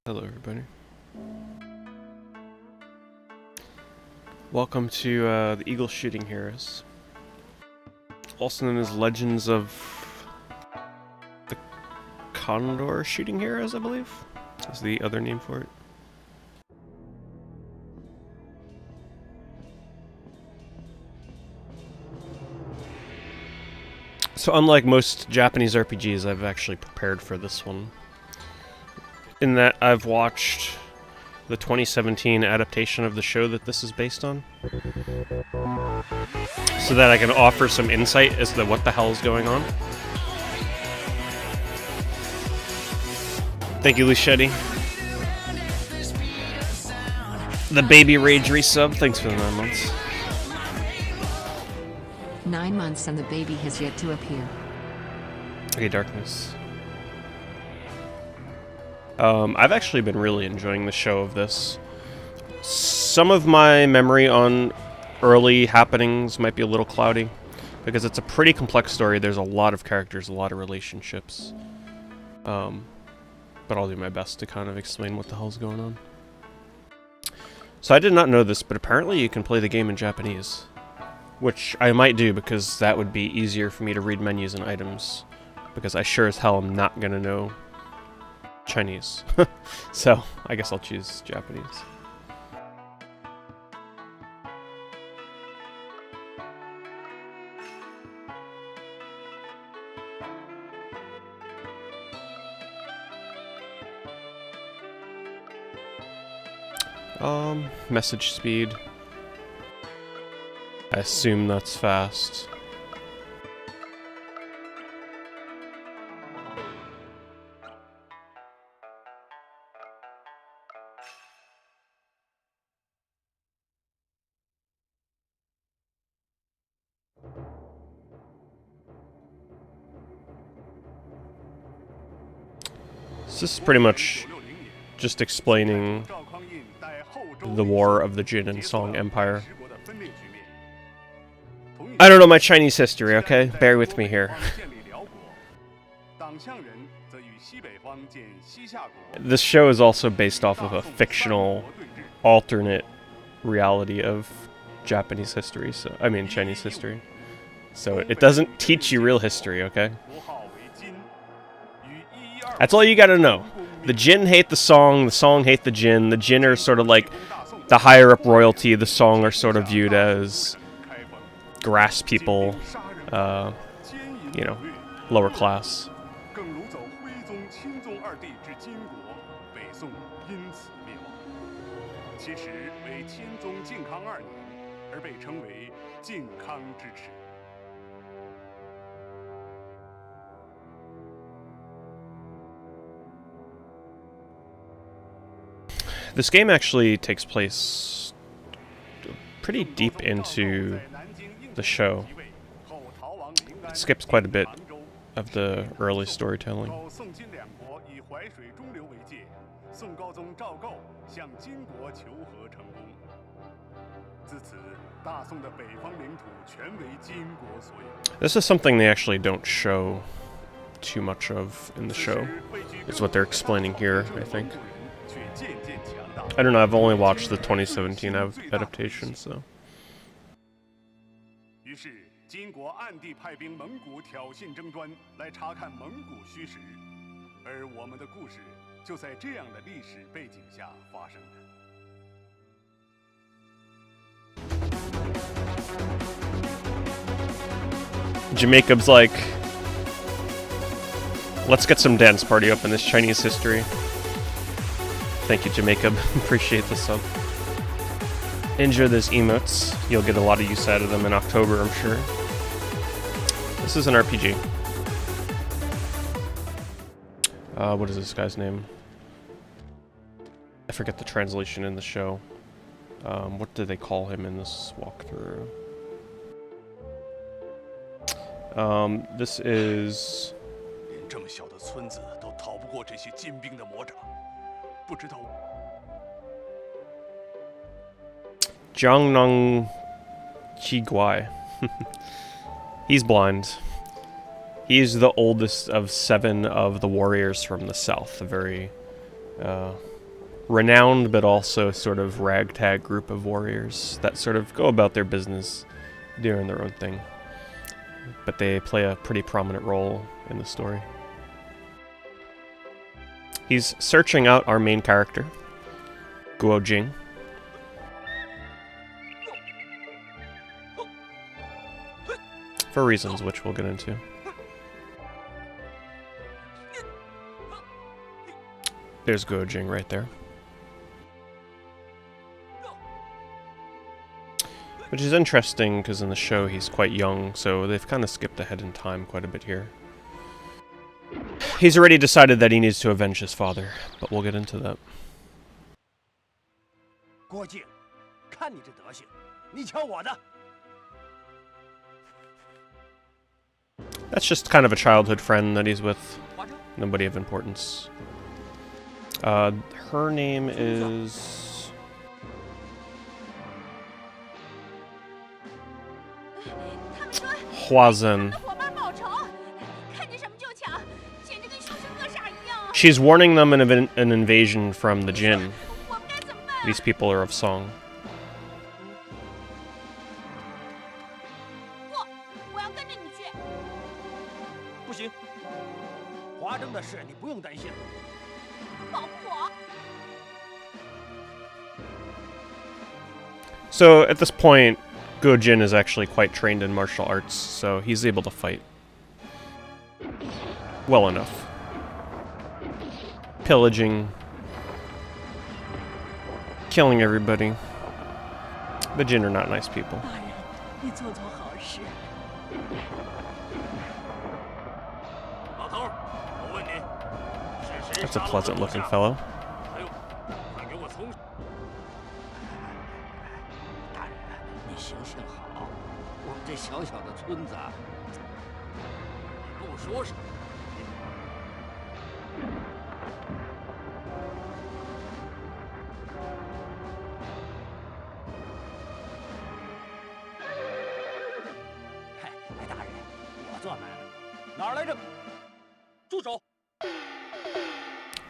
Hello everybody. Welcome to the Eagle Shooting Heroes. Also known as Legends of the Condor Shooting Heroes, I believe. Is the other name for it. So unlike most Japanese RPGs, I've actually prepared for this one. In that I've watched the 2017 adaptation of the show that this is based on, so that I can offer some insight as to what the hell is going on. Thank you, Luchetti. The Baby Rage resub, thanks for the 9 months. 9 months and the baby has yet to appear. Okay, Darkness. I've actually been really enjoying the show of this. Some of my memory on early happenings might be a little cloudy, because it's a pretty complex story. There's a lot of characters, a lot of relationships. But I'll do my best to kind of explain what the hell's going on. So I did not know this, but apparently you can play the game in Japanese. Which I might do, because that would be easier for me to read menus and items. Because I sure as hell am not gonna know Chinese. So, I guess I'll choose Japanese. Message speed. I assume that's fast. So this is pretty much just explaining the war of the Jin and Song Empire. I don't know my Chinese history, okay? Bear with me here. This show is also based off of a fictional, alternate reality of Japanese history, so I mean Chinese history. So it doesn't teach you real history, okay? That's all you gotta know. The Jin hate the Song hate the Jin are sort of like the higher up royalty, the Song are sort of viewed as grass people, you know, lower class. This game actually takes place pretty deep into the show. It skips quite a bit of the early storytelling. This is something they actually don't show too much of in the show. It's what they're explaining here, I think. I don't know, I've only watched the 2017 adaptation, so. Jamaicab's like, let's get some dance party up in this Chinese history. Thank you, Jamaica. Appreciate the sub. Enjoy those emotes. You'll get a lot of use out of them in October, I'm sure. This is an RPG. What is this guy's name? I forget the translation in the show. What do they call him in this walkthrough? This is... Jiangnong Qiguai. He's blind. He's the oldest of 7 of the warriors from the south. A very renowned but also sort of ragtag group of warriors that sort of go about their business doing their own thing. But they play a pretty prominent role in the story. He's searching out our main character, Guo Jing. For reasons which we'll get into. There's Guo Jing right there. Which is interesting because in the show he's quite young, so they've kind of skipped ahead in time quite a bit here. He's already decided that he needs to avenge his father, but we'll get into that. Guo Jing, 看你这德行，你瞧我的。 That's just kind of a childhood friend that he's with. Nobody of importance. Her name is... Huazhen. She's warning them of an invasion from the Jin. These people are of Song. 不行，华筝的事你不用担心。保护我。 So at this point, Guo Jin is actually quite trained in martial arts, so he's able to fight well enough. Pillaging, killing everybody. The Jin are not nice people. 大人，你做做好事。老头，我问你，是谁 That's a pleasant-looking fellow. 还有，快给我从。大人，你行行好，我们这小小的村子，你跟我说说。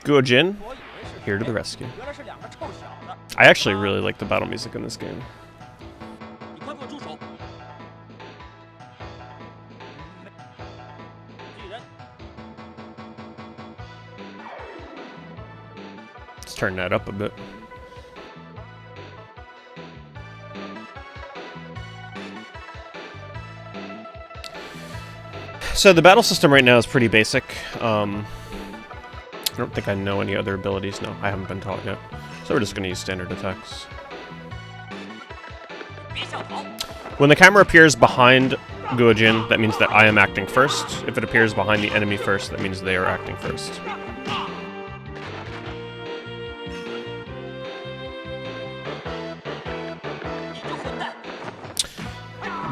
Guo Jin, here to the rescue. I actually really like the battle music in this game. Let's turn that up a bit. So the battle system right now is pretty basic. I don't think I know any other abilities. No, I haven't been taught yet. So we're just going to use standard attacks. When the camera appears behind Guo Jin, that means that I am acting first. If it appears behind the enemy first, that means they are acting first.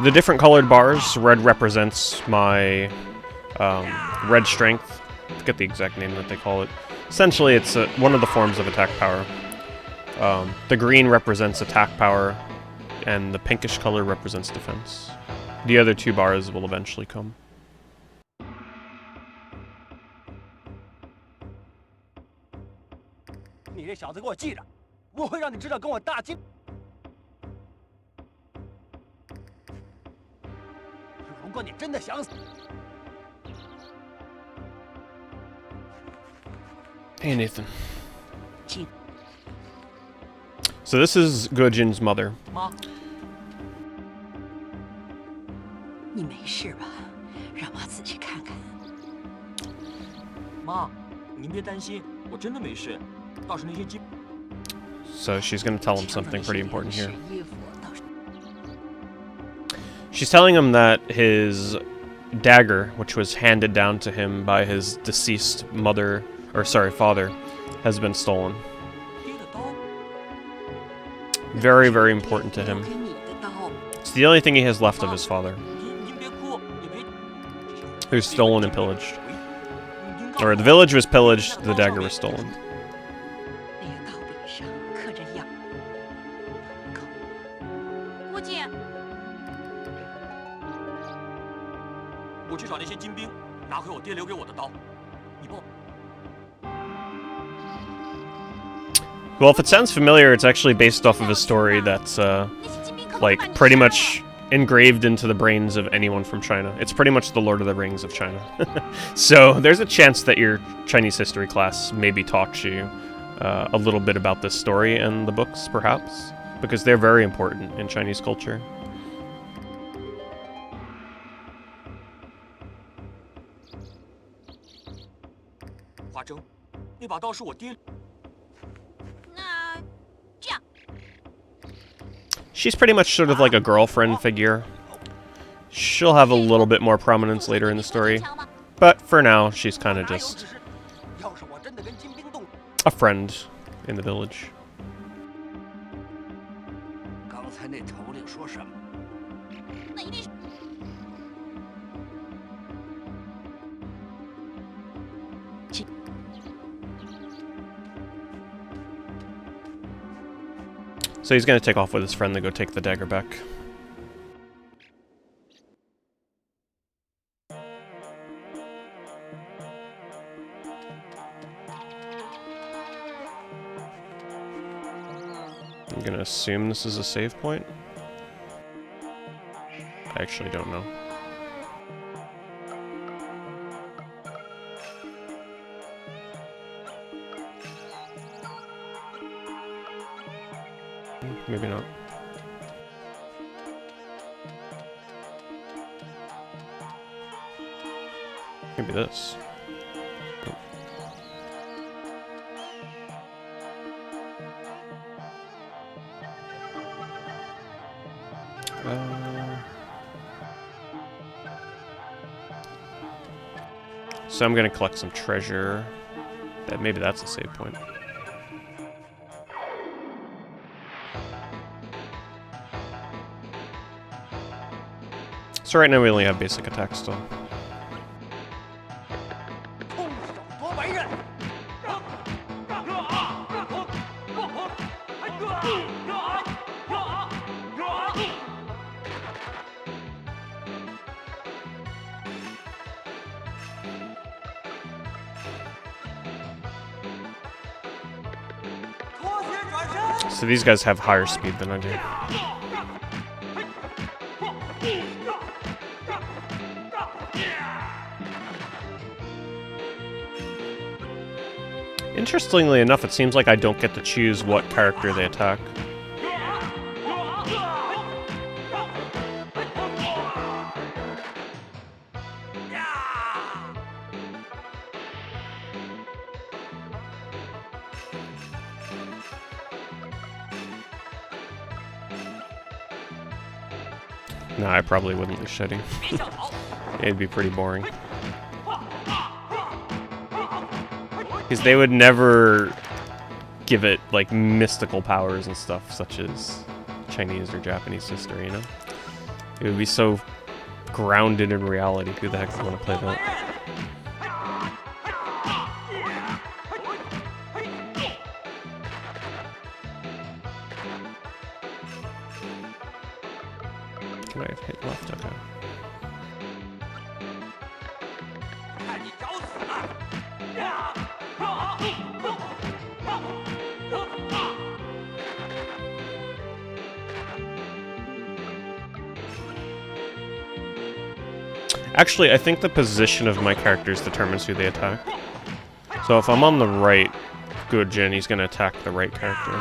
The different colored bars, red represents my red strength. I forget the exact name that they call it. Essentially, it's one of the forms of attack power. The green represents attack power, and the pinkish color represents defense. The other two bars will eventually come. 你这小子给我记着，我会让你知道跟我大金。如果你真的想死。 Hey, Nathan. So this is Guo Jin's mother. 妈，你没事吧？让我仔细看看。妈，您别担心，我真的没事。倒是那些鸡。So she's going to tell him something pretty important here. She's telling him that his dagger, which was handed down to him by his deceased mother, or sorry, father, has been stolen. Very, very important to him. It's the only thing he has left of his father, who's stolen and pillaged. Or the village was pillaged, the dagger was stolen. 我去找那些金兵，拿回我爹留给我的刀。你帮我。Well, if it sounds familiar, it's actually based off of a story that's, like, pretty much engraved into the brains of anyone from China. It's pretty much the Lord of the Rings of China. So, there's a chance that your Chinese history class maybe taught you a little bit about this story and the books, perhaps, because they're very important in Chinese culture. She's pretty much sort of like a girlfriend figure. She'll have a little bit more prominence later in the story, but for now, she's kind of just a friend in the village. So he's going to take off with his friend to go take the dagger back. I'm going to assume this is a save point. I actually don't know. Maybe not. Maybe this. So I'm gonna collect some treasure. Maybe that's a save point. So right now we only have basic attacks still. So these guys have higher speed than I do. Interestingly enough, it seems like I don't get to choose what character they attack. No, I probably wouldn't use Shedi. It'd be pretty boring. Because they would never give it, like, mystical powers and stuff, such as Chinese or Japanese history, you know? It would be so grounded in reality. Who the heck would want to play that? Can I hit left? Okay. Actually, I think the position of my characters determines who they attack. So if I'm on the right, Guo Jing, he's going to attack the right character.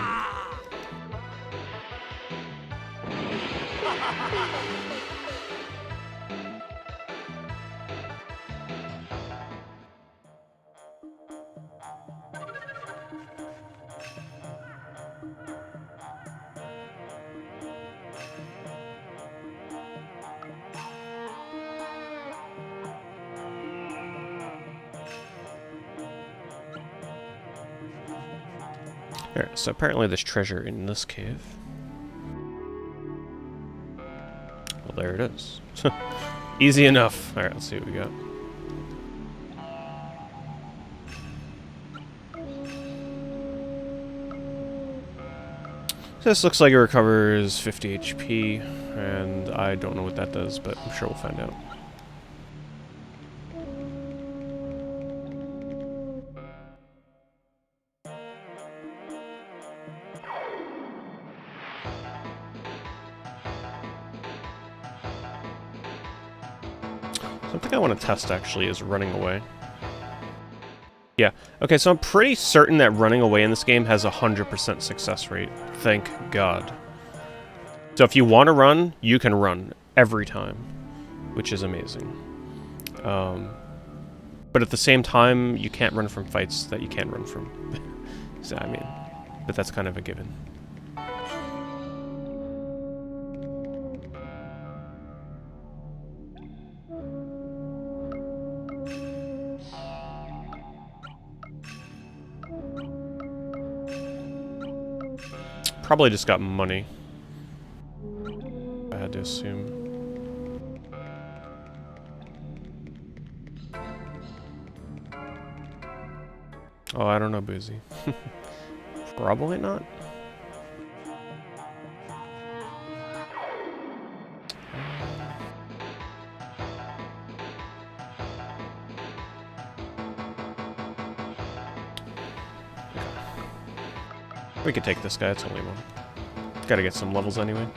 Alright, so apparently there's treasure in this cave. Well, there it is. Easy enough. Alright, let's see what we got. This looks like it recovers 50 HP, and I don't know what that does, but I'm sure we'll find out. Something I want to test, actually, is running away. Yeah. Okay, so I'm pretty certain that running away in this game has a 100% success rate. Thank God. So if you want to run, you can run every time, which is amazing. But at the same time, you can't run from fights that you can't run from. So, I mean, but that's kind of a given. Probably just got money. I had to assume. Oh, I don't know, Boozy. Probably not. We could take this guy, it's only one. Gotta get some levels anyway.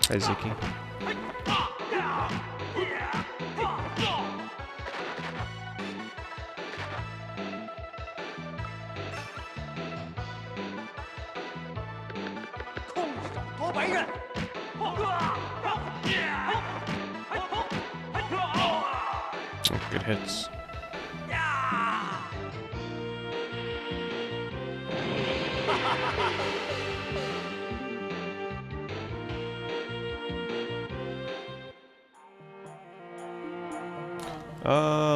Hi, Zuki. Oh, good hits.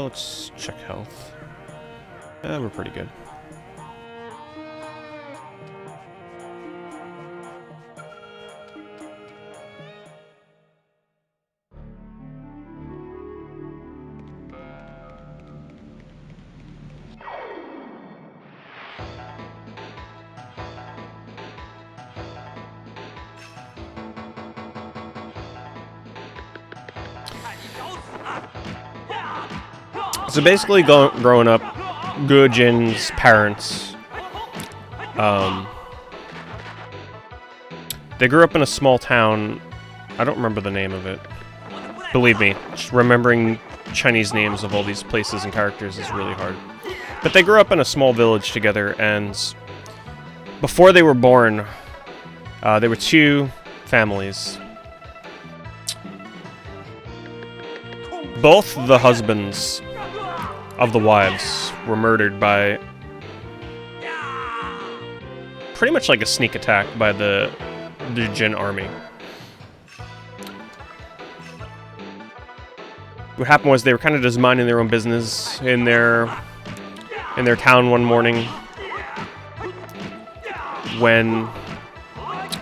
Let's check health. We're pretty good. So basically, growing up, Guo Jin's parents, they grew up in a small town. I don't remember the name of it. Believe me, just remembering Chinese names of all these places and characters is really hard. But they grew up in a small village together, and before they were born, there were two families. Both the husbands of the wives were murdered by pretty much like a sneak attack by the Jin army. What happened was they were kind of just minding their own business in their town one morning when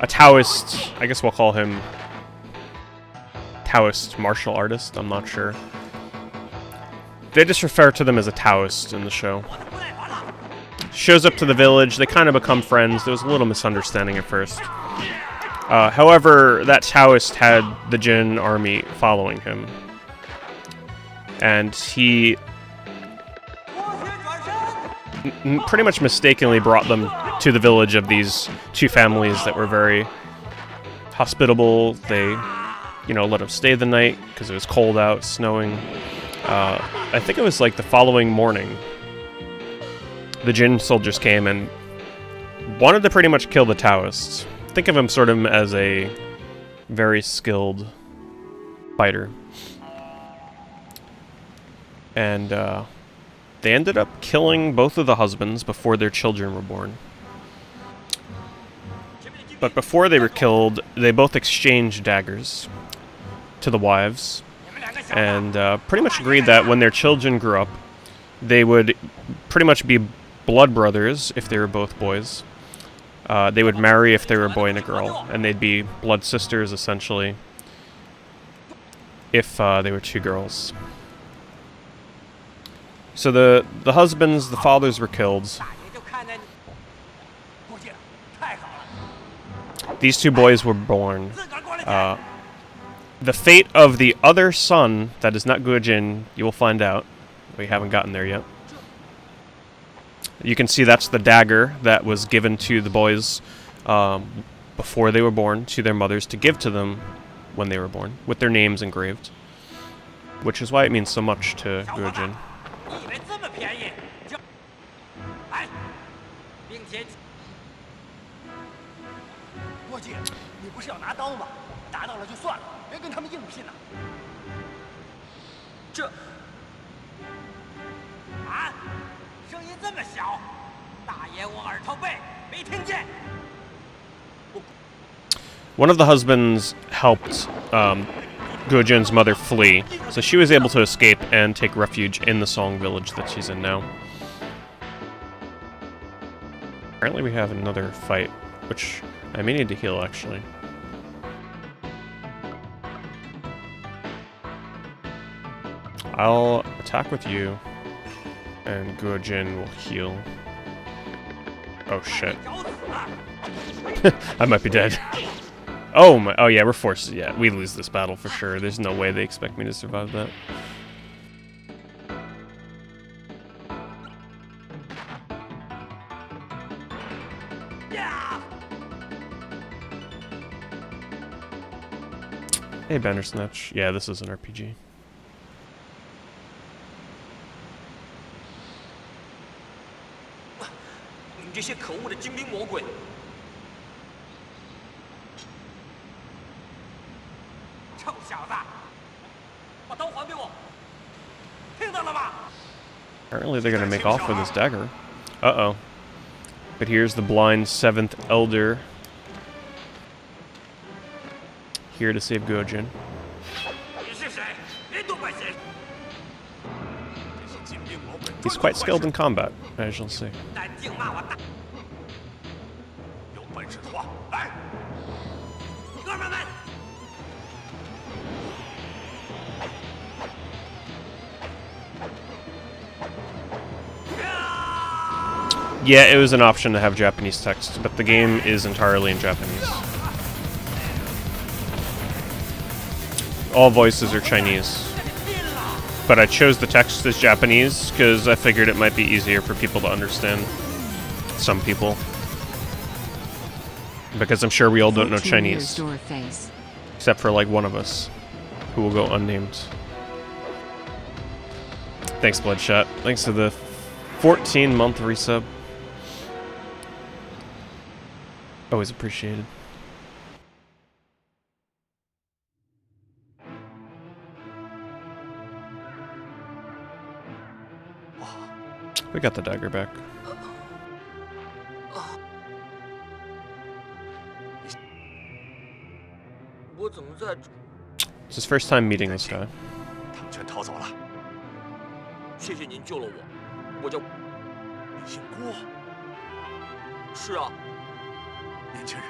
a Taoist, I guess we'll call him Taoist martial artist, I'm not sure. They just refer to them as a Taoist in the show. Shows up to the village, they kind of become friends. There was a little misunderstanding at first. However, that Taoist had the Jin army following him. And he pretty much mistakenly brought them to the village of these two families that were very hospitable. They, you know, let them stay the night because it was cold out, snowing. I think it was like the following morning, the Jin soldiers came and wanted to pretty much kill the Taoists. Think of him sort of as a very skilled fighter. And they ended up killing both of the husbands before their children were born. But before they were killed, they both exchanged daggers to the wives. And pretty much agreed that when their children grew up, they would pretty much be blood brothers if they were both boys. They would marry if they were a boy and a girl, and they'd be blood sisters, essentially, if they were two girls. So the husbands, the fathers were killed. These two boys were born. The fate of the other son, that is not Guo Jin, you will find out. We haven't gotten there yet. You can see that's the dagger that was given to the boys before they were born to their mothers to give to them when they were born, with their names engraved, which is why it means so much to Guo Jing. 你以为这么便宜就？哎，并且，郭靖，你不是要拿刀吗？拿到了就算了，别跟他们硬拼了。这，啊，声音这么小，大爷我耳朵背，没听见。 One of the husbands helped Guo Jin's mother flee, so she was able to escape and take refuge in the Song village that she's in now. Apparently we have another fight, which I may need to heal, actually. I'll attack with you, and Guo Jin will heal. Oh shit. I might be dead. Oh my! Oh yeah, we're forced. Yeah, we lose this battle for sure. There's no way they expect me to survive that. Hey, Bandersnatch. Yeah, this is an RPG. 你这些可恶的精兵魔鬼！ 臭小子，把刀还给我！听到了吗？ Apparently they're gonna make off with this dagger. Uh-oh. But here's the blind 7th Elder. Here to save Guo Jin. 你是谁？人都怪谁？ He's quite skilled in combat, as you'll see. 胆净骂我大！有本事的话，来！哥们们！ Yeah, it was an option to have Japanese text, but the game is entirely in Japanese. All voices are Chinese. But I chose the text as Japanese because I figured it might be easier for people to understand. Some people. Because I'm sure we all don't know Chinese. Except for like one of us, who will go unnamed. Thanks, Bloodshot. Thanks to the 14-month resub. Always appreciated. We got the dagger back. It's his first time meeting this guy. 他们全逃走了。谢谢您救了我，我叫……你姓郭？是啊。年轻人，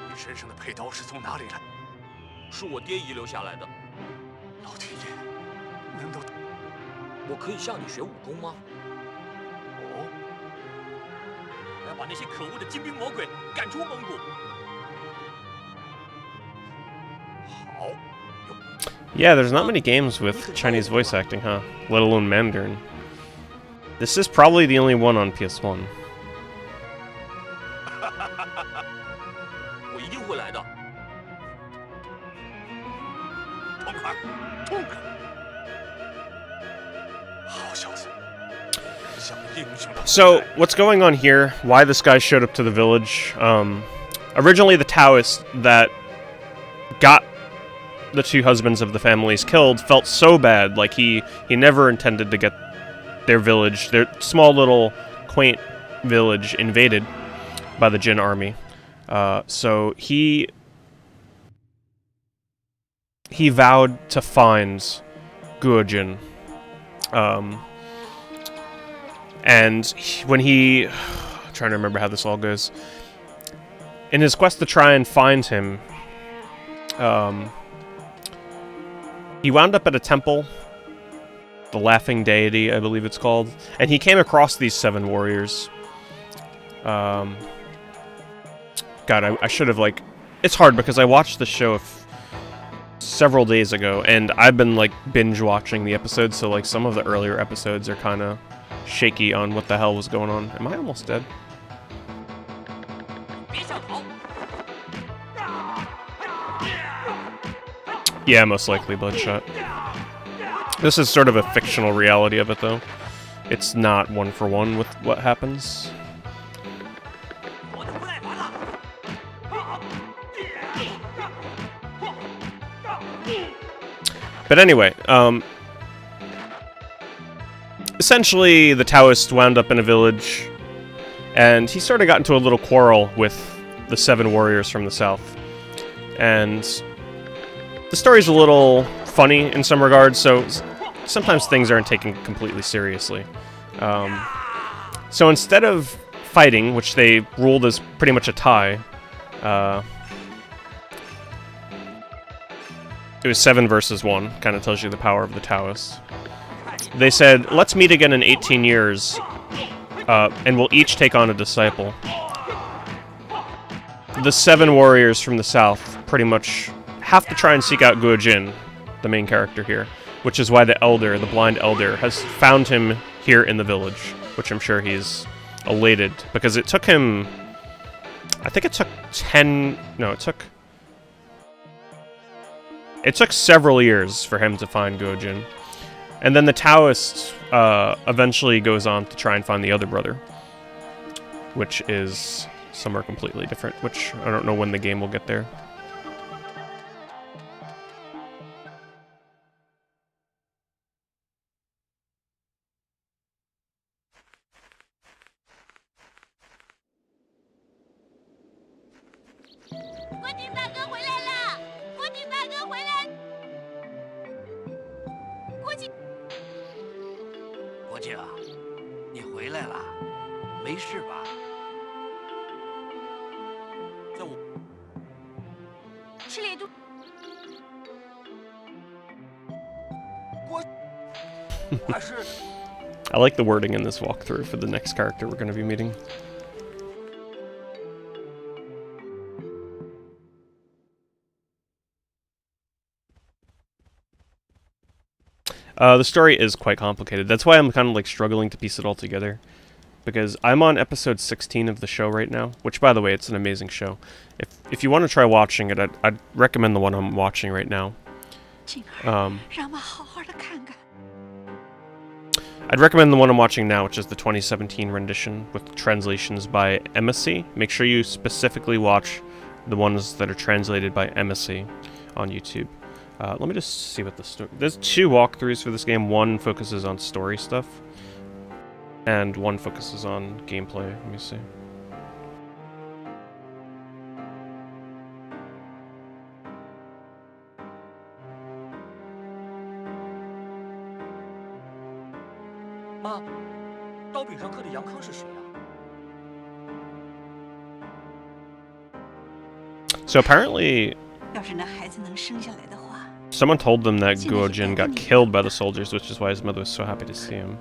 你身上的佩刀是从哪里来？是我爹遗留下来的。老天爷，难道我可以向你学武功吗？哦。我要把那些可恶的精兵魔鬼赶出蒙古。好。 Yeah, there's not many games with Chinese voice acting, huh? Let alone Mandarin. This is probably the only one on PS1. 我一定会来的。痛快，痛快！好小子，像英雄的。So, what's going on here? Why this guy showed up to the village? Originally, the Taoist that got the two husbands of the families killed felt so bad, like he never intended to get their village, their small little quaint village, invaded by the Jin army. So he vowed to find Guo Jin. And when he, I'm trying to remember how this all goes, in his quest to try and find him, he wound up at a temple, the Laughing Deity, I believe it's called, and he came across these 7 warriors. God, I should have, like... It's hard because I watched the show several days ago, and I've been, like, binge-watching the episodes, so, like, some of the earlier episodes are kind of shaky on what the hell was going on. Am I almost dead? Yeah, most likely Bloodshot. This is sort of a fictional reality of it, though. It's not one for one with what happens. But anyway, essentially the Taoist wound up in a village, and he sort of got into a little quarrel with the 7 warriors from the south. And the story's a little funny in some regards, so sometimes things aren't taken completely seriously. So instead of fighting, which they ruled as pretty much a tie, it was 7 versus 1, kind of tells you the power of the Taoists. They said, let's meet again in 18 years, and we'll each take on a disciple. The 7 warriors from the south pretty much have to try and seek out Guo Jing, the main character here, which is why the elder, the blind elder, has found him here in the village, which I'm sure he's elated, because it took him, I think it took it took several years for him to find Guo Jing. And then the Taoist eventually goes on to try and find the other brother, which is somewhere completely different, which I don't know when the game will get there. I like the wording in this walkthrough for the next character we're going to be meeting. The story is quite complicated. That's why I'm kind of like struggling to piece it all together. Because I'm on episode 16 of the show right now, which, by the way, it's an amazing show. If you want to try watching it, I'd recommend the one I'm watching right now. I'd recommend the one I'm watching now, which is the 2017 rendition with translations by Embassy. Make sure you specifically watch the ones that are translated by Embassy on YouTube. Let me just see what the story... There's 2 walkthroughs for this game. One focuses on story stuff, and one focuses on gameplay. Let me see. So apparently, someone told them that Guo Jing got killed by the soldiers, which is why his mother was so happy to see him.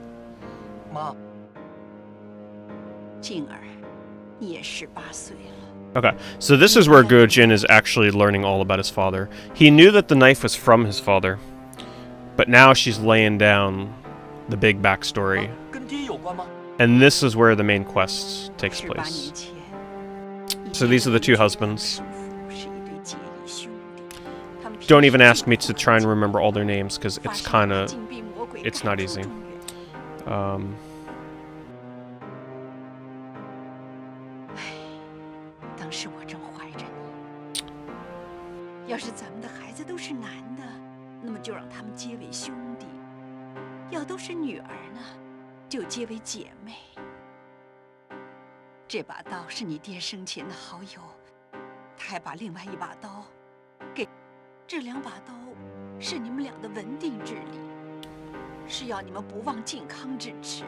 Okay, so this is where Guo Jing is actually learning all about his father. He knew that the knife was from his father, but now she's laying down the big backstory. And this is where the main quest takes place. So these are the 2 husbands. Don't even ask me to try and remember all their names, because it's not easy.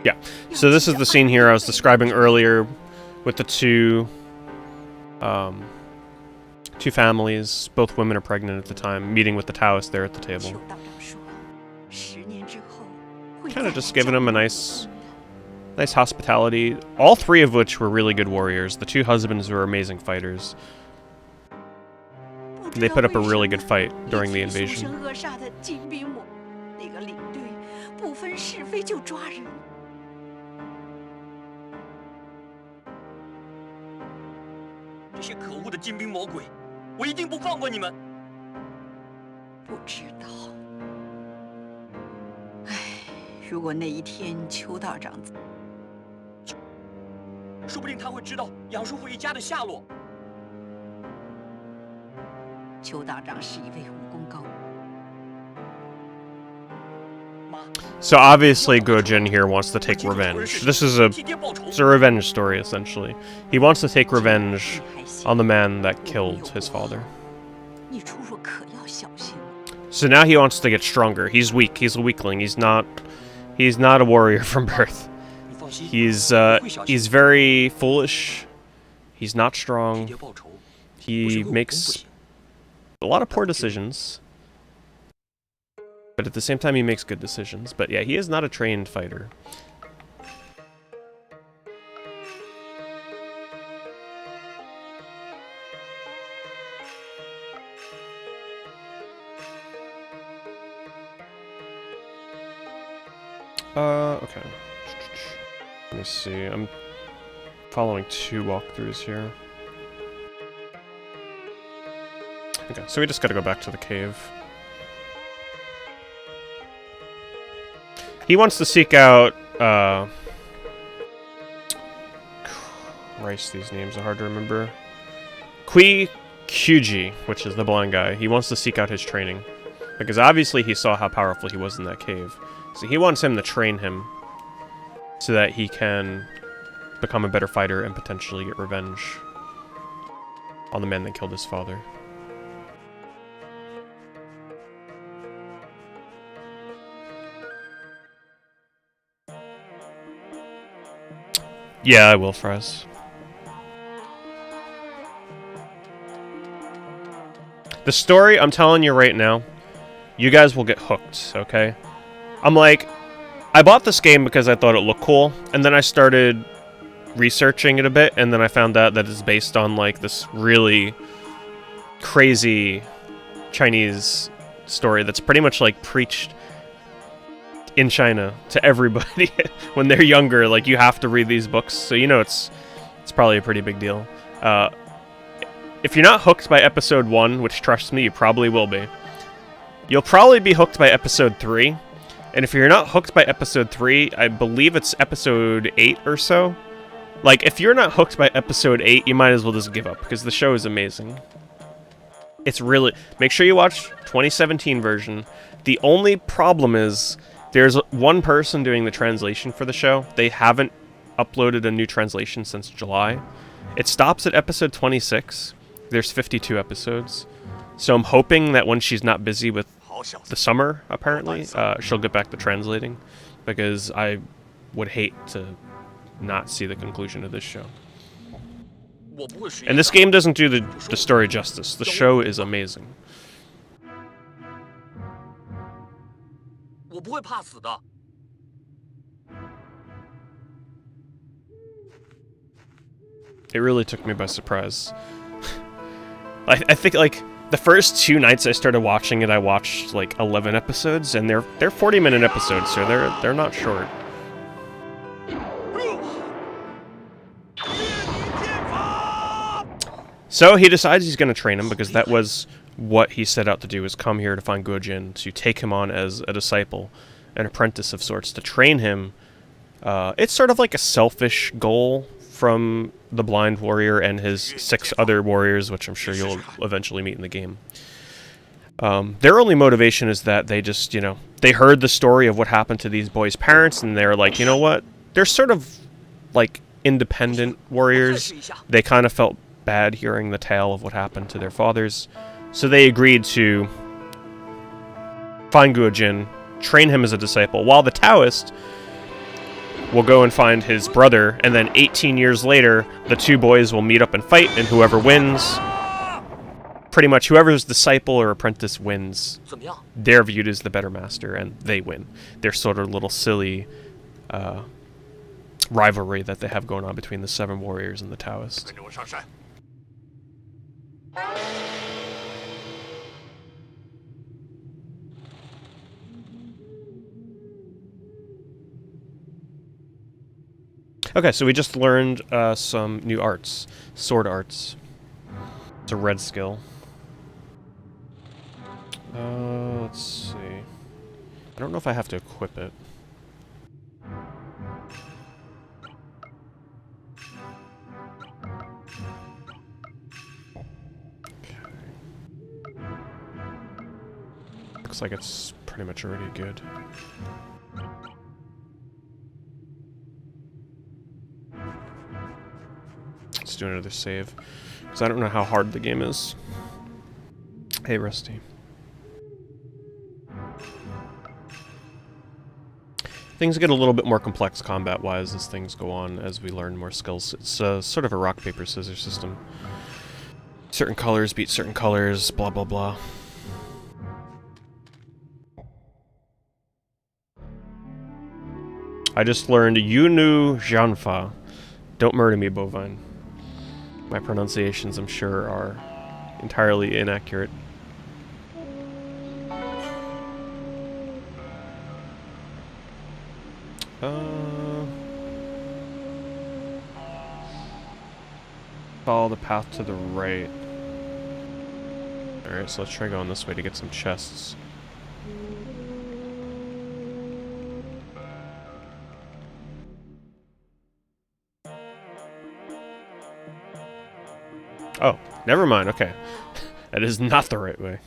Yeah, so this is the scene here I was describing earlier with the 2 families. Both women are pregnant at the time, meeting with the Taoist there at the table. Kind of just giving them a nice hospitality. All 3 of which were really good warriors. The 2 husbands were amazing fighters. They put up a really good fight during the invasion. 不知道。唉，如果那一天邱道长，说不定他会知道杨叔父一家的下落。邱道长是一位武功高。 So obviously Guo Jin here wants to take revenge. This is it's a revenge story, essentially. He wants to take revenge on the man that killed his father. 你出入可要小心了。 So now he wants to get stronger. He's weak. He's a weakling. He's not a warrior from birth. He's very foolish. He's not strong. He makes a lot of poor decisions. But at the same time, he makes good decisions. But yeah, he is not a trained fighter. Okay. Let me see. I'm following 2 walkthroughs here. Okay, so we just gotta go back to the cave. He wants to seek out, Christ, these names are hard to remember. Kyuji, which is the blind guy. He wants to seek out his training. Because obviously he saw how powerful he was in that cave. So he wants him to train him so that he can become a better fighter and potentially get revenge on the man that killed his father. Yeah, I will, Fries. The story, I'm telling you right now, you guys will get hooked, okay? I'm like, I bought this game because I thought it looked cool, and then I started researching it a bit, and then I found out that it's based on, like, this really crazy Chinese story that's pretty much, like, preached in China to everybody when they're younger. Like, you have to read these books, so you know it's probably a pretty big deal. If you're not hooked by episode 1, which, trust me, you probably will be, you'll probably be hooked by episode 3, and if you're not hooked by episode 3, I believe it's episode 8 or so. Like, if you're not hooked by episode 8, you might as well just give up, because the show is amazing. It's really... Make sure you watch 2017 version. The only problem is there's one person doing the translation for the show. They haven't uploaded a new translation since July. It stops at episode 26. There's 52 episodes. So I'm hoping that when she's not busy with the summer, apparently, she'll get back to translating. Because I would hate to not see the conclusion of this show. And this game doesn't do the story justice. The show is amazing. It really took me by surprise. I think, like, the first 2 nights I started watching it, I watched, like, 11 episodes, and they're 40-minute episodes, so they're not short. So he decides he's going to train him, because that was what he set out to do, is come here to find Guo Jin, to take him on as a disciple, an apprentice of sorts, to train him. It's sort of like a selfish goal from the blind warrior and his 6 other warriors, which I'm sure you'll eventually meet in the game. Their only motivation is that they just, you know, they heard the story of what happened to these boys' parents, and they're like, you know what? They're sort of like independent warriors. They kind of felt bad hearing the tale of what happened to their fathers. So they agreed to find Guo Jin, train him as a disciple, while the Taoist will go and find his brother, and then 18 years later, the 2 boys will meet up and fight, and whoever wins, pretty much whoever's disciple or apprentice wins, they're viewed as the better master, and they win. Their sort of little silly rivalry that they have going on between the 7 warriors and the Taoist. Okay, so we just learned some new arts. Sword arts. It's a red skill. Let's see. I don't know if I have to equip it. Looks like it's pretty much already good. Let's do another save, because I don't know how hard the game is. Hey, Rusty. Things get a little bit more complex combat-wise as things go on, as we learn more skills. It's sort of a rock, paper, scissors system. Certain colors beat certain colors, blah blah blah. I just learned Yunu Zhanfa. Don't murder me, bovine. My pronunciations, I'm sure, are entirely inaccurate. Follow the path to the right. Alright, so let's try going this way to get some chests. Oh, never mind, okay. That is not the right way.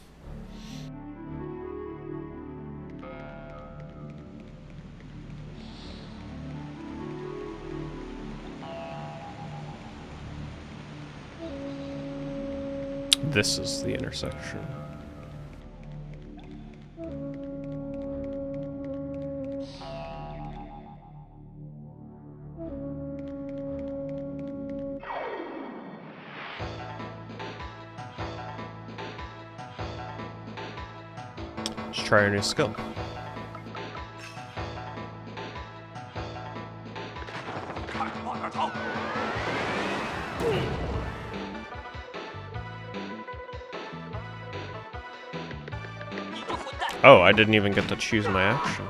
This is the intersection. Let's try a new skill. Oh, I didn't even get to choose my action.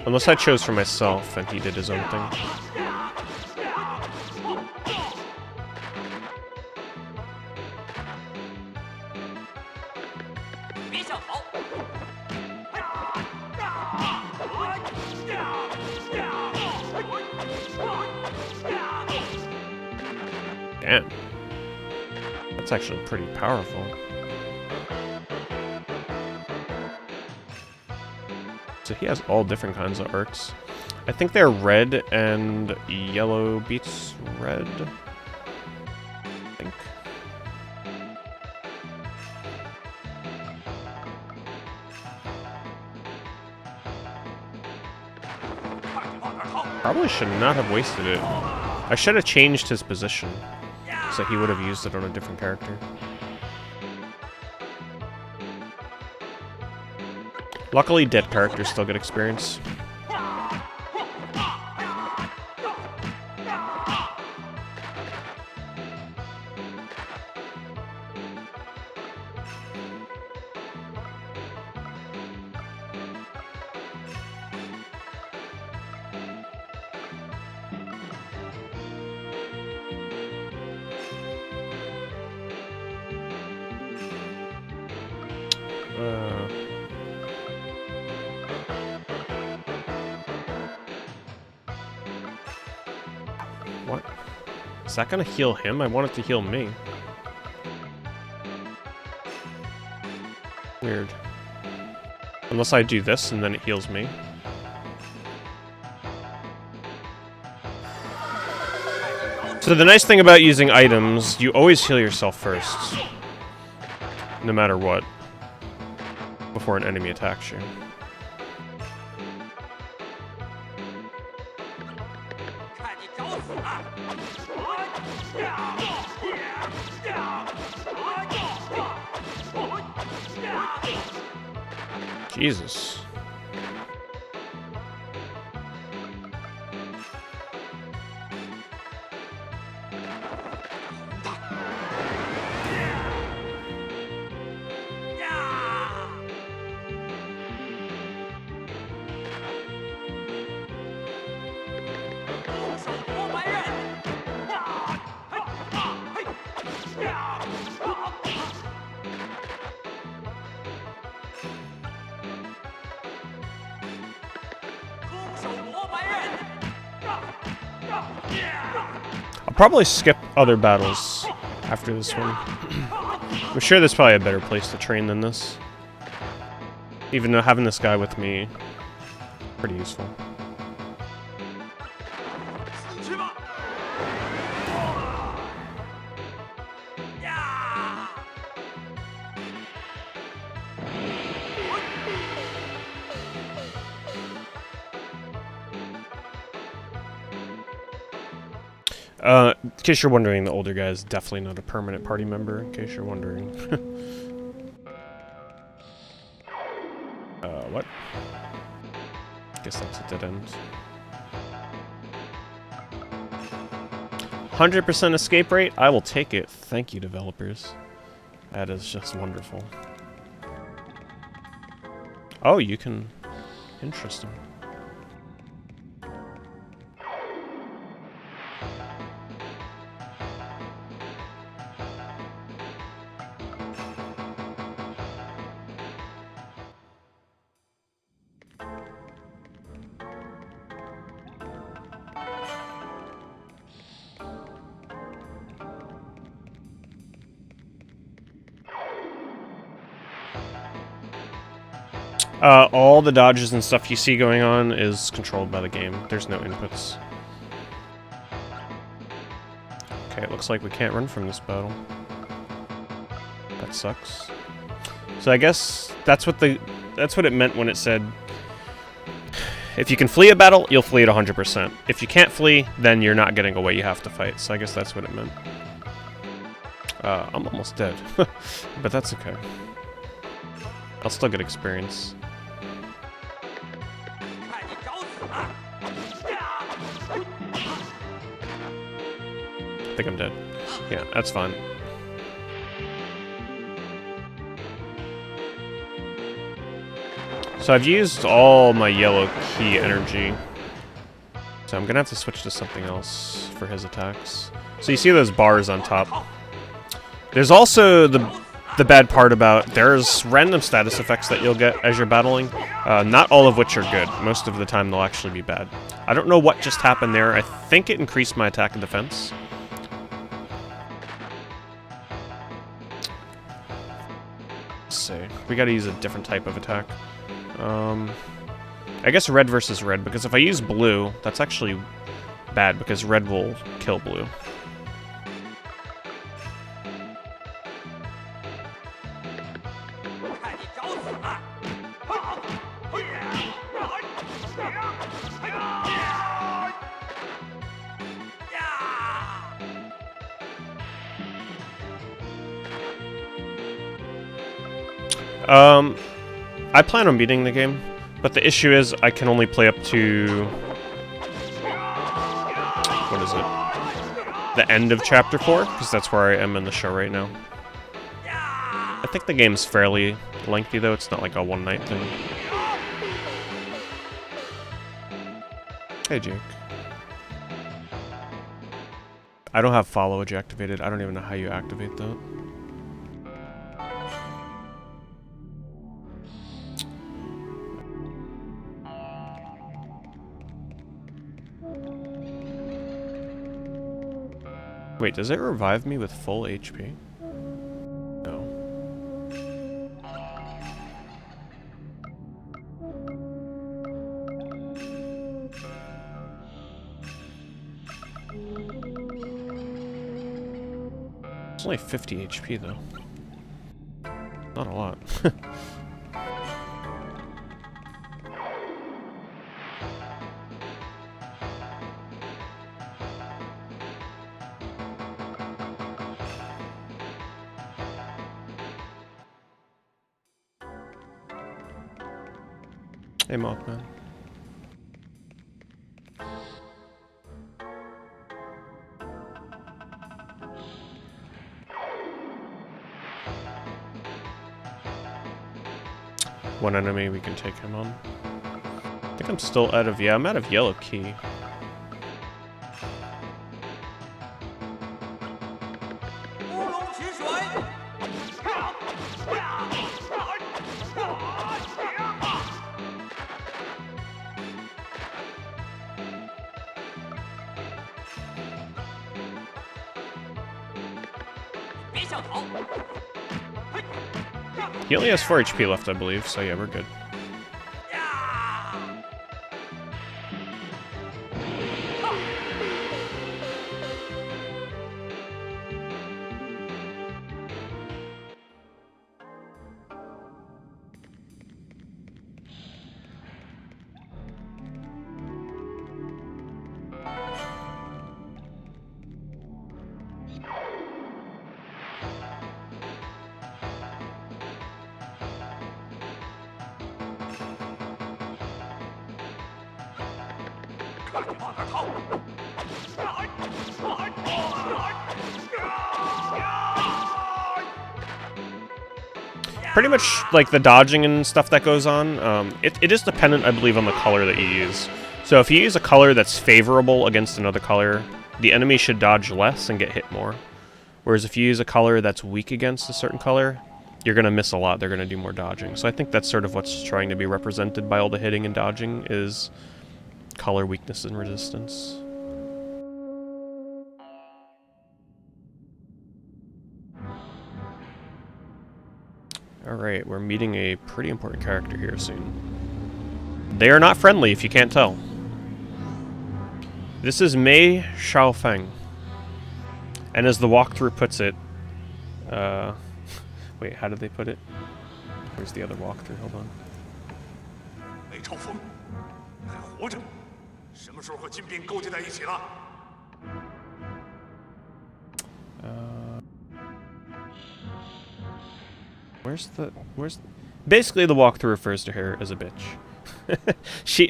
Unless I chose for myself and he did his own thing. Damn. That's actually pretty powerful. So he has all different kinds of arts. I think they're red and yellow beats red. I think. Probably should not have wasted it. I should have changed his position, so he would have used it on a different character. Luckily, dead characters still get experience. What? Is that gonna heal him? I want it to heal me. Weird. Unless I do this and then it heals me. So the nice thing about using items, you always heal yourself first. No matter what. Before an enemy attacks you. Jesus. I'll probably skip other battles after this one. I'm sure there's probably a better place to train than this. Even though having this guy with me, pretty useful. In case you're wondering, the older guy is definitely not a permanent party member, in case you're wondering. What? Guess that's a dead end. 100% escape rate? I will take it. Thank you, developers. That is just wonderful. Oh, you can... Interesting. All the dodges and stuff you see going on is controlled by the game. There's no inputs. Okay, it looks like we can't run from this battle. That sucks. So I guess that's what it meant when it said, if you can flee a battle, you'll flee at 100%. If you can't flee, then you're not getting away, you have to fight. So I guess that's what it meant. I'm almost dead. But that's okay. I'll still get experience. I think I'm dead. Yeah, that's fine. So I've used all my yellow key energy. So I'm gonna have to switch to something else for his attacks. So you see those bars on top. There's also the bad part about there's random status effects that you'll get as you're battling. Not all of which are good. Most of the time they'll actually be bad. I don't know what just happened there. I think it increased my attack and defense. Let's see. We gotta use a different type of attack. I guess red versus red, because if I use blue, that's actually bad, because red will kill blue. I plan on beating the game, but the issue is I can only play up to... what is it? The end of Chapter 4, because that's where I am in the show right now. I think the game's fairly lengthy, though. It's not like a one-night thing. Hey, Jake. I don't have follow-edge activated. I don't even know how you activate that. Wait, does it revive me with full HP? No. It's only 50 HP though. Not a lot. Hey, Mothman. One enemy, we can take him on. I think I'm still out of... yeah, I'm out of yellow key. 向逃。 He only has 4 HP left, I believe, so yeah, we're good. Pretty much like the dodging and stuff that goes on, it is dependent, I believe, on the color that you use. So if you use a color that's favorable against another color, the enemy should dodge less and get hit more. Whereas if you use a color that's weak against a certain color, you're going to miss a lot, they're going to do more dodging. So I think that's sort of what's trying to be represented by all the hitting and dodging is color weakness and resistance. Alright, we're meeting a pretty important character here soon. They are not friendly, if you can't tell. This is Mei Xiaofeng. And as the walkthrough puts it... wait, how did they put it? Where's the other walkthrough? Hold on. 梅超风还活着，什么时候和金兵勾结在一起了？ Where's basically the walkthrough refers to her as a bitch.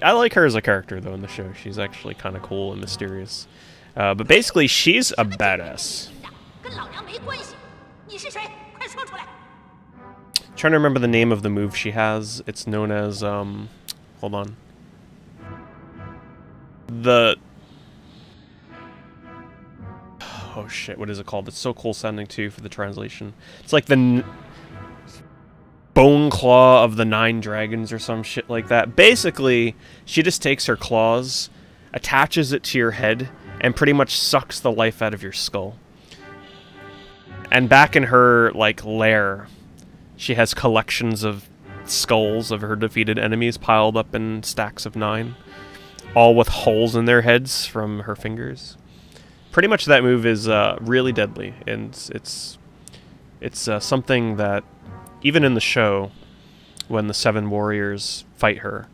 I like her as a character though in the show. She's actually kind of cool and mysterious. But basically she's a badass. Trying to remember the name of the move she has. It's known as hold on. Oh shit, what is it called? It's so cool sounding too for the translation. It's like the Bone Claw of the 9 Dragons or some shit like that. Basically, she just takes her claws, attaches it to your head, and pretty much sucks the life out of your skull. And back in her, like, lair, she has collections of skulls of her defeated enemies piled up in stacks of 9, all with holes in their heads from her fingers. Pretty much that move is really deadly, and it's something that even in the show, when the 7 warriors fight her,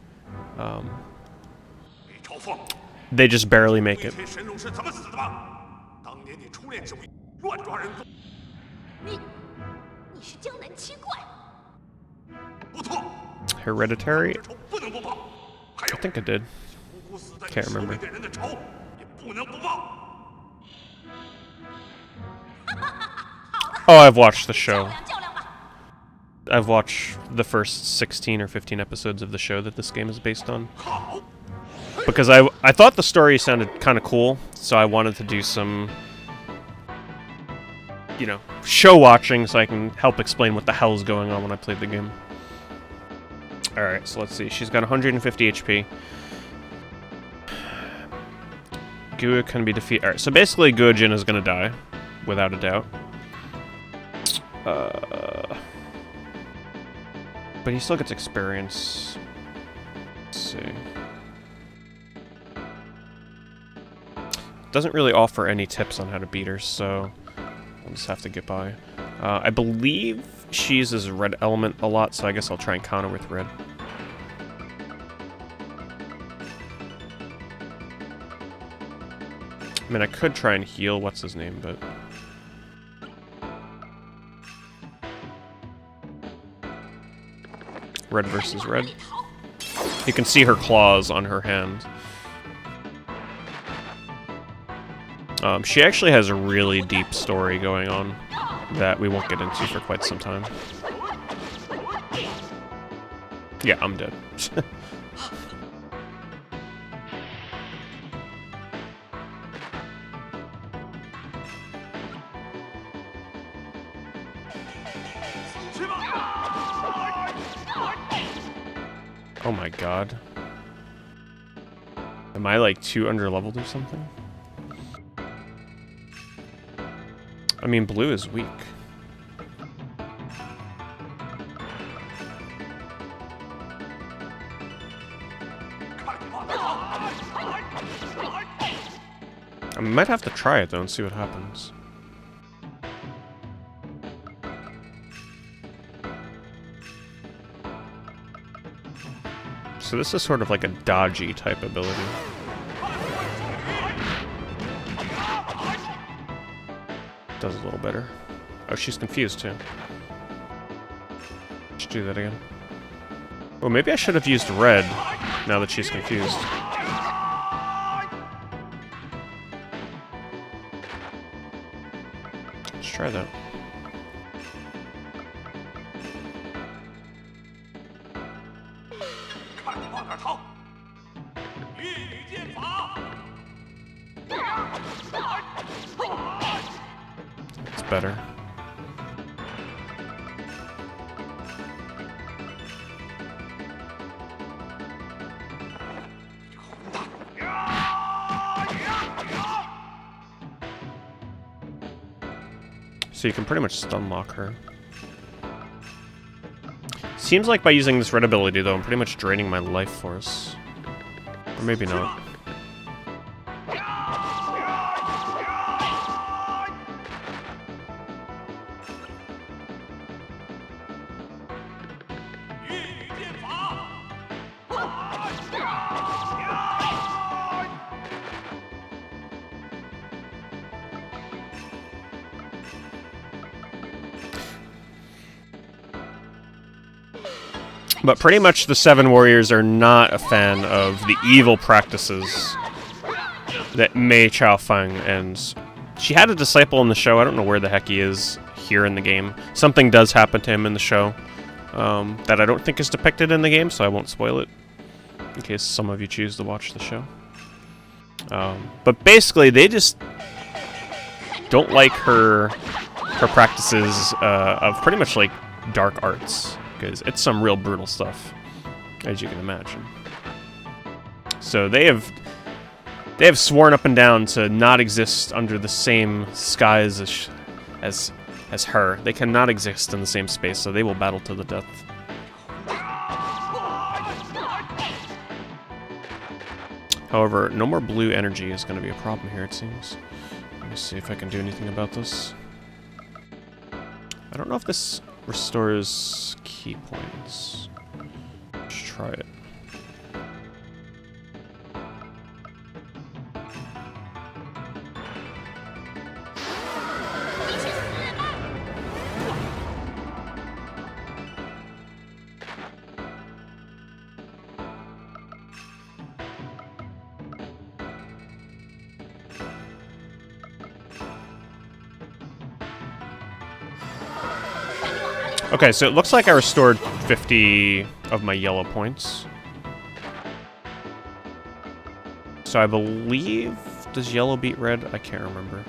they just barely make it. Hereditary? I think I did. Can't remember. Oh, I've watched the show. I've watched the first 16 or 15 episodes of the show that this game is based on. Because I thought the story sounded kind of cool, so I wanted to do some, you know, show watching so I can help explain what the hell's going on when I played the game. Alright, so let's see. She's got 150 HP. Guo can be defeated. Alright, so basically Guo Jin is going to die, without a doubt. But he still gets experience. Let's see. Doesn't really offer any tips on how to beat her, so I'll just have to get by. I believe she uses red element a lot, so I guess I'll try and counter with red. I mean, I could try and heal what's his name, but... Red versus red. You can see her claws on her hand. She actually has a really deep story going on that we won't get into for quite some time. Yeah, I'm dead. Oh my god. Am I like too underleveled or something? I mean, blue is weak. I might have to try it though and see what happens. So this is sort of like a dodgy type ability. Does a little better. Oh, she's confused too. Let's do that again. Oh, maybe I should have used red now that she's confused. Let's try that. It's better. So you can pretty much stun lock her. Seems like by using this red ability, though, I'm pretty much draining my life force. Or maybe not. But pretty much the Seven Warriors are not a fan of the evil practices that Mei Chaofeng, and she had a disciple in the show. I don't know where the heck he is here in the game. Something does happen to him in the show that I don't think is depicted in the game, so I won't spoil it in case some of you choose to watch the show. But basically, they just don't like her practices of pretty much like dark arts. Because it's some real brutal stuff, as you can imagine. So they have sworn up and down to not exist under the same skies as her. They cannot exist in the same space, so they will battle to the death. However, no more blue energy is going to be a problem here, it seems. Let me see if I can do anything about this. I don't know if this restores key points. Let's try it. Okay, so it looks like I restored 50 of my yellow points. So I believe, does yellow beat red? I can't remember.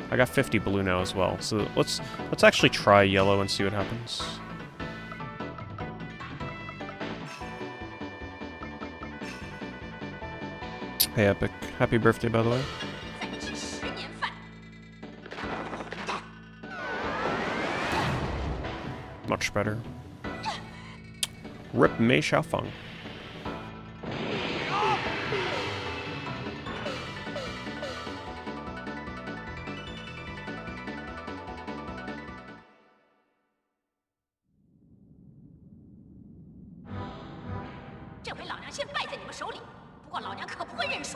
I got 50 blue now as well. So let's actually try yellow and see what happens. Hey Epic, happy birthday by the way. Much better. Rip Mei Chaofeng.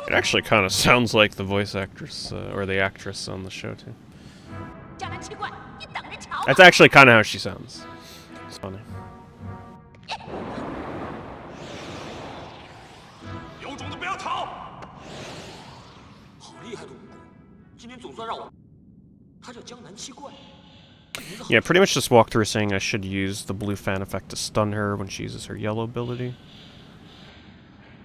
It actually kind of sounds like the voice actress, or the actress on the show too. That's actually kind of how she sounds. It's funny. Yeah, pretty much just walked through saying I should use the blue fan effect to stun her when she uses her yellow ability.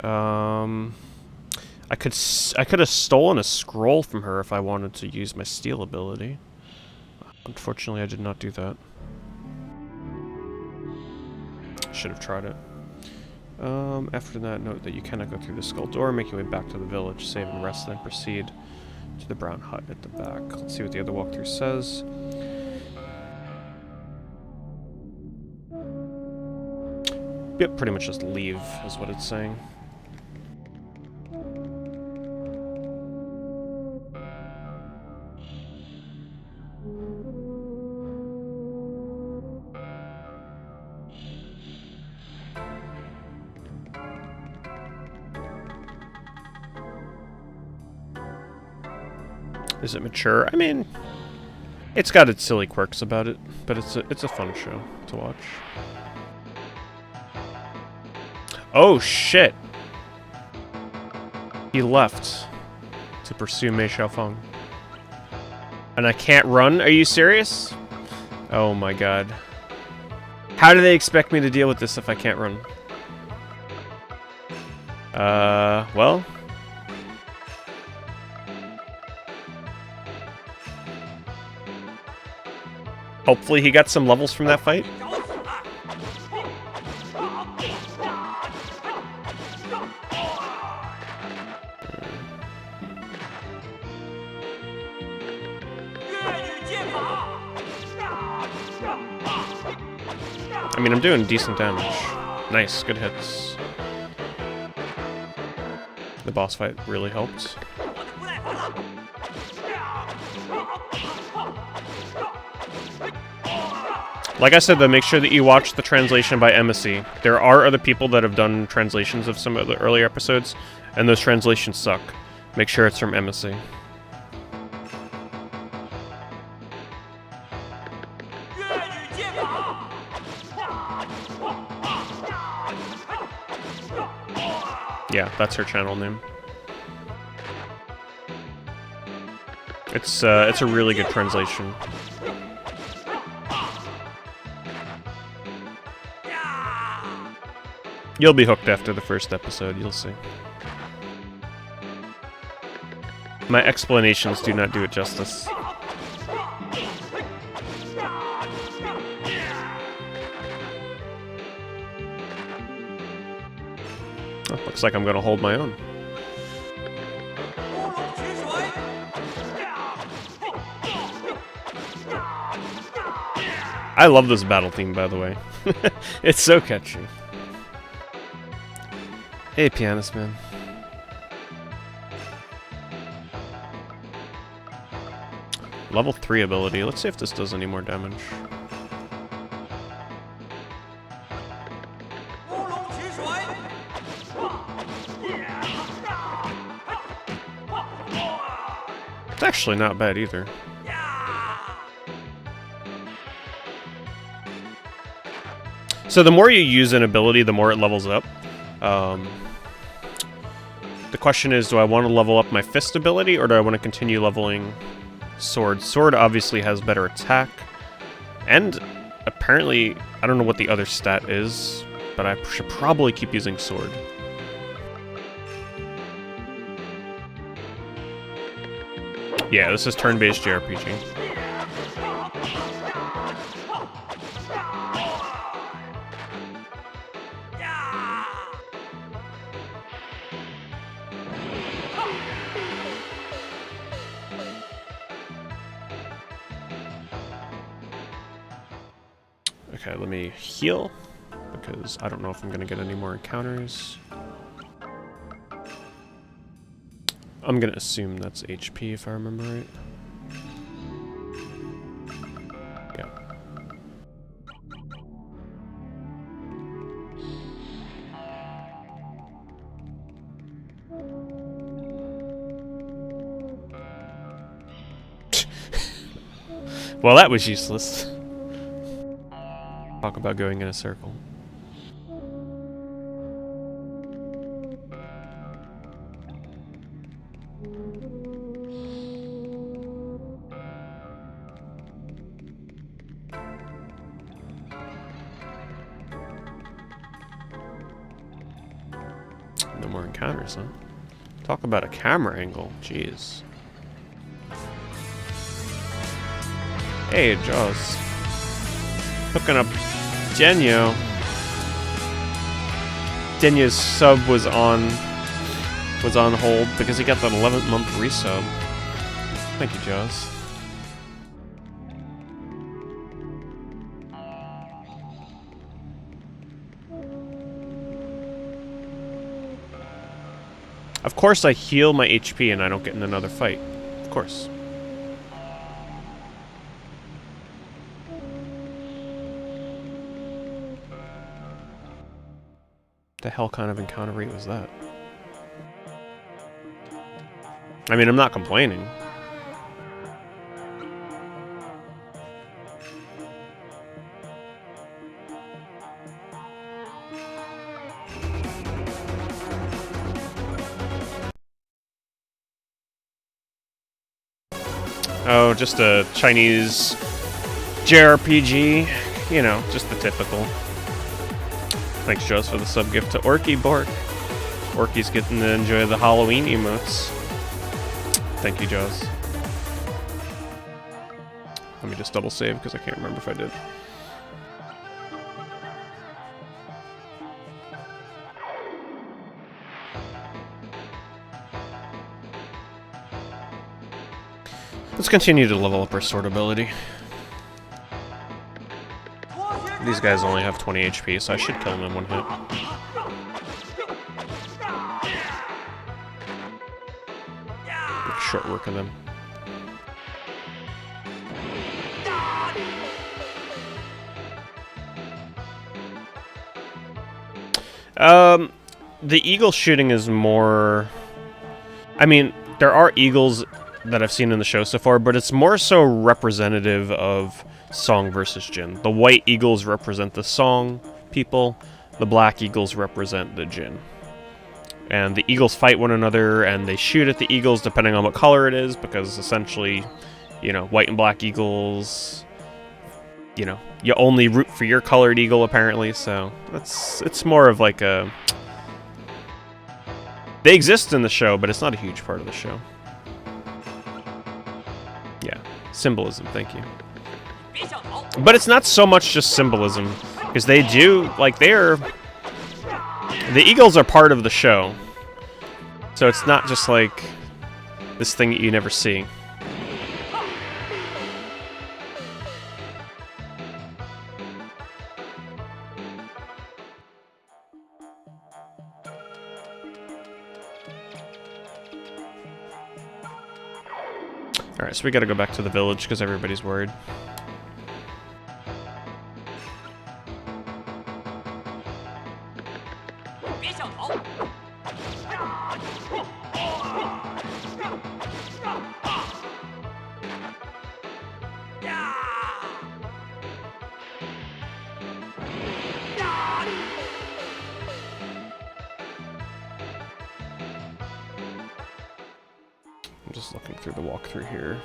I could have stolen a scroll from her if I wanted to use my steal ability. Unfortunately, I did not do that. Should have tried it. After that, note that you cannot go through the skull door. Make your way back to the village, save and rest, then proceed to the brown hut at the back. Let's see what the other walkthrough says. Yep, pretty much just leave is what it's saying. Is it mature? I mean, it's got its silly quirks about it, but it's a fun show to watch. Oh shit! He left to pursue Mei Xiaofeng. And I can't run? Are you serious? Oh my god. How do they expect me to deal with this if I can't run? Well. Hopefully he got some levels from that fight. I mean, I'm doing decent damage. Nice, good hits. The boss fight really helped. Like I said, though, make sure that you watch the translation by Embassy. There are other people that have done translations of some of the earlier episodes, and those translations suck. Make sure it's from Embassy. Yeah, that's her channel name. It's a really good translation. You'll be hooked after the first episode, you'll see. My explanations do not do it justice. Oh, looks like I'm gonna hold my own. I love this battle theme, by the way. It's so catchy. Hey, Pianist Man. Level 3 ability. Let's see if this does any more damage. It's actually not bad either. So the more you use an ability, the more it levels up. The question is, do I want to level up my fist ability, or do I want to continue leveling sword? Sword obviously has better attack, and apparently, I don't know what the other stat is, but I should probably keep using sword. Yeah, this is turn-based JRPG. Okay, let me heal, because I don't know if I'm going to get any more encounters. I'm going to assume that's HP if I remember right. Yeah. Well, that was useless. Talk about going in a circle. No more encounters, huh? Talk about a camera angle. Jeez. Hey, Jaws. Hooking up Genyo. Denya's sub was on hold because he got that 11th month resub. Thank you, Jaws. Of course I heal my HP and I don't get in another fight. Of course. The hell kind of encounter rate was that? I mean, I'm not complaining. Oh, just a Chinese JRPG. You know, just the typical. Thanks, Joes, for the sub gift to Orky Bork. Orky's getting to enjoy the Halloween emotes. Thank you, Joes. Let me just double save because I can't remember if I did. Let's continue to level up our sword ability. These guys only have 20 HP, so I should kill them in one hit. Make short work of them. The eagle shooting is more... I mean, there are eagles that I've seen in the show so far, but it's more so representative of Song versus Jin. The white eagles represent the Song people, the black eagles represent the Jin. And the eagles fight one another, and they shoot at the eagles depending on what color it is, because essentially, you know, white and black eagles, you know, you only root for your colored eagle apparently, so it's more of like a... They exist in the show, but it's not a huge part of the show. Yeah, symbolism, thank you. But it's not so much just symbolism, because they do, like, they're... The eagles are part of the show. So it's not just, like, this thing that you never see. Alright, so we gotta go back to the village because everybody's worried. I'm just looking through the walkthrough here.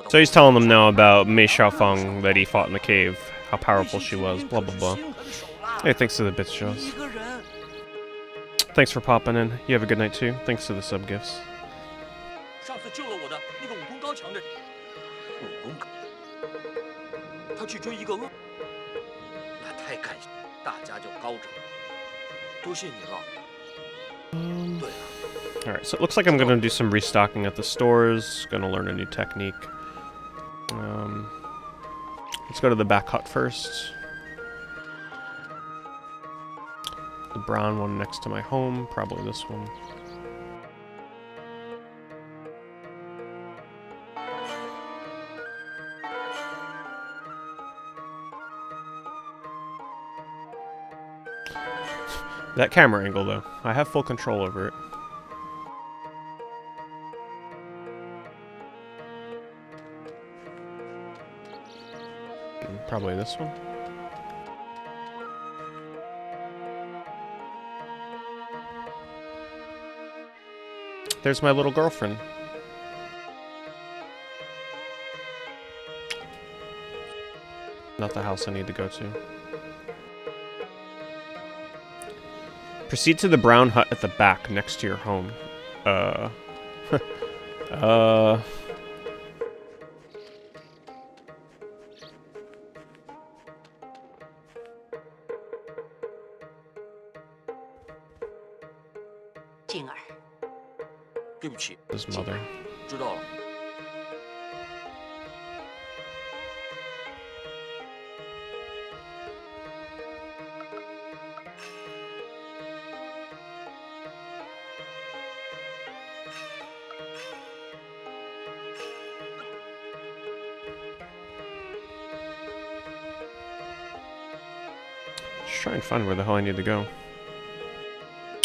So he's telling them now about Mei Xiaofeng that he fought in the cave, how powerful she was, blah blah blah. Hey, thanks to the bits, Joes. Thanks for popping in. You have a good night too. Thanks to the sub gifts. Alright, so it looks like I'm gonna do some restocking at the stores. Gonna learn a new technique. Let's go to the back hut first. The brown one next to my home, probably this one. That camera angle, though. I have full control over it. Probably this one. There's my little girlfriend. Not the house I need to go to. Proceed to the brown hut at the back next to your home. His mother. Just try and find where the hell I need to go.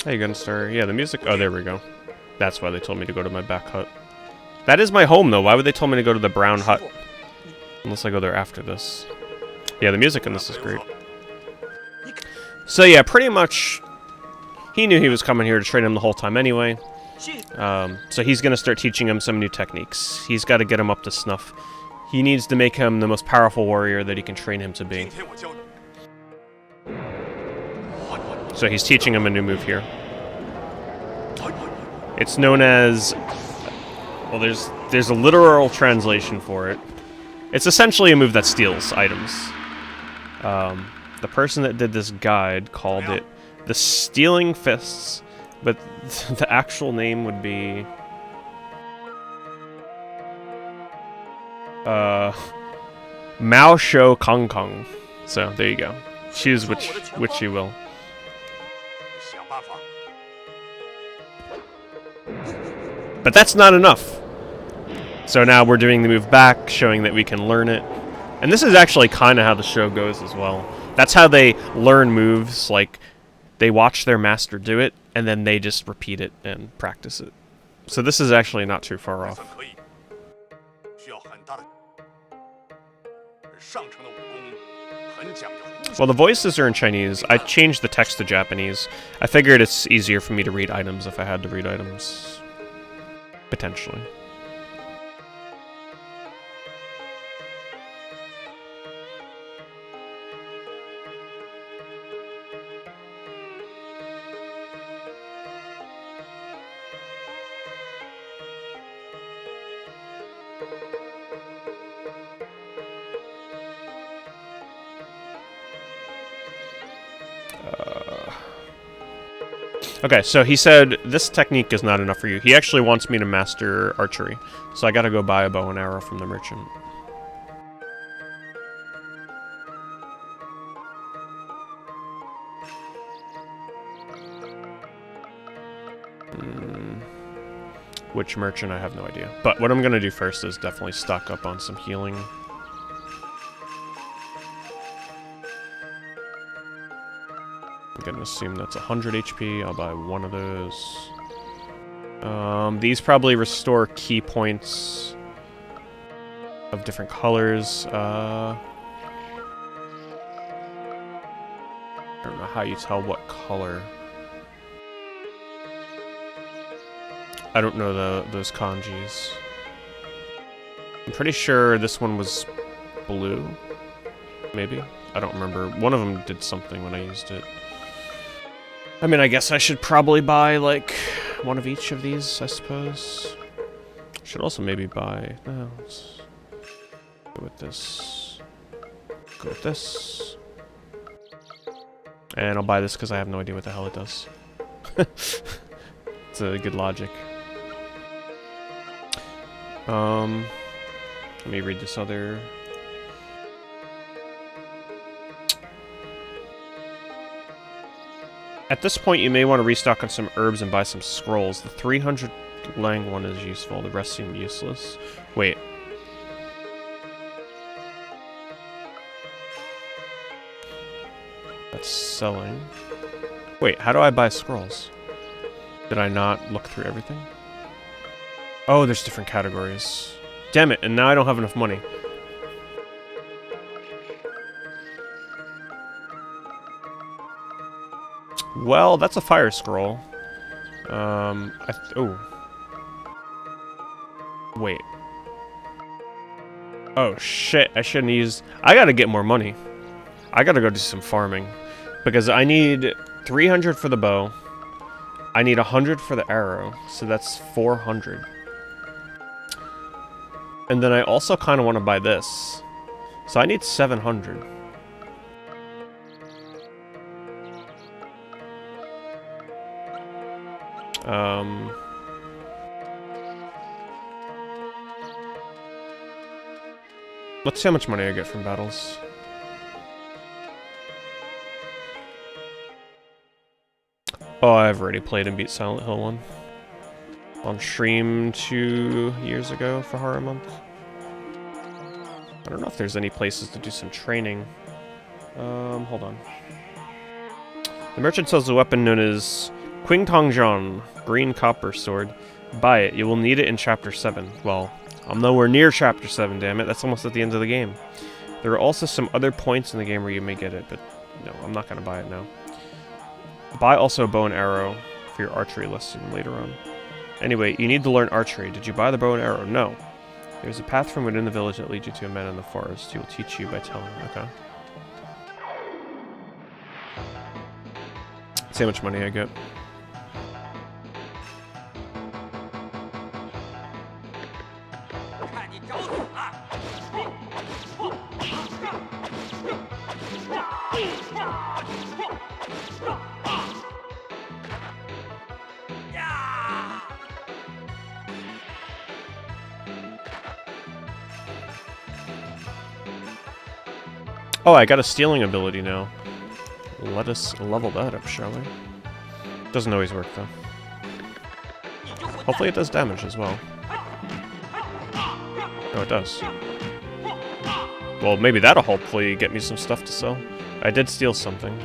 Hey, Gunstar. Yeah, the music... Oh, there we go. That's why they told me to go to my back hut. That is my home, though. Why would they tell me to go to the brown hut? Unless I go there after this. Yeah, the music in this is great. So yeah, pretty much... He knew he was coming here to train him the whole time anyway. So he's going to start teaching him some new techniques. He's got to get him up to snuff. He needs to make him the most powerful warrior that he can train him to be. So he's teaching him a new move here. It's known as... Well, there's a literal translation for it. It's essentially a move that steals items. The person that did this guide called it the Stealing Fists, but the actual name would be... Mao Shou Kong Kong. So, there you go. Choose which you will. But that's not enough. So now we're doing the move back, showing that we can learn it. And this is actually kind of how the show goes as well. That's how they learn moves, like, they watch their master do it, and then they just repeat it and practice it. So this is actually not too far off. Well, the voices are in Chinese. I changed the text to Japanese. I figured it's easier for me to read items if I had to read items. Potentially. Okay, so he said, this technique is not enough for you. He actually wants me to master archery. So I gotta go buy a bow and arrow from the merchant. Which merchant, I have no idea. But what I'm gonna do first is definitely stock up on some healing. I'm gonna assume that's 100 HP. I'll buy one of those. These probably restore key points of different colors. I don't know how you tell what color. I don't know those kanjis. I'm pretty sure this one was blue. Maybe? I don't remember. One of them did something when I used it. I mean, I guess I should probably buy, like, one of each of these, I suppose. Should also maybe buy... No, let's go with this. Go with this. And I'll buy this because I have no idea what the hell it does. It's a good logic. Let me read this other... At this point, you may want to restock on some herbs and buy some scrolls. The 300 lang one is useful, the rest seem useless. Wait. That's selling. Wait, how do I buy scrolls? Did I not look through everything? Oh, there's different categories. Damn it, and now I don't have enough money. Well, that's a fire scroll. Oh. Wait. Oh, shit. I shouldn't use... I gotta get more money. I gotta go do some farming. Because I need 300 for the bow. I need 100 for the arrow. So that's 400. And then I also kind of want to buy this. So I need 700. Let's see how much money I get from battles. Oh, I've already played and beat Silent Hill 1. On stream 2 years ago for Horror Month. I don't know if there's any places to do some training. Hold on. The merchant sells a weapon known as Qing Gong, green copper sword. Buy it. You will need it in Chapter 7. Well, I'm nowhere near Chapter 7, damn it. That's almost at the end of the game. There are also some other points in the game where you may get it, but no, I'm not going to buy it now. Buy also a bow and arrow for your archery lesson later on. Anyway, you need to learn archery. Did you buy the bow and arrow? No. There's a path from within the village that leads you to a man in the forest. He will teach you by telling. Okay. See how much money I get. Oh, I got a stealing ability now. Let us level that up, shall we? Doesn't always work, though. Hopefully it does damage as well. Oh, it does. Well, maybe that'll hopefully get me some stuff to sell. I did steal something.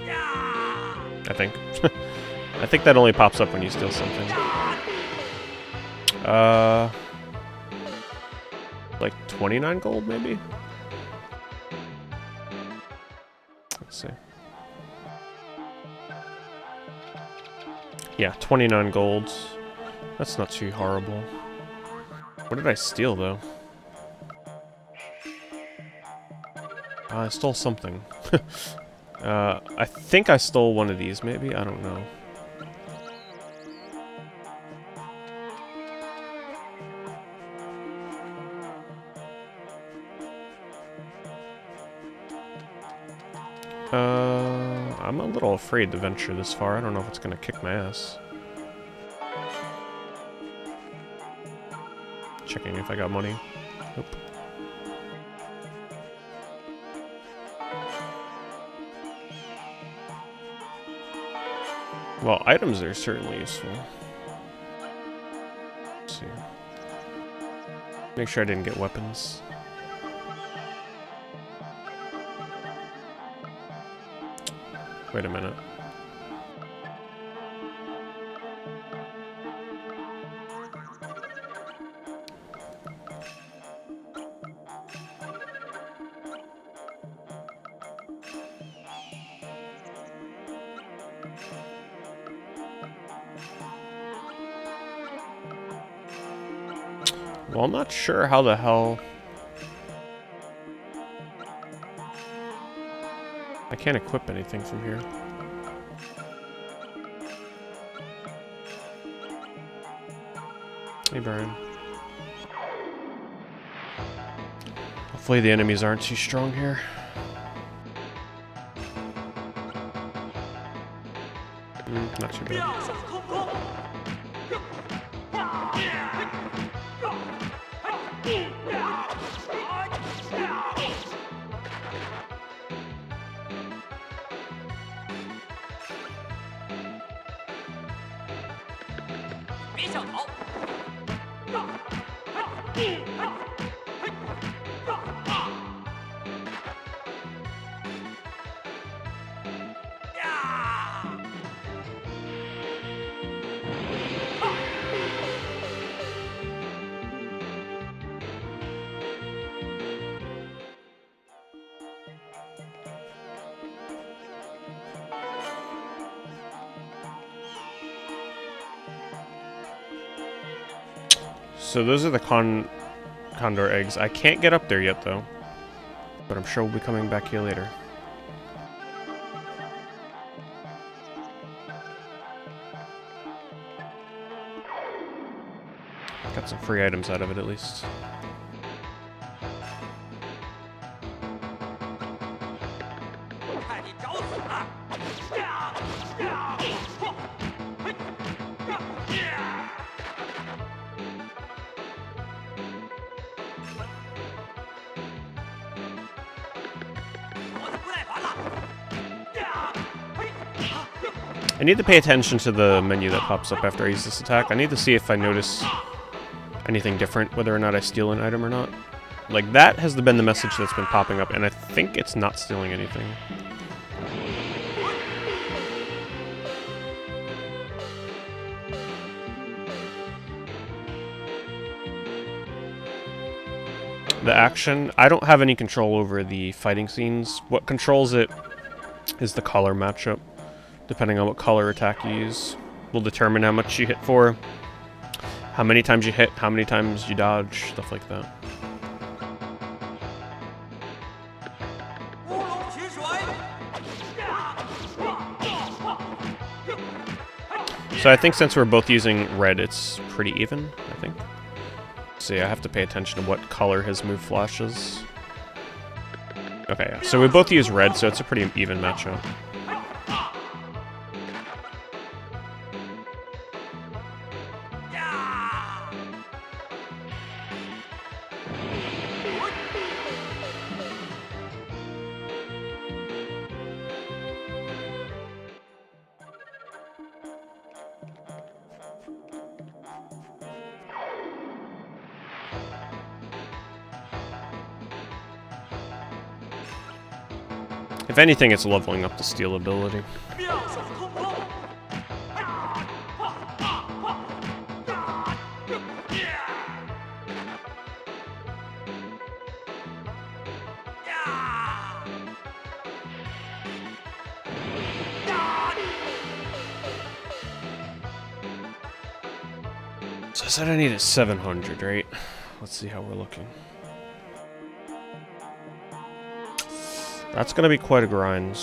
I think. I think that only pops up when you steal something. Like 29 gold, maybe? Let's see. Yeah, 29 gold. That's not too horrible. What did I steal, though? I stole something. I think I stole one of these, maybe? I don't know. I'm a little afraid to venture this far. I don't know if it's gonna kick my ass. Checking if I got money. Nope. Well, items are certainly useful. Let's see. Make sure I didn't get weapons. Wait a minute. Well, I'm not sure how the hell... I can't equip anything from here. Hey, Brian. Hopefully the enemies aren't too strong here. Not too bad. So those are the condor eggs. I can't get up there yet, though. But I'm sure we'll be coming back here later. Got some free items out of it, at least. I need to pay attention to the menu that pops up after I use this attack. I need to see if I notice anything different, whether or not I steal an item or not. Like, that has been the message that's been popping up, and I think it's not stealing anything. the action. I don't have any control over the fighting scenes. What controls it is the color matchup. Depending on what color attack you use, will determine how much you hit for, how many times you hit, how many times you dodge, stuff like that. So I think since we're both using red, it's pretty even, I think. So yeah, I have to pay attention to what color his move flashes. Okay, yeah. So we both use red, so it's a pretty even matchup. If anything, it's leveling up the steel ability. So I said I needed 700, right? Let's see how we're looking. That's gonna be quite a grind.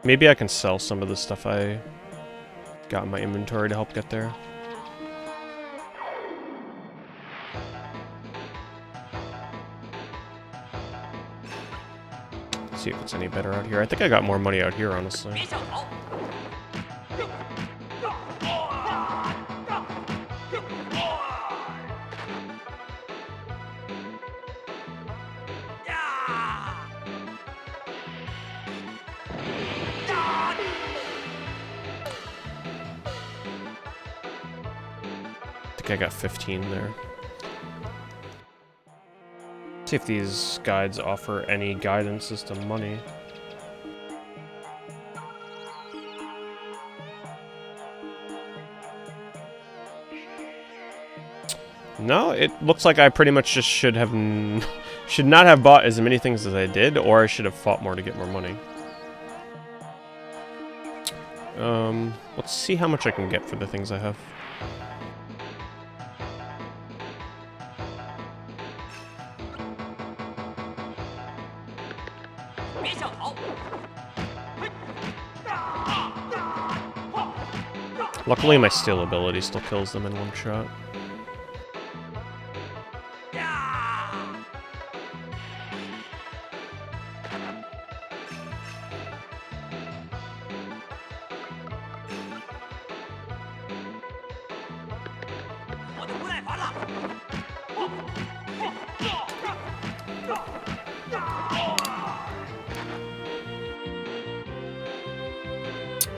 Maybe I can sell some of the stuff I got in my inventory to help get there. Let's see if it's any better out here. I think I got more money out here, honestly. I got 15 there. See if these guides offer any guidance as to money. No, it looks like I pretty much just should not have bought as many things as I did, or I should have fought more to get more money. Let's see how much I can get for the things I have. Luckily, my steel ability still kills them in one shot.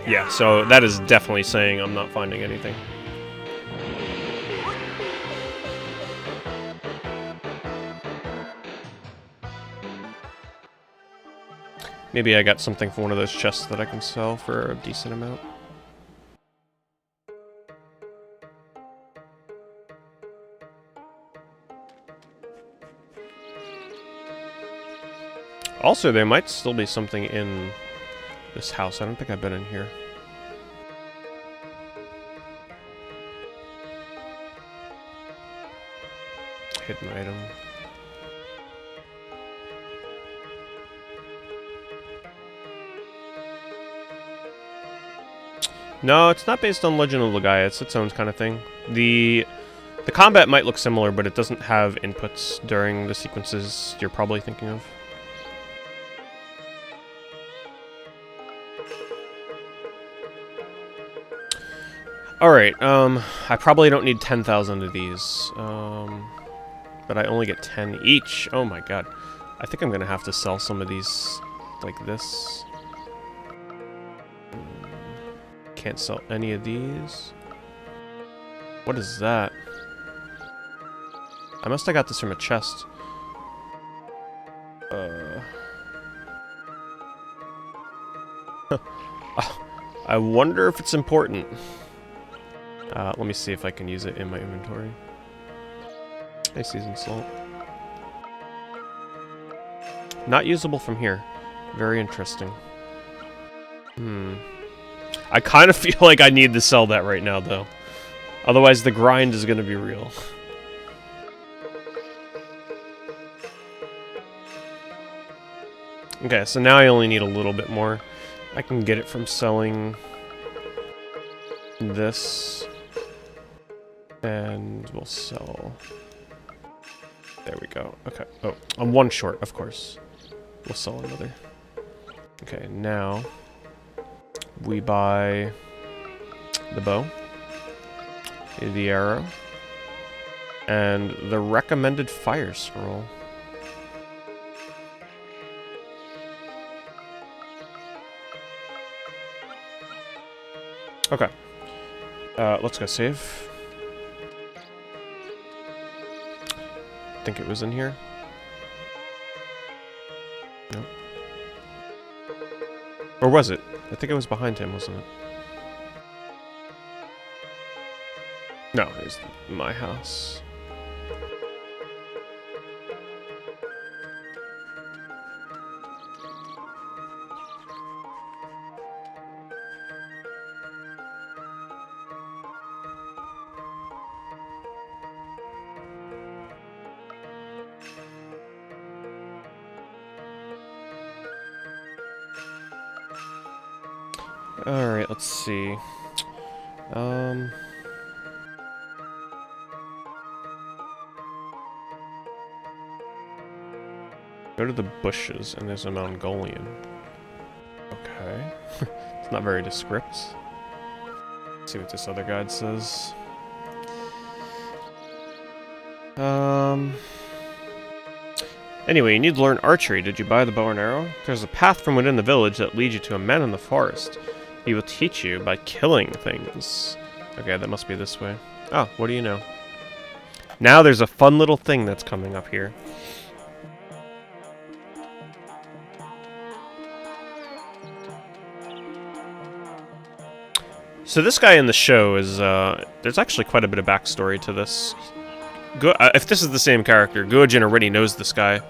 Yeah, so that is definitely saying I'm not finding anything. Maybe I got something for one of those chests that I can sell for a decent amount. Also, there might still be something in this house. I don't think I've been in here. Hidden item. No, it's not based on Legend of Legaia. It's its own kind of thing. The combat might look similar, but it doesn't have inputs during the sequences you're probably thinking of. Alright, I probably don't need 10,000 of these, but I only get 10 each. Oh my god. I think I'm gonna have to sell some of these like this. Can't sell any of these. What is that? I must have got this from a chest. I wonder if it's important. Let me see if I can use it in my inventory. Hey, seasoned salt. Not usable from here. Very interesting. I kind of feel like I need to sell that right now, though. Otherwise, the grind is going to be real. Okay, so now I only need a little bit more. I can get it from selling this. And we'll sell... There we go. Okay. Oh, I'm one short, of course. We'll sell another. Okay, now we buy the bow, the arrow, and the recommended fire scroll. Okay. Let's go save. I think it was in here. No. Or was it? I think it was behind him, wasn't it? No, it was my house. Alright, let's see. Go to the bushes, and there's a Mongolian. Okay. It's not very descript. Let's see what this other guide says. Anyway, you need to learn archery. Did you buy the bow and arrow? There's a path from within the village that leads you to a man in the forest. He will teach you by killing things. Okay, that must be this way. Oh, what do you know? Now there's a fun little thing that's coming up here. So this guy in the show is, there's actually quite a bit of backstory to this. If this is the same character, Guo Jing already knows this guy.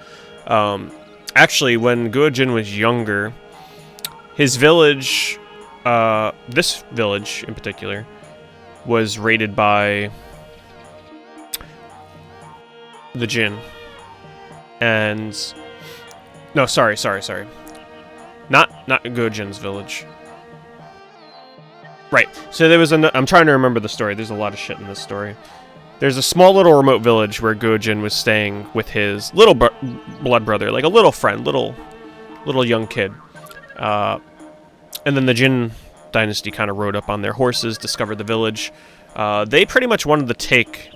Actually, when Guo Jing was younger, his village, this village in particular, was raided by the Jin. And... No, sorry. Not Guo Jing's village. Right, so there was I'm trying to remember the story. There's a lot of shit in this story. There's a small little remote village where Guo Jing was staying with his little blood brother, like a little friend, little young kid. And then the Jin Dynasty kind of rode up on their horses, discovered the village. They pretty much wanted to take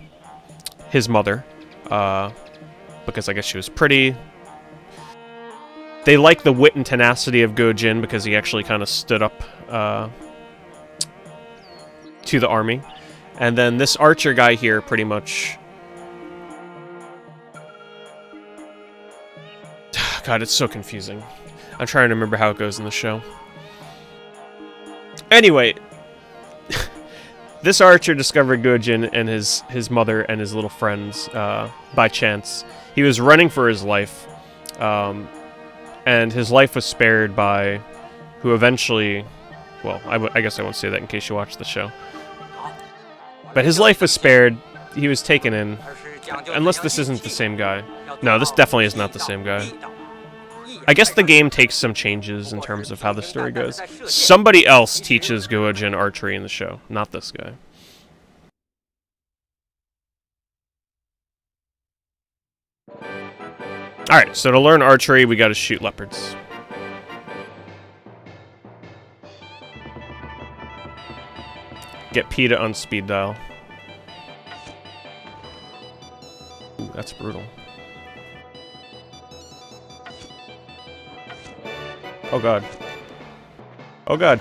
his mother, because I guess she was pretty. They liked the wit and tenacity of Guo Jing because he actually kind of stood up to the army. And then this archer guy here pretty much... God, it's so confusing. I'm trying to remember how it goes in the show. Anyway, this archer discovered Guo Jing and his mother and his little friends by chance. He was running for his life, and his life was spared by who eventually... Well, I guess I won't say that in case you watch the show. But his life was spared. He was taken in. Unless this isn't the same guy. No, this definitely is not the same guy. I guess the game takes some changes in terms of how the story goes. Somebody else teaches Guo Jing archery in the show, not this guy. Alright, so to learn archery, we gotta shoot leopards. Get PETA on speed dial. Ooh, that's brutal. Oh god. Oh god.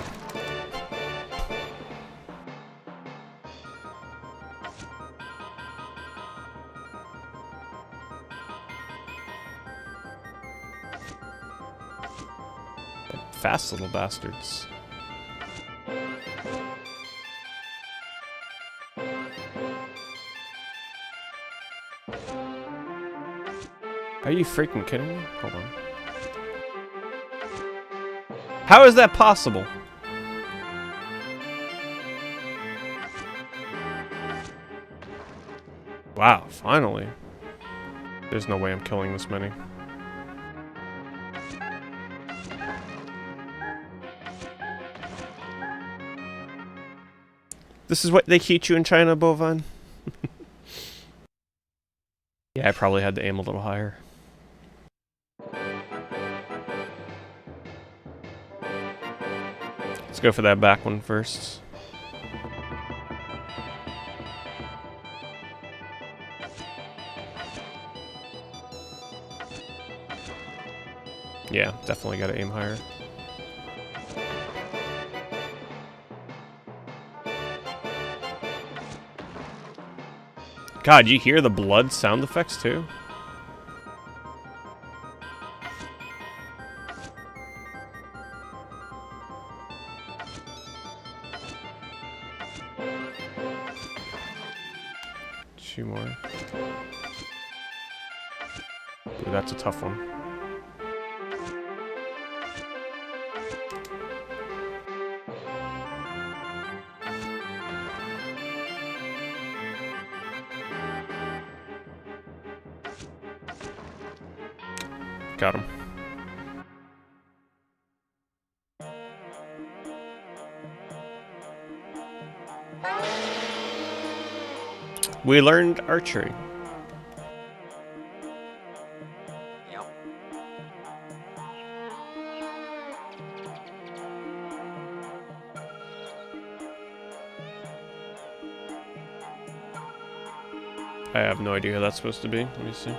Fast little bastards. Are you freaking kidding me? Hold on. How is that possible? Wow, finally. There's no way I'm killing this many. This is what they teach you in China, Bovine? Yeah, I probably had to aim a little higher. Let's go for that back one first. Yeah, definitely gotta aim higher. God, you hear the blood sound effects too? Two more. Ooh, that's a tough one. Got him. We learned archery. Yep. I have no idea who that's supposed to be. Let me see.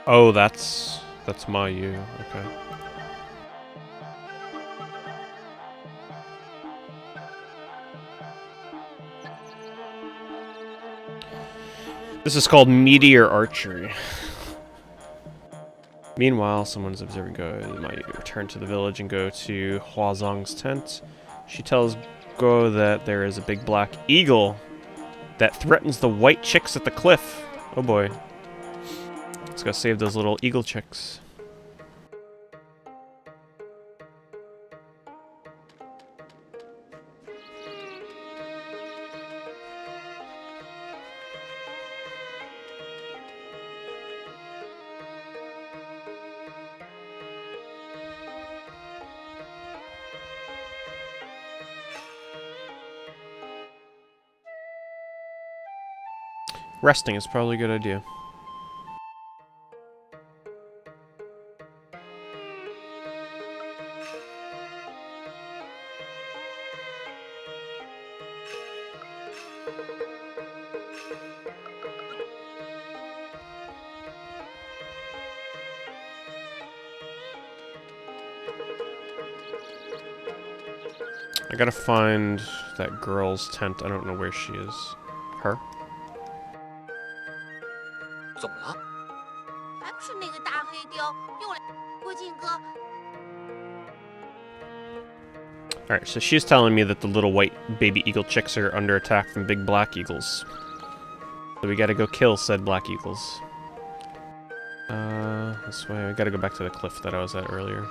Oh, that's Ma Yu. Okay. This is called meteor archery. Meanwhile, someone's observing Guo. Ma Yu return to the village and go to Huazong's tent. She tells Guo that there is a big black eagle that threatens the white chicks at the cliff. Oh boy. Let's go save those little eagle chicks. Resting is probably a good idea. I gotta find that girl's tent. I don't know where she is. Her? 怎么了？还不是那个大黑雕又来郭靖哥。 Alright, so she's telling me that the little white baby eagle chicks are under attack from big black eagles. So we gotta go kill said black eagles. This way. I gotta go back to the cliff that I was at earlier.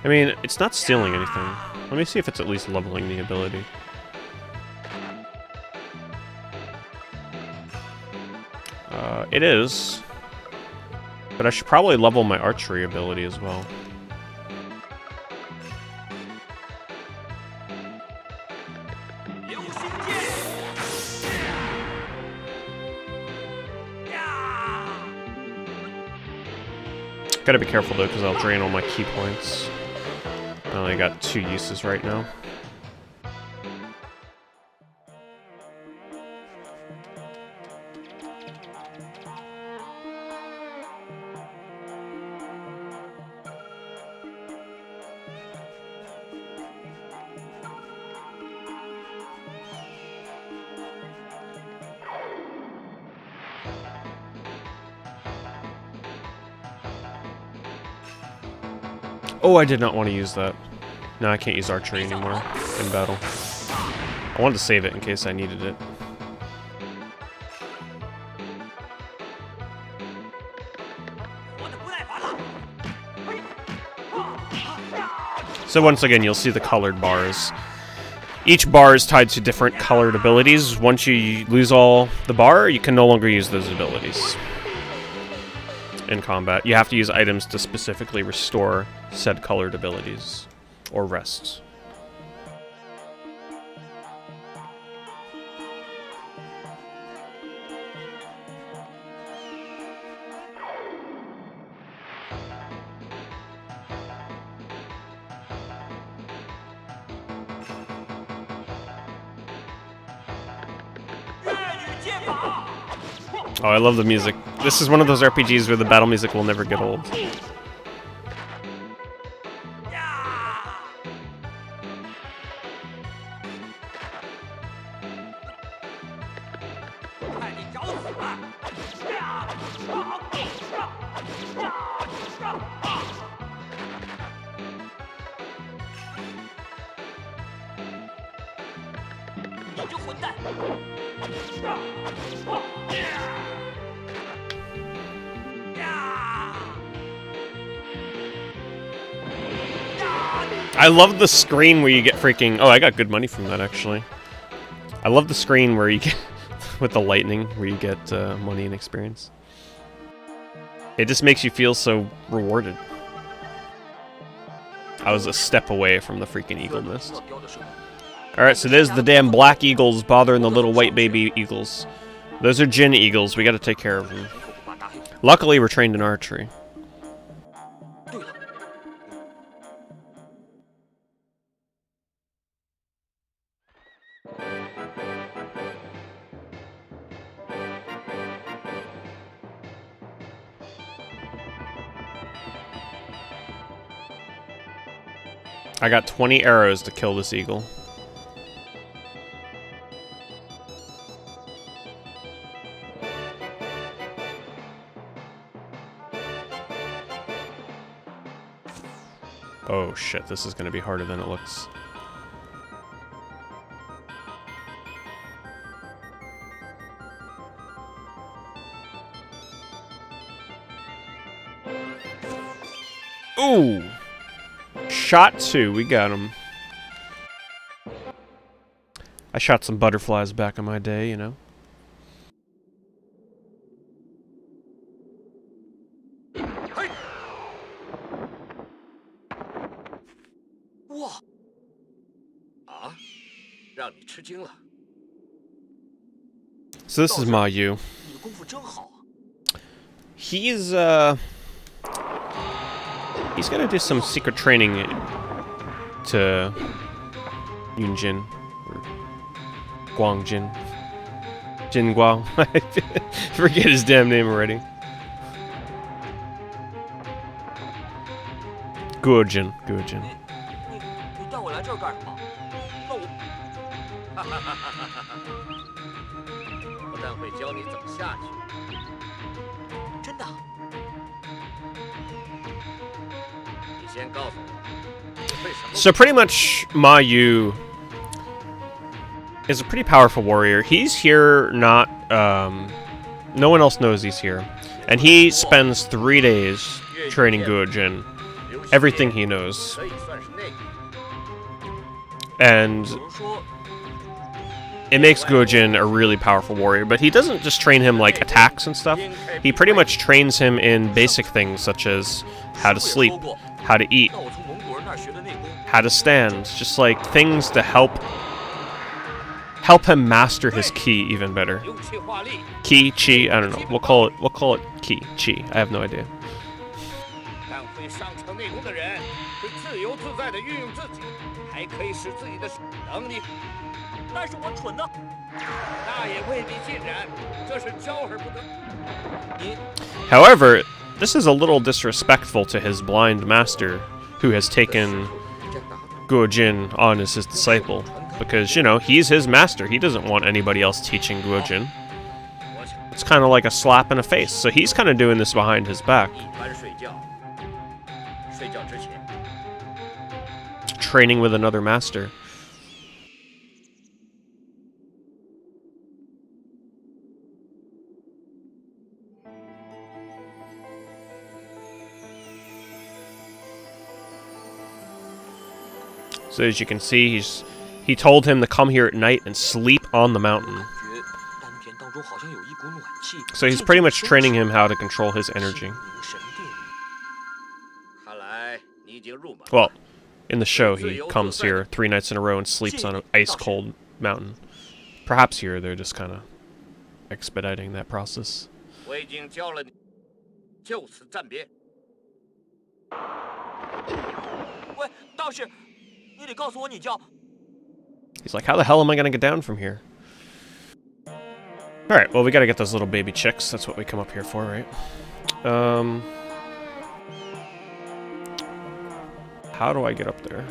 I mean, it's not stealing anything. Let me see if it's at least leveling the ability. It is. But I should probably level my archery ability as well. Gotta be careful though, because I'll drain all my key points. I only got 2 uses right now. Oh, I did not want to use that. No, I can't use archery anymore in battle. I wanted to save it in case I needed it. So once again, you'll see the colored bars. Each bar is tied to different colored abilities. Once you lose all the bar, you can no longer use those abilities in combat. You have to use items to specifically restore said colored abilities or rests. Oh, I love the music. This is one of those RPGs where the battle music will never get old. I love the screen where you get freaking... Oh, I got good money from that, actually. I love the screen where you get... with the lightning, where you get money and experience. It just makes you feel so rewarded. I was a step away from the freaking eagle nest. Alright, so there's the damn black eagles bothering the little white baby eagles. Those are Jin eagles. We gotta take care of them. Luckily, we're trained in archery. I got 20 arrows to kill this eagle. Oh shit, this is gonna be harder than it looks. Ooh! Shot 2, we got him. I shot some butterflies back in my day, you know. So this is Ma Yu. He's gonna do some secret training to Yunjin or Guangjin. Jin Guo. I forget his damn name already. Guo Jing. Guo Jing. So pretty much Ma Yu is a pretty powerful warrior. He's here not... no one else knows he's here. And he spends 3 days training Guo Jin. Everything he knows. And it makes Guo Jin a really powerful warrior. But he doesn't just train him like attacks and stuff. He pretty much trains him in basic things such as how to sleep, how to eat, how to stand, just like things to help him master his ki even better. Ki, chi, I don't know. We'll call it ki, chi. I have no idea. However, this is a little disrespectful to his blind master, who has taken Guo Jin on as his disciple. Because, you know, he's his master. He doesn't want anybody else teaching Guo Jin. It's kind of like a slap in the face. So he's kind of doing this behind his back. 睡觉之前， Training with another master. So as you can see, he told him to come here at night and sleep on the mountain. 觉丹田当中好像有一股暖气。 So he's pretty much training him how to control his energy. 心灵神殿。看来你已经入门了。 Well, in the show, he comes here 3 nights in a row and sleeps on an ice-cold mountain. Perhaps here they're just kind of expediting that process. 我已经教了你，就此暂别。喂，道士，你得告诉我你叫。 He's like, how the hell am I going to get down from here? Alright, well, we got to get those little baby chicks. That's what we come up here for, right? How do I get up there?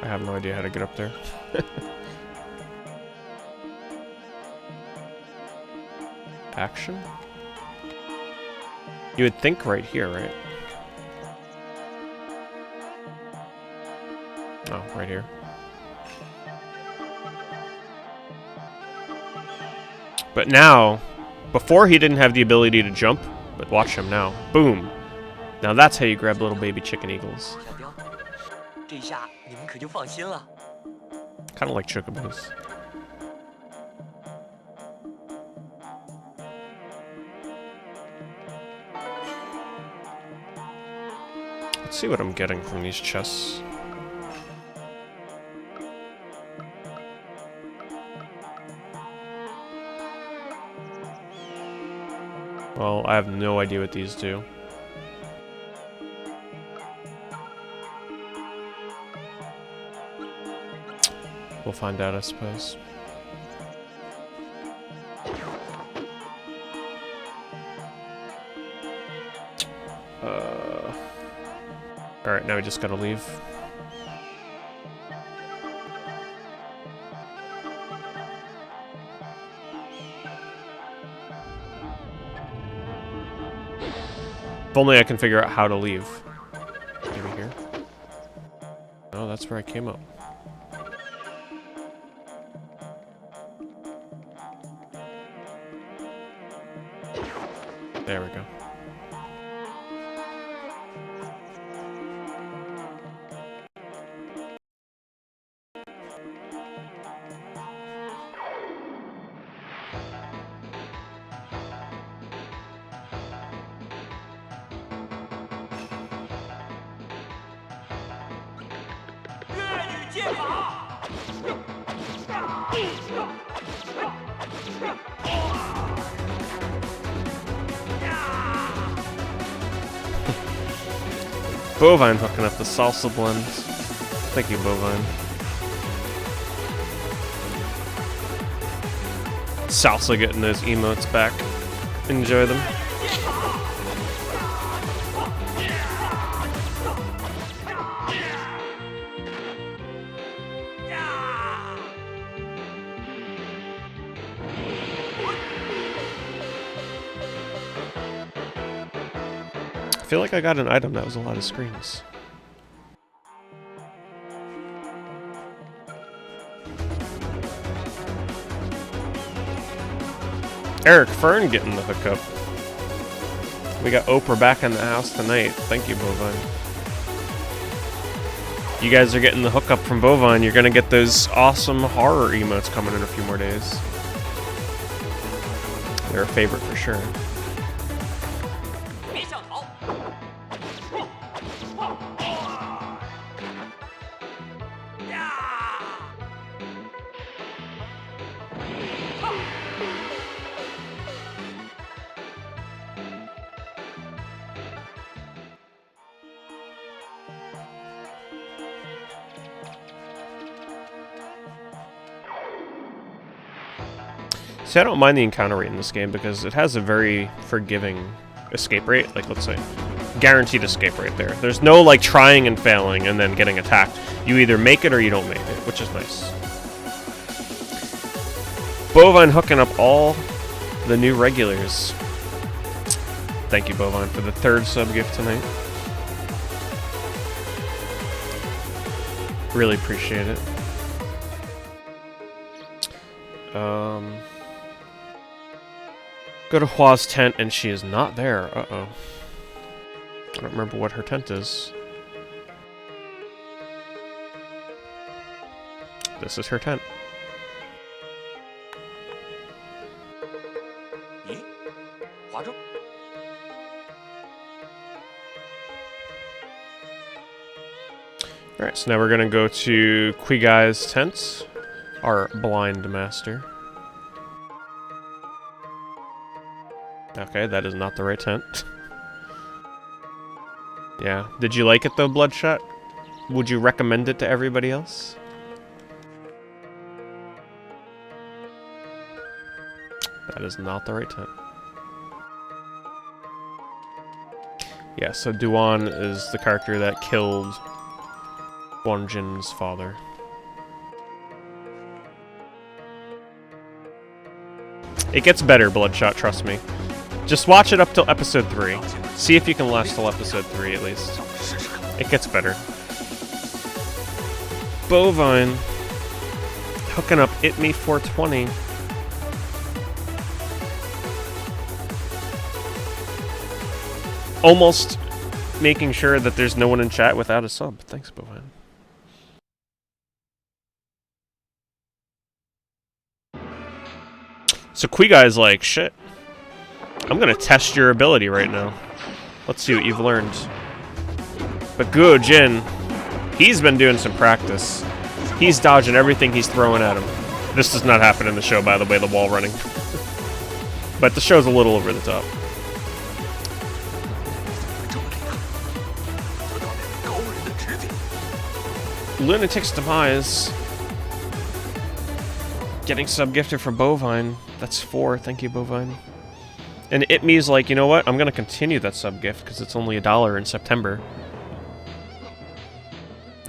I have no idea how to get up there. Action? You would think right here, right? Oh, right here. But now, before he didn't have the ability to jump, but watch him now. Boom! Now that's how you grab little baby chicken eagles. 小雕，这下你们可就放心了。 Kind of like chocobos. Let's see what I'm getting from these chests. Well, I have no idea what these do. We'll find out, I suppose. Alright, now we just gotta leave. If only I can figure out how to leave. Maybe here. Oh, that's where I came up. There we go. Bovine hooking up the salsa blends. Thank you, Bovine. Salsa getting those emotes back. Enjoy them. I feel like I got an item that was a lot of screens. Eric Fern getting the hookup. We got Oprah back in the house tonight. Thank you, Bovine. You guys are getting the hookup from Bovine. You're gonna get those awesome horror emotes coming in a few more days. They're a favorite for sure. 别想逃！ See, I don't mind the encounter rate in this game because it has a very forgiving escape rate. Like, let's say guaranteed escape right there. There's no like trying and failing and then getting attacked. You either make it or you don't make it, which is nice. Bovine hooking up all the new regulars. Thank you, Bovine, for the 3rd sub gift tonight. Really appreciate it. Go to Hua's tent and she is not there. Uh-oh. I don't remember what her tent is. This is her tent. Alright, so now we're gonna go to Quigai's tent, our blind master. Okay, that is not the right tent. Yeah. Did you like it though, Bloodshot? Would you recommend it to everybody else? That is not the right tent. Yeah, so Duan is the character that killed Guo Jing's father. It gets better, Bloodshot, trust me. Just watch it up till episode 3. See if you can last till episode 3 at least. It gets better. Bovine hooking up Itme 420. Almost making sure that there's no one in chat without a sub. Thanks, Bovine. So Quigai's like, shit. I'm gonna test your ability right now. Let's see what you've learned. But Guo Jin, he's been doing some practice. He's dodging everything he's throwing at him. This does not happen in the show, by the way, the wall running. But the show's a little over the top. Lunatic's Demise. Getting sub-gifted for Bovine. That's 4. Thank you, Bovine. And Itme's like, you know what? I'm going to continue that sub-gift because it's only $1 in September.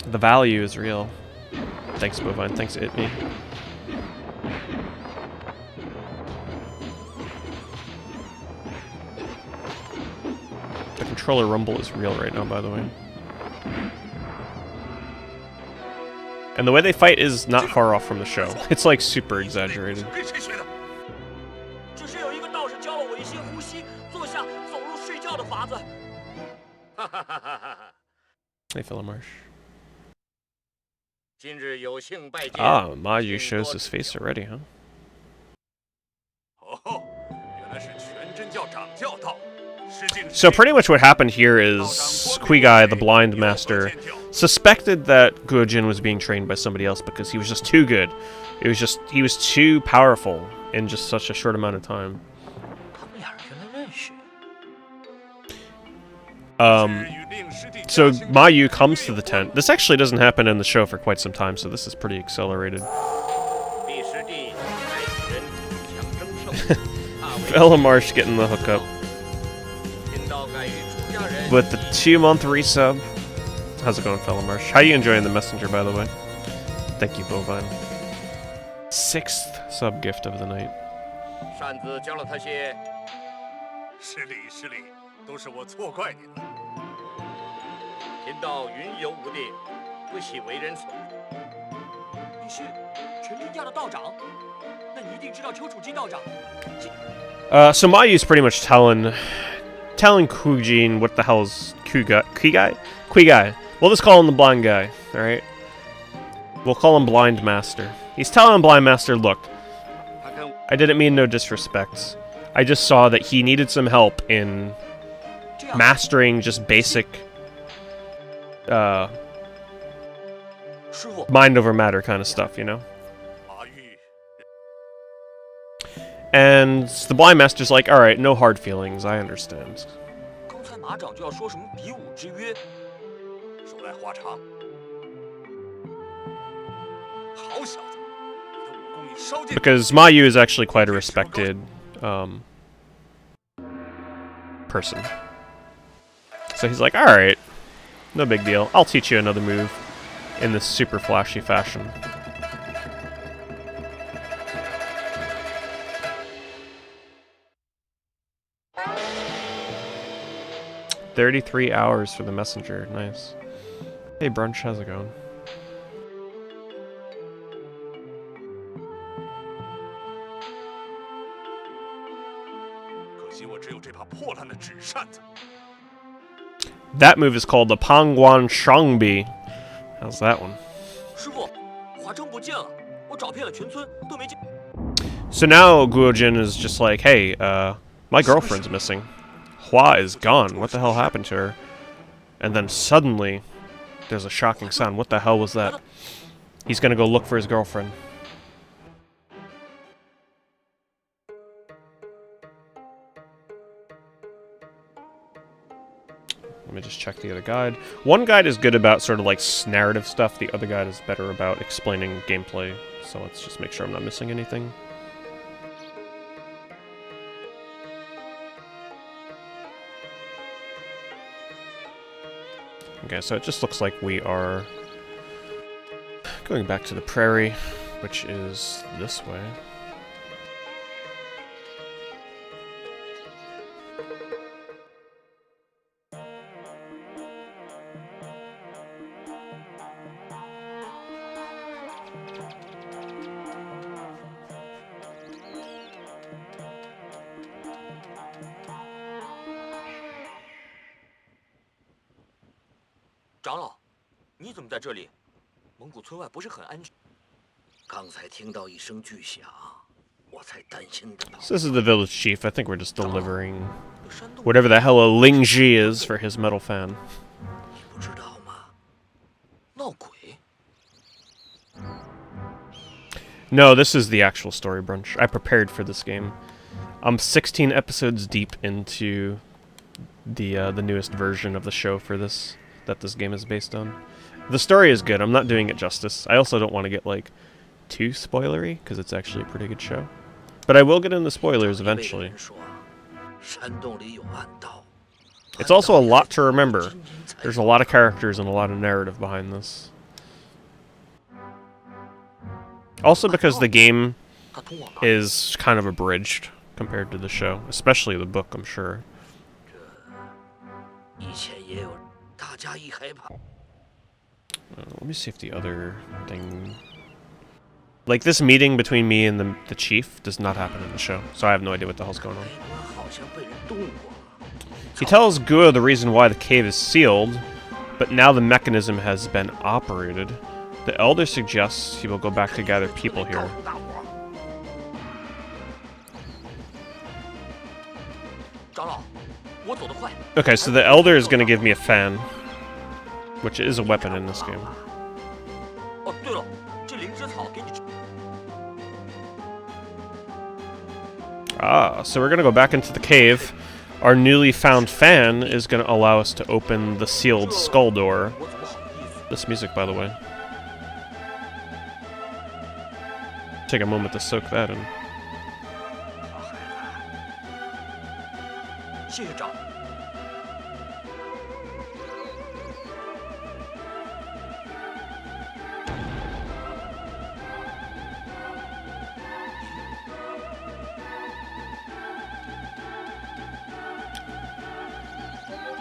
The value is real. Thanks, Bovine. Thanks, Itme. The controller rumble is real right now, by the way. And the way they fight is not far off from the show. It's like super exaggerated. Hey, Philomarsh. Ah, Mayu shows his face already, huh? So pretty much what happened here is Quigai, the blind master, suspected that Guo Jin was being trained by somebody else because he was just too good. It was just, he was too powerful in just such a short amount of time. So Mayu comes to the tent. This actually doesn't happen in the show for quite some time, so this is pretty accelerated. Philomarsh getting the hookup. With the 2-month resub. How's it going, Philomarsh? How are you enjoying the messenger, by the way? Thank you, Bovine. 6th sub gift of the night. So Mayu's pretty much telling Guo Jin what the hell is Quigai? We'll just call him the blind guy, alright? We'll call him Blind Master. He's telling Blind Master, look, I didn't mean no disrespect. I just saw that he needed some help in mastering just basic mind over matter kind of stuff, you know? And the Blind Master's like, alright, no hard feelings, I understand. Because Mayu is actually quite a respected person. So he's like, alright, no big deal. I'll teach you another move in this super flashy fashion. $33 hours for the messenger. Nice. Hey, brunch, how's it going? 可惜我只有这把破烂的纸扇子。 That move is called the Pangguan Shangbi. How's that one? 师傅，华筝不见了，我找遍了全村都没见。 So now Guo Jing is just like, hey, my girlfriend's missing. Hua is gone. What the hell happened to her? And then suddenly, there's a shocking sound. What the hell was that? He's gonna go look for his girlfriend. Let me just check the other guide. One guide is good about sort of like narrative stuff. The other guide is better about explaining gameplay. So let's just make sure I'm not missing anything. Okay, so it just looks like we are going back to the prairie, which is this way. So this is the village chief. I think we're just delivering whatever the hell a Lingji is for his metal fan. 不知道吗？闹鬼？ No, this is the actual story brunch. I prepared for this game. I'm 16 episodes deep into the newest version of the show for this that this game is based on. The story is good. I'm not doing it justice. I also don't want to get like too spoilery because it's actually a pretty good show. But I will get into spoilers eventually. It's also a lot to remember. There's a lot of characters and a lot of narrative behind this. Also because the game is kind of abridged compared to the show, especially the book, I'm sure. Let me see if the other thing... Like, this meeting between me and the chief does not happen in the show, so I have no idea what the hell's going on. He tells Guo the reason why the cave is sealed, but now the mechanism has been operated. The elder suggests he will go back to gather people here. Okay, so the elder is going to give me a fan, which is a weapon in this game. Ah, so we're going to go back into the cave. Our newly found fan is going to allow us to open the sealed skull door. This music, by the way. Take a moment to soak that in.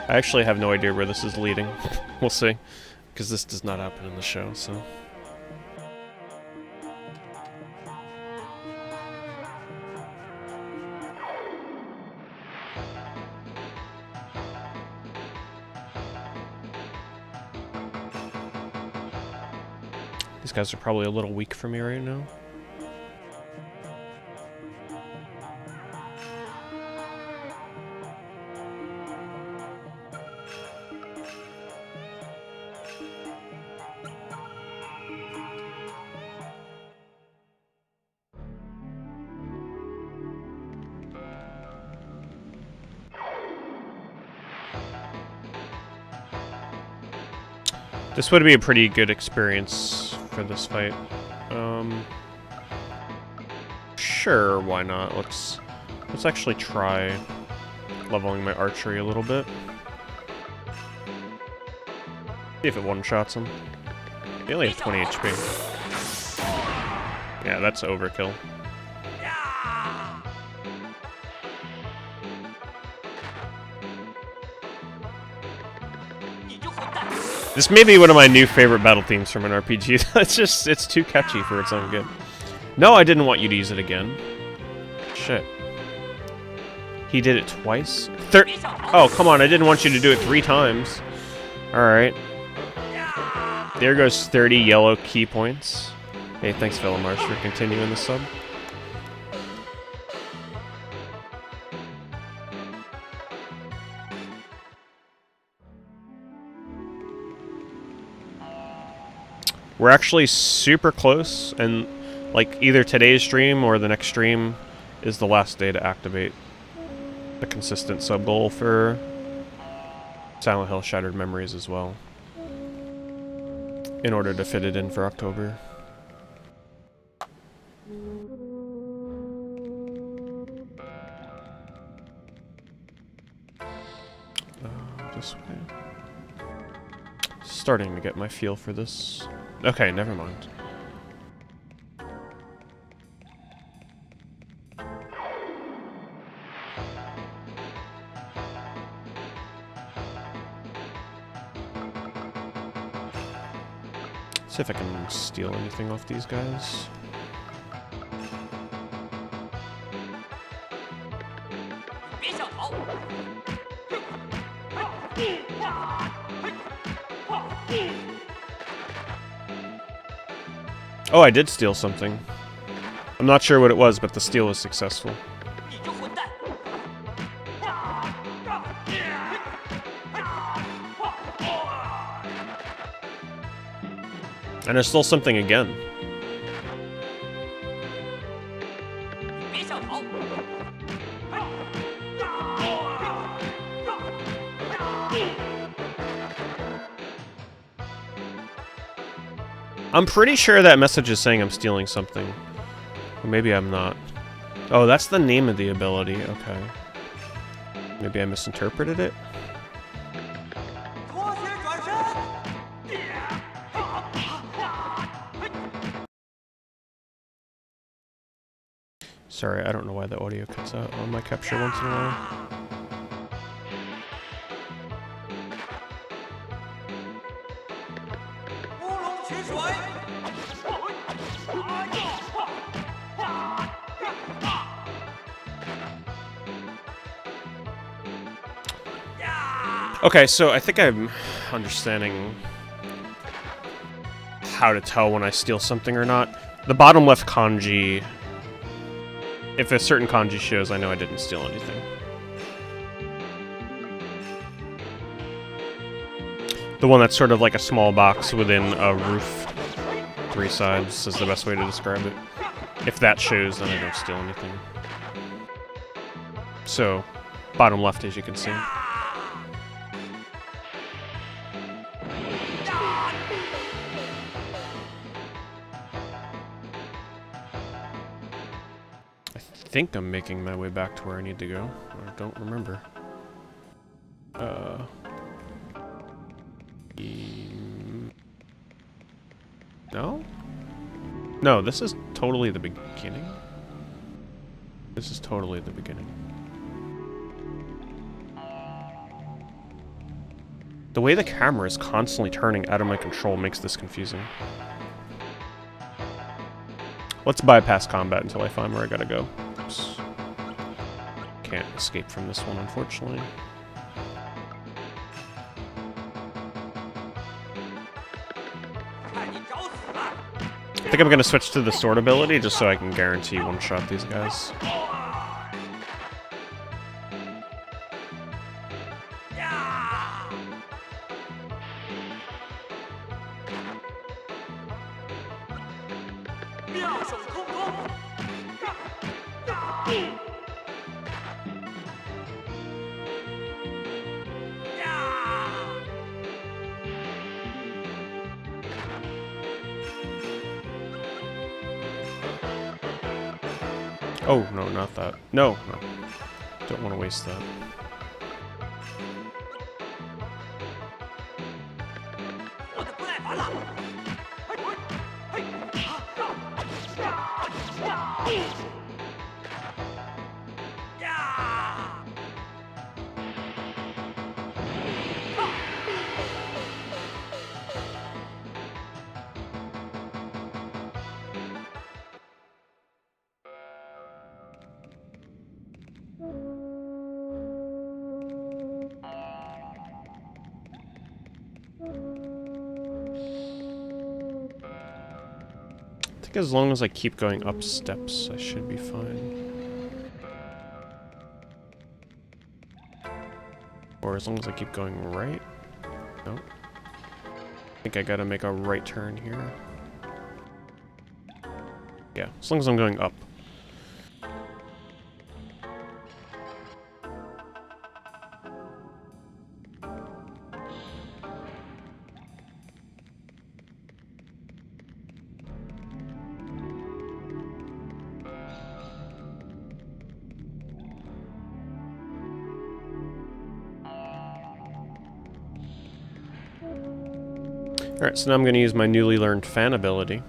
I actually have no idea where this is leading. We'll see. Because this does not happen in the show, so... These guys are probably a little weak for me right now. This would be a pretty good experience for this fight. Sure, why not? Let's actually try leveling my archery a little bit. See if it one-shots him. They only have 20 HP. Yeah, that's overkill. This may be one of my new favorite battle themes from an RPG. It's too catchy for its own good. No, I didn't want you to use it again. Shit. He did it twice? Oh, come on, I didn't want you to do it 3 times. Alright. There goes 30 yellow key points. Hey, thanks, Philomarsh, for continuing the sub. We're actually super close, and like either today's stream or the next stream is the last day to activate the consistent sub goal for Silent Hill Shattered Memories as well, in order to fit it in for October. This way. Starting to get my feel for this. Okay, never mind. See if I can steal anything off these guys. Oh, I did steal something. I'm not sure what it was, but the steal was successful. And I stole something again. I'm pretty sure that message is saying I'm stealing something. Or maybe I'm not. Oh, that's the name of the ability. Okay. Maybe I misinterpreted it? Sorry, I don't know why the audio cuts out on my capture once in a while. Okay, so I think I'm understanding how to tell when I steal something or not. The bottom left kanji, if a certain kanji shows, I know I didn't steal anything. The one that's sort of like a small box within a roof, 3 sides, is the best way to describe it. If that shows, then I don't steal anything. So, bottom left, as you can see. I think I'm making my way back to where I need to go. I don't remember. No? No, this is totally the beginning. This is totally the beginning. The way the camera is constantly turning out of my control makes this confusing. Let's bypass combat until I find where I gotta go. Oops. Can't escape from this one, unfortunately. I think I'm gonna switch to the sword ability just so I can guarantee one-shot these guys. Oh, no, not that. No, no. Don't want to waste that. think as long as I keep going up steps, I should be fine. Or as long as I keep going right. Nope. I think I gotta make a right turn here. Yeah, as long as I'm going up. Alright, so now I'm going to use my newly learned fan ability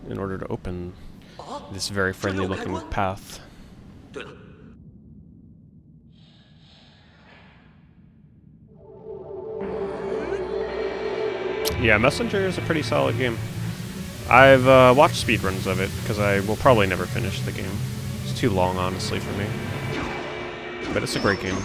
in order to open this very friendly looking path. 对了， Yeah, Messenger is a pretty solid game. I've watched speedruns of it, because I will probably never finish the game. It's too long, honestly, for me. But it's a great game.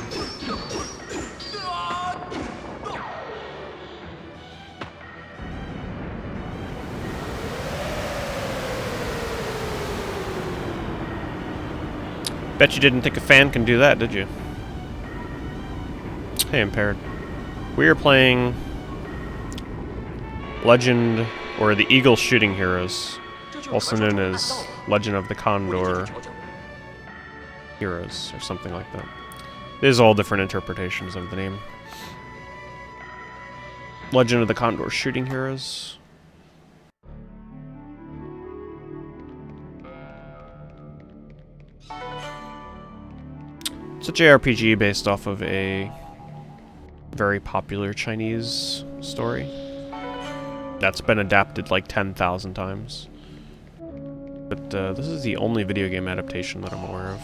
Bet you didn't think a fan can do that, did you? Hey, Impaired. We are playing Legend, or the Eagle Shooting Heroes, also known as Legend of the Condor Heroes, or something like that. There's all different interpretations of the name. Legend of the Condor Shooting Heroes. It's a JRPG based off of a very popular Chinese story that's been adapted like 10,000 times. But this is the only video game adaptation that I'm aware of.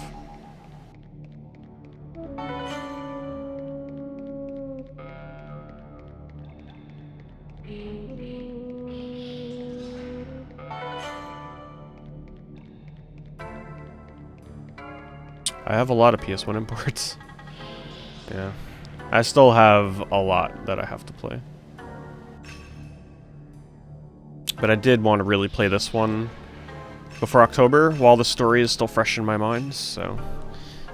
I have a lot of PS1 imports. Yeah. I still have a lot that I have to play. But I did want to really play this one before October, while the story is still fresh in my mind, so...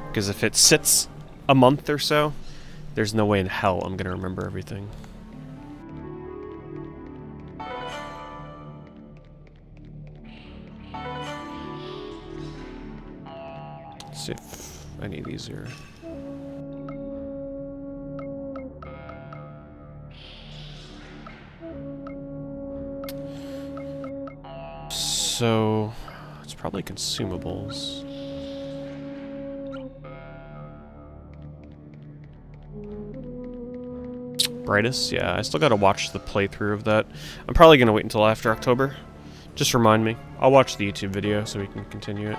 Because if it sits a month or so, there's no way in hell I'm gonna remember everything. Let's see if any of these are... So, it's probably consumables. Brightest? Yeah, I still gotta watch the playthrough of that. I'm probably gonna wait until after October. Just remind me. I'll watch the YouTube video so we can continue it.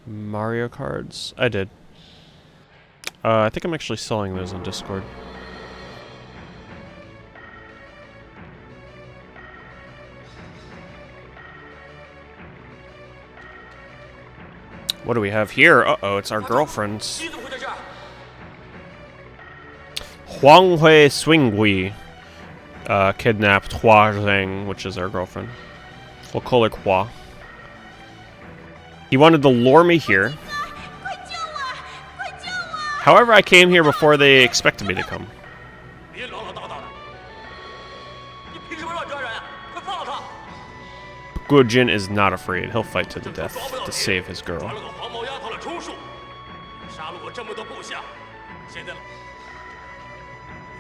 Mario cards? I did. I think I'm actually selling those on Discord. What do we have here? Uh-oh, it's our girlfriends. 你怎么会在这儿？ Huang Hui Swingui kidnapped Hua Zhang, which is our girlfriend. We'll call her Hua. He wanted to lure me here. However, I came here before they expected me to come. 别唠唠叨叨的！你凭什么乱抓人？快放了他！ Guo Jing is not afraid. He'll fight to the death to save his 抓 girl. 了个黄毛丫头的充数，杀了我这么多部下，现在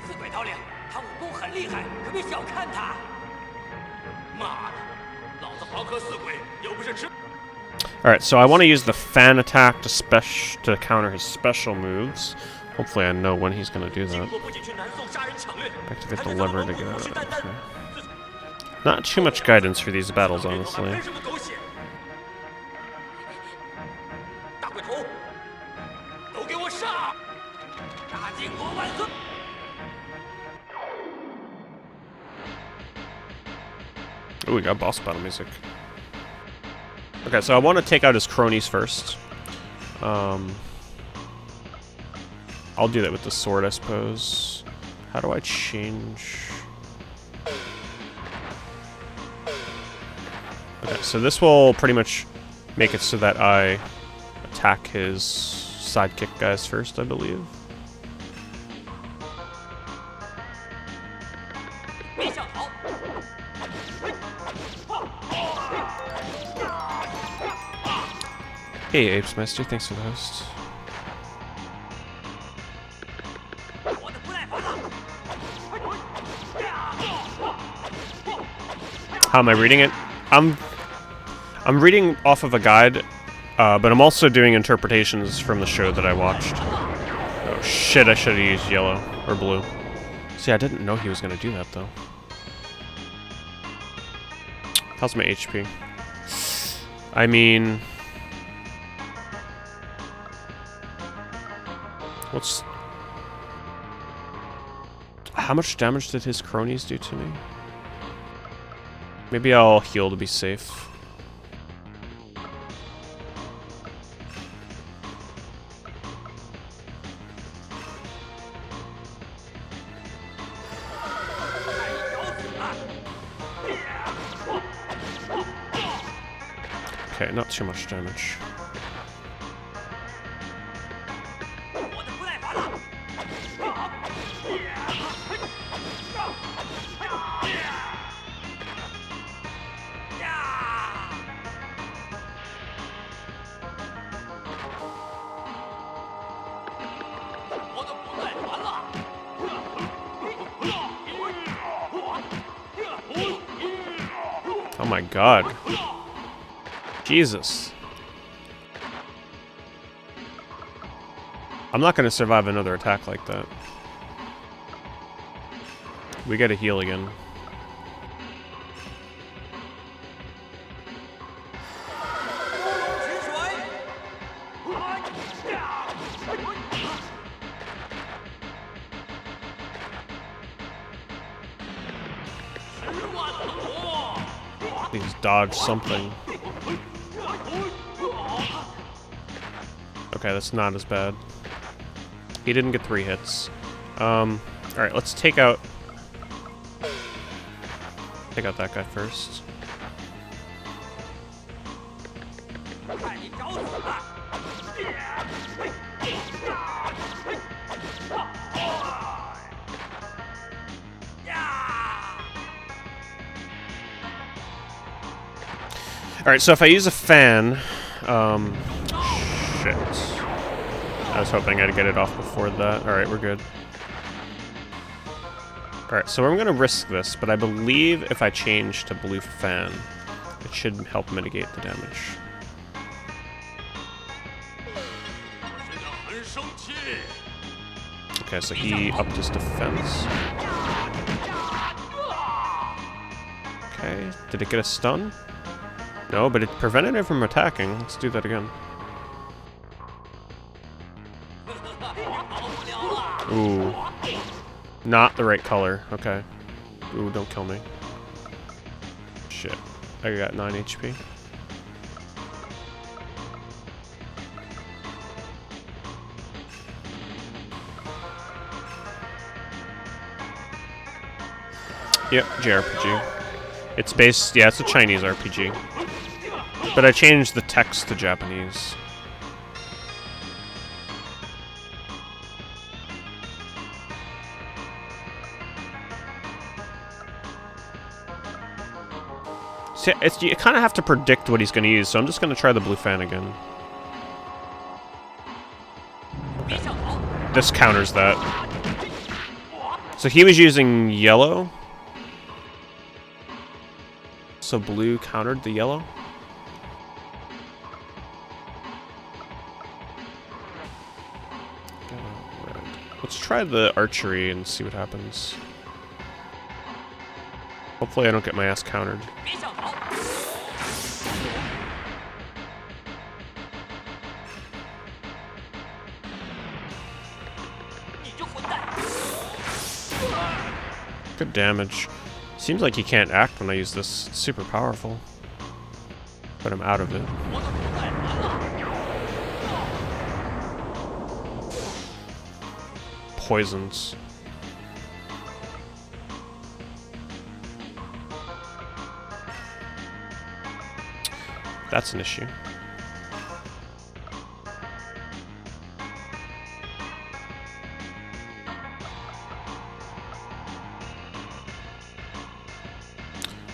四鬼头领，他武功很厉害，可别小看他。妈的，老子豪克四鬼又不是吃。 Alright, so I want to use the fan attack to counter his special moves. Hopefully I know when he's going to do 经 that. 过不仅去南宋杀人抢掠， Activate 还 the 在咱 lever 们 to get 蒙 out 古 of 虎视眈眈 it. Not too much guidance for these battles, 还 honestly. 喷什么狗血？大鬼头，都给我上！大金国万岁！ Ooh, we got boss battle music. Okay, so I want to take out his cronies first. I'll do that with the sword, I suppose. How do I change? Okay, so this will pretty much make it so that I attack his sidekick guys first, I believe. Hey, Apes Master, thanks for the host. How am I reading it? I'm reading off of a guide, but I'm also doing interpretations from the show that I watched. Oh shit, I should have used yellow or blue. See, I didn't know he was going to do that though. How's my HP? I mean... What's... How much damage did his cronies do to me? Maybe I'll heal to be safe. Okay, not too much damage. Oh my god. Jesus. I'm not going to survive another attack like that. We gotta heal again. Please dodge something. Okay, that's not as bad. He didn't get 3 hits. Alright, let's take out that guy first. Alright, so if I use a fan, shit. I was hoping I'd get it off before that. Alright, we're good. Alright, so I'm gonna risk this, but I believe if I change to blue fan, it should help mitigate the damage. Okay, so he upped his defense. Okay, did it get a stun? No, but it prevented him from attacking. Let's do that again. Ooh. Not the right color. Okay. Ooh, don't kill me. Shit. I got 9 HP. Yep, JRPG. It's based, yeah, it's a Chinese RPG. But I changed the text to Japanese. See, you kind of have to predict what he's going to use, so I'm just going to try the blue fan again. Okay. This counters that. So he was using yellow. So blue countered the yellow. Let's try the archery and see what happens. Hopefully I don't get my ass countered. Good damage. Seems like he can't act when I use this. It's super powerful. But I'm out of it. Poisons. That's an issue.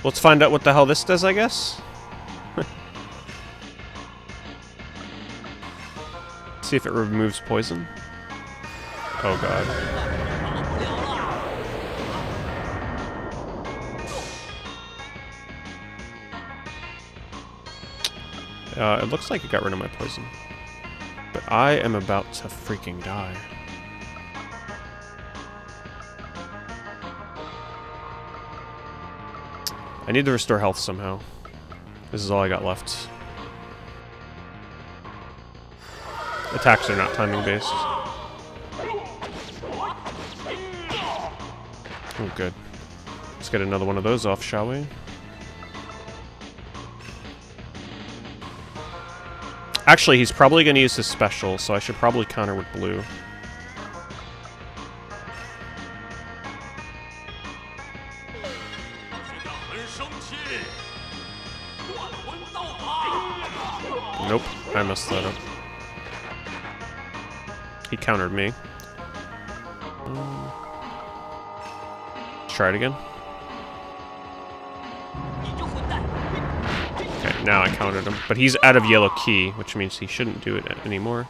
Let's find out what the hell this does, I guess. See if it removes poison. Oh god. It looks like it got rid of my poison. But I am about to freaking die. I need to restore health somehow. This is all I got left. Attacks are not timing based. Oh, good. Let's get another one of those off, shall we? Actually, he's probably going to use his special, so I should probably counter with blue. Nope, I messed that up. He countered me. Let's try it again. Okay, now I countered him. But he's out of yellow key, which means he shouldn't do it anymore.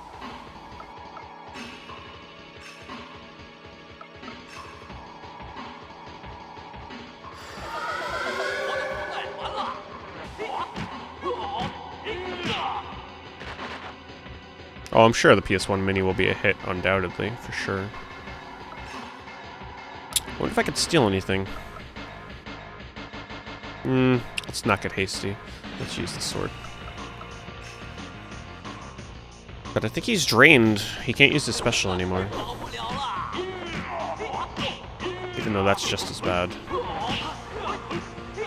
Oh, I'm sure the PS1 Mini will be a hit, undoubtedly, for sure. I wonder if I could steal anything. Let's not get hasty. Let's use the sword. But I think he's drained. He can't use his special anymore. Even though that's just as bad.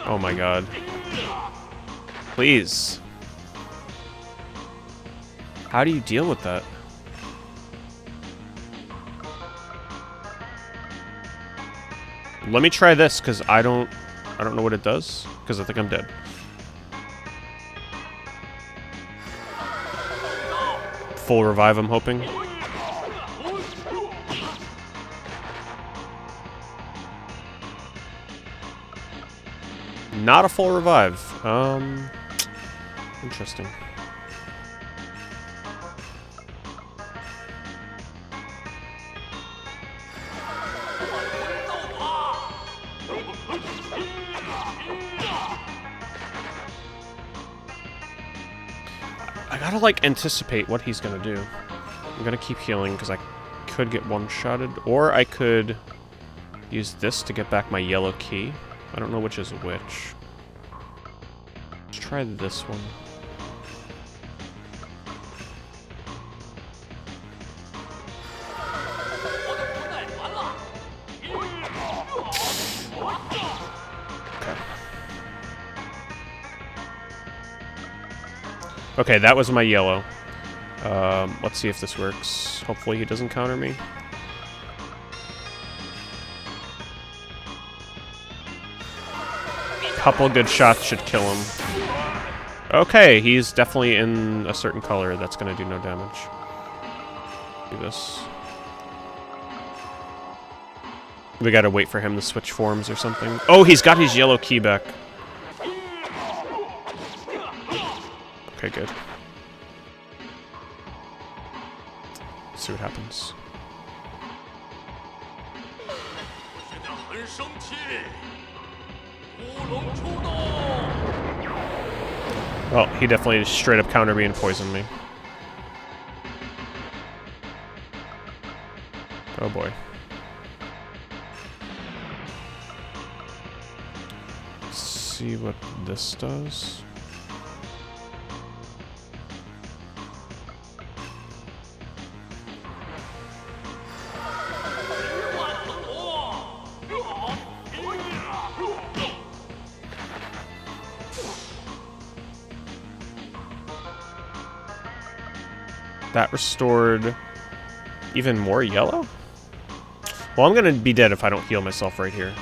Oh my god. Please. How do you deal with that? Let me try this, because I don't know what it does, because I think I'm dead. Full revive, I'm hoping. Not a full revive. Interesting. I gotta, like, anticipate what he's gonna do. I'm gonna keep healing, because I could get one-shotted, or I could use this to get back my yellow key. I don't know which is which. Let's try this one. Okay, that was my yellow. Let's see if this works. Hopefully he doesn't counter me. Couple good shots should kill him. Okay, he's definitely in a certain color that's gonna do no damage. Do this. We gotta wait for him to switch forms or something. Oh, he's got his yellow key back. Okay, good. Let's see what happens. Well, he definitely straight up countered me and poisoned me. Oh boy. Let's see what this does. That restored even more yellow? Well, I'm gonna be dead if I don't heal myself right here.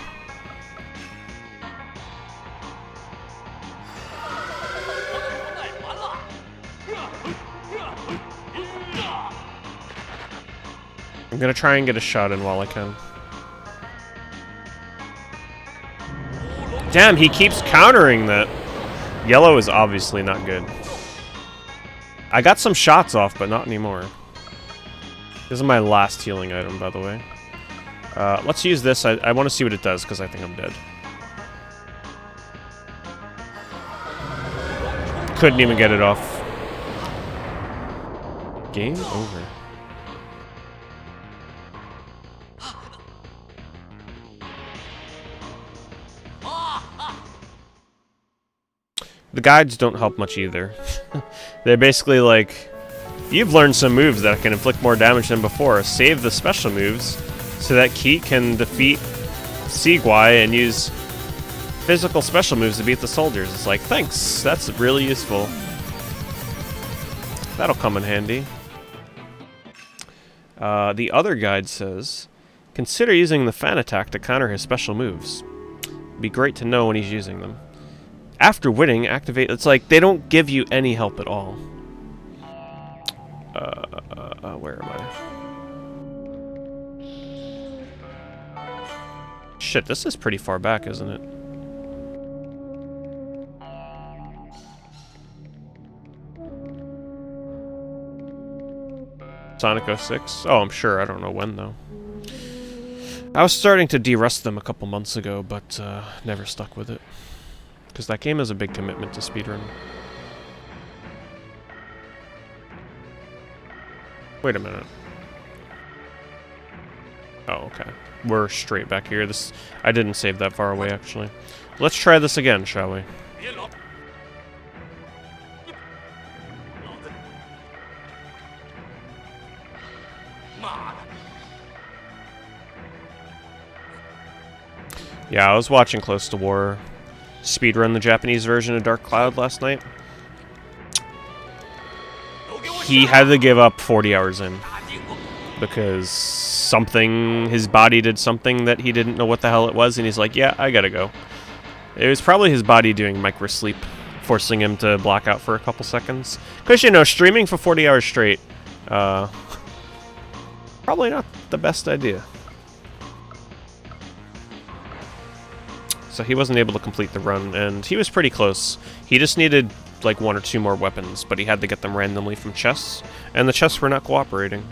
gonna try and get a shot in while I can. Damn, he keeps countering that. Yellow is obviously not good. I got some shots off, but not anymore. This is my last healing item, by the way. Let's use this. I want to see what it does, because I think I'm dead. Couldn't even get it off. Game over. The guides don't help much either. They're basically like, you've learned some moves that can inflict more damage than before. Save the special moves so that Qi can defeat Guai and use physical special moves to beat the soldiers. It's like, thanks, that's really useful. That'll come in handy. The other guide says, consider using the fan attack to counter his special moves. It'd be great to know when he's using them. After winning, activate... It's like, they don't give you any help at all. Where am I? Shit, this is pretty far back, isn't it? Sonic 06? Oh, I'm sure. I don't know when, though. I was starting to de-rust them a couple months ago, but never stuck with it. Because that game is a big commitment to speedrun. Wait a minute. Oh, okay. We're straight back here. I didn't save that far away, actually. Let's try this again, shall we? Yeah, I was watching Close to War speedrun the Japanese version of Dark Cloud last night. He had to give up 40 hours in because his body did something that he didn't know what the hell it was, and he's like, yeah, I gotta go. It was probably his body doing microsleep, forcing him to black out for a couple seconds. Because, you know, streaming for 40 hours straight, probably not the best idea. So he wasn't able to complete the run, and he was pretty close. He just needed like 1 or 2 more weapons, but he had to get them randomly from chests, and the chests were not cooperating.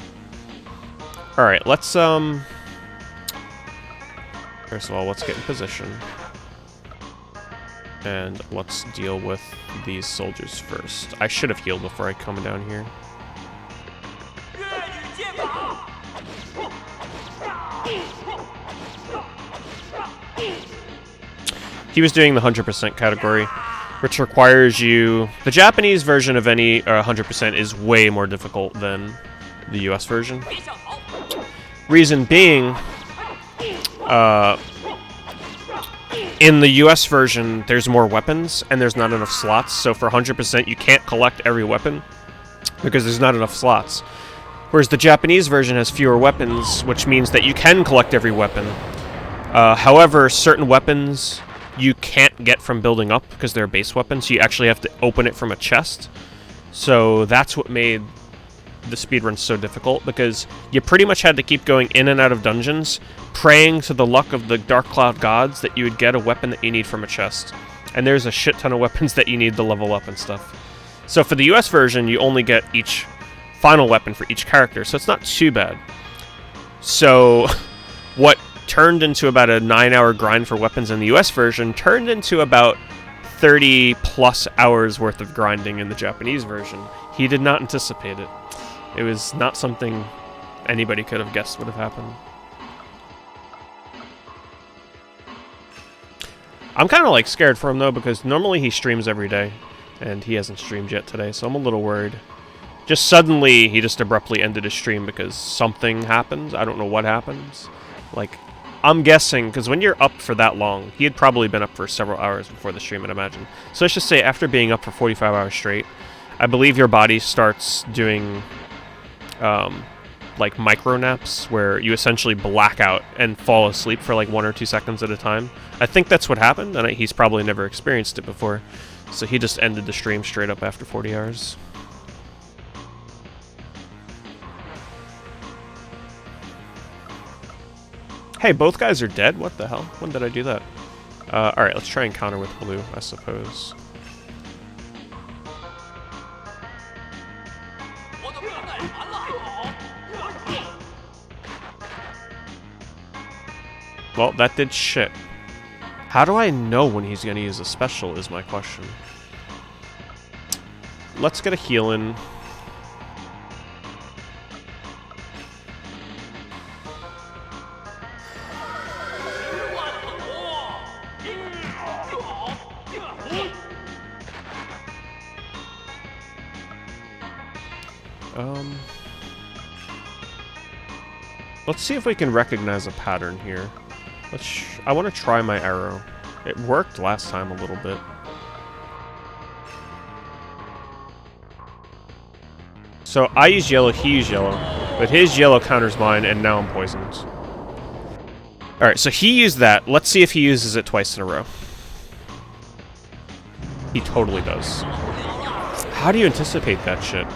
Alright, let's first of all, let's get in position. And let's deal with these soldiers first. I should have healed before I come down here. He was doing the 100% category, which requires you... The Japanese version of any 100% is way more difficult than the US version. Reason being, in the US version, there's more weapons, and there's not enough slots, so for 100% you can't collect every weapon, because there's not enough slots. Whereas the Japanese version has fewer weapons, which means that you can collect every weapon. However, certain weapons you can't get from building up because they're base weapons, so you actually have to open it from a chest. So that's what made the speedrun so difficult, because you pretty much had to keep going in and out of dungeons, praying to the luck of the Dark Cloud gods that you would get a weapon that you need from a chest. And there's a shit ton of weapons that you need to level up and stuff. So for the US version, you only get each final weapon for each character, so it's not too bad. So what turned into about a 9-hour grind for weapons in the US version turned into about 30 plus hours worth of grinding in the Japanese version. He did not anticipate it. It was not something anybody could have guessed would have happened. I'm kind of like scared for him though, because normally he streams every day and he hasn't streamed yet today, so I'm a little worried. Just suddenly he just abruptly ended his stream because something happens. I don't know what happens. Like, I'm guessing, because when you're up for that long, he had probably been up for several hours before the stream, I'd imagine. So let's just say after being up for 45 hours straight, I believe your body starts doing, like, micro naps, where you essentially black out and fall asleep for like 1 or 2 seconds at a time. I think that's what happened, and he's probably never experienced it before. So he just ended the stream straight up after 40 hours. Hey, both guys are dead? What the hell? When did I do that? Alright, let's try and counter with blue, I suppose. Well, that did shit. How do I know when he's gonna use a special is my question. Let's get a heal in. Let's see if we can recognize a pattern here. I want to try my arrow. It worked last time a little bit. So I use yellow, he used yellow, but his yellow counters mine, and now I'm poisoned. Alright, so he used that. Let's see if he uses it twice in a row. He totally does. How do you anticipate that shit?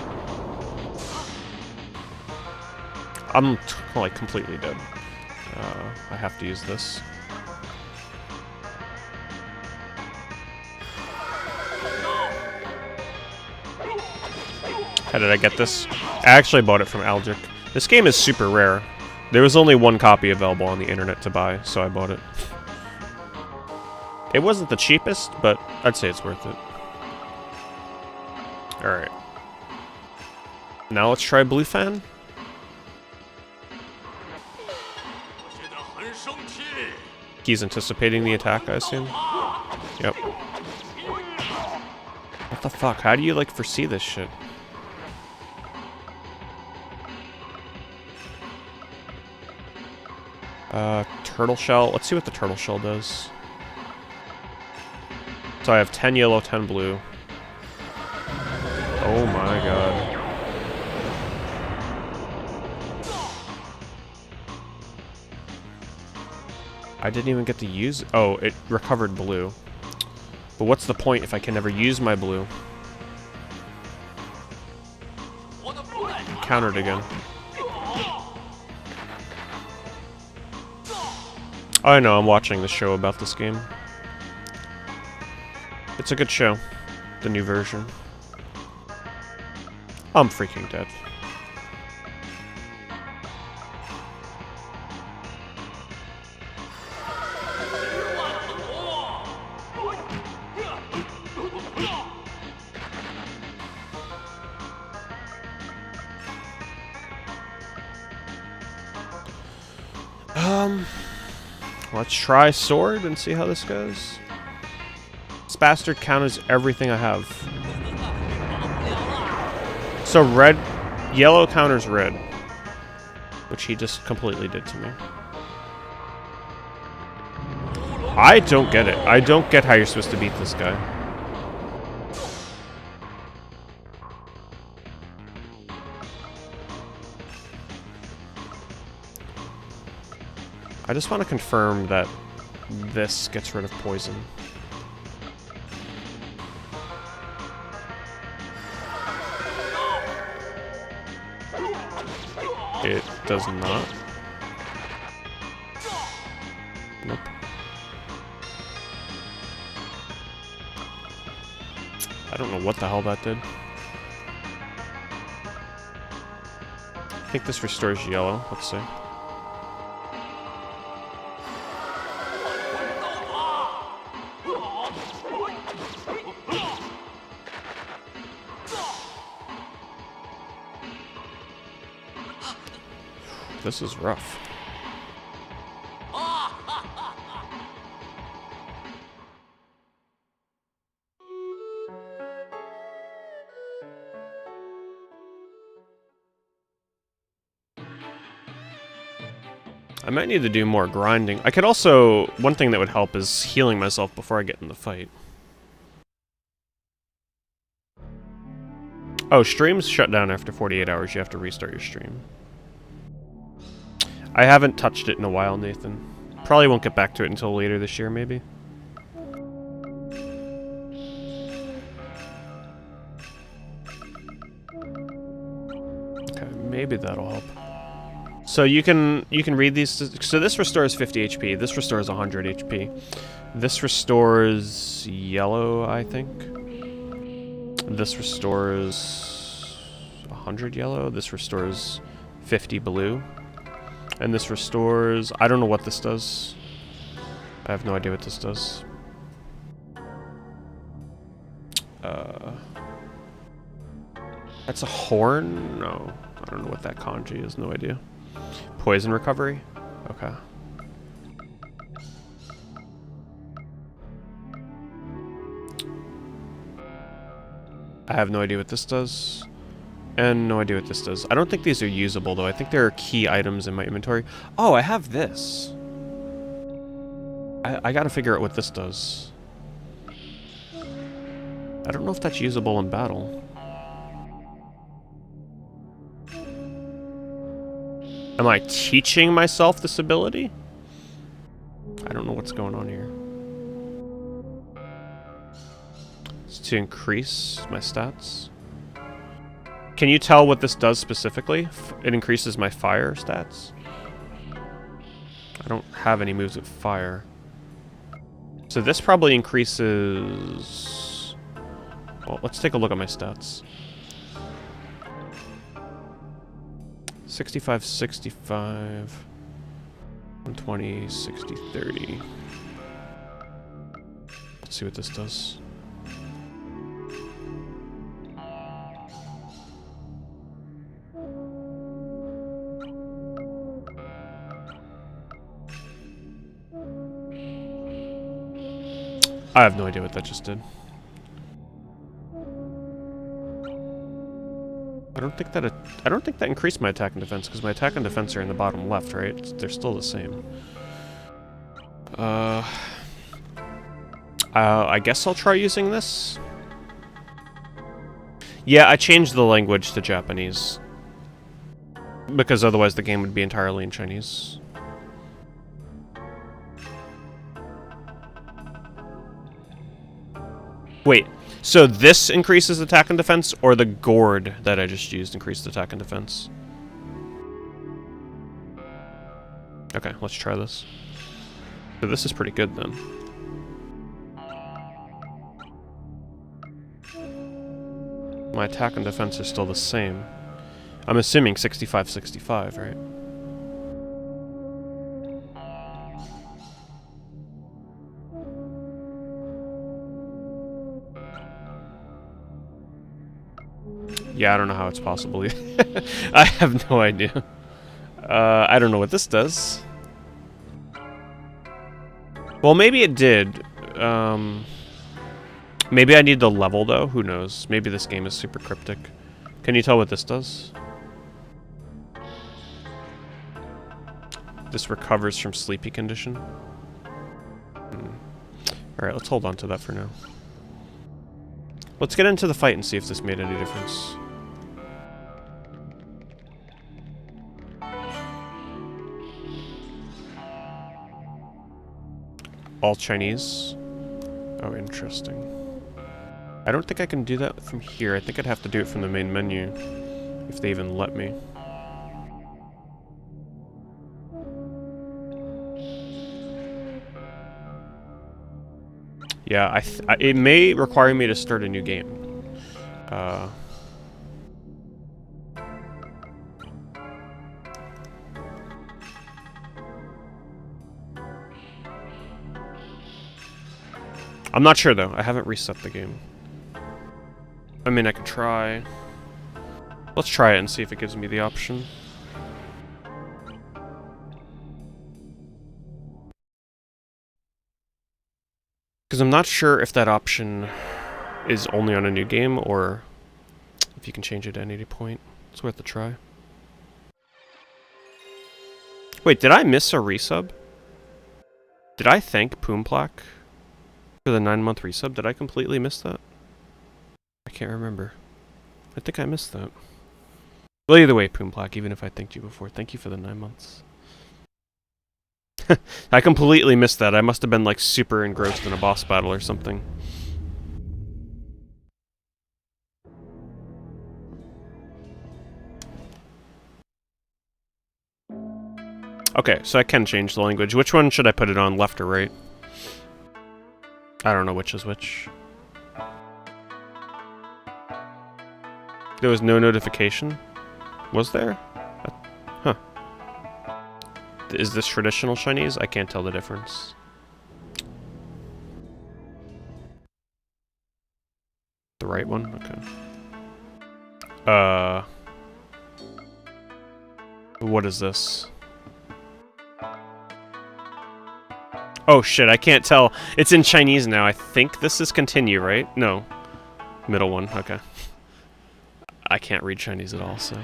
I'm like completely dead. I have to use this. How did I get this? I actually bought it from Algic. This game is super rare. There was only one copy available on the internet to buy, so I bought it. It wasn't the cheapest, but I'd say it's worth it. Alright. Now let's try Blue Fan. He's anticipating the attack, I assume. Yep. What the fuck? How do you, like, foresee this shit? Turtle Shell. Let's see what the Turtle Shell does. So I have 10 yellow, 10 blue. Oh my god. I didn't even get to use... Oh, it recovered blue. But what's the point if I can never use my blue? Countered again. I know, I'm watching the show about this game. It's a good show. The new version. I'm freaking dead. Let's try sword and see how this goes. This bastard counters everything I have. So yellow counters red, which he just completely did to me. I don't get it. I don't get how you're supposed to beat this guy. I just want to confirm that this gets rid of poison. It does not. Nope. I don't know what the hell that did. I think this restores yellow. Let's see. This is rough. I might need to do more grinding. I could also... One thing that would help is healing myself before I get in the fight. Oh, streams shut down after 48 hours. You have to restart your stream. I haven't touched it in a while, Nathan. Probably won't get back to it until later this year, maybe. Okay, maybe that'll help. So you can read these. So this restores 50 HP. This restores 100 HP. This restores yellow, I think. This restores 100 yellow. This restores 50 blue. And this restores... I don't know what this does. I have no idea what this does. That's a horn? No. I don't know what that kanji is. No idea. Poison recovery? Okay. I have no idea what this does. And no idea what this does. I don't think these are usable, though. I think there are key items in my inventory. Oh, I have this. I gotta figure out what this does. I don't know if that's usable in battle. Am I teaching myself this ability? I don't know what's going on here. It's to increase my stats. Can you tell what this does specifically? It increases my fire stats. I don't have any moves with fire. So this probably increases... Well, let's take a look at my stats. 65, 65... 120, 60, 30. Let's see what this does. I have no idea what that just did. I don't think that increased my attack and defense, because my attack and defense are in the bottom left, right? They're still the same. I guess I'll try using this. Yeah, I changed the language to Japanese. Because otherwise the game would be entirely in Chinese. Wait, so this increases attack and defense, or the gourd that I just used increased attack and defense? Okay, let's try this. So this is pretty good then. My attack and defense are still the same. I'm assuming 65-65, right? Yeah, I don't know how it's possible. I have no idea. I don't know what this does. Well, maybe it did. Maybe I need the level, though. Who knows? Maybe this game is super cryptic. Can you tell what this does? This recovers from sleepy condition. Alright, let's hold on to that for now. Let's get into the fight and see if this made any difference. All Chinese? Oh, interesting. I don't think I can do that from here. I think I'd have to do it from the main menu, if they even let me. Yeah, it may require me to start a new game. I'm not sure, though. I haven't reset the game. I mean, I could try. Let's try it and see if it gives me the option. Because I'm not sure if that option is only on a new game, or if you can change it at any point. It's worth a try. Wait, did I miss a resub? Did I thank Poomplack for the 9-month resub? Did I completely miss that? I can't remember. I think I missed that. Well, either way, Poomplack, even if I thanked you before, thank you for the 9 months. I completely missed that. I must have been, like, super engrossed in a boss battle or something. Okay, so I can change the language. Which one should I put it on, left or right? I don't know which is which. There was no notification? Was there? Huh. Is this traditional Chinese? I can't tell the difference. The right one? Okay. What is this? Oh shit, I can't tell. It's in Chinese now. I think this is continue, right? No. Middle one, okay. I can't read Chinese at all, so...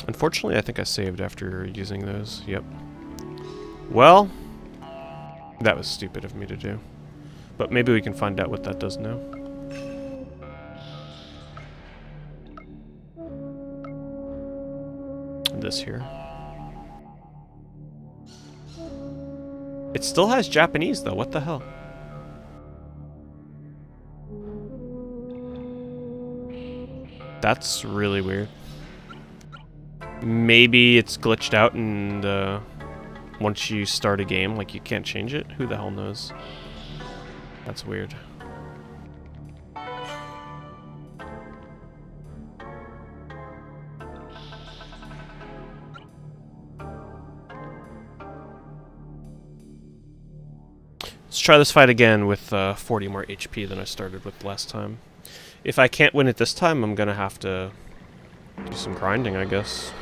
Unfortunately, I think I saved after using those. Yep. Well, that was stupid of me to do. But maybe we can find out what that does now. This here. It still has Japanese, though. What the hell? That's really weird. Maybe it's glitched out and once you start a game, like, you can't change it? Who the hell knows? That's weird. Let's try this fight again with 40 more HP than I started with last time. If I can't win it this time, I'm gonna have to do some grinding, I guess.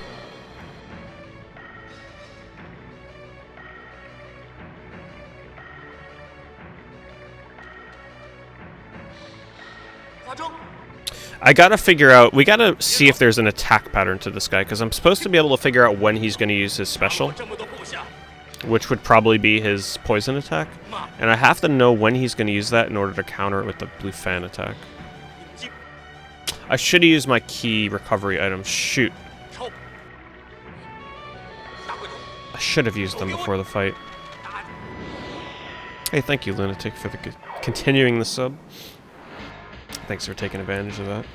I gotta figure out, we gotta see if there's an attack pattern to this guy, because I'm supposed to be able to figure out when he's gonna use his special, which would probably be his poison attack, and I have to know when he's gonna use that in order to counter it with the blue fan attack. I should have used my key recovery items. Shoot. I should have used them before the fight. Hey, thank you, Lunatic, for the continuing the sub. Thanks for taking advantage of that.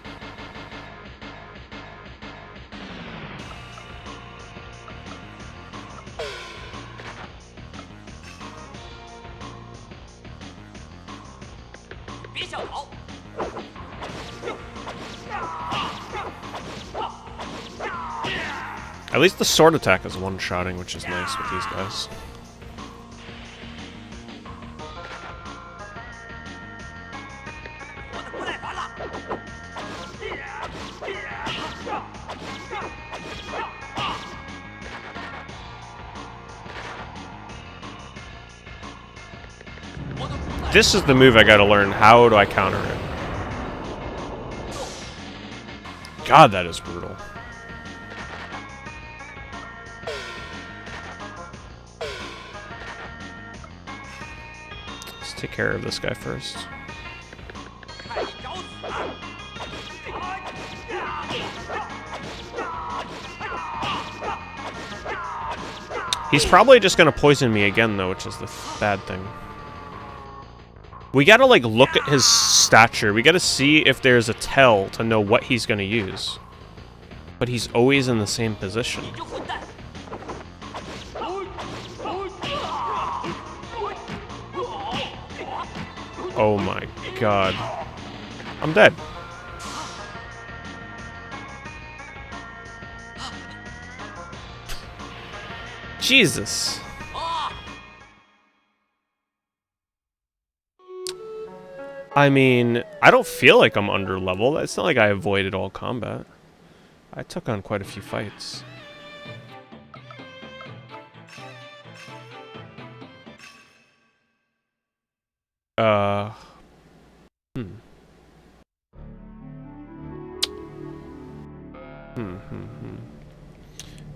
At least the sword attack is one-shotting, which is nice with these guys. This is the move I gotta learn. How do I counter it? God, that is brutal. Let's take care of this guy first. He's probably just gonna poison me again, though, which is the bad thing. We gotta, like, look at his stature. We gotta see if there's a tell to know what he's gonna use. But he's always in the same position. Oh my god. I'm dead. Jesus. I mean, I don't feel like I'm under level. It's not like I avoided all combat. I took on quite a few fights.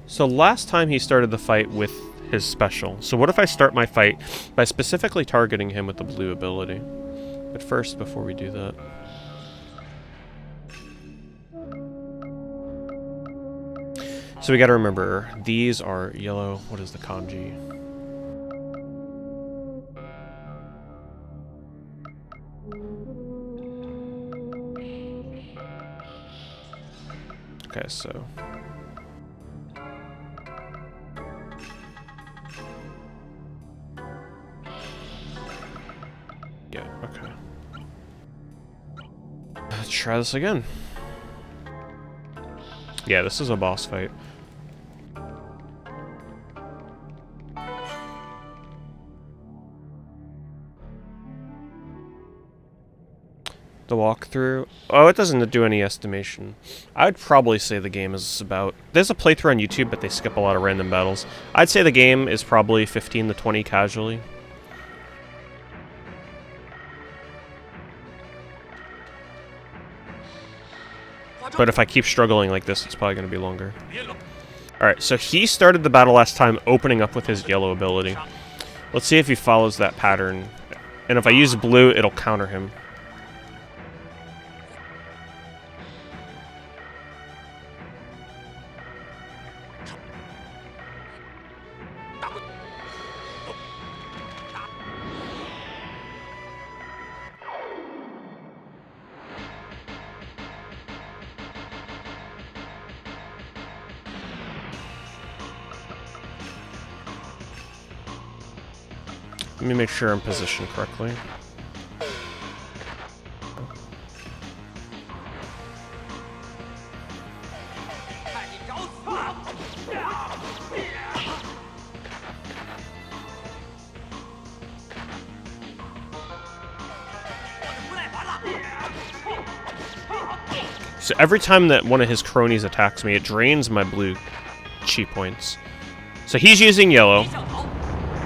So last time he started the fight with his special. So what if I start my fight by specifically targeting him with the blue ability? But first, before we do that... So we gotta remember, these are yellow. What is the kanji? Okay, so... Yeah, okay. Let's try this again. Yeah, this is a boss fight. The walkthrough. Oh, it doesn't do any estimation. I would probably say the game is about... There's a playthrough on YouTube, but they skip a lot of random battles. I'd say the game is probably 15 to 20 casually. But if I keep struggling like this, it's probably going to be longer. Alright, so he started the battle last time opening up with his yellow ability. Let's see if he follows that pattern. And if I use blue, it'll counter him. Let me make sure I'm positioned correctly. So every time that one of his cronies attacks me, it drains my blue chi points. So he's using yellow.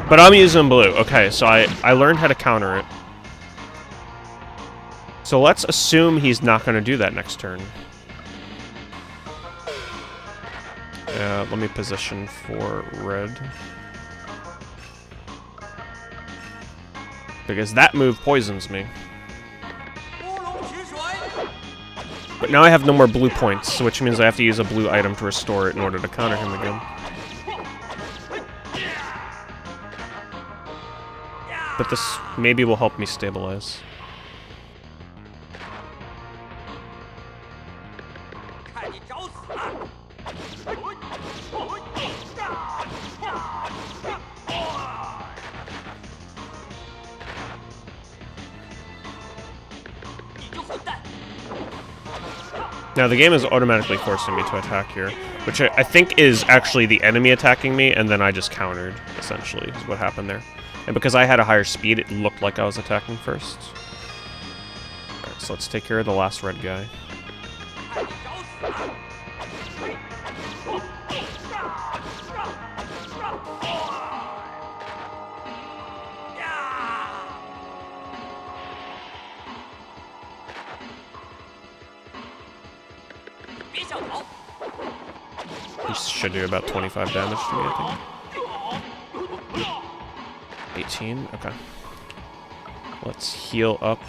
But I'm using blue. Okay, so I learned how to counter it. So let's assume he's not going to do that next turn. Let me position for red. Because that move poisons me. But now I have no more blue points, which means I have to use a blue item to restore it in order to counter him again. But this maybe will help me stabilize. Now the game is automatically forcing me to attack here, which I think is actually the enemy attacking me, and then I just countered, essentially, is what happened there. And because I had a higher speed, it looked like I was attacking first. Alright, so let's take care of the last red guy. He should do about 25 damage to me, I think. 18, okay. Let's heal up.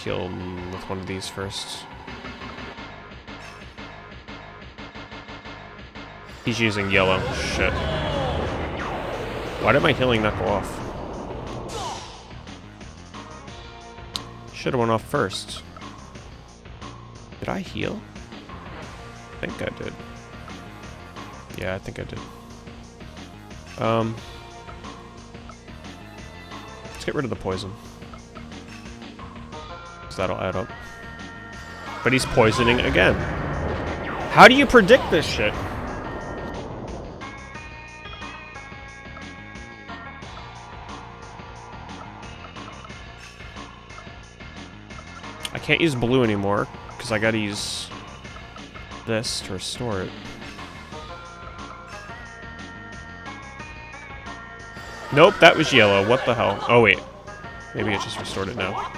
Heal with one of these first. He's using yellow. Shit. Why did my healing not go off? Should have went off first. Did I heal? I think I did. Yeah, I think I did. Let's get rid of the poison. So that'll add up. But he's poisoning again. How do you predict this shit? I can't use blue anymore, because I gotta use this to restore it. Nope, that was yellow. What the hell? Oh, wait. Maybe it just restored it now.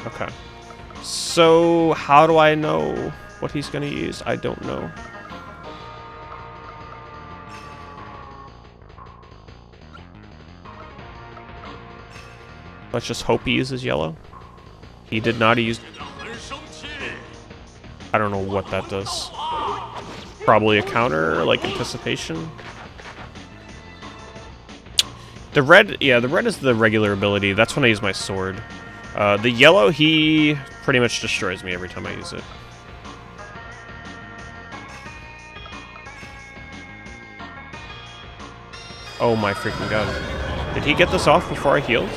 Okay. So, how do I know what he's gonna use? I don't know. Let's just hope he uses yellow. He did not use... I don't know what that does. Probably a counter, like anticipation. The red, yeah, the red is the regular ability. That's when I use my sword. The yellow, he pretty much destroys me every time I use it. Oh my freaking god. Did he get this off before I healed?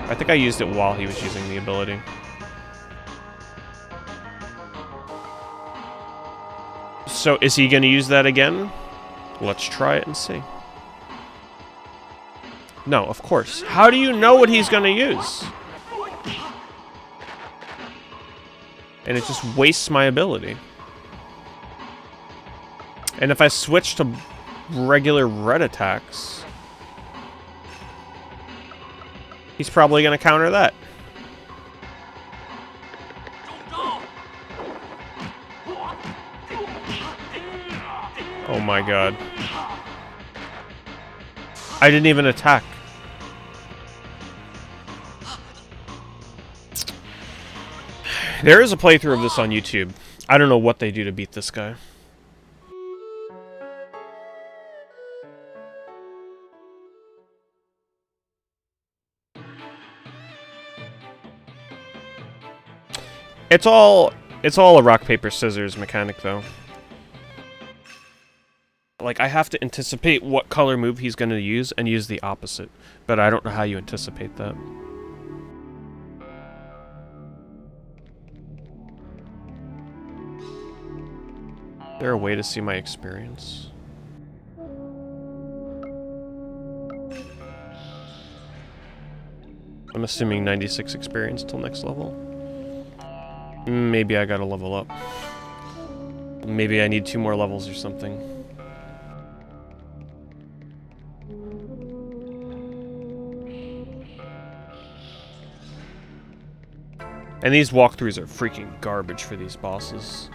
I think I used it while he was using the ability. So, is he going to use that again? Let's try it and see. No, of course. How do you know what he's going to use? And it just wastes my ability. And if I switch to regular red attacks, he's probably going to counter that. Oh my god. I didn't even attack. There is a playthrough of this on YouTube. I don't know what they do to beat this guy. It's all a rock, paper, scissors mechanic, though. Like, I have to anticipate what color move he's going to use and use the opposite. But I don't know how you anticipate that. Is there a way to see my experience? I'm assuming 96 experience till next level. Maybe I gotta level up. Maybe I need 2 more levels or something. And these walkthroughs are freaking garbage for these bosses.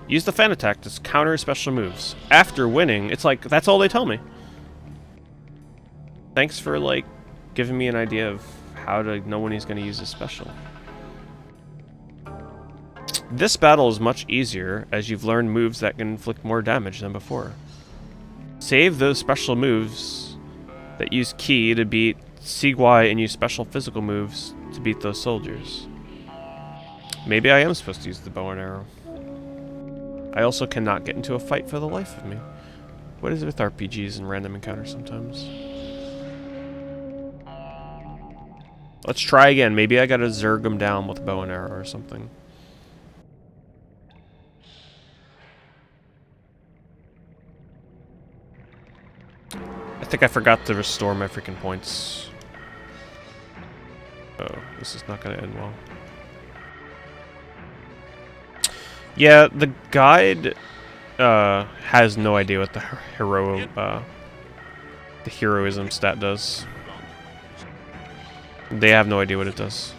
Use the fan attack to counter special moves. After winning, it's like, that's all they tell me. Thanks for, like, giving me an idea of how to know when he's going to use his special. This battle is much easier, as you've learned moves that can inflict more damage than before. Save those special moves that use Ki to beat Sigwai and use special physical moves to beat those soldiers. Maybe I am supposed to use the bow and arrow. I also cannot get into a fight for the life of me. What is it with RPGs and random encounters sometimes? Let's try again. Maybe I gotta zerg him down with bow and arrow or something. I think I forgot to restore my freaking points. Oh, this is not gonna end well. Yeah, the guide has no idea what the heroism stat does. They have no idea what it does.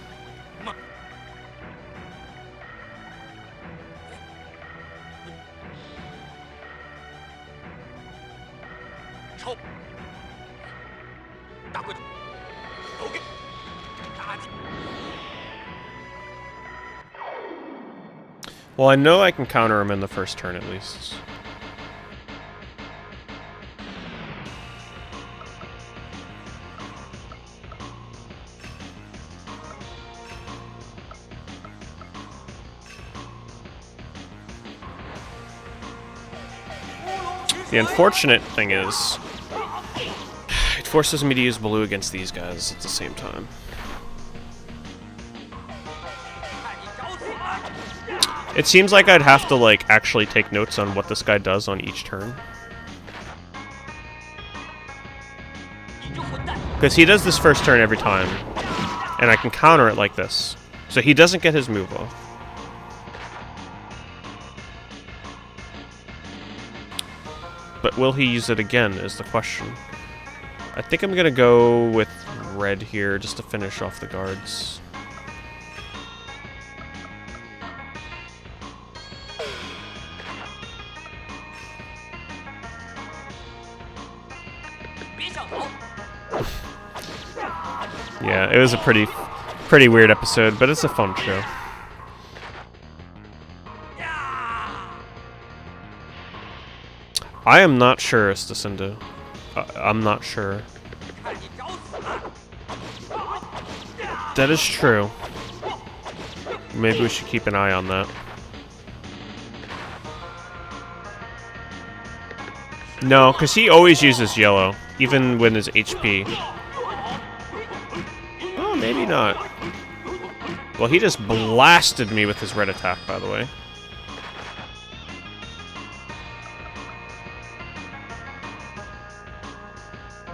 Well, I know I can counter him in the first turn at least. The unfortunate thing is, it forces me to use blue against these guys at the same time. It seems like I'd have to, like, actually take notes on what this guy does on each turn. Because he does this first turn every time, and I can counter it like this. So he doesn't get his move off. But will he use it again is the question. I think I'm gonna go with red here just to finish off the guards. Yeah, it was a pretty weird episode, but it's a fun show. I am not sure, Stacinda. I'm not sure. 看你找死了！ That is true. Maybe we should keep an eye on that. No, because he always uses yellow, even when his HP. Oh, maybe not. Well, he just blasted me with his red attack, by the way.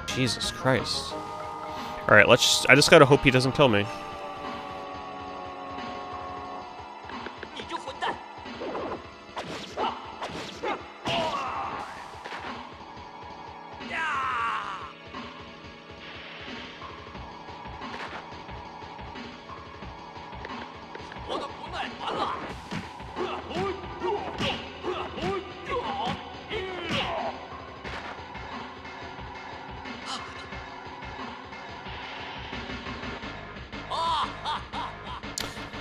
Jesus Christ. Alright, I just gotta hope he doesn't kill me. 你这混蛋！ 我的不耐烦了！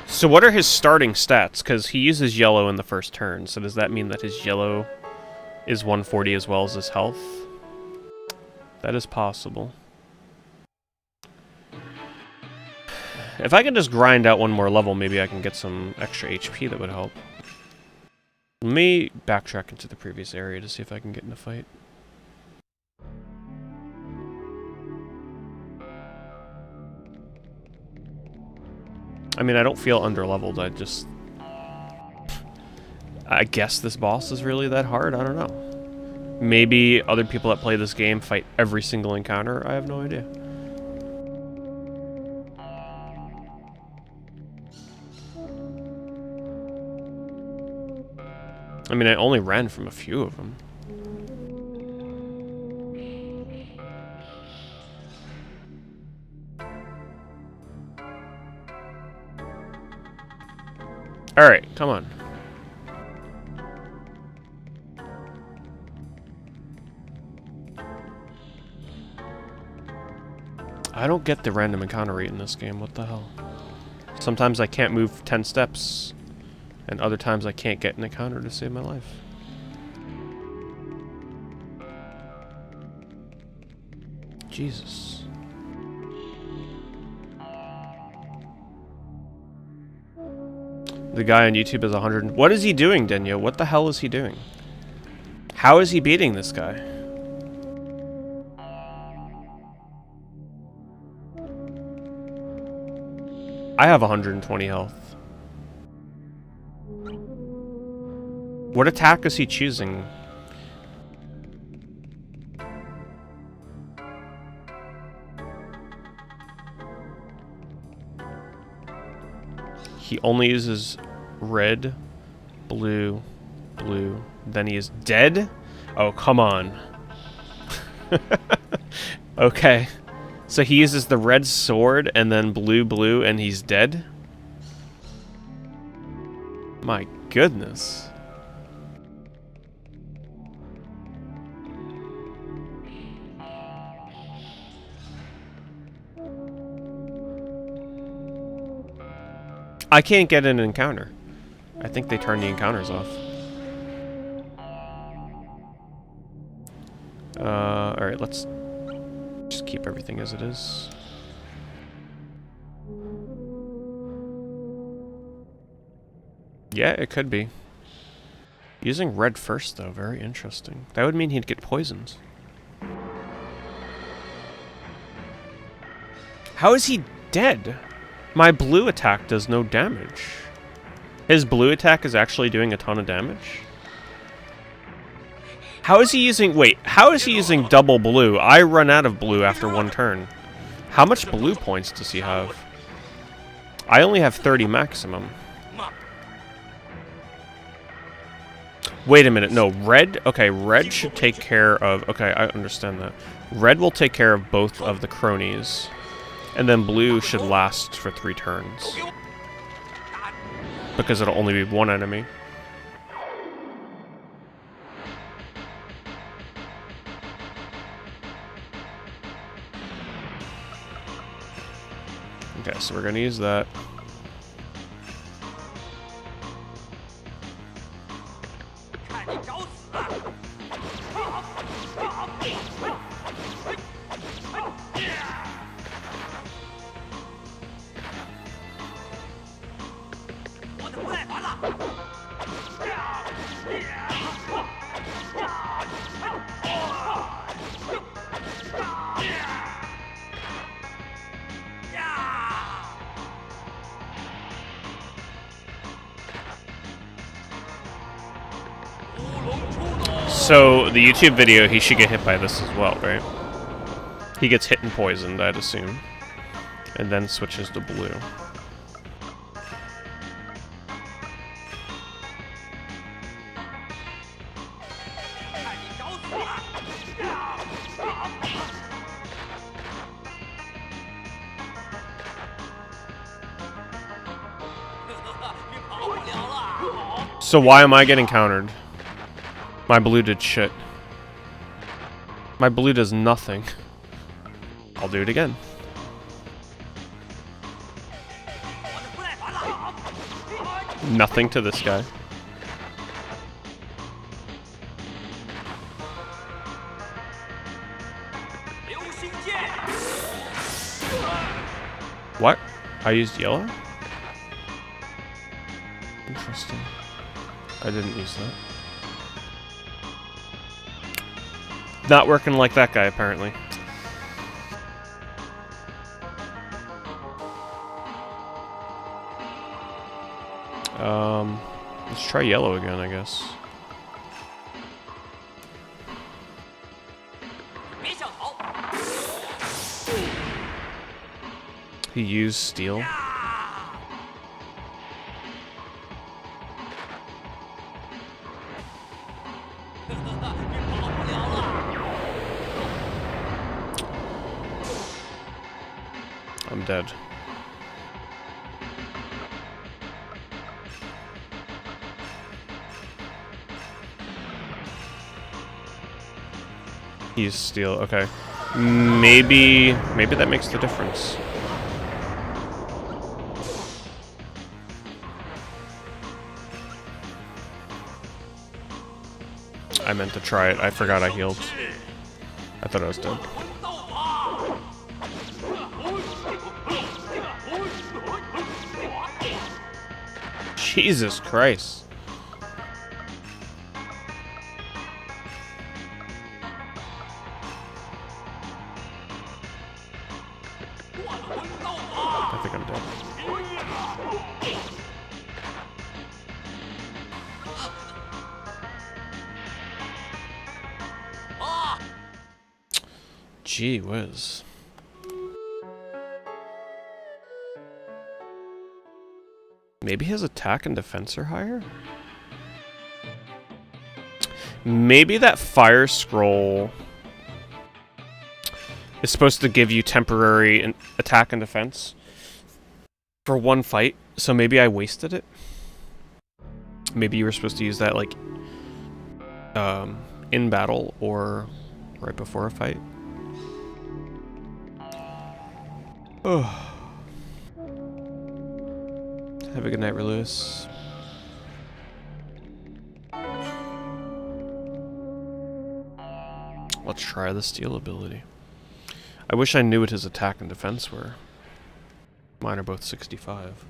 So what are his starting stats? Because he uses yellow in the first turn, so does that mean that his yellow is 140 as well as his health? That is possible. If I can just grind out one more level, maybe I can get some extra HP that would help. Let me backtrack into the previous area to see if I can get in a fight. I mean, I don't feel underleveled, I guess this boss is really that hard, I don't know. Maybe other people that play this game fight every single encounter, I have no idea. I mean, I only ran from a few of them. Alright, come on. I don't get the random encounter rate in this game, what the hell? Sometimes I can't move 10 steps, and other times I can't get an encounter to save my life. Jesus. The guy on YouTube is 100. What is he doing, Denya? What the hell is he doing? How is he beating this guy? I have 120 health. What attack is he choosing? He only uses red, blue, blue. Then he is dead? Oh, come on. Okay. So he uses the red sword and then blue, blue, and he's dead? My goodness. I can't get an encounter. I think they turned the encounters off. Alright, let's just keep everything as it is. Yeah, it could be. Using red first, though, very interesting. That would mean he'd get poisoned. How is he dead? My blue attack does no damage. His blue attack is actually doing a ton of damage? How is he using... Wait, how is he using double blue? I run out of blue after one turn. How much blue points does he have? I only have 30 maximum. Wait a minute, no, red? Okay, red should take care of... Okay, I understand that. Red will take care of both of the cronies. And then blue should last for 3 turns. Because it'll only be one enemy. Okay, so we're gonna use that. So, the YouTube video, he should get hit by this as well, right? He gets hit and poisoned, I'd assume. And then switches to blue. So why am I getting countered? My blue did shit. My blue does nothing. I'll do it again. Nothing to this guy. What? I used yellow? Interesting. I didn't use that. Not working like that guy, apparently. Let's try yellow again, I guess. He used steel. I'm dead. He's steel. Okay. Maybe that makes the difference. I meant to try it. I forgot I healed. I thought I was dead. Jesus Christ. I think I'm dead. Gee whiz. Maybe his attack and defense are higher? Maybe that fire scroll is supposed to give you temporary attack and defense for one fight, so maybe I wasted it. Maybe you were supposed to use that, like, in battle or right before a fight. Oh. Have a good night, Lewis. Let's try the steel ability. I wish I knew what his attack and defense were. Mine are both 65.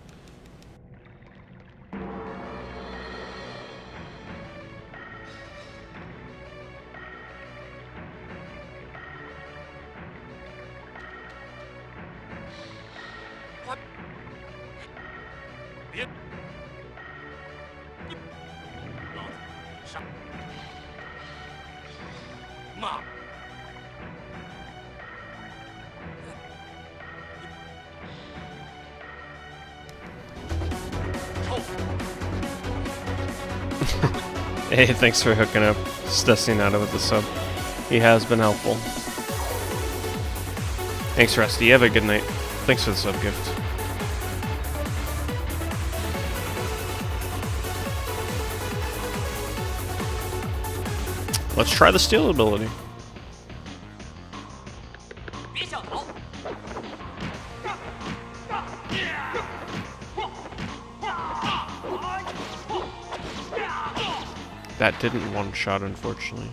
Hey, thanks for hooking up Stessinata with the sub. He has been helpful. Thanks, Rusty. Have a good night. Thanks for the sub gift. Let's try the steel ability. That didn't one-shot, unfortunately.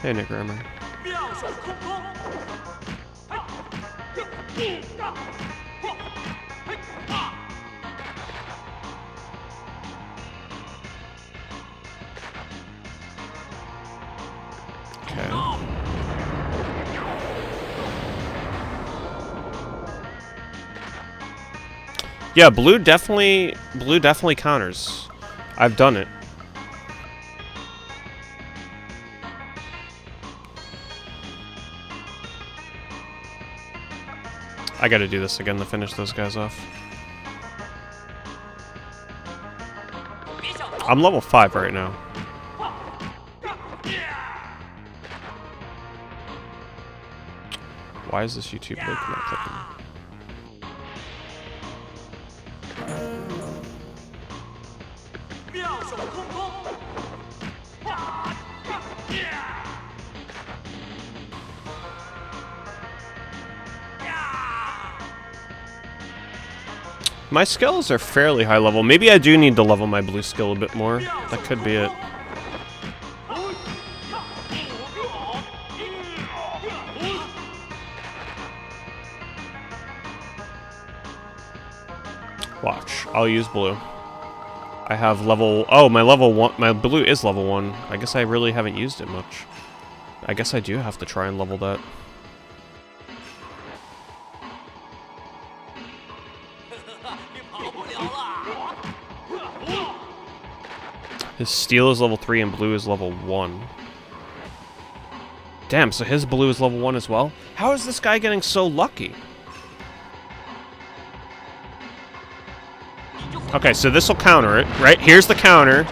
Hey, Nick Rammer. 妙手空空，嘿，嘿，呀，嚯，嘿，啊！ Okay. Yeah, blue definitely counters. I've done it. I gotta do this again to finish those guys off. I'm level 5 right now. Why is this YouTube link not clicking? 妙手空空，哇呀！ My skills are fairly high level. Maybe I do need to level my blue skill a bit more. That could be it. Watch. I'll use blue. I have level... Oh, my level 1... My blue is level 1. I guess I really haven't used it much. I guess I do have to try and level that. His steel is level 3 and blue is level 1. Damn, so his blue is level 1 as well? How is this guy getting so lucky? Okay, so this will counter it, right? Here's the counter.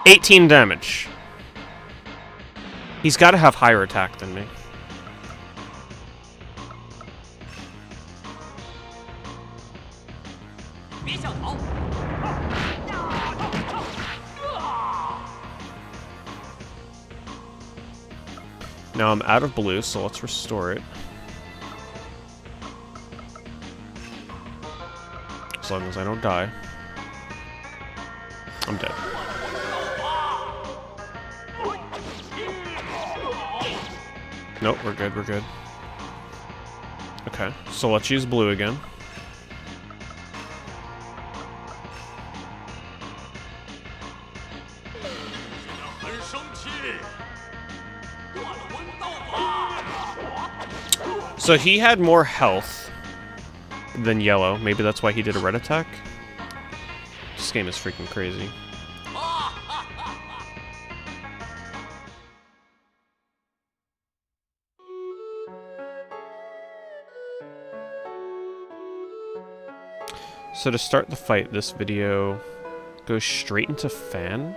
18 damage. He's got to have higher attack than me. Now I'm out of blue, so let's restore it. As long as I don't die. I'm dead. Nope, we're good, we're good. Okay, so let's use blue again. So he had more health than yellow. Maybe that's why he did a red attack. This game is freaking crazy. So to start the fight, this video goes straight into fan.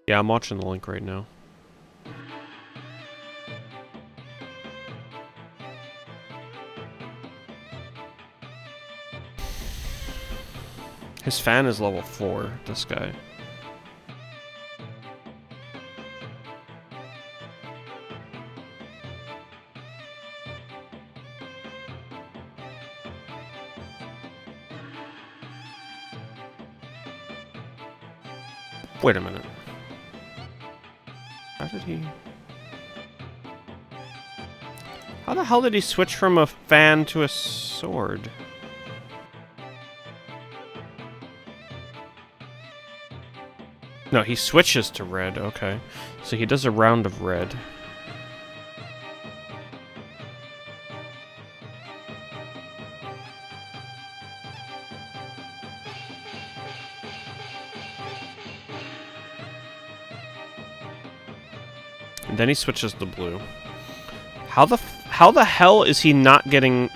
Yeah, I'm watching the link right now. His fan is level 4, this guy. Wait a minute. How did he... How the hell did he switch from a fan to a sword? No, he switches to red, okay. So he does a round of red. And then he switches to blue. How the hell is he not getting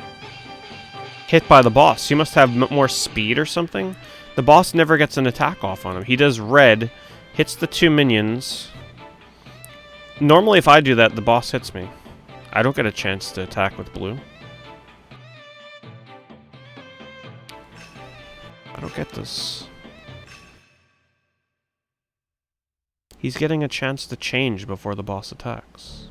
hit by the boss? He must have more speed or something? The boss never gets an attack off on him. He does red, hits the 2 minions. Normally if I do that, the boss hits me. I don't get a chance to attack with blue. I don't get this. He's getting a chance to change before the boss attacks.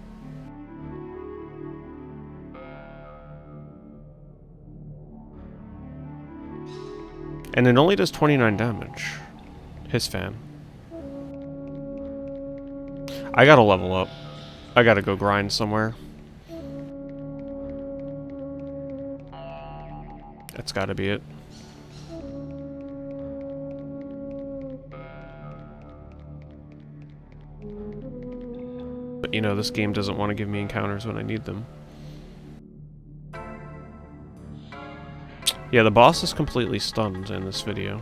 And it only does 29 damage. His fan. I gotta level up. I gotta go grind somewhere. That's gotta be it. But you know, this game doesn't want to give me encounters when I need them. Yeah, the boss is completely stunned in this video.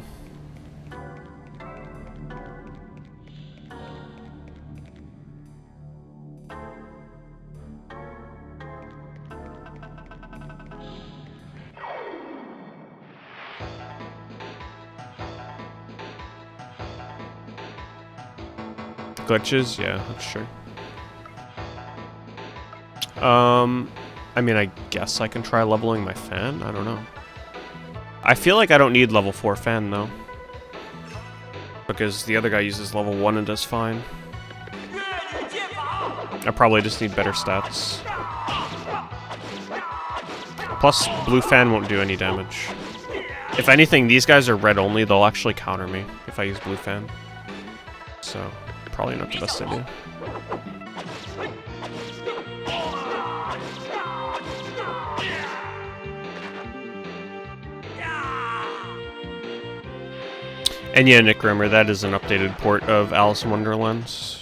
Glitches? Yeah, that's true. I mean, I guess I can try leveling my fan? I don't know. I feel like I don't need level 4 fan, though. Because the other guy uses level 1 and does fine. I probably just need better stats. Plus, blue fan won't do any damage. If anything, these guys are red only, they'll actually counter me if I use blue fan. So, probably not the best idea. And yeah, Nick Rimmer, that is an updated port of Alice in Wonderland.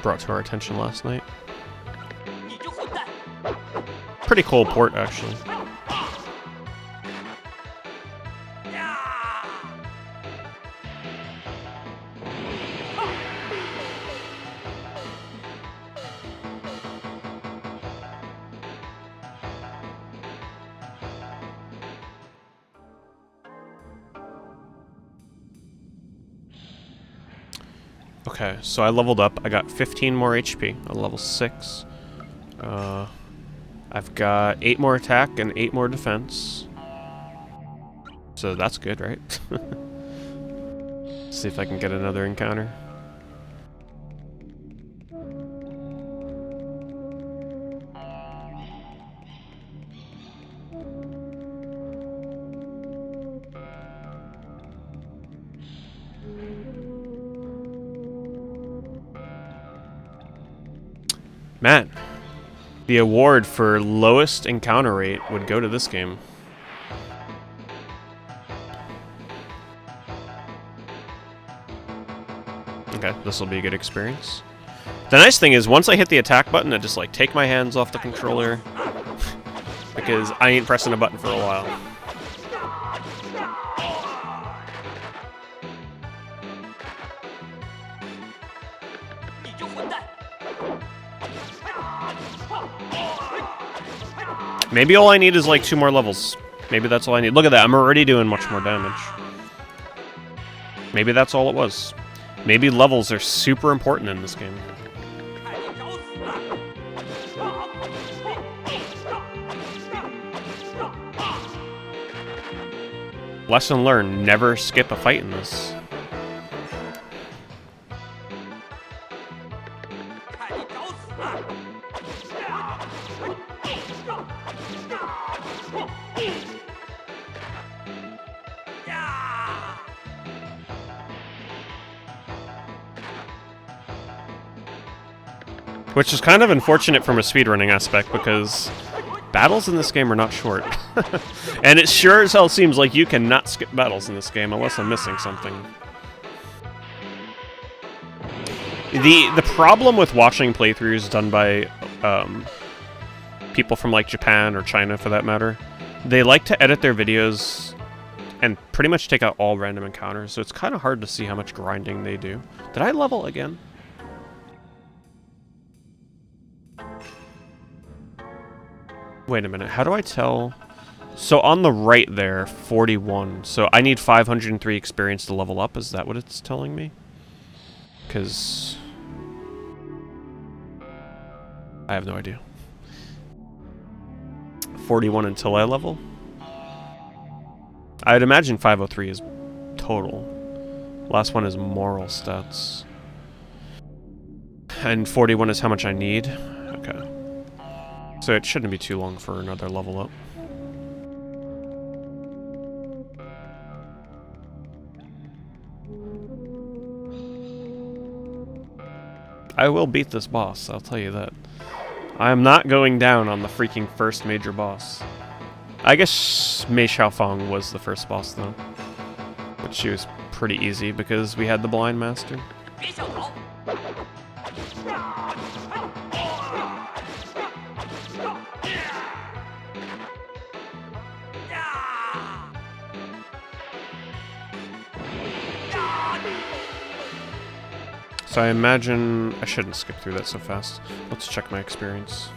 Brought to our attention last night. Pretty cool port, actually. Okay, so I leveled up. I got 15 more HP at level 6. I've got 8 more attack and 8 more defense. So that's good, right? See if I can get another encounter. Man, the award for lowest encounter rate would go to this game. Okay, this will be a good experience. The nice thing is, once I hit the attack button, I just like take my hands off the controller because I ain't pressing a button for a while. Maybe all I need is like 2 more levels. Maybe that's all I need. Look at that, I'm already doing much more damage. Maybe that's all it was. Maybe levels are super important in this game. Lesson learned, never skip a fight in this. Which is kind of unfortunate from a speedrunning aspect, because battles in this game are not short. And it sure as hell seems like you cannot skip battles in this game unless I'm missing something. The problem with watching playthroughs done by people from like Japan or China for that matter, they like to edit their videos and pretty much take out all random encounters, so it's kind of hard to see how much grinding they do. Did I level again? Wait a minute, how do I tell? So on the right there, 41. So I need 503 experience to level up, is that what it's telling me? Because I have no idea. 41 until I level? I'd imagine 503 is total. Last one is moral stats. And 41 is how much I need? Okay. So it shouldn't be too long for another level up. I will beat this boss, I'll tell you that. I am not going down on the freaking first major boss. I guess Mei Xiaofang was the first boss, though. But she was pretty easy because we had the Blind Master. 别想逃！ So I imagine I shouldn't skip through that so fast. Let's check my experience.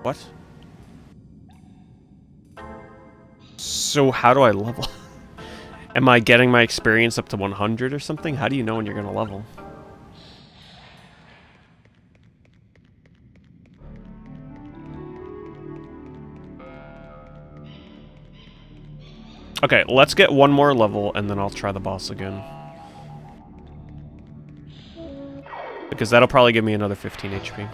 What? So how do I level? Am I getting my experience up to 100 or something? How do you know when you're gonna level? Okay, let's get one more level and then I'll try the boss again. Because that'll probably give me another 15 HP.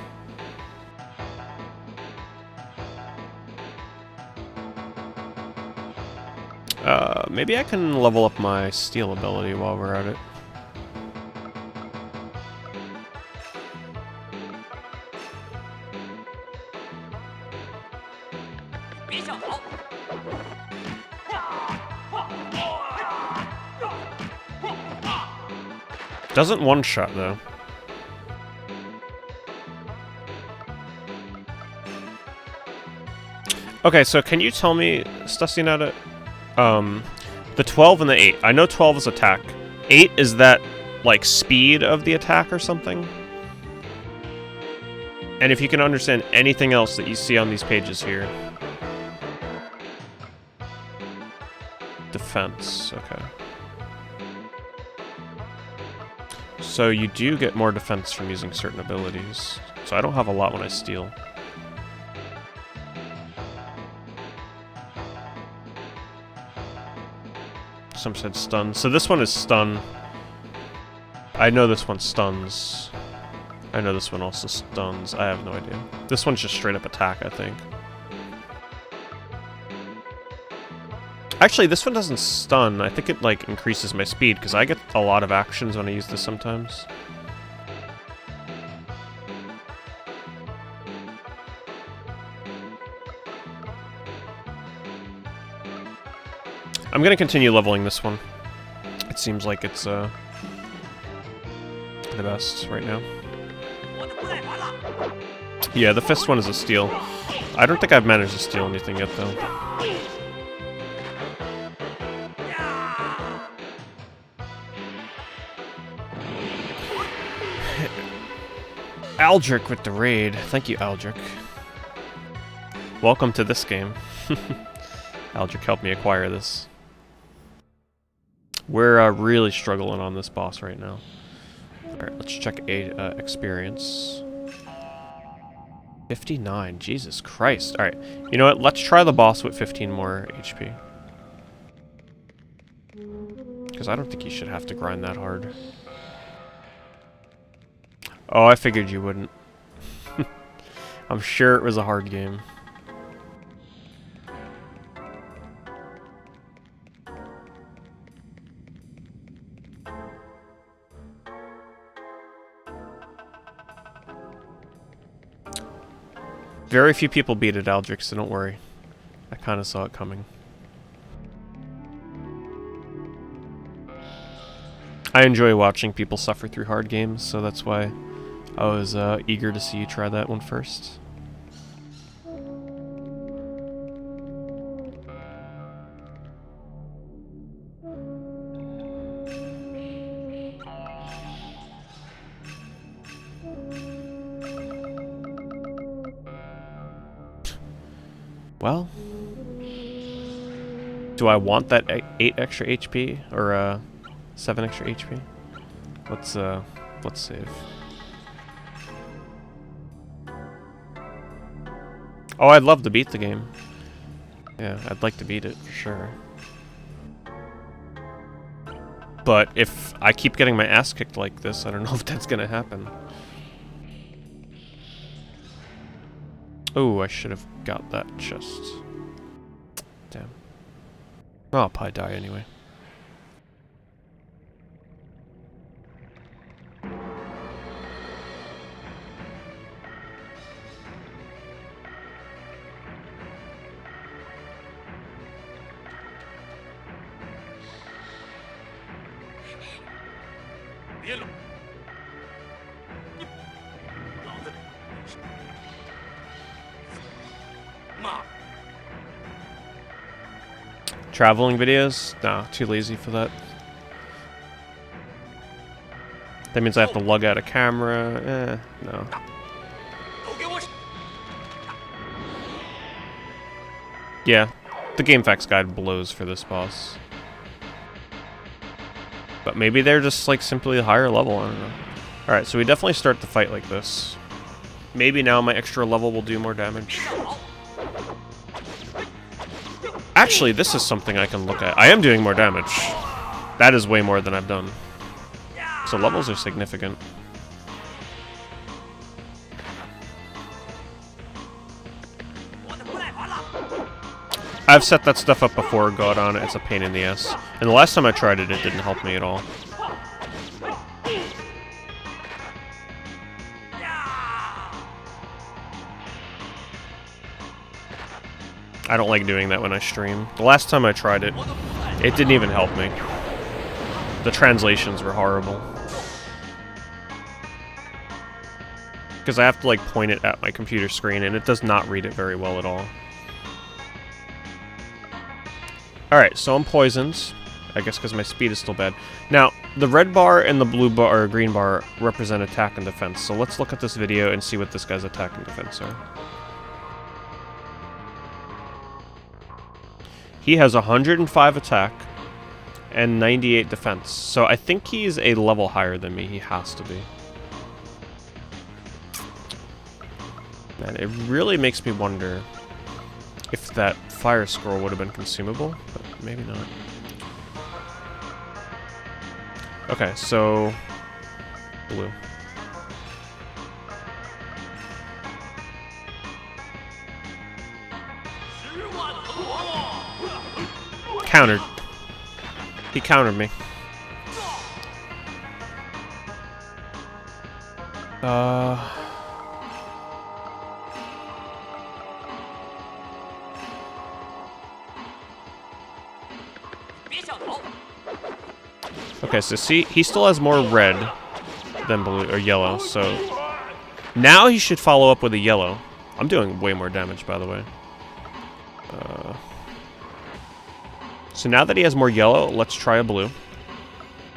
Maybe I can level up my steel ability while we're at it. Doesn't one-shot, though. Okay, so can you tell me, Stasinata, the 12 and the 8. I know 12 is attack. 8 is that, like, speed of the attack or something? And if you can understand anything else that you see on these pages here. Defense, okay. So you do get more defense from using certain abilities. So I don't have a lot when I steal. Some said stun. So this one is stun. I know this one stuns. I know this one also stuns. I have no idea. This one's just straight up attack, I think. Actually, this one doesn't stun. I think it, like, increases my speed, because I get a lot of actions when I use this sometimes. I'm gonna continue leveling this one. It seems like it's, the best right now. Yeah, the fist one is a steal. I don't think I've managed to steal anything yet, though. Aldrich with the raid. Thank you, Aldrich. Welcome to this game. Aldrich helped me acquire this. We're really struggling on this boss right now. Alright, let's check experience. 59, Jesus Christ. Alright, you know what? Let's try the boss with 15 more HP. Because I don't think you should have to grind that hard. Oh, I figured you wouldn't. I'm sure it was a hard game. Very few people beat it, Aldrich, so don't worry. I kind of saw it coming. I enjoy watching people suffer through hard games, so that's why I was eager to see you try that one first. Well, do I want that 8 extra HP or 7 extra HP? Let's save. Oh, I'd love to beat the game. Yeah, I'd like to beat it for sure. But if I keep getting my ass kicked like this, I don't know if that's gonna happen. Oh, I should have got that chest. Damn. Oh, I'll probably die anyway. Traveling videos? No, too lazy for that. That means I have to lug out a camera. No. Yeah, the game facts guide blows for this boss. But maybe they're just like simply a higher level, I don't know. Alright, so we definitely start the fight like this. Maybe now my extra level will do more damage. Actually, this is something I can look at. I am doing more damage. That is way more than I've done. So levels are significant. I've set that stuff up before, got on it. It's a pain in the ass. And the last time I tried it, it didn't help me at all. I don't like doing that when I stream. The last time I tried it, it didn't even help me. The translations were horrible. Because I have to like point it at my computer screen and it does not read it very well at all. Alright, so I'm poisoned. I guess because my speed is still bad. Now, the red bar and the blue bar or green bar represent attack and defense. So let's look at this video and see what this guy's attack and defense are. He has 105 attack and 98 defense. So I think he's a level higher than me. He has to be. Man, it really makes me wonder if that fire scroll would have been consumable, but maybe not. Okay, so blue. Countered. He countered me. Okay, so see, he still has more red than blue or yellow, so now he should follow up with a yellow. I'm doing way more damage, by the way. So now that he has more yellow, let's try a blue.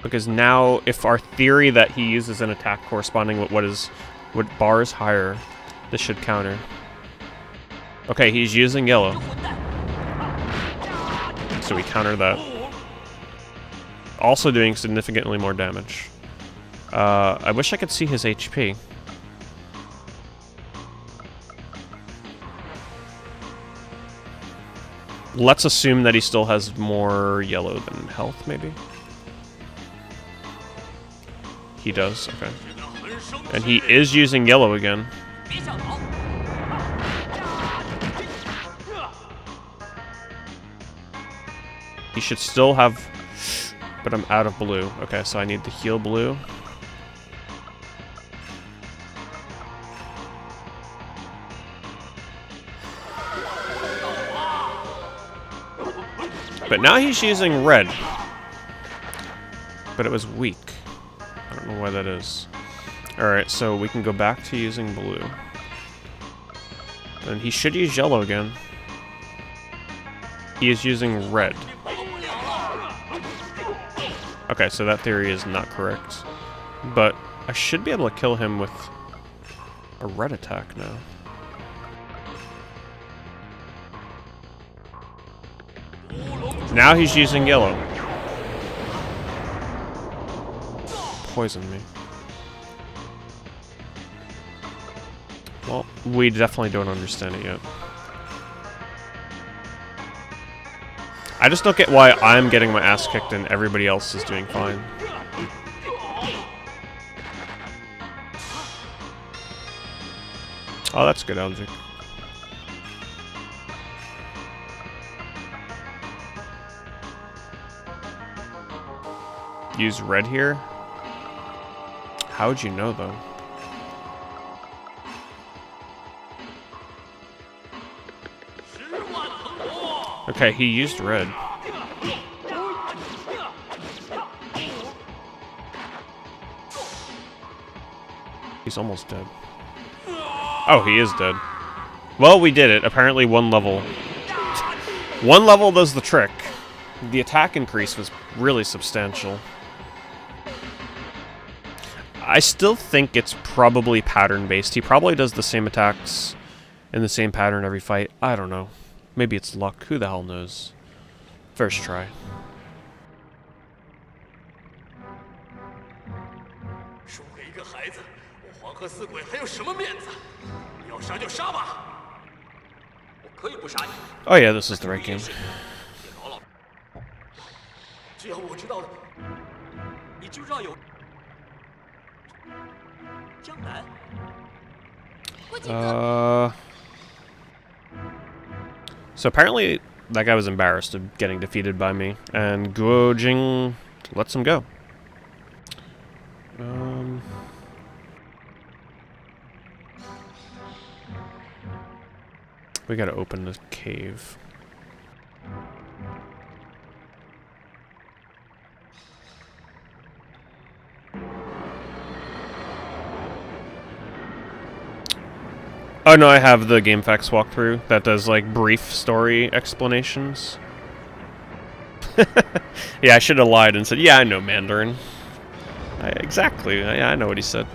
Because now, if our theory that he uses an attack corresponding with what bar is higher, this should counter. Okay, he's using yellow. So we counter that. Also doing significantly more damage. I wish I could see his HP. Let's assume that he still has more yellow than health, maybe? He does, okay. And he is using yellow again. He should still have... But I'm out of blue. Okay, so I need to heal blue. But now he's using red. But it was weak. I don't know why that is. Alright, so we can go back to using blue. And he should use yellow again. He is using red. Okay, so that theory is not correct. But I should be able to kill him with a red attack now. Now he's using yellow. Poison me. Well, we definitely don't understand it yet. I just don't get why I'm getting my ass kicked and everybody else is doing fine. Oh, that's good, Algic. use red here? How'd you know, though? Okay, he used red. He's almost dead. Oh, he is dead. Well, we did it. Apparently one level. One level does the trick. The attack increase was really substantial. I still think it's probably pattern-based. He probably does the same attacks in the same pattern every fight. I don't know. Maybe it's luck. Who the hell knows? First try. 输给一个孩子，我黄河四鬼还有什么面子？要杀就杀吧！我可以不杀你。 Oh yeah, this is the right game. 别搞老。只要我知道的，你就知道有江南。So apparently that guy was embarrassed of getting defeated by me, and Guo Jing lets him go. We gotta open the cave. Oh no, I have the GameFAQs walkthrough that does like brief story explanations. Yeah, I should have lied and said, yeah, I know Mandarin. Exactly, yeah, I know what he said.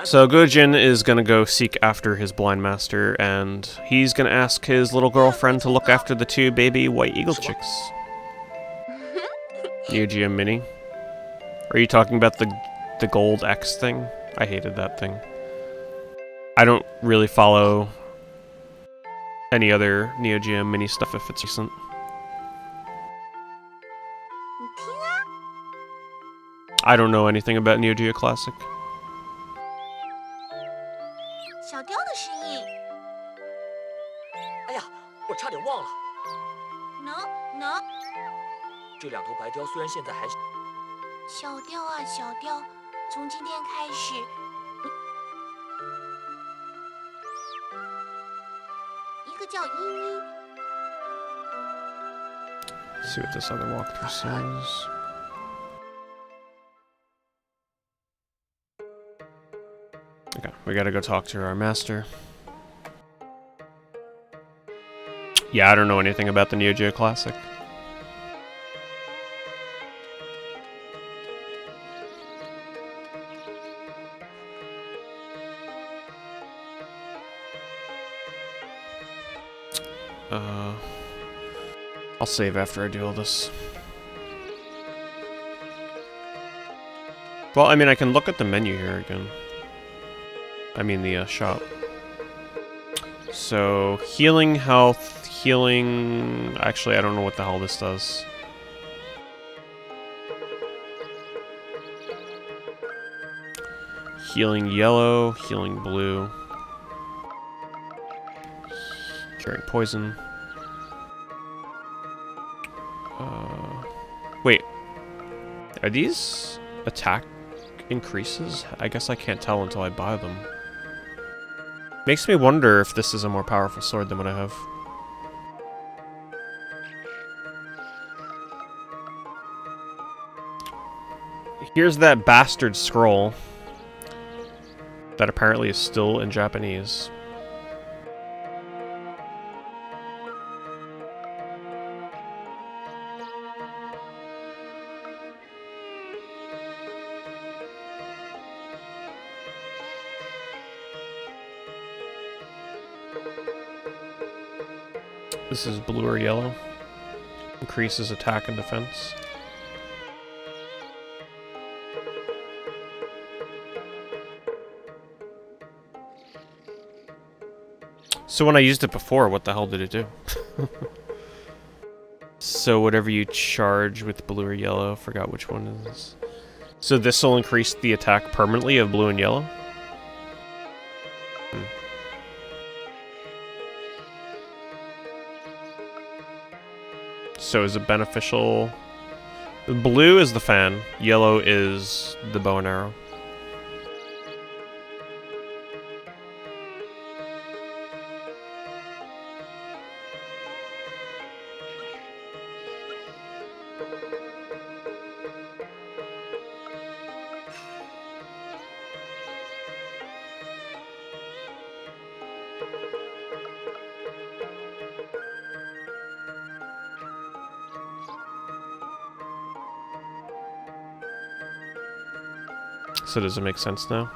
So Guo Jin is gonna go seek after his blind master, and he's gonna ask his little girlfriend to look after the two baby white eagle chicks. Neo Mini. Are you talking about the gold X thing? I hated that thing. I don't really follow any other Neo Geo Mini stuff if it's recent. I don't know anything about Neo Geo Classic. 小雕的声音。哎呀，我差点忘了，能，这两头白雕虽然现在还是小雕啊小雕，从今天开始，一个叫依依。See what this other walkthrough says. Okay, we gotta go talk to our master. Yeah, I don't know anything about the Neo Geo Classic. I'll save after I do all this. Well, I mean, I can look at the menu here again. I mean the shop. So, healing, health, healing... Actually, I don't know what the hell this does. Healing yellow, healing blue. Curing poison. Wait. Are these attack increases? I guess I can't tell until I buy them. Makes me wonder if this is a more powerful sword than what I have. Here's that bastard scroll that apparently is still in Japanese. This is blue or yellow. Increases attack and defense. So when I used it before, what the hell did it do? So whatever you charge with blue or yellow, forgot which one is this. So this will increase the attack permanently of blue and yellow? So is it beneficial? Blue is the fan, yellow is the bow and arrow. So does it make sense now?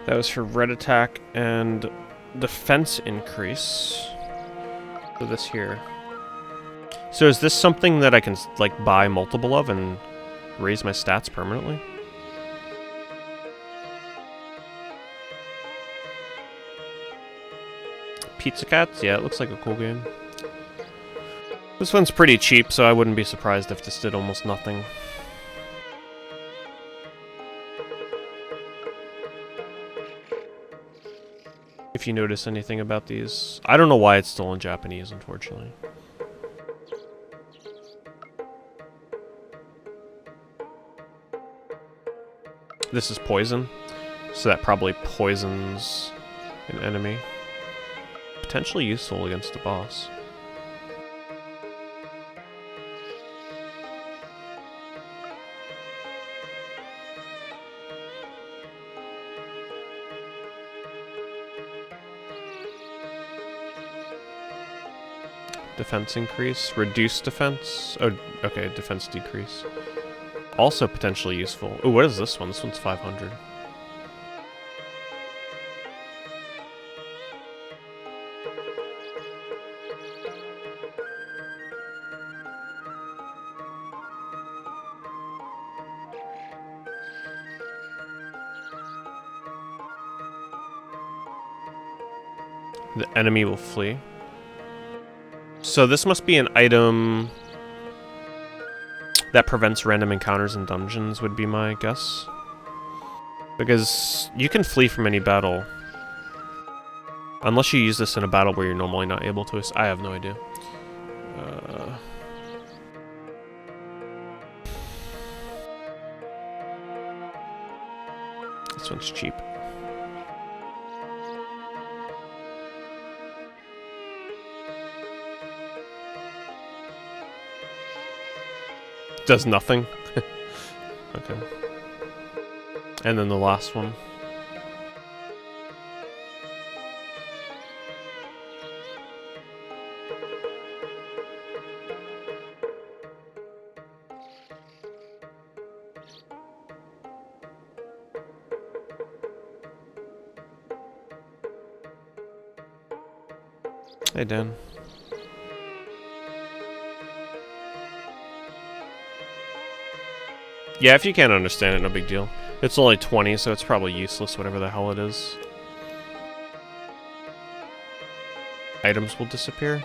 That was for red attack and defense increase. So this here. So is this something that I can, like, buy multiple of and raise my stats permanently? Pizza Cats? Yeah, it looks like a cool game. This one's pretty cheap, so I wouldn't be surprised if this did almost nothing. If you notice anything about these. I don't know why it's still in Japanese, unfortunately. This is poison, so that probably poisons an enemy. Potentially useful against a boss. Defense increase, reduce defense. Oh, okay, defense decrease. Also potentially useful. Ooh, what is this one? This one's 500. The enemy will flee. So this must be an item that prevents random encounters in dungeons, would be my guess. Because you can flee from any battle. Unless you use this in a battle where you're normally not able to. I have no idea. This one's cheap. Does nothing. Okay. And then the last one. Hey, Dan. Yeah, if you can't understand it, no big deal. It's only 20, so it's probably useless, whatever the hell it is. Items will disappear?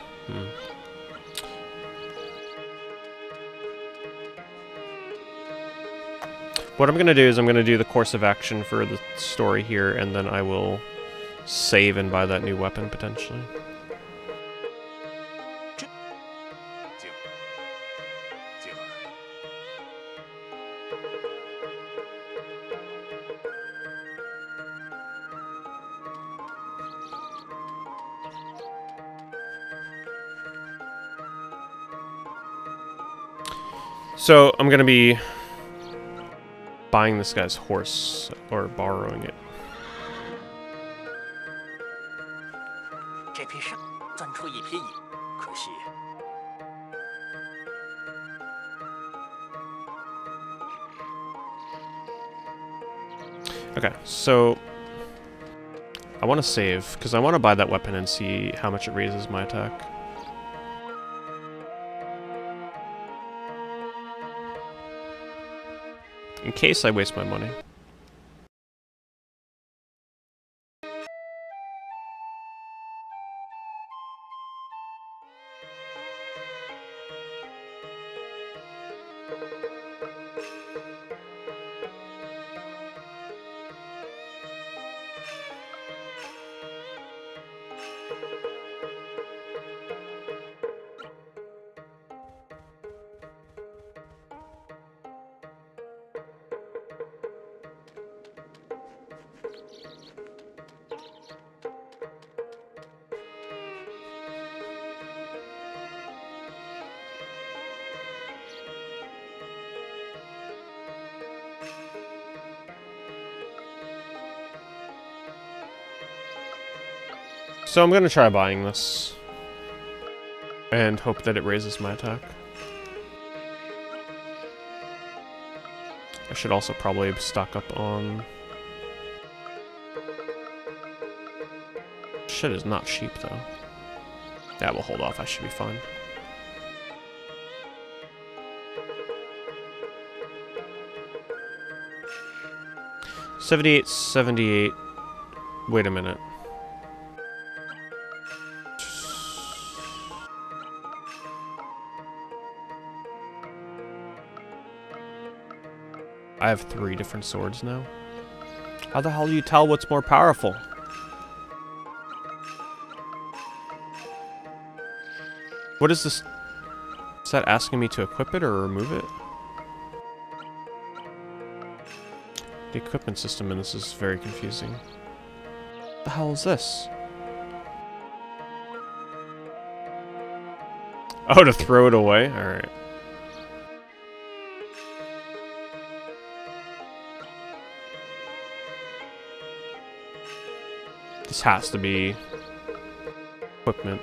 What I'm gonna do is I'm gonna do the course of action for the story here, and then I will save and buy that new weapon, potentially. So, I'm gonna be buying this guy's horse, or borrowing it. 这批上钻出一匹蚁，可惜 这 Okay, so I want to save because I want to buy that weapon and see how much it raises my attack. In case I waste my money. So I'm gonna try buying this and hope that it raises my attack. I should also probably stock up on... Shit is not cheap though. Yeah, we'll hold off, I should be fine. $78.78. Wait a minute. I have 3 different swords now. How the hell do you tell what's more powerful? What is this? Is that asking me to equip it or remove it? The equipment system in this is very confusing. What the hell is this? Oh, to throw it away? Alright. This has to be equipment.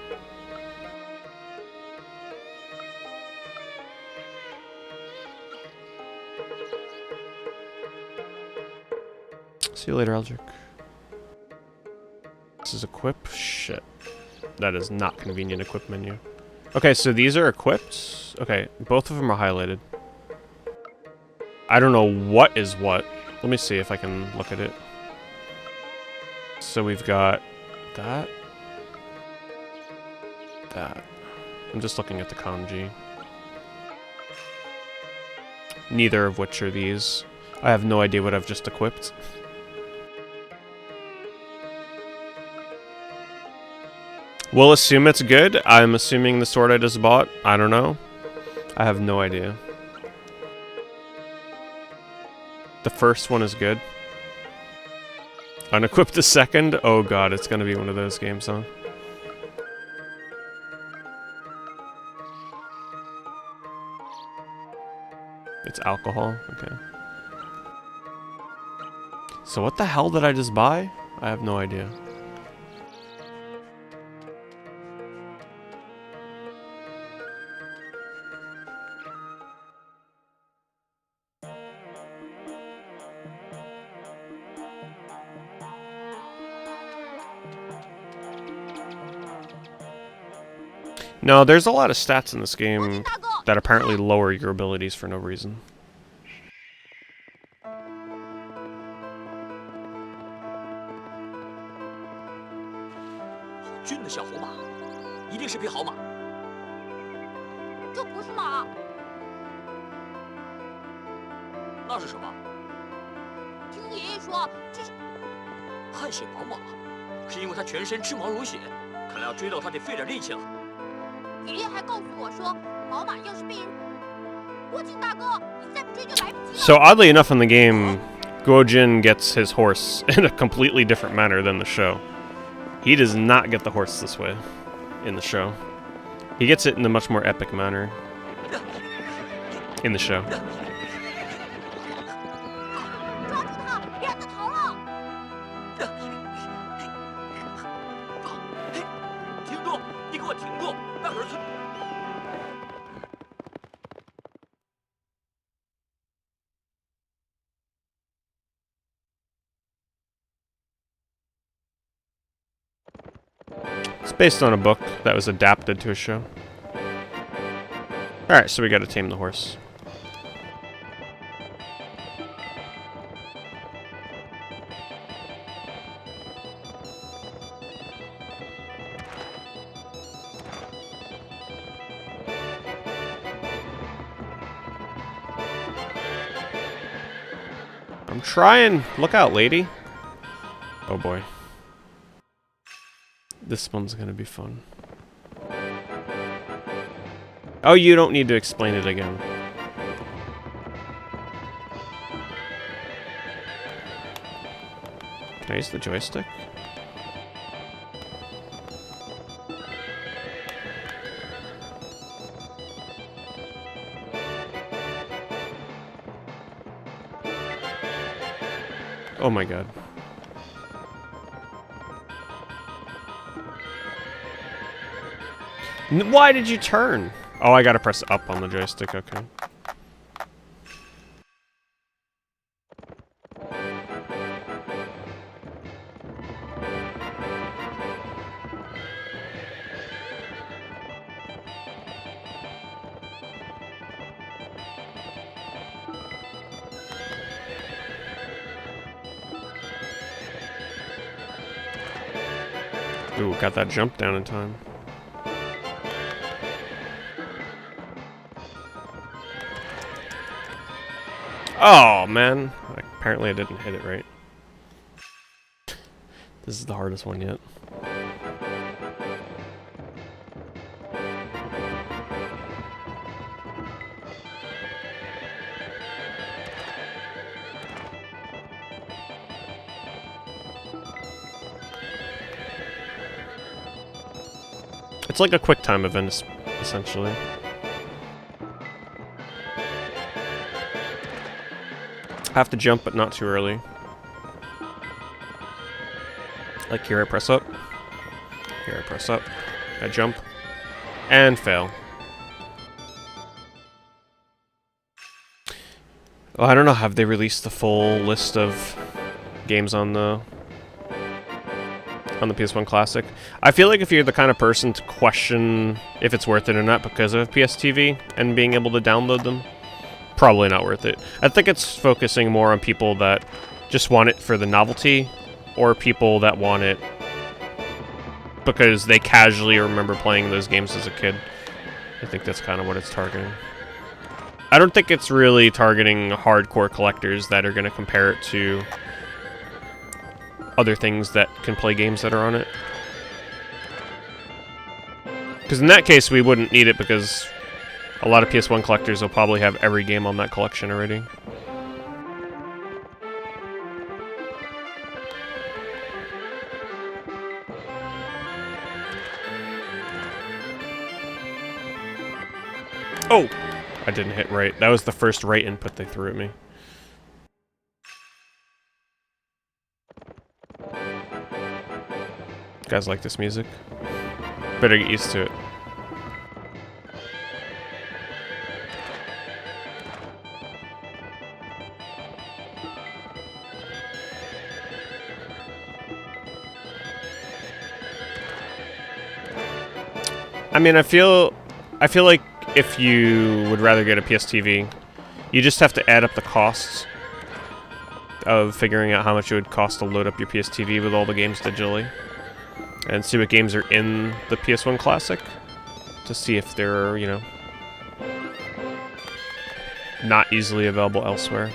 See you later, Eldrick. This is equip? Shit. That is not convenient equip menu. Okay, so these are equipped. Okay, both of them are highlighted. I don't know what is what. Let me see if I can look at it. So we've got that. That. I'm just looking at the kanji. Neither of which are these. I have no idea what I've just equipped. We'll assume it's good. I'm assuming the sword I just bought. I don't know. I have no idea. The first one is good. Unequip the second? Oh god, it's gonna be one of those games, huh? It's alcohol? Okay. So what the hell did I just buy? I have no idea. No, there's a lot of stats in this game that apparently lower your abilities for no reason. Jun 的小红马，一定是匹好马。这不是马，那是什么？听爷爷说这是汗血宝马，是因为它全身织毛如雪，看来要追到它得费点力气了。爷爷还告诉我说，宝马要是被人……郭靖大哥，你再不追就来不及了。 So oddly enough in the game, Guo Jing gets his horse in a completely different manner than the show. He does not get the horse this way in the show. He gets it in a much more epic manner in the show. It's based on a book that was adapted to a show. Alright, so we gotta tame the horse. I'm trying. Look out, lady. Oh boy. This one's gonna be fun. Oh, you don't need to explain it again. Can I use the joystick? Oh my god. Why did you turn? Oh, I gotta press up on the joystick, okay. Ooh, got that jump down in time. Oh, man. Apparently I didn't hit it right. This is the hardest one yet. It's like a quick time event, essentially. Have to jump, but not too early. Like here I press up. Here I press up. I jump. And fail. Oh, I don't know, have they released the full list of games on the PS1 Classic? I feel like if you're the kind of person to question if it's worth it or not because of PS TV and being able to download them, probably not worth it. I think it's focusing more on people that just want it for the novelty, or people that want it because they casually remember playing those games as a kid. I think that's kind of what it's targeting. I don't think it's really targeting hardcore collectors that are going to compare it to other things that can play games that are on it. Because in that case, we wouldn't need it because a lot of PS1 collectors will probably have every game on that collection already. Oh! I didn't hit right. That was the first right input they threw at me. You guys like this music? Better get used to it. I mean, I feel like if you would rather get a PS TV, you just have to add up the costs of figuring out how much it would cost to load up your PS TV with all the games digitally, and see what games are in the PS1 Classic to see if they're, you know, not easily available elsewhere.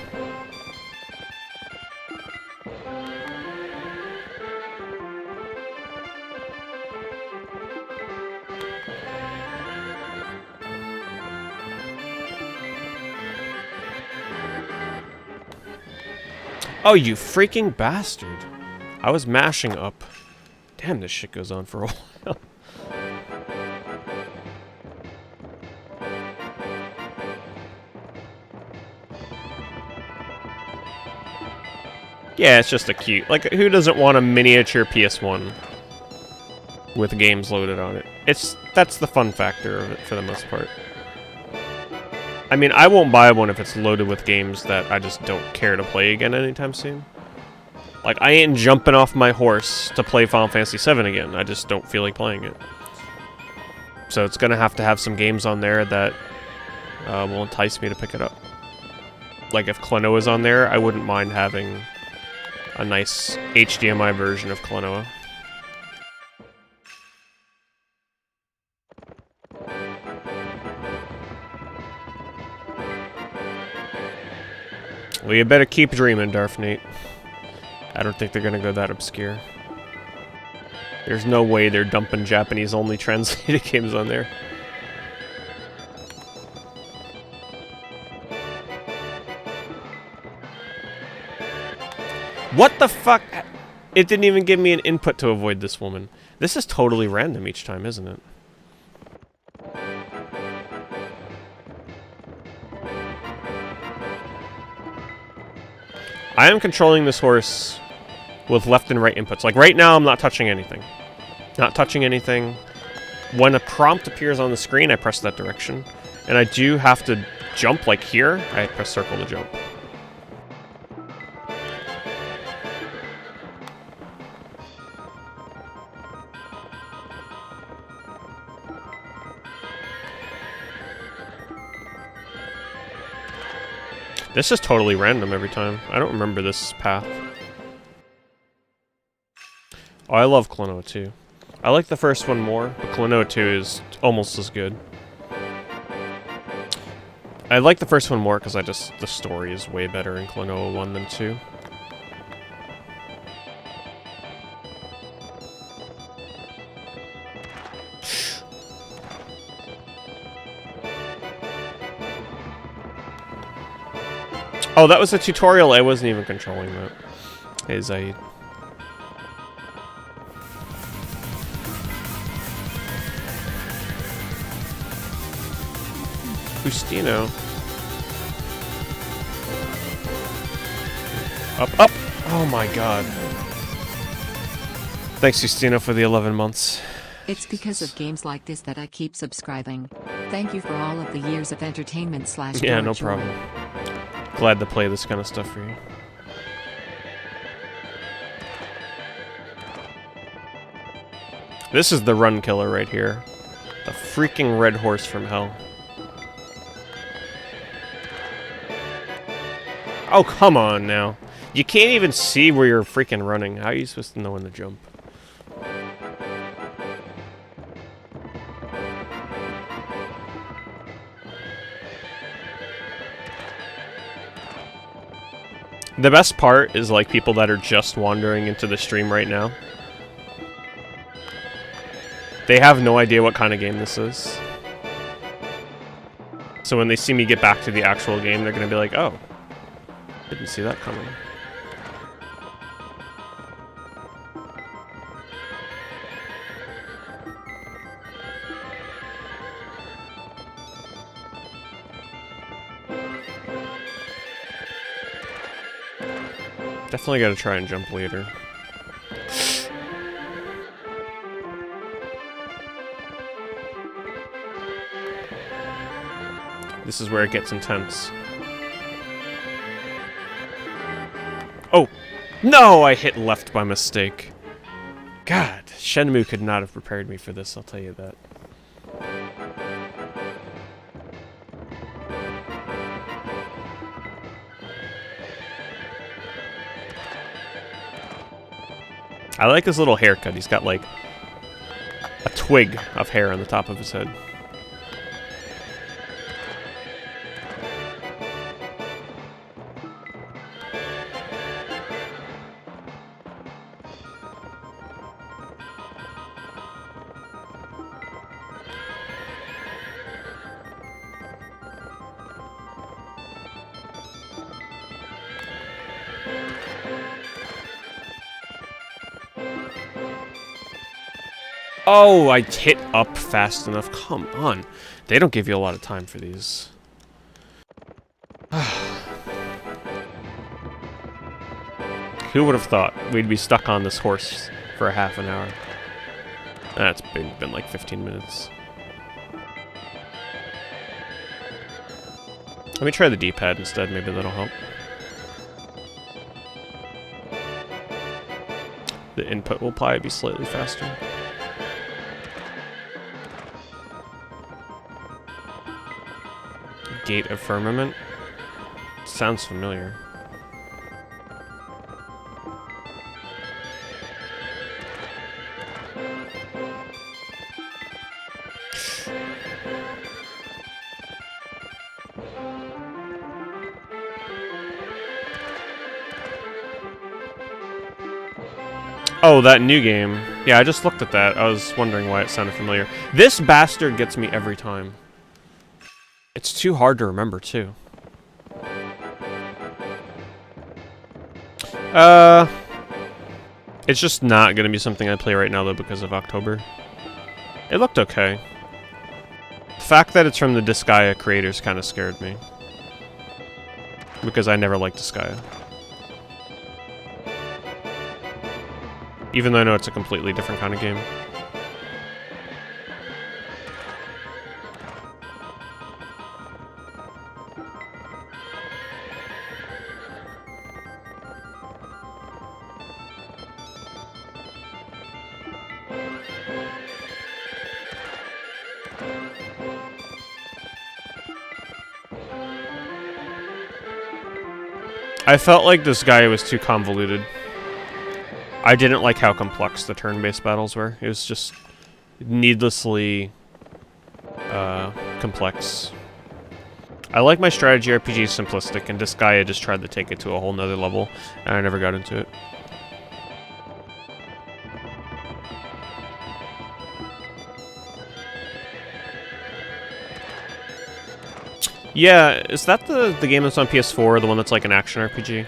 Oh, you freaking bastard. I was mashing up. Damn, this shit goes on for a while. Yeah, it's just a cute. Like, who doesn't want a miniature PS1 with games loaded on it? That's the fun factor of it for the most part. I mean, I won't buy one if it's loaded with games that I just don't care to play again anytime soon. Like, I ain't jumping off my horse to play Final Fantasy VII again. I just don't feel like playing it. So it's gonna have to have some games on there that will entice me to pick it up. Like, if Klonoa is on there, I wouldn't mind having a nice HDMI version of Klonoa. Well, you better keep dreaming, Darth Nate. I don't think they're gonna go that obscure. There's no way they're dumping Japanese-only translated games on there. What the fuck? It didn't even give me an input to avoid this woman. This is totally random each time, isn't it? I am controlling this horse with left and right inputs. Like, right now, I'm not touching anything. Not touching anything. When a prompt appears on the screen, I press that direction. And I do have to jump, like here. I press circle to jump. This is totally random every time. I don't remember this path. Oh, I love Klonoa 2. I like the first one more, but Klonoa 2 is almost as good. I like the first one more because the story is way better in Klonoa 1 than 2. Oh, that was a tutorial. I wasn't even controlling that. Hey, Zaid. Justino. Up, up! Oh my god. Thanks, Justino, for the 11 months. It's because of games like this that I keep subscribing. Thank you for all of the years of entertainment / Yeah, no problem. Glad to play this kind of stuff for you. This is the run killer right here. The freaking red horse from hell. Oh, come on now. You can't even see where you're freaking running. How are you supposed to know when to jump? The best part is, like, people that are just wandering into the stream right now. They have no idea what kind of game this is. So when they see me get back to the actual game, they're gonna be like, oh, didn't see that coming. Definitely gotta try and jump later. This is where it gets intense. Oh! No! I hit left by mistake. God, Shenmue could not have prepared me for this, I'll tell you that. I like his little haircut. He's got, like, a twig of hair on the top of his head. Oh, I hit up fast enough. Come on. They don't give you a lot of time for these. Who would have thought we'd be stuck on this horse for a half an hour? That's been like 15 minutes. Let me try the D-pad instead. Maybe that'll help. the input will probably be slightly faster. Gate of Firmament. Sounds familiar. Oh, that new game. Yeah, I just looked at that. I was wondering why it sounded familiar. This bastard gets me every time. It's too hard to remember, too. It's just not gonna be something I play right now, though, because of October. It looked okay. The fact that it's from the Disgaea creators kind of scared me. Because I never liked Disgaea. Even though I know it's a completely different kind of game. I felt like this guy was too convoluted. I didn't like how complex the turn-based battles were. It was just needlessly complex. I like my strategy RPG simplistic, and Disgaea just tried to take it to a whole nother level, and I never got into it. Yeah, is that the game that's on PS4, the one that's like an action RPG?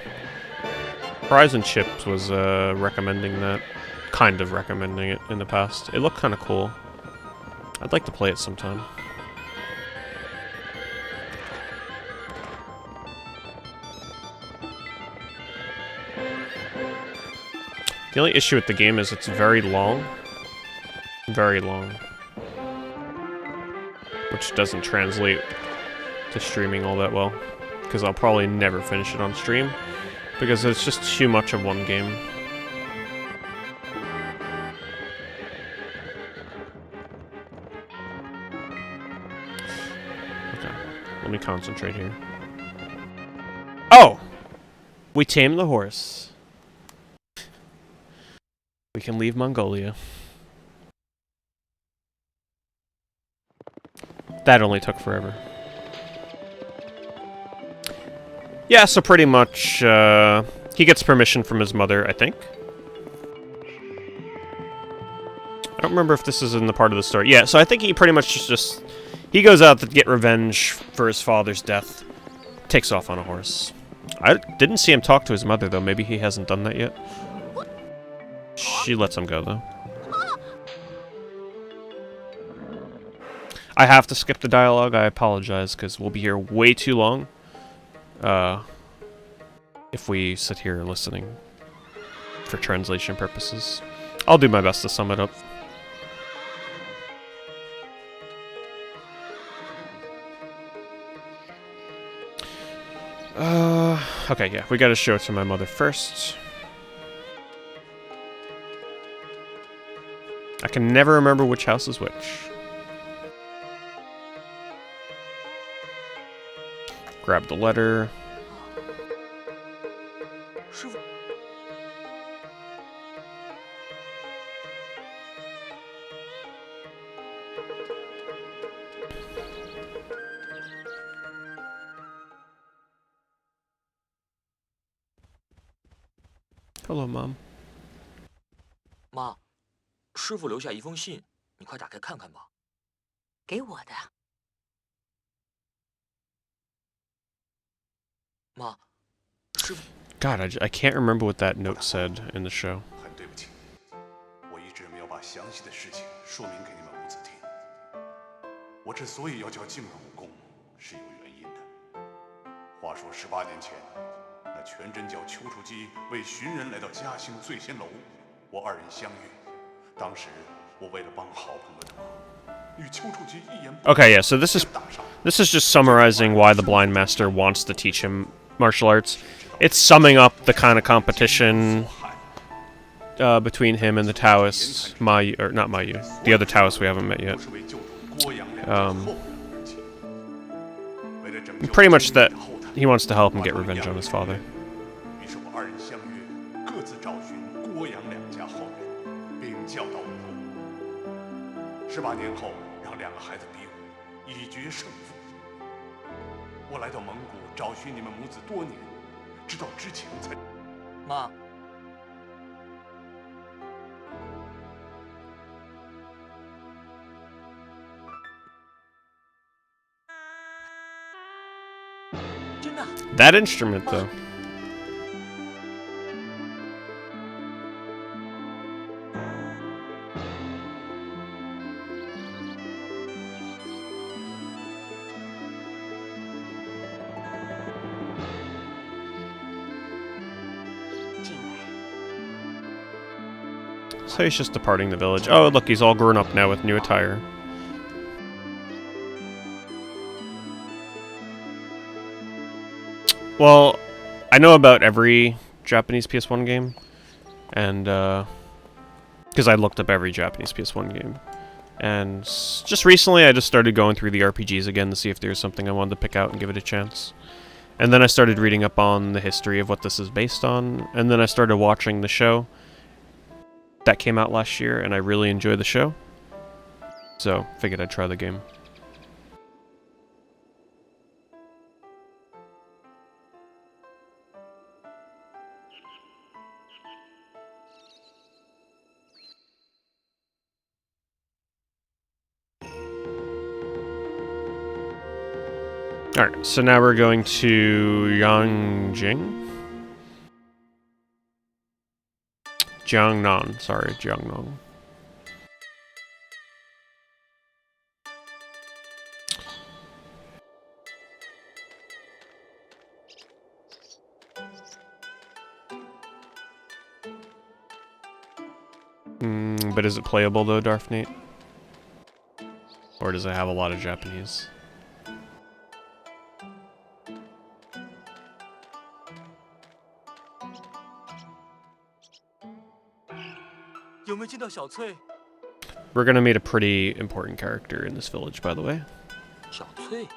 Horizon Chips was recommending that. Kind of recommending it in the past. It looked kind of cool. I'd like to play it sometime. The only issue with the game is it's very long. Very long. Which doesn't translate to streaming all that well. Because I'll probably never finish it on stream. Because it's just too much of one game. Okay, let me concentrate here. Oh! We tamed the horse. We can leave Mongolia. That only took forever. Yeah, so pretty much, he gets permission from his mother, I think. I don't remember if this is in the part of the story. Yeah, so I think he pretty much just he goes out to get revenge for his father's death. Takes off on a horse. I didn't see him talk to his mother, though. Maybe he hasn't done that yet. She lets him go, though. I have to skip the dialogue. I apologize, because we'll be here way too long. If we sit here listening for translation purposes. I'll do my best to sum it up. Okay, yeah, we gotta show it to my mother first. I can never remember which house is which. Grab the letter. Hello, Mom. 妈，师傅留下一封信，你快打开看看吧。给我的。妈，师傅。 God, I can't remember what that note said in the show. 很对不起，我一直没有把详细的事情说明给你们母子听。我之所以要教静儿武功，是有原因的。话说18年前，那全真教丘处机为寻人来到嘉兴醉仙楼，我二人相遇。当时我为了帮好朋友的忙，与丘处机一言不合。 Okay, yeah, so this is just summarizing why the blind master wants to teach him martial arts. It's summing up the kind of competition between him and the Taoist, Ma Yu, or not Ma Yu, the other Taoist we haven't met yet. 是为救主郭阳两家后人而起。为了拯救 Pretty much 金 that 历的后代， he wants to help him get revenge on his father. 于是我二人相约，各自找寻郭阳两家后人，并教导武功。18年后，让两个孩子比武，以决胜负。我来到蒙古找寻你们母子多年，直到之前才。妈，真的。 That instrument, though. So he's just departing the village. Oh, look, he's all grown up now with new attire. Well, I know about every Japanese PS1 game, and because I looked up every Japanese PS1 game, and just recently I just started going through the RPGs again to see if there's something I wanted to pick out and give it a chance. And then I started reading up on the history of what this is based on, and then I started watching the show that came out last year, and I really enjoyed the show, so figured I'd try the game. Alright, so now we're going to Yangjing? Jiangnan, sorry, Jiangnan. But is it playable though, Darfnate? Or does it have a lot of Japanese? 有没有见到小翠？ We're gonna meet a pretty important character in this village, by the way. 小翠，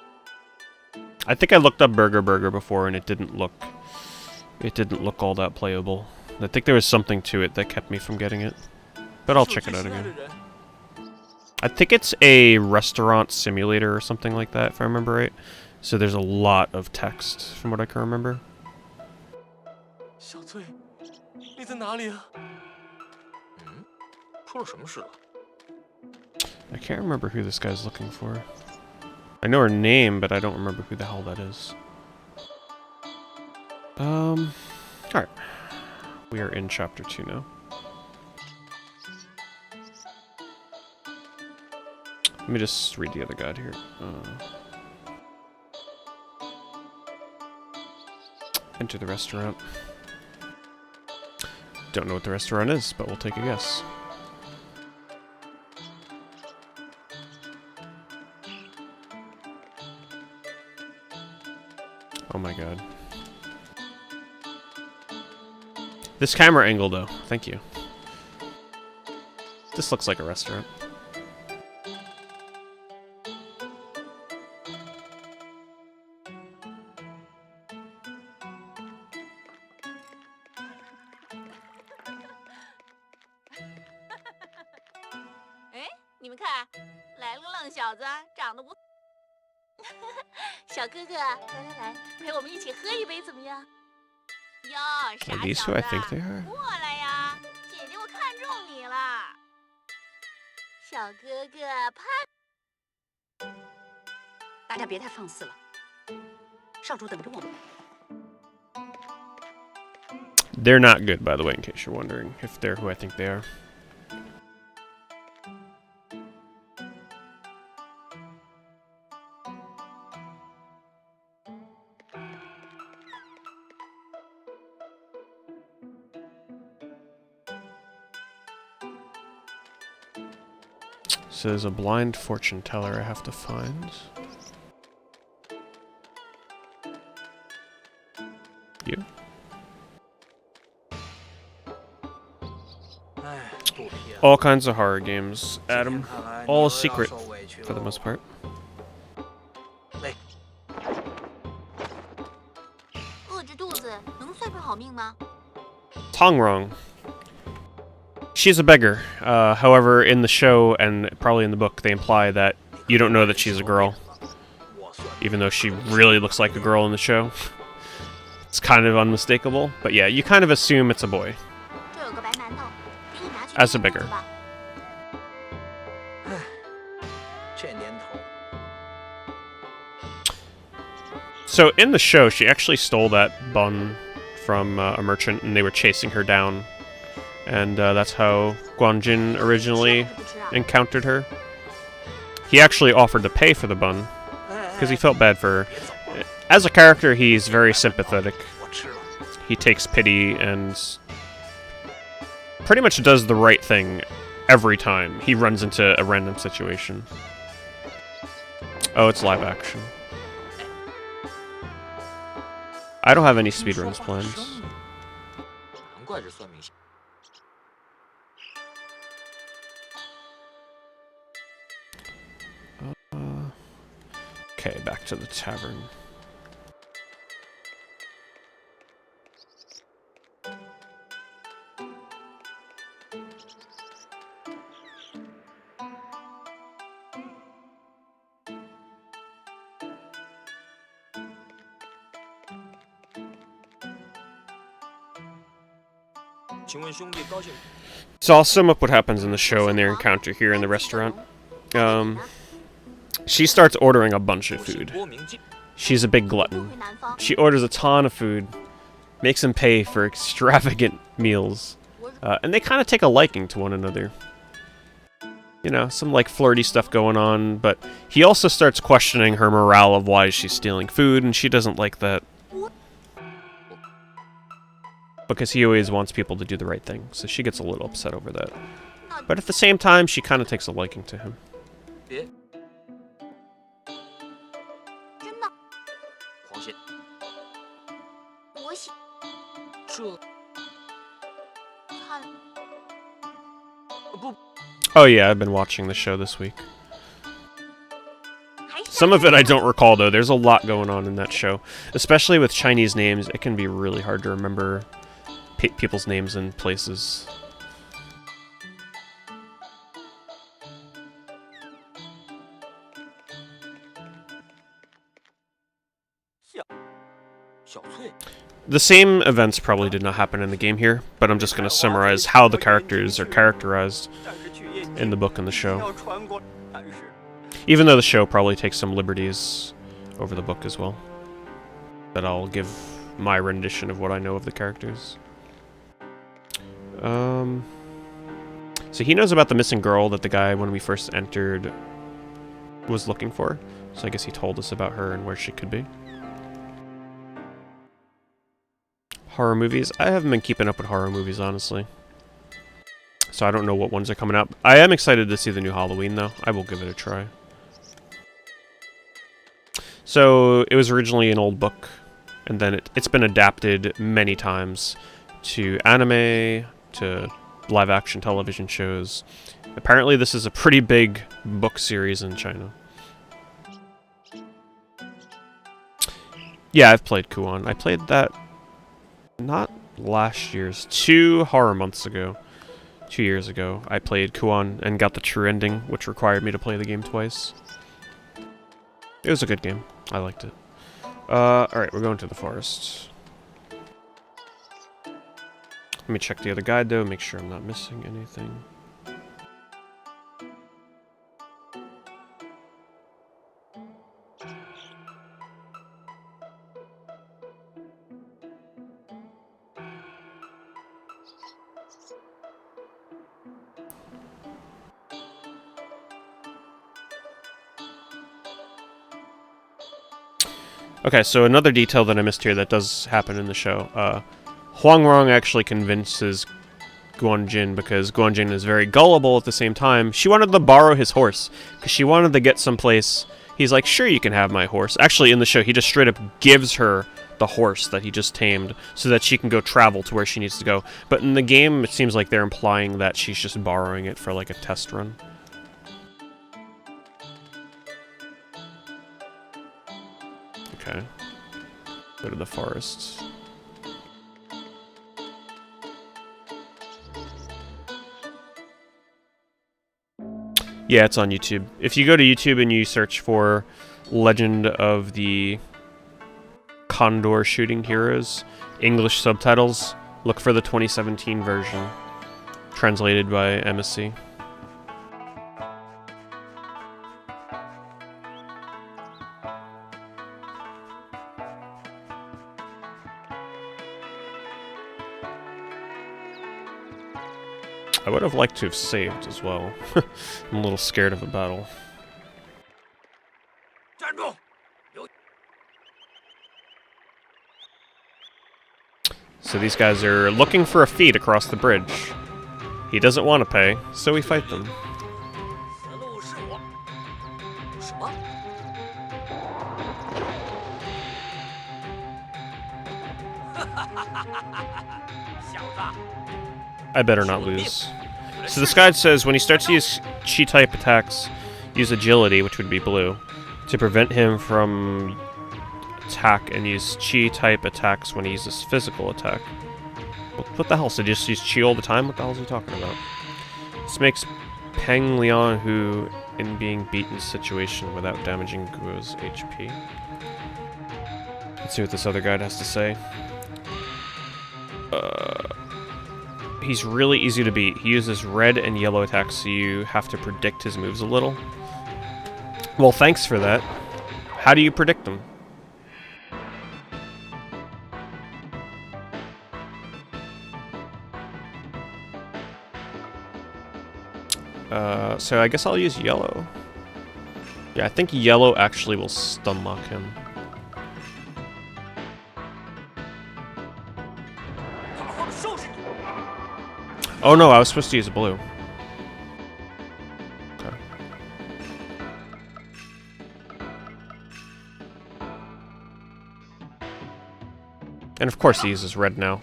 I think I looked up Burger before and it didn't look all that playable. I think there was something to it that kept me from getting it. But I'll check it out again. I think it's a restaurant simulator or something like that, if I remember right. So there's a lot of text, from what I can remember. 小翠，你在哪里啊？出了什么事了？ I can't remember who this guy's looking for. I know her name, but I don't remember who the hell that is. Alright. We are in chapter 2 now. Let me just read the other guide here. Enter the restaurant. Don't know what the restaurant is, but we'll take a guess. Oh my god. This camera angle, though. Thank you. This looks like a restaurant. Are these who I think they are? 过来呀，姐姐我看中你了。小哥哥盼。大家别太放肆了，少主等着我们。 They're not good, by the way, in case you're wondering if they're who I think they are. So there's a blind fortune teller I have to find. You? All kinds of horror games, Adam. All secret, for the most part. 饿着肚子能算份好命吗？ Tongrong. She's a beggar. However, in the show and probably in the book, they imply that you don't know that she's a girl. Even though she really looks like a girl in the show. It's kind of unmistakable. But yeah, you kind of assume it's a boy. 这有个白馒头，给你拿去 As a 当肚子 beggar. 吧。 这年头， So in the show, she actually stole that bun from a merchant, and they were chasing her down. And that's how Guo Jing originally 不吃啊？ encountered her. He actually offered to pay for the bun, because he felt bad for her. As a character, he's very sympathetic. 我吃了。 He takes pity and pretty much does the right thing every time he runs into a random situation. Oh, it's live action. I don't have any speedruns planned. 难怪这算命先。 Okay, back to the tavern. So I'll sum up what happens in the show and their encounter here in the restaurant. She starts ordering a bunch of food. She's a big 不 glutton. 回南方， She orders a ton of food, makes him pay for extravagant meals, and they kind of take a liking to one another. You know, some like flirty stuff going on, but he also starts questioning her morale of why she's stealing food, and she doesn't like that. Because he always wants people to do the right thing, so she gets a little upset over that. But at the same time, she kind of takes a liking to him. 别，真的，黄仙，我喜这看 不 Oh yeah, I've been watching the show this week. 还是 Some of it I don't recall, though. There's a lot going on in that show. Especially with Chinese names, it can be really hard to remember people's names and places. 小翠， The same events probably did not happen in the game here, but I'm just going to summarize how the characters are characterized 但是去夜 in the book and the 景 show. 要穿过，但是 Even though the show probably takes some liberties over the book as well. But I'll give my rendition of what I know of the characters. So he knows about the missing girl that the guy, when we first entered, was looking for. So I guess he told us about her and where she could be. Horror movies. I haven't been keeping up with horror movies, honestly. So I don't know what ones are coming out. I am excited to see the new Halloween, though. I will give it a try. So it was originally an old book, and then it's been adapted many times to anime, to live-action television shows. Apparently this is a pretty big book series in China. Yeah, I've played Kuon. I played that not last year's, 2 horror months ago. 2 years ago, I played Kuon and got the true ending, which required me to play the game twice. It was a good game. I liked it. Alright, we're going to the forest. Let me check the other guide, though, make sure I'm not missing anything. Okay, so another detail that I missed here that does happen in the show. Huang Rong actually convinces Guo Jing, because Guo Jing is very gullible at the same time. She wanted to borrow his horse, because she wanted to get someplace. He's like, sure, you can have my horse. Actually, in the show, he just straight up gives her the horse that he just tamed so that she can go travel to where she needs to go. But in the game, it seems like they're implying that she's just borrowing it for like a test run. Okay. Go to the forests. Yeah, it's on YouTube. If you go to YouTube and you search for Legend of the Condor Shooting Heroes, English subtitles, look for the 2017 version, translated by MSC. I would have liked to have saved as well. I'm a little scared of a battle. So these guys are looking for a feed across the bridge. He doesn't want to pay, so we fight them. I better not lose. So this guide says when he starts to use Chi-type attacks, use agility, which would be blue, to prevent him from attack, and use Chi-type attacks when he uses physical attack. What the hell? So just use Chi all the time? What the hell is he talking about? This makes Peng Lianhu in being beaten situation without damaging Guo's HP. Let's see what this other guide has to say. He's really easy to beat. He uses red and yellow attacks, so you have to predict his moves a little. Well, thanks for that. How do you predict them? So I guess I'll use yellow. Yeah, I think yellow actually will stun lock him. Oh no, I was supposed to use blue. Okay. And of course he uses red now.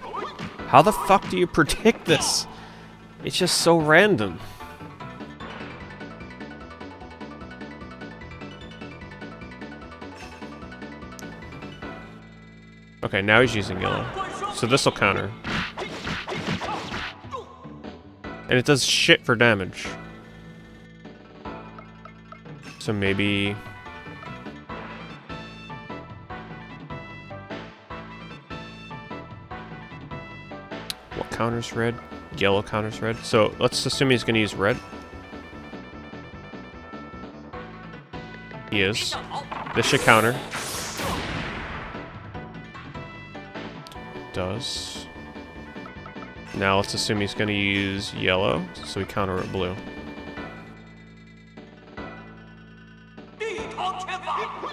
How the fuck do you predict this? It's just so random. Okay, now he's using yellow. So this'll counter. And it does shit for damage. So maybe... What counters red? Yellow counters red. So let's assume he's gonna use red. He is. This should counter. Does. Now let's assume he's going to use yellow, so we counter it blue.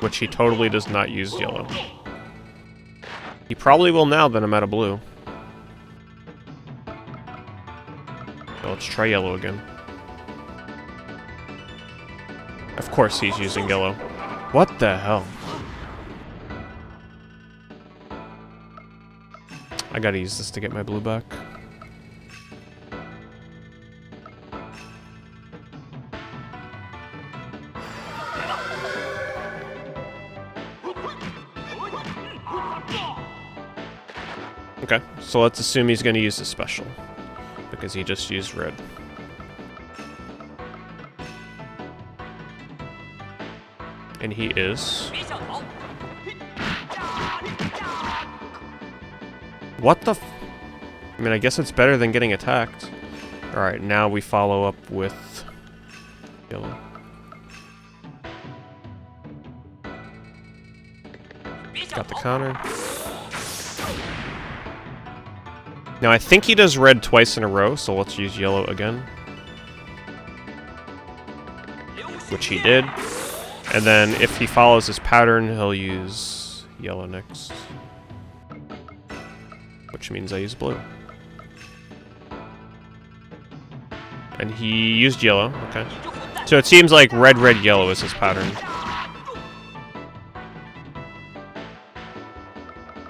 Which he totally does not use yellow. He probably will now that I'm out of blue. So let's try yellow again. Of course he's using yellow. What the hell? I gotta use this to get my blue back. Okay, so let's assume he's going to use a special, because he just used red. And he is... What the f... I mean, I guess it's better than getting attacked. Alright, now we follow up with... yellow. Got the counter. Now, I think he does red twice in a row, so let's use yellow again. Which he did. And then, if he follows his pattern, he'll use yellow next. Which means I use blue. And he used yellow, okay. So it seems like red, red, yellow is his pattern.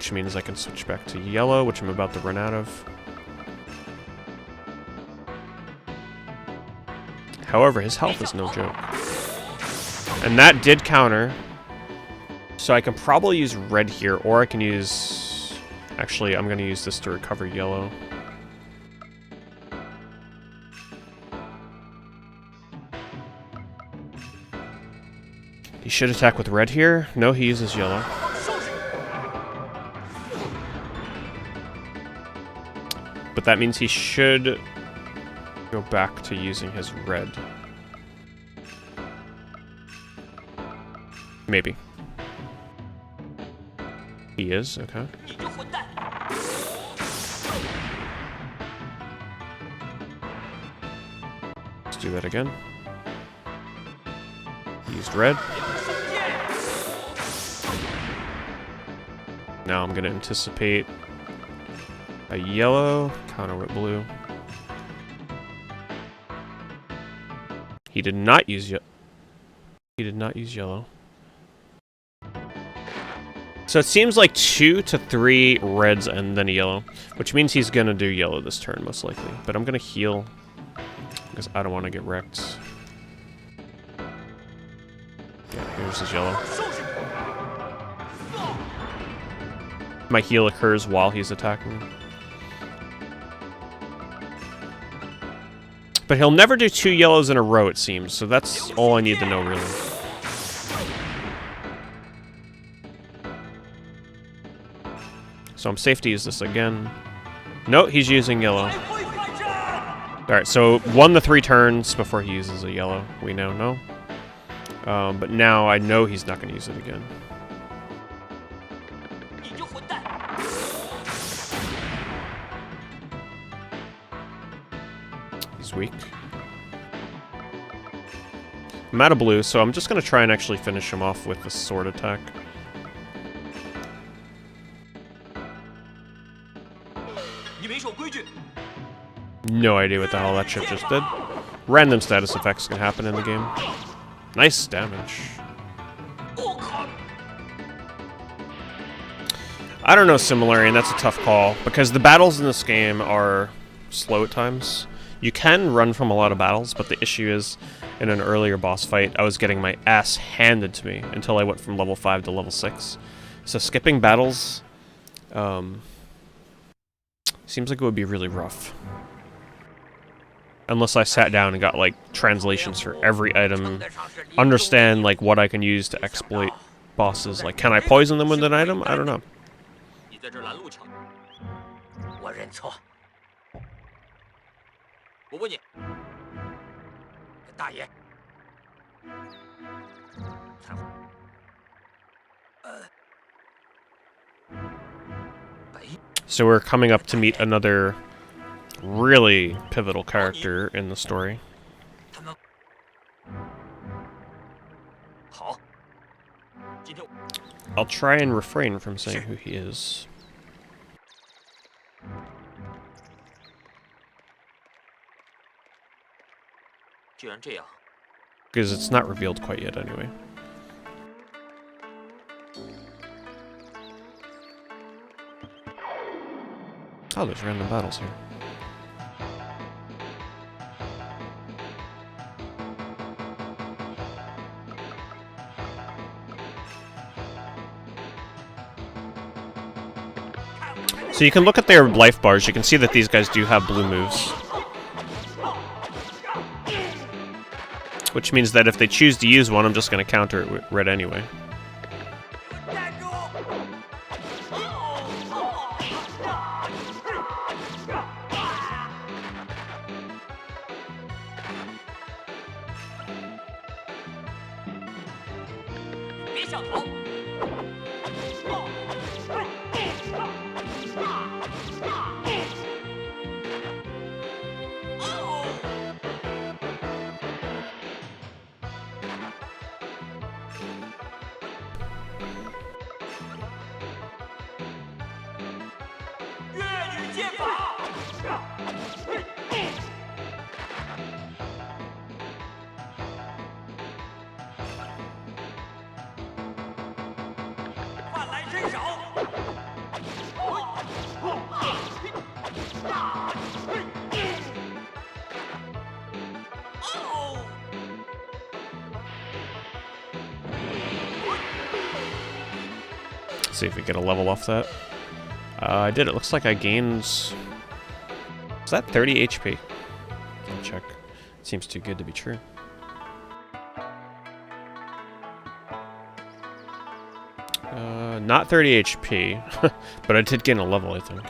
which means I can switch back to yellow, which I'm about to run out of. However, his health is no joke. And that did counter. So I can probably use red here, or I can use... Actually, I'm going to use this to recover yellow. He should attack with red here. No, he uses yellow. But that means he should go back to using his red. Maybe. He is, okay. Let's do that again. He used red. Now I'm going to anticipate a yellow, counter with blue. He did not use yellow. So it seems like 2 to 3 reds and then a yellow, which means he's going to do yellow this turn, most likely. But I'm going to heal, because I don't want to get wrecked. Yeah, here's his yellow. My heal occurs while he's attacking. But he'll never do 2 yellows in a row, it seems, so that's all I need to know, really. So I'm safe to use this again. No, he's using yellow. Alright, so 1 to 3 turns before he uses a yellow. We now know. But now I know he's not going to use it again. He's weak. I'm out of blue, so I'm just going to try and actually finish him off with the sword attack. No idea what the hell that shit just did. Random status effects can happen in the game. Nice damage. I don't know Similarian, that's a tough call, because the battles in this game are slow at times. You can run from a lot of battles, but the issue is, in an earlier boss fight, I was getting my ass handed to me until I went from level 5 to level 6. So skipping battles, seems like it would be really rough. Unless I sat down and got, like, translations for every item, understand, like, what I can use to exploit bosses. Like, can I poison them with an item? I don't know. So we're coming up to meet another really pivotal character in the story. I'll try and refrain from saying who he is. Because it's not revealed quite yet anyway. Oh, there's random battles here. So you can look at their life bars, you can see that these guys do have blue moves. Which means that if they choose to use one, I'm just going to counter it with red anyway. see if we get a level off that. I did. It looks like I gained... Is that 30 HP? I'll check. Seems too good to be true. Not 30 HP, but I did gain a level, I think.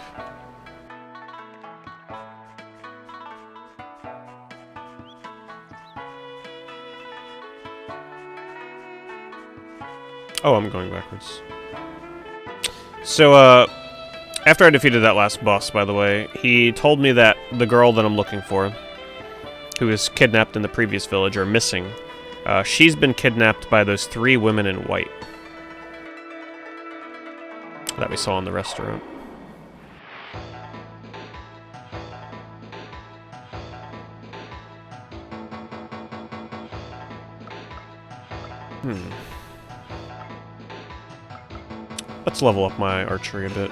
Oh, I'm going backwards. So, after I defeated that last boss, by the way, he told me that the girl that I'm looking for, who was kidnapped in the previous village, or missing, she's been kidnapped by those 3 women in white that we saw in the restaurant. Let's level up my archery a bit.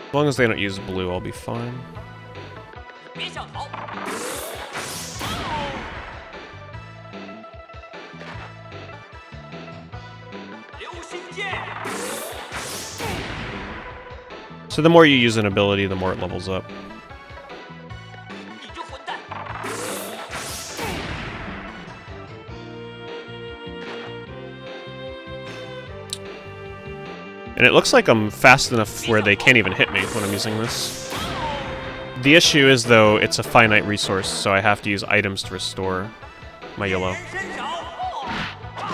As long as they don't use blue, I'll be fine. So the more you use an ability, the more it levels up. And it looks like I'm fast enough where they can't even hit me when I'm using this. The issue is, though, it's a finite resource, so I have to use items to restore my yellow.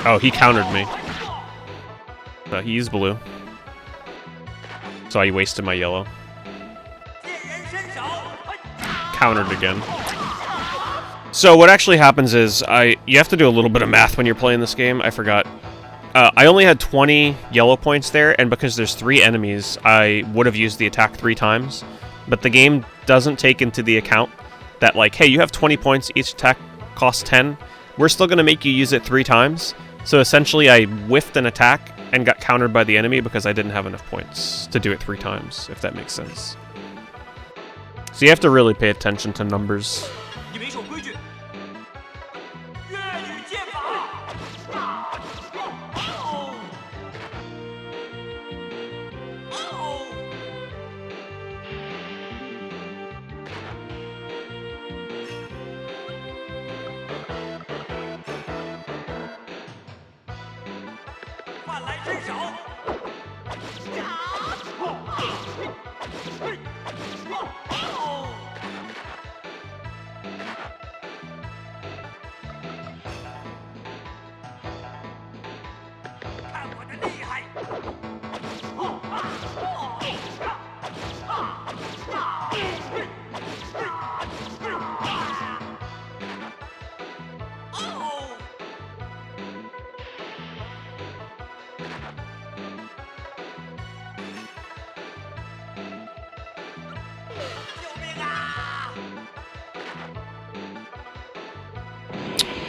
Oh, he countered me. He used blue. So I wasted my yellow. Countered again. So what actually happens is, you have to do a little bit of math when you're playing this game. I forgot. I only had 20 yellow points there, and because there's 3 enemies, I would have used the attack 3 times. But the game doesn't take into the account that, like, hey, you have 20 points, each attack costs 10. We're still going to make you use it 3 times. So essentially, I whiffed an attack and got countered by the enemy because I didn't have enough points to do it 3 times, if that makes sense. So you have to really pay attention to numbers.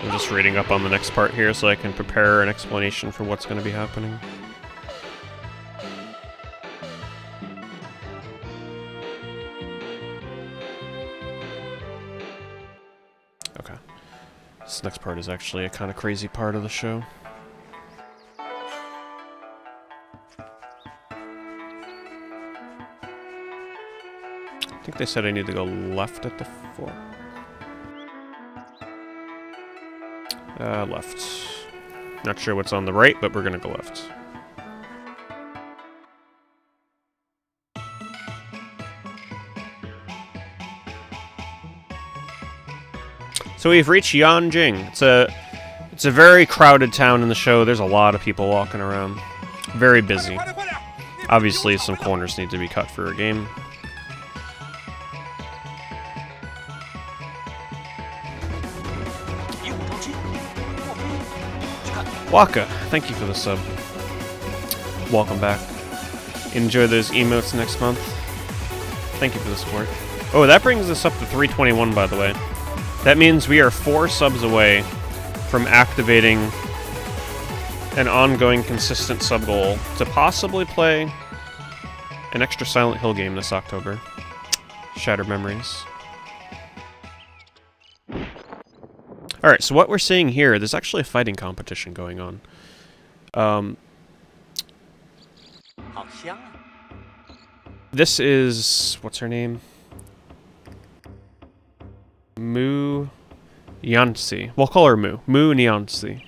I'm just reading up on the next part here so I can prepare an explanation for what's going to be happening. Okay. This next part is actually a kind of crazy part of the show. I think they said I need to go left at the fort. Left. Not sure what's on the right, but we're gonna go left. So we've reached Yanjing. It's a very crowded town in the show. There's a lot of people walking around. Very busy. Obviously, some corners need to be cut for a game. Waka, thank you for the sub. Welcome back. Enjoy those emotes next month. Thank you for the support. Oh, that brings us up to 321, by the way. That means we are 4 subs away from activating an ongoing consistent sub goal to possibly play an extra Silent Hill game this October. Shattered Memories. Alright, so what we're seeing here, there's actually a fighting competition going on. This is what's her name? Mu Yanxi. We'll call her Mu. Mu Yanxi.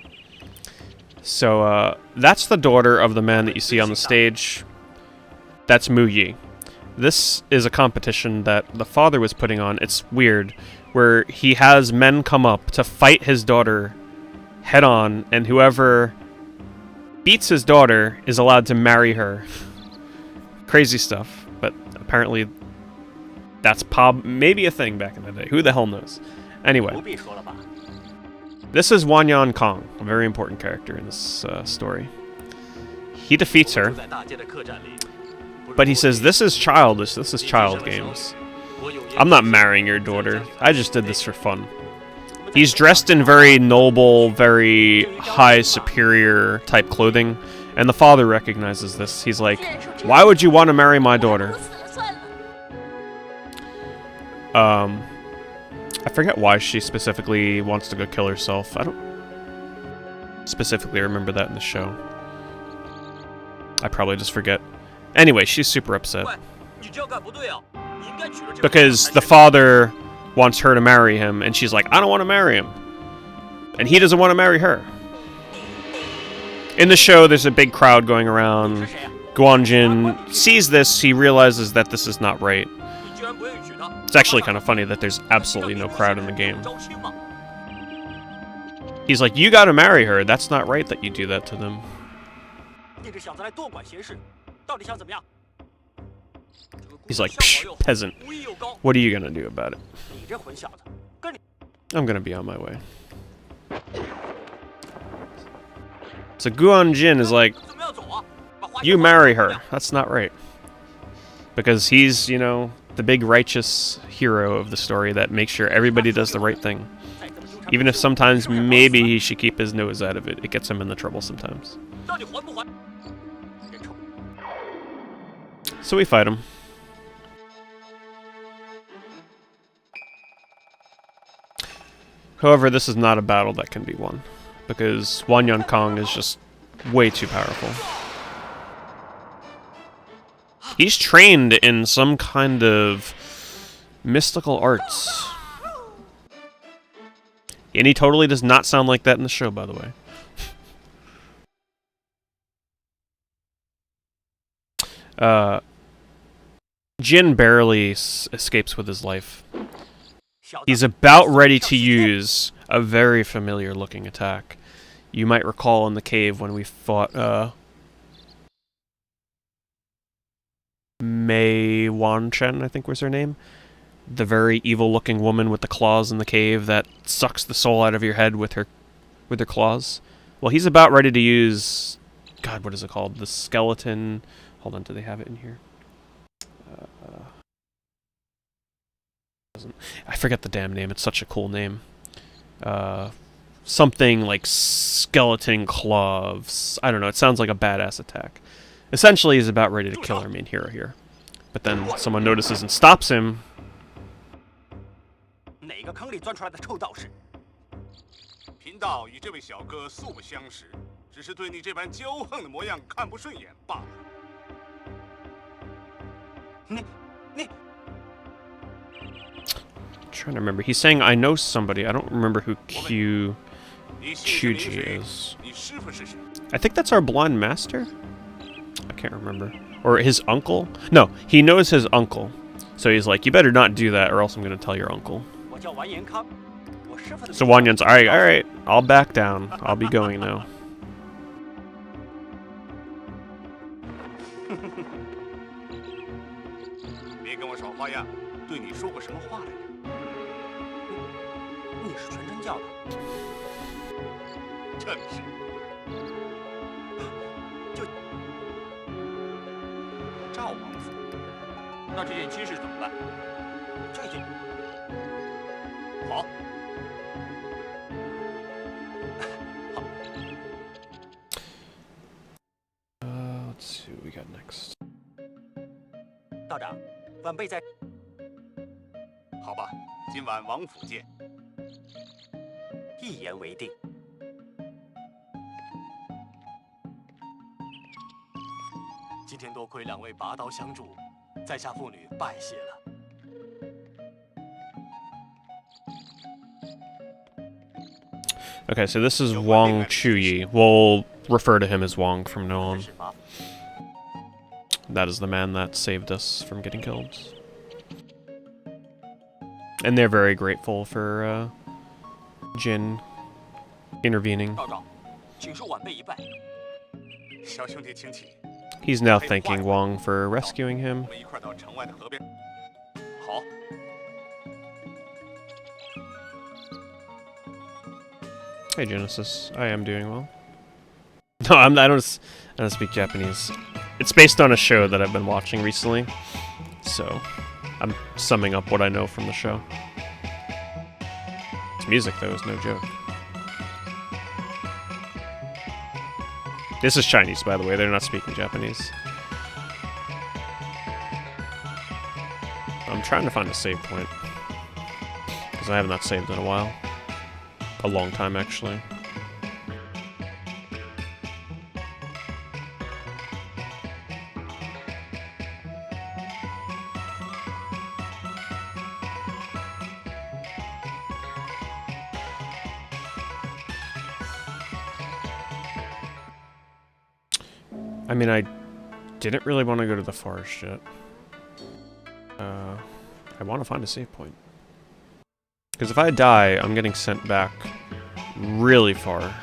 So that's the daughter of the man that you see on the stage. That's Mu Yi. This is a competition that the father was putting on. It's weird, where he has men come up to fight his daughter head on, and whoever beats his daughter is allowed to marry her. Crazy stuff, but apparently that's maybe a thing back in the day. Who the hell knows? Anyway, this is Wanyan Kong, a very important character in this story. He defeats her, but he says, this is childish, this is child games. I'm not marrying your daughter, I just did this for fun. He's dressed in very noble, very high superior type clothing, and the father recognizes this. He's like, why would you want to marry my daughter? I forget why she specifically wants to go kill herself. I don't specifically remember that in the show. I probably just forget. Anyway, she's super upset. Because the father wants her to marry him, and she's like, I don't want to marry him. And he doesn't want to marry her. In the show, there's a big crowd going around. Guo Jing sees this, he realizes that this is not right. It's actually kind of funny that there's absolutely no crowd in the game. He's like, you gotta marry her, that's not right that you do that to them. He's like, psh, peasant. What are you gonna do about it? I'm gonna be on my way. So Guo Jing is like, you marry her. That's not right. Because he's, you know, the big righteous hero of the story that makes sure everybody does the right thing. Even if sometimes maybe he should keep his nose out of it. It gets him in the trouble sometimes. So we fight him. However, this is not a battle that can be won, because Wanyan Kong is just way too powerful. He's trained in some kind of mystical arts. And he totally does not sound like that in the show, by the way. Jin barely escapes with his life. He's about ready to use a very familiar looking attack. You might recall in the cave when we fought Mei Wanchen, I think was her name. The very evil looking woman with the claws in the cave that sucks the soul out of your head with her claws. Well, he's about ready to use, God, what is it called? The skeleton. Hold on, do they have it in here? I forget the damn name. It's such a cool name. Something like skeleton claws. I don't know. It sounds like a badass attack. Essentially, he's about ready to kill our main hero here. But then someone notices and stops him. Trying to remember. He's saying, I know somebody. I don't remember who Chuji is. I think that's our blind master? I can't remember. Or his uncle? No, he knows his uncle. So he's like, you better not do that or else I'm going to tell your uncle. So Wanyan's, alright, I'll back down. I'll be going now. Let's see what we got next. 道长，晚辈在。好吧，今晚王府见。一言为定。今天多亏两位拔刀相助，在下父女拜谢了。 Okay, so this is Wang Chuyi. We'll refer to him as Wang from now on. That is the man that saved us from getting killed. And they're very grateful for Jin intervening. 道长，请恕晚辈一拜。小兄弟，请起。 He's now thanking Wang for rescuing him. 我们一块到城外的河边。好。 Hey Genesis, I am doing well. No, I don't speak Japanese. It's based on a show that I've been watching recently, so I'm summing up what I know from the show. Its music, though, is no joke. This is Chinese, by the way. They're not speaking Japanese. I'm trying to find a save point, because I have not saved in a while. A long time, actually. I mean, I didn't really want to go to the forest yet. I want to find a save point. Because if I die, I'm getting sent back really far.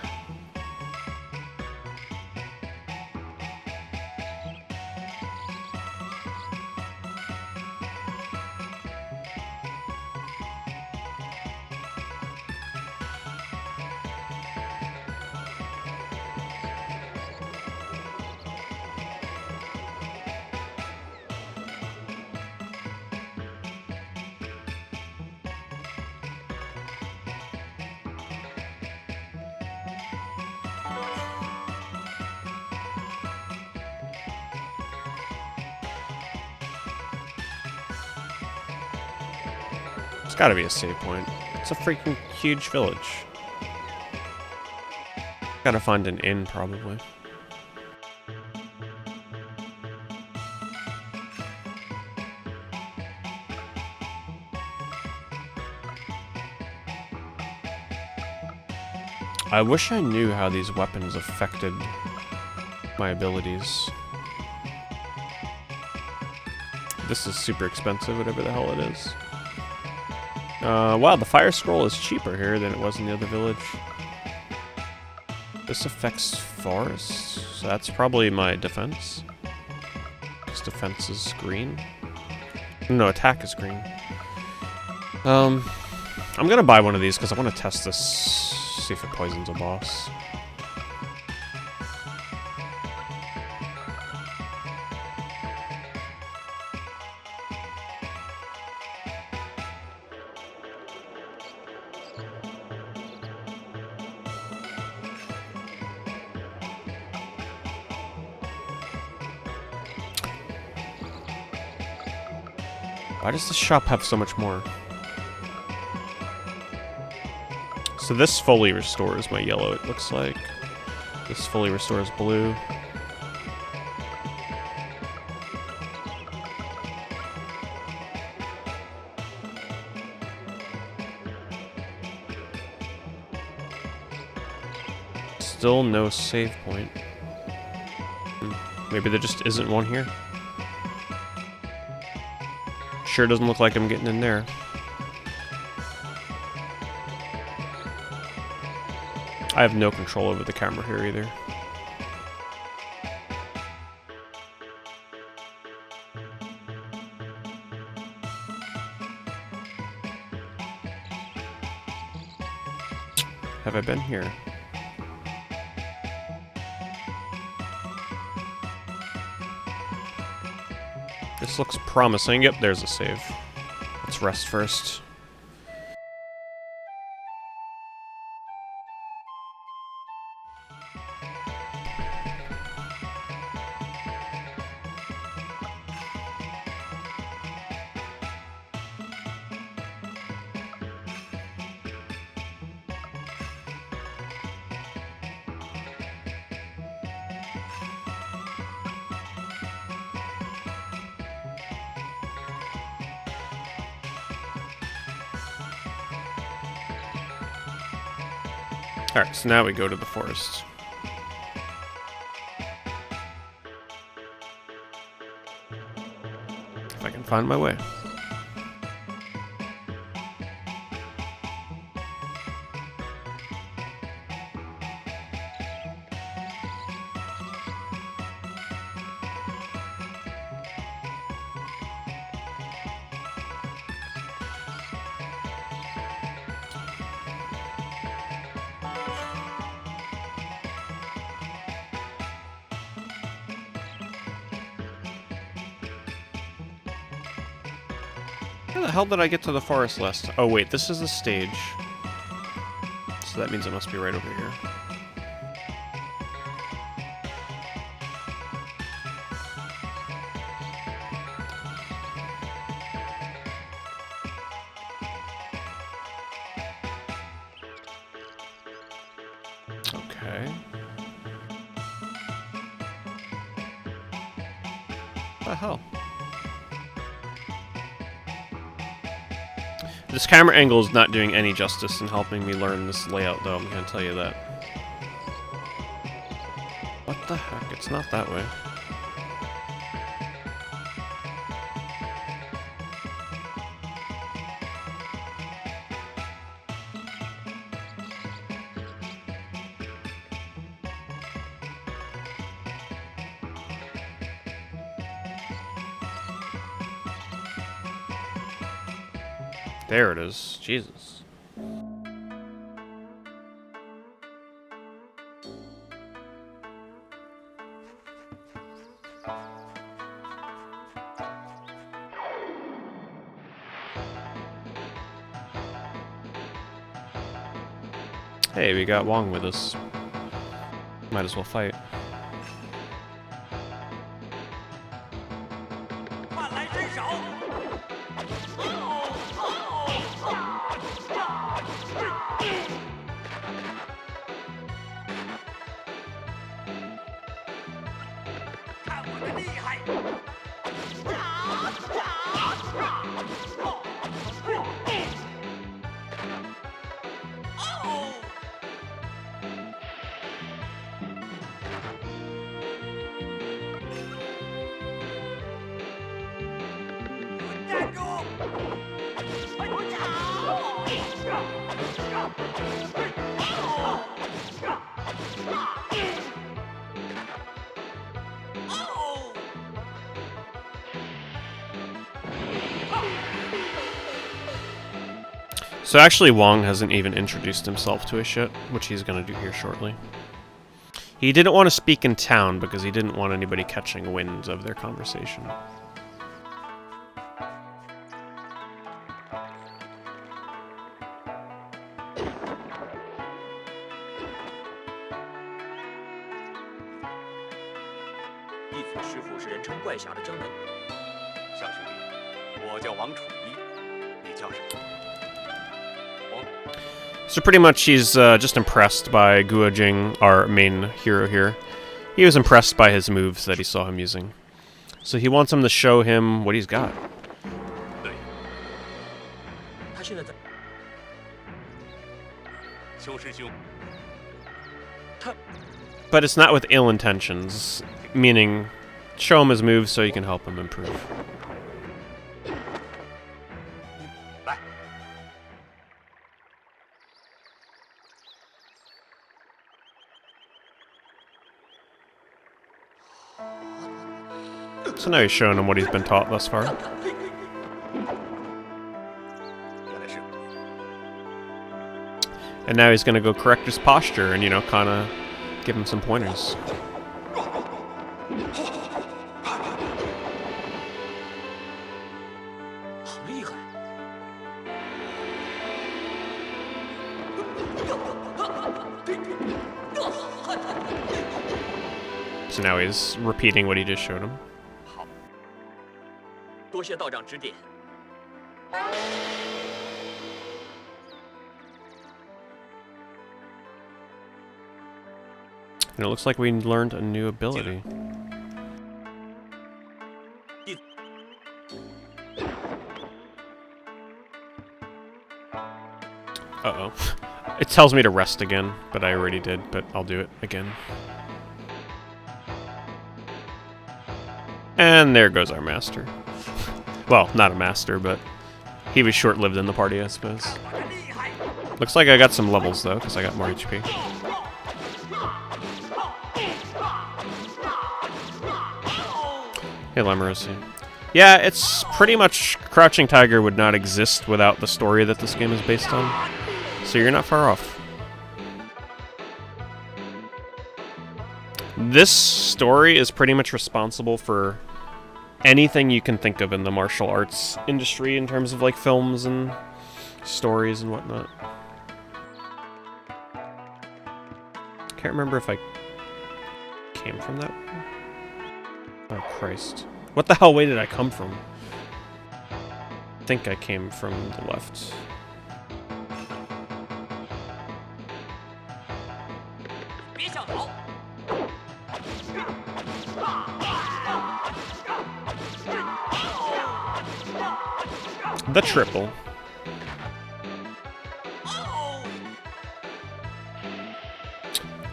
It's gotta be a save point. It's a freaking huge village. Gotta find an inn, probably. I wish I knew how these weapons affected my abilities. This is super expensive, whatever the hell it is. Wow, the fire scroll is cheaper here than it was in the other village. This affects forests, so that's probably my defense. This defense is green. No, attack is green. I'm gonna buy one of these because I want to test this, see if it poisons a boss. Why does this shop have so much more? So this fully restores my yellow, it looks like. This fully restores blue. Still no save point. Maybe there just isn't one here. Sure doesn't look like I'm getting in there. I have no control over the camera here either. Have I been here? This looks promising. Yep, there's a save. Let's rest first. Alright, so now we go to the forest. If I can find my way. How the hell did I get to the forest last? Oh wait, this is the stage. So that means it must be right over here. Okay. What the hell? This camera angle is not doing any justice in helping me learn this layout, though, I'm gonna tell you that. What the heck? It's not that way. There it is. Jesus. Hey, we got Wong with us. Might as well fight. 饭来伸手。 看我的厉害！哦！ 站住！So actually, Wong hasn't even introduced himself to us yet, which he's gonna do here shortly. He didn't want to speak in town because he didn't want anybody catching wind of their conversation. So pretty much he's just impressed by Guo Jing, our main hero here. He was impressed by his moves that he saw him using. So he wants him to show him what he's got. But it's not with ill intentions, meaning show him his moves so you can help him improve. So now he's showing him what he's been taught thus far. And now he's gonna go correct his posture and, you know, kinda give him some pointers. So now he's repeating what he just showed him. 多谢道长指点。 And it looks like we learned a new ability. Uh-oh. It tells me to rest again, but I already did, but I'll do it again. And there goes our master. Well, not a master, but he was short-lived in the party, I suppose. Looks like I got some levels, though, because I got more HP. Hey, Lemerosi. Yeah, it's pretty much Crouching Tiger would not exist without the story that this game is based on. So you're not far off. This story is pretty much responsible for anything you can think of in the martial arts industry in terms of like films and stories and whatnot. Can't remember if I came from that way. Oh, Christ. What the hell way did I come from? I think I came from the left. The triple.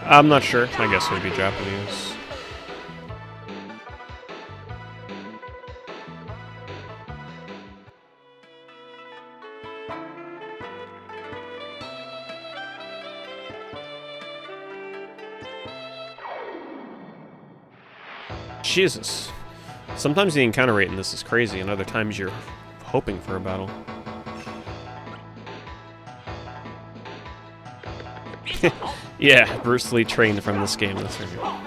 I'm not sure. I guess it would be Japanese. Jesus. Sometimes the encounter rate in this is crazy, and other times you're hoping for a battle. Yeah, Bruce Lee trained from this game, that's right.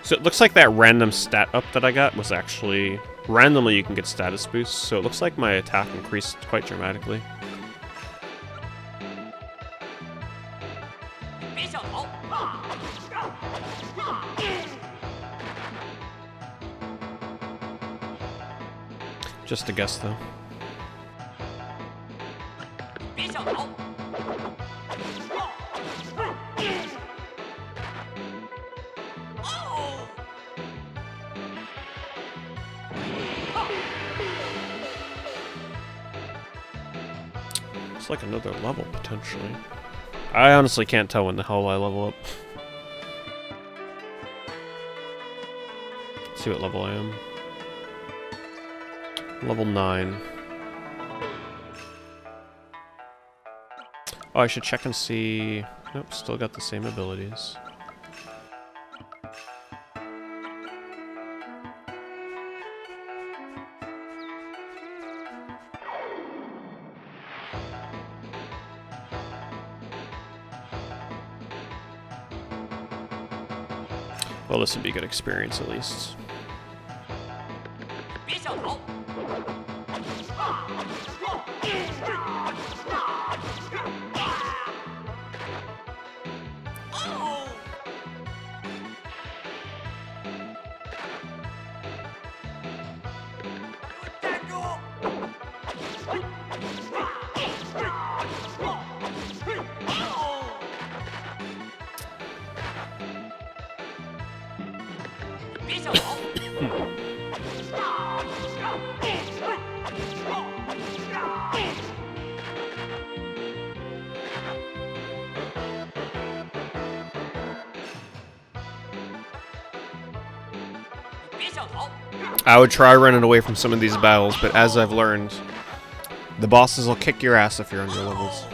So it looks like that random stat up that I got was actually... Randomly you can get status boosts, so it looks like my attack increased quite dramatically. Just a guess, though. It's like another level, potentially. I honestly can't tell when the hell I level up. Let's see what level I am. Level 9. Oh, I should check and see... Nope, still got the same abilities. Well, this would be a good experience, at least. I would try running away from some of these battles, but as I've learned, the bosses will kick your ass if you're under levels.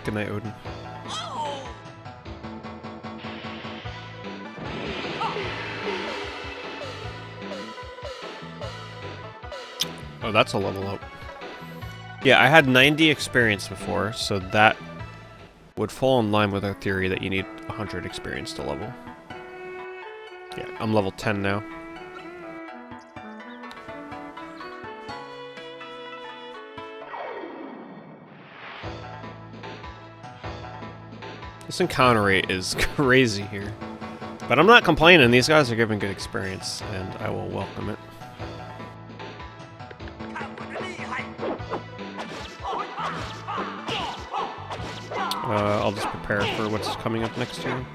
Good night, Odin. Oh, that's a level up. Yeah, I had 90 experience before, so that would fall in line with our theory that you need 100 experience to level. Yeah, I'm level 10 now. This encounter rate is crazy here. But I'm not complaining, these guys are giving good experience, and I will welcome it. I'll just prepare for what's coming up next year.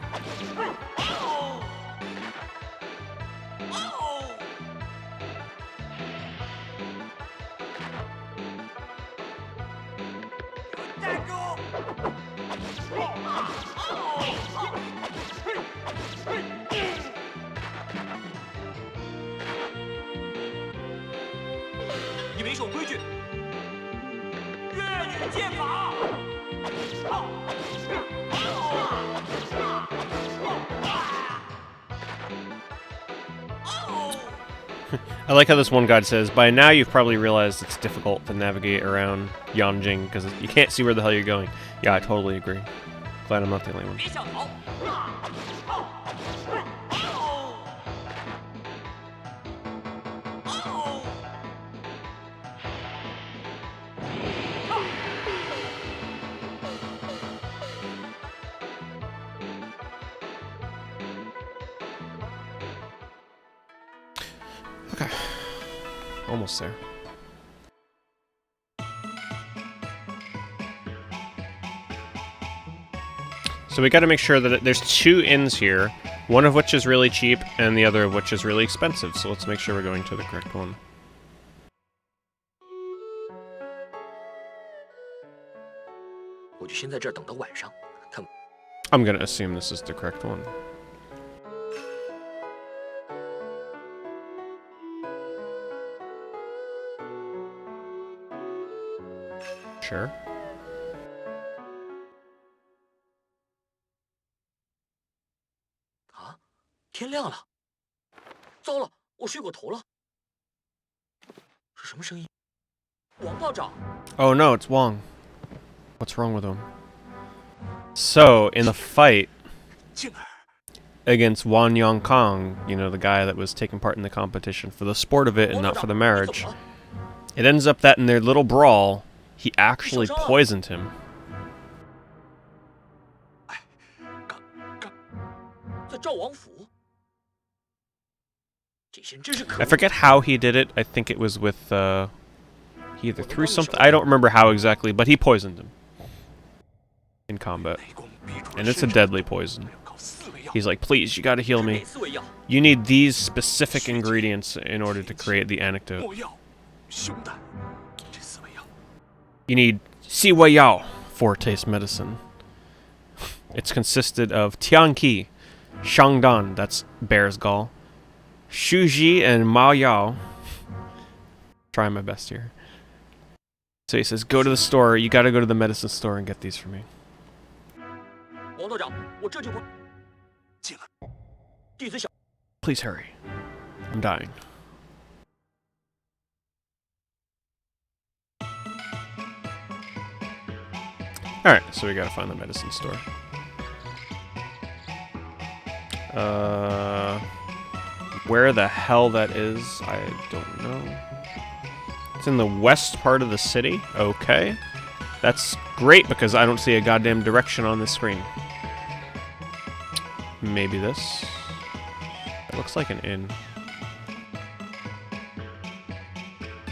I like how this one guide says, by now you've probably realized it's difficult to navigate around Yanjing because you can't see where the hell you're going. Yeah, I totally agree. Glad I'm not the only one. Okay. Almost there. So we got to make sure that there's 2 inns here, one of which is really cheap and the other of which is really expensive. So let's make sure we're going to the correct one. I'm going to assume this is the correct one. Sure. Oh no, it's Wong. What's wrong with him? So, in the fight against Wan Yongkong, you know, the guy that was taking part in the competition for the sport of it and not for the marriage, it ends up that in their little brawl, he actually poisoned him. I forget how he did it. I think it was with, he either threw something, I don't remember how exactly, but he poisoned him in combat. And it's a deadly poison. He's like, please, you gotta heal me. You need these specific ingredients in order to create the antidote. You need Si Wei Yao, foretaste medicine. It's consisted of Tianqi, Shangdan, that's bear's gall, Shuji, and Mao Yao. Trying my best here. So he says, go to the store, you gotta go to the medicine store and get these for me. Please hurry. I'm dying. Alright, so we gotta find the medicine store. Where the hell that is, I don't know. It's in the west part of the city? Okay. That's great because I don't see a goddamn direction on this screen. Maybe this? It looks like an inn.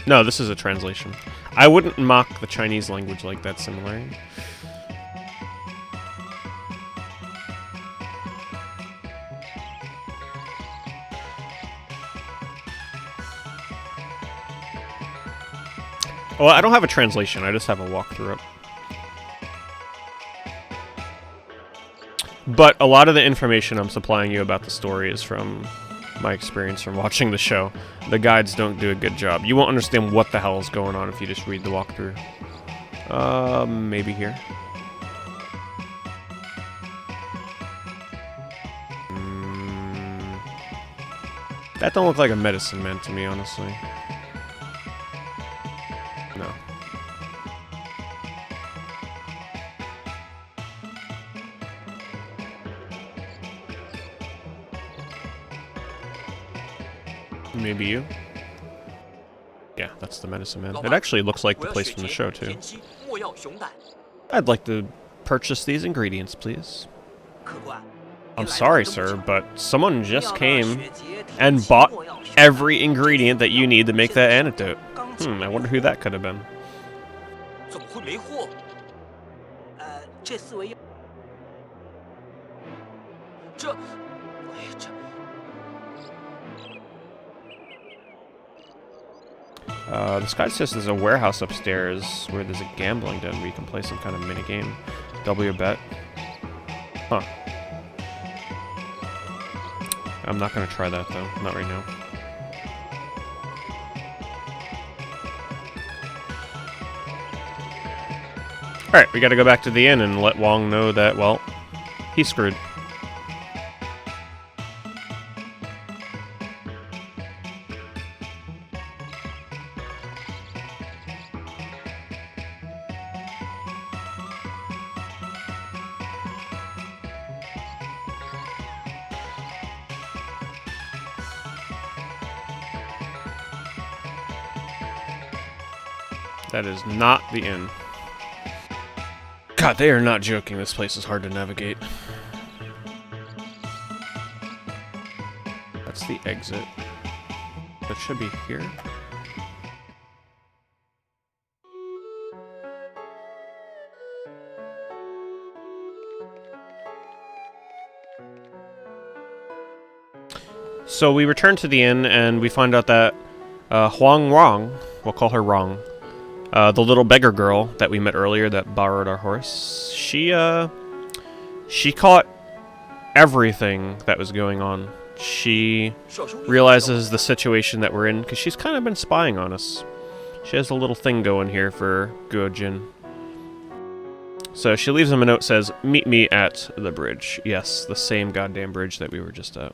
No, this is a translation. I wouldn't mock the Chinese language like that similar. Well, I don't have a translation, I just have a walkthrough up. But a lot of the information I'm supplying you about the story is from my experience from watching the show. The guides don't do a good job. You won't understand what the hell is going on if you just read the walkthrough. Maybe here. That don't look like a medicine man to me, honestly. No. Maybe you? Yeah, that's the medicine man. It actually looks like the place from the show, too. I'd like to purchase these ingredients, please. I'm sorry, sir, but someone just came and bought every ingredient that you need to make that antidote. I wonder who that could have been. This guy says there's a warehouse upstairs where there's a gambling den where you can play some kind of mini game. Double your bet. Huh. I'm not gonna try that though. Not right now. Alright, we gotta go back to the inn and let Wong know that, well, he's screwed. That is not the inn. God, they are not joking. This place is hard to navigate. That's the exit. That should be here. So we return to the inn and we find out that Huang Rong, we'll call her Rong, the little beggar girl that we met earlier that borrowed our horse, she caught everything that was going on. She realizes the situation that we're in because she's kind of been spying on us. She has a little thing going here for Guo Jing. So she leaves him a note, says, "Meet me at the bridge." Yes, the same goddamn bridge that we were just at.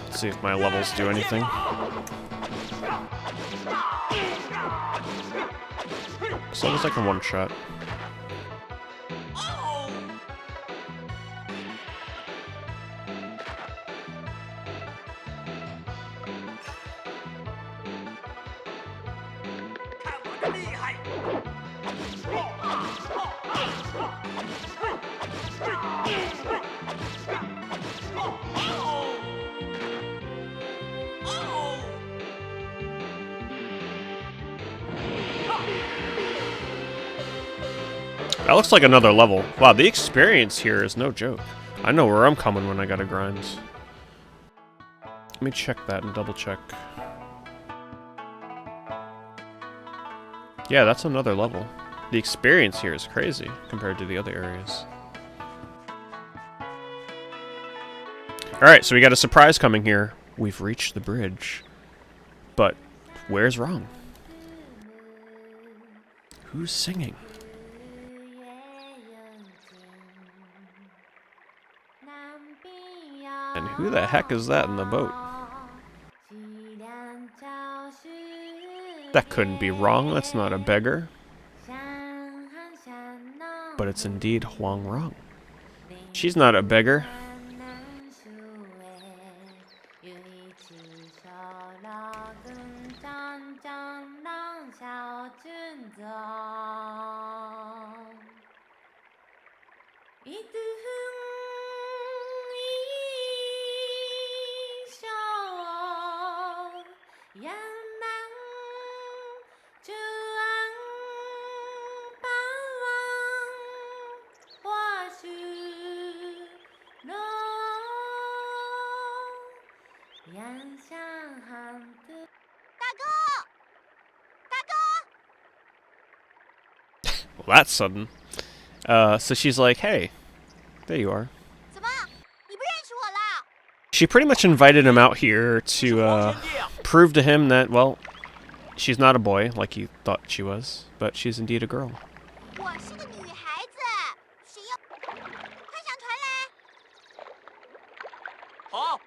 Let's see if my levels do anything. So it's like a one-shot. That looks like another level. Wow, the experience here is no joke. I know where I'm coming when I gotta grind. Let me check that and double check. Yeah, that's another level. The experience here is crazy compared to the other areas. Alright, so we got a surprise coming here. We've reached the bridge. But where's Rong? Who's singing? And who the heck is that in the boat? That couldn't be wrong. That's not a beggar. But it's indeed Huang Rong. She's not a beggar. Well, that's sudden. So she's like, "Hey, there you are." 怎么？你不认识我了？ She pretty much invited him out here to prove to him that, well, she's not a boy like he thought she was, but she's indeed a girl. 我是个女孩子，谁要？快上船来！好。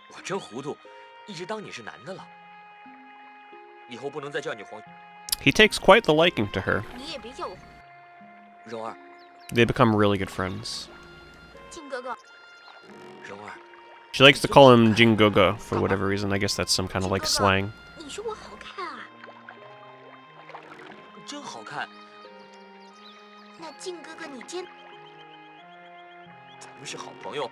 我真糊涂，一直当你是男的了。以后不能再叫你黄。 He takes quite the liking to her. 你也别叫我蓉儿， They become really good friends. 靖哥哥。蓉儿， She likes to call him Jin Gogo for whatever reason. I guess that's some kind of like slang. 你说我好看啊？真好看。那靖哥哥你真……咱们是好朋友。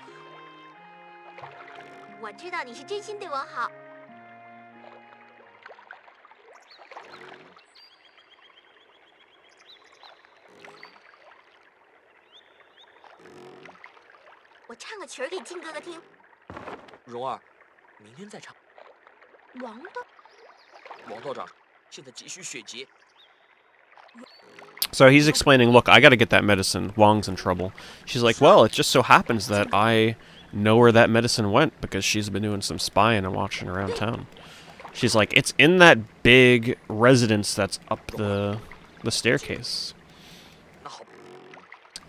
我知道你是真心对我好。我唱个曲儿给靖哥哥听。蓉儿，明天再唱。王道。王道长，现在急需血劫。 So he's explaining, look, I gotta get that medicine. Wong's in trouble. She's like, well, it just so happens that I know where that medicine went because she's been doing some spying and watching around town. She's like, it's in that big residence that's up the staircase.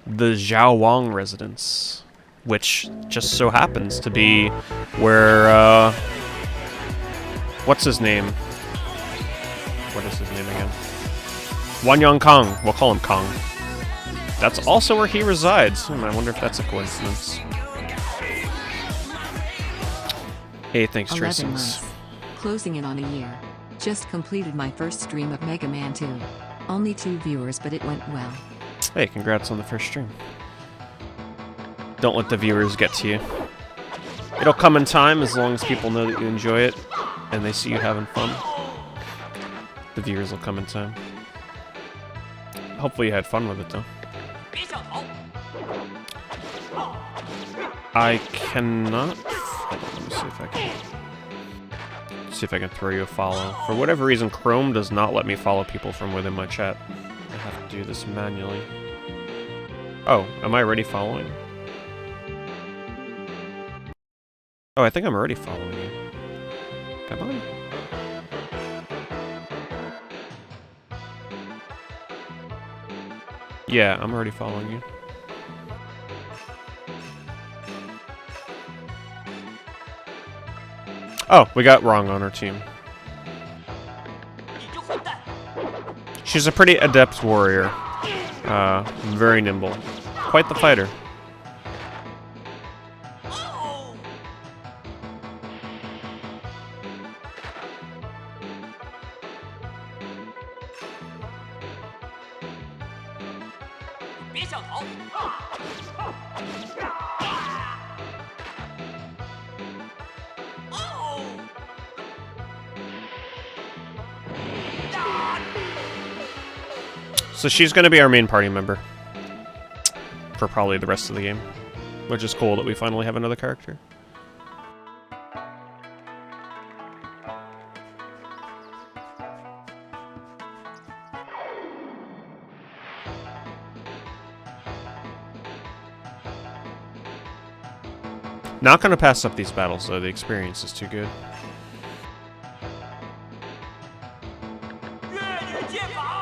The Zhao Wang residence, which just so happens to be where, what's his name? What is his name again? Wanyang Kong. We'll call him Kong. That's also where he resides. I wonder if that's a coincidence. Hey, thanks, 11 Tracings. months. Closing in on a year. Just completed my first stream of Mega Man 2. Only 2 viewers, but it went well. Hey, congrats on the first stream. Don't let the viewers get to you. It'll come in time as long as people know that you enjoy it and they see you having fun. The viewers will come in time. Hopefully you had fun with it, though. 别想逃！ I cannot... Hold on, let me see if I can... See if I can throw you a follow. For whatever reason, Chrome does not let me follow people from within my chat. I have to do this manually. Oh, am I already following? Oh, I think I'm already following you. Come on. Yeah, I'm already following you. Oh, we got wrong on our team. 你这混蛋！ She's a pretty adept warrior. Very nimble. Quite the fighter. 别想逃！ So she's going to be our main party member. For probably the rest of the game. Which is cool that we finally have another character. Not going to pass up these battles though, the experience is too good. 越女剑法！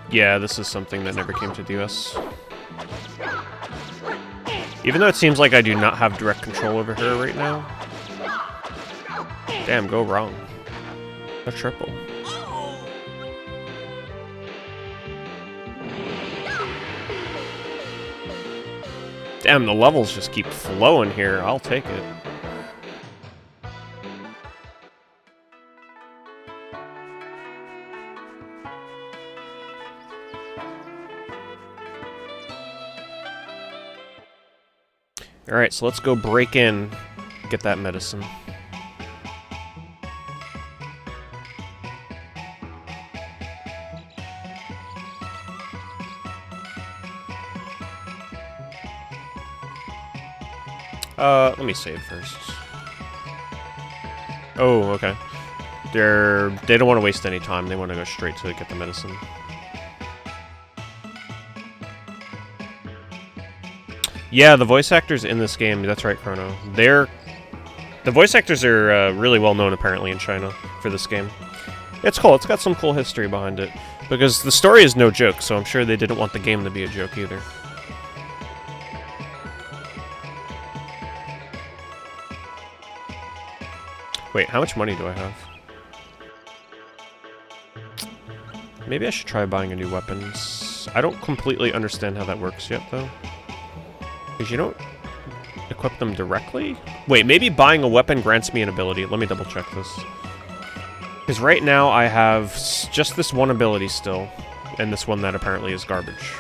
Yeah, this is something that never came to the US. Even though it seems like I do not have direct control over her right now. Damn, go wrong. A triple. Damn, the levels just keep flowing here. I'll take it. Alright, so let's go break in, get that medicine. Let me save first. Oh, okay. They don't want to waste any time. They want to go straight to get the medicine. Yeah, the voice actors in this game, that's right, Chrono. The voice actors are really well known apparently in China for this game. It's cool. It's got some cool history behind it. Because the story is no joke, so I'm sure they didn't want the game to be a joke either. Wait, how much money do I have? Maybe I should try buying a new weapon. I don't completely understand how that works yet, though. Because you don't equip them directly? Wait, maybe buying a weapon grants me an ability. Let me double check this. Because right now I have just this one ability still, and this one that apparently is garbage.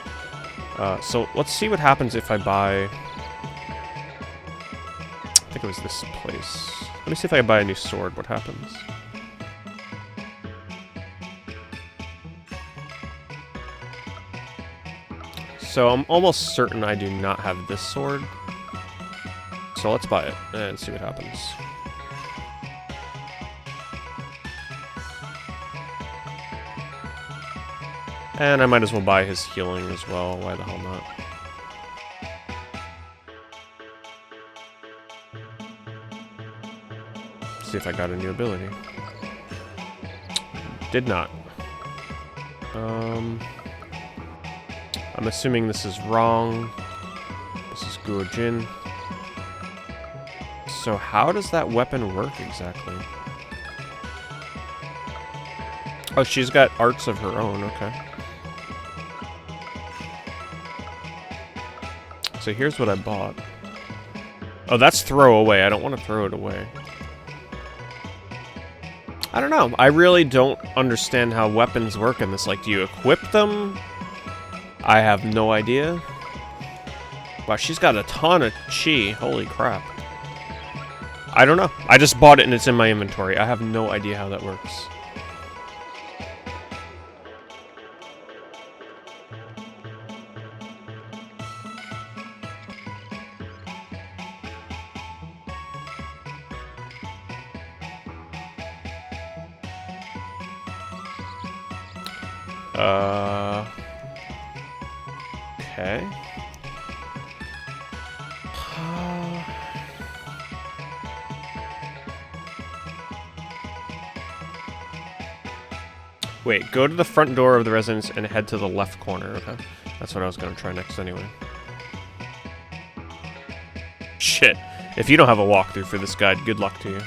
So let's see what happens if I buy... I think it was this place. Let me see if I buy a new sword, what happens. So I'm almost certain I do not have this sword. So let's buy it and see what happens. And I might as well buy his healing as well. Why the hell not? See if I got a new ability. Did not. I'm assuming this is wrong. This is Guo Jing. So how does that weapon work exactly? Oh, she's got arts of her own, okay. So here's what I bought. Oh, that's throw away. I don't want to throw it away. I don't know. I really don't understand how weapons work in this. Like, do you equip them? I have no idea. Wow, she's got a ton of chi. Holy crap. I don't know. I just bought it and it's in my inventory. I have no idea how that works. Okay. Wait, go to the front door of the residence and head to the left corner. Okay. That's what I was going to try next anyway. Shit. If you don't have a walkthrough for this guide, good luck to you.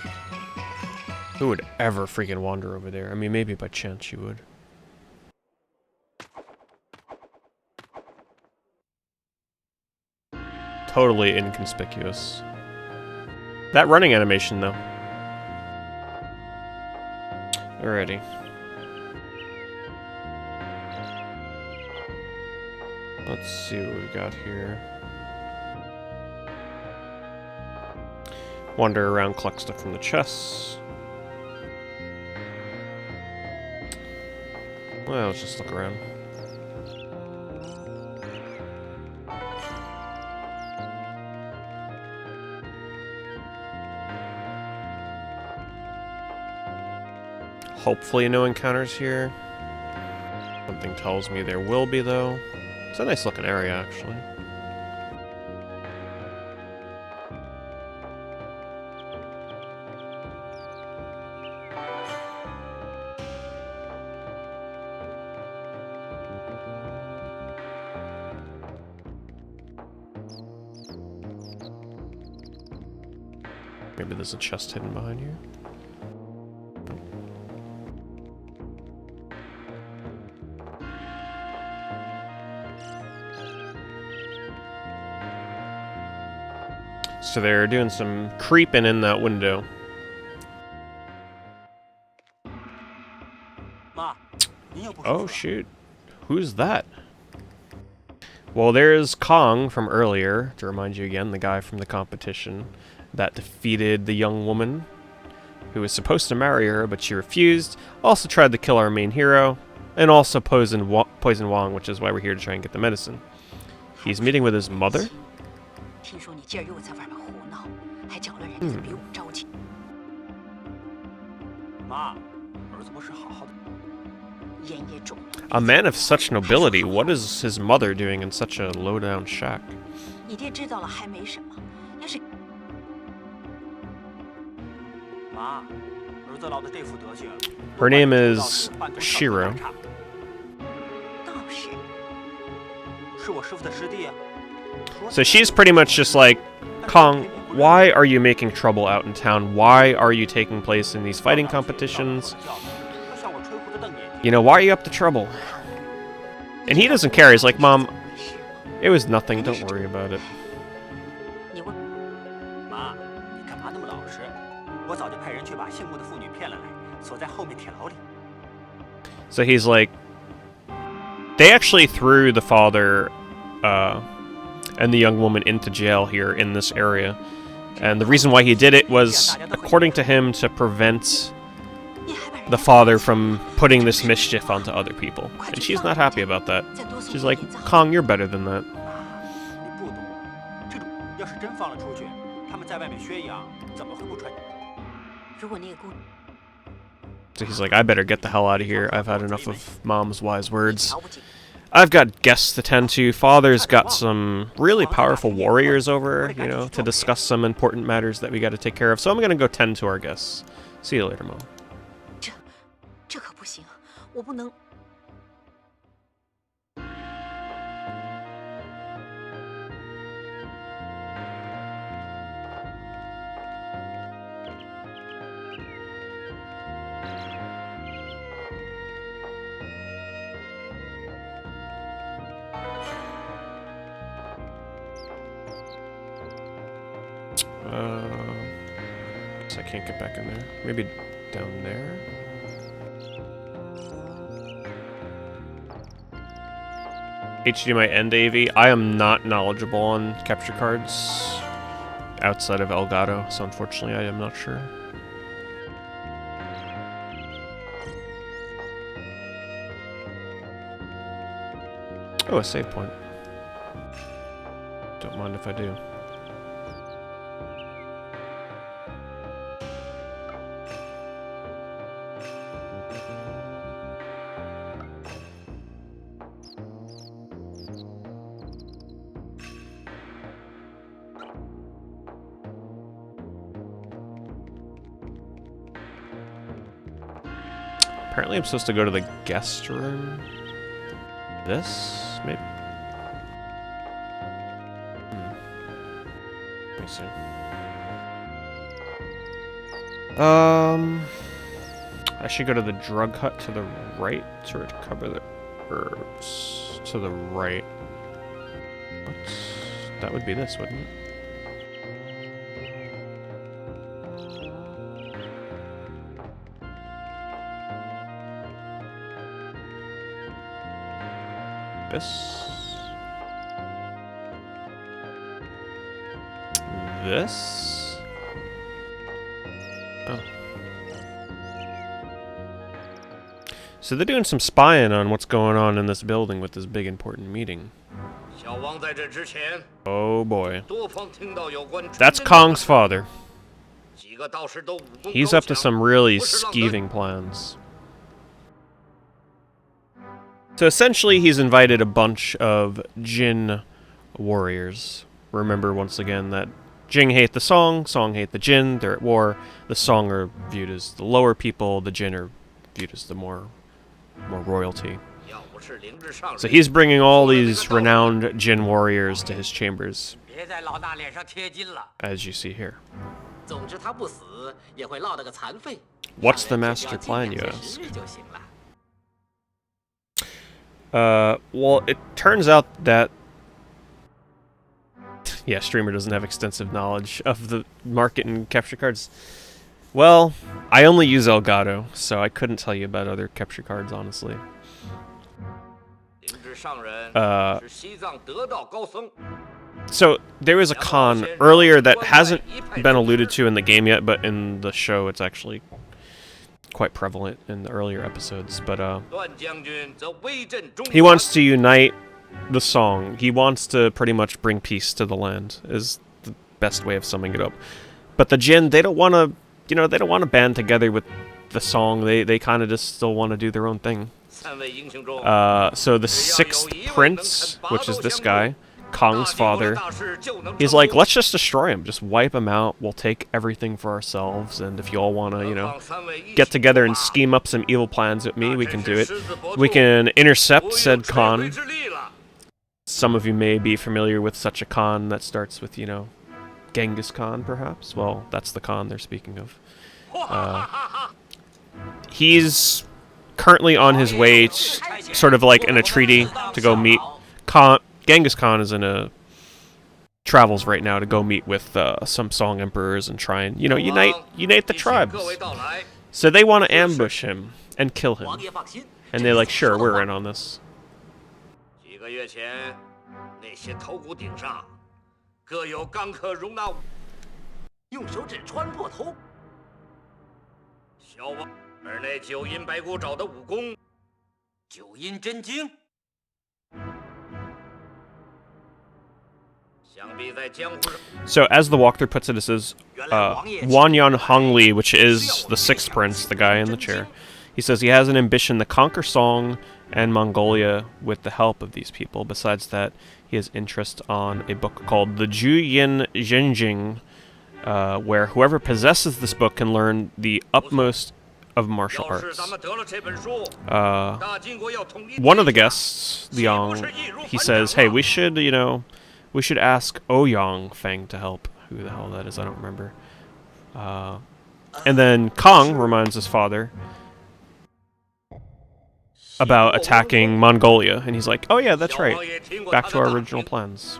Who would ever freaking wander over there? I mean, maybe by chance you would. Totally inconspicuous. That running animation, though. Alrighty. Let's see what we got here. Wander around, collect stuff from the chests. Well, let's just look around. Hopefully no encounters here. Something tells me there will be, though. It's a nice looking area, actually. Maybe there's a chest hidden behind here. So they're doing some creeping in that window. Oh shoot. Who's that? Well, there's Kong from earlier, to remind you again, the guy from the competition that defeated the young woman who was supposed to marry her, but she refused. Also tried to kill our main hero, and also poison Wong, which is why we're here to try and get the medicine. He's meeting with his mother. 听说你今儿又在外面胡闹，还搅乱人家的比我着急。妈，儿子不是好好的。烟也肿了。 A man of such nobility, what is his mother doing in such a low-down shack? 你爹知道了还没什么，要是妈，儿子落得这副德行。 Her name is Shiro. 道士，是我师傅的师弟啊。 So she's pretty much just like, Kong, why are you making trouble out in town? Why are you taking place in these fighting competitions? You know, why are you up to trouble? And he doesn't care. He's like, Mom, it was nothing. Don't worry about it. 你问妈，你干嘛那么老实？我早就派人去把姓穆的妇女骗了来，锁在后面铁牢里。 So he's like, they actually threw the father and the young woman into jail here in this area. And the reason why he did it was, according to him, to prevent the father from putting this mischief onto other people. And she's not happy about that. She's like, Kong, you're better than that. 你不懂，这种要是真放了出去，他们在外面宣扬，怎么会不传？如果那个姑 So he's like, I better get the hell out of here. I've had enough of Mom's wise words. 瞧不起， I've got guests to tend to. Father's got some really powerful warriors over, you know, to discuss some important matters that we got to take care of. So I'm going to go tend to our guests. See you later, Mom. 这可不行，我不能。 Guess I can't get back in there. Maybe down there? HDMI and AV. I am not knowledgeable on capture cards outside of Elgato, so unfortunately I am not sure. Oh, a save point. Don't mind if I do. Apparently I'm supposed to go to the guest room. This? Maybe? Let me see. I should go to the drug hut to the right, or to cover the herbs to the right. What? That would be this, wouldn't it? This? Oh. So they're doing some spying on what's going on in this building with this big important meeting. Oh boy. That's Kong's father. He's up to some really skeeving plans. So essentially, he's invited a bunch of Jin warriors. Remember, once again, that Jing hate the Song hate the Jin, they're at war. The Song are viewed as the lower people, the Jin are viewed as the more royalty. So he's bringing all these renowned Jin warriors to his chambers, as you see here. What's the master plan, you ask? Well, it turns out that... Yeah, streamer doesn't have extensive knowledge of the market and capture cards. Well, I only use Elgato, so I couldn't tell you about other capture cards, honestly. So, there was a con earlier that hasn't been alluded to in the game yet, but in the show it's actually quite prevalent in the earlier episodes. But, he wants to unite the song. He wants to pretty much bring peace to the land, is the best way of summing it up. But the Jin, they don't want to, they don't want to band together with the song. They kind of just still want to do their own thing. So the 6th prince, which is this guy, Kong's father, he's like, let's just destroy him. Just wipe him out. We'll take everything for ourselves. And if you all want to, get together and scheme up some evil plans with me, we can do it. We can intercept said Khan. Some of you may be familiar with such a Khan that starts with, Genghis Khan, perhaps? Well, that's the Khan they're speaking of. He's currently on his way, sort of like in a treaty, to go meet Khan. Genghis Khan is travels right now to go meet with some Song emperors and try and, unite the tribes. So they want to ambush him and kill him. And they're like, sure, we're in on this. So as the walkthrough puts it, it says Wanyan Hongli, which is the 6th prince, the guy in the chair. He says he has an ambition to conquer Song and Mongolia with the help of these people. Besides that, he has interest on a book called the Juyin Zhenjing, where whoever possesses this book can learn the utmost of martial arts. One of the guests, Liang, he says, hey, we should ask Ouyang Feng to help. Who the hell that is, I don't remember. And then Kong reminds his father about attacking Mongolia, and he's like, oh yeah, that's right. Back to our original plans.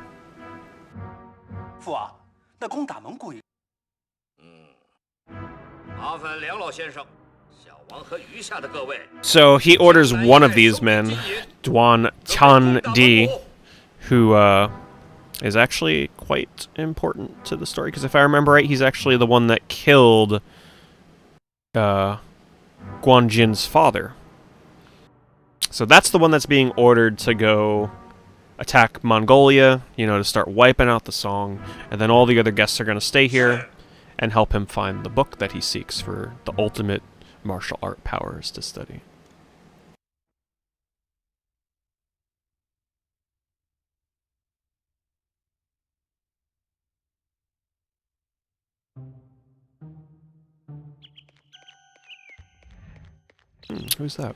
So he orders one of these men, Duan Tian Di, who is actually quite important to the story, because if I remember right, he's actually the one that killed Guanjin's father. So that's the one that's being ordered to go attack Mongolia, to start wiping out the Song, and then all the other guests are going to stay here and help him find the book that he seeks for the ultimate martial art powers to study. Who's that?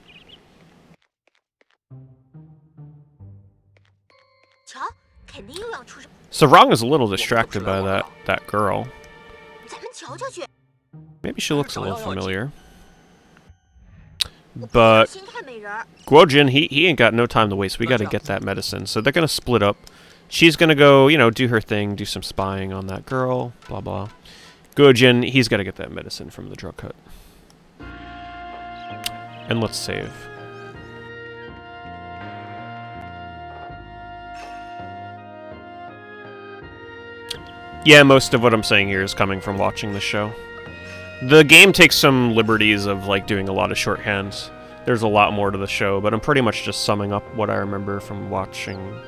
Sarang is a little distracted by that girl. Maybe she looks a little familiar. But Guo Jing, he ain't got no time to waste. We got to get that medicine. So they're going to split up. She's going to go, do her thing, do some spying on that girl, blah, blah. Guo Jing, he's got to get that medicine from the drug hut. And let's save. Yeah, most of what I'm saying here is coming from watching the show. The game takes some liberties of, doing a lot of shorthand. There's a lot more to the show, but I'm pretty much just summing up what I remember from watching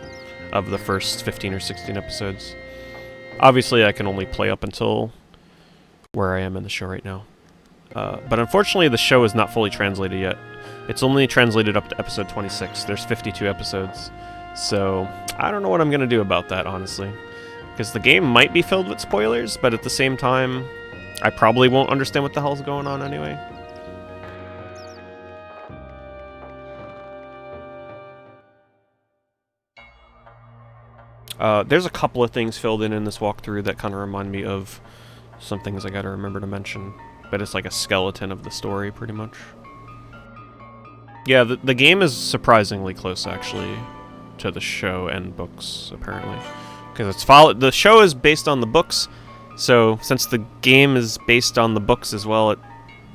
of the first 15 or 16 episodes. Obviously, I can only play up until where I am in the show right now. But unfortunately, the show is not fully translated yet. It's only translated up to episode 26. There's 52 episodes. So, I don't know what I'm going to do about that, honestly. Because the game might be filled with spoilers, but at the same time, I probably won't understand what the hell's going on anyway. There's a couple of things filled in this walkthrough that kind of remind me of some things I gotta remember to mention. But it's like a skeleton of the story, pretty much. Yeah, the game is surprisingly close, actually, to the show and books, apparently. Because the show is based on the books, so since the game is based on the books as well,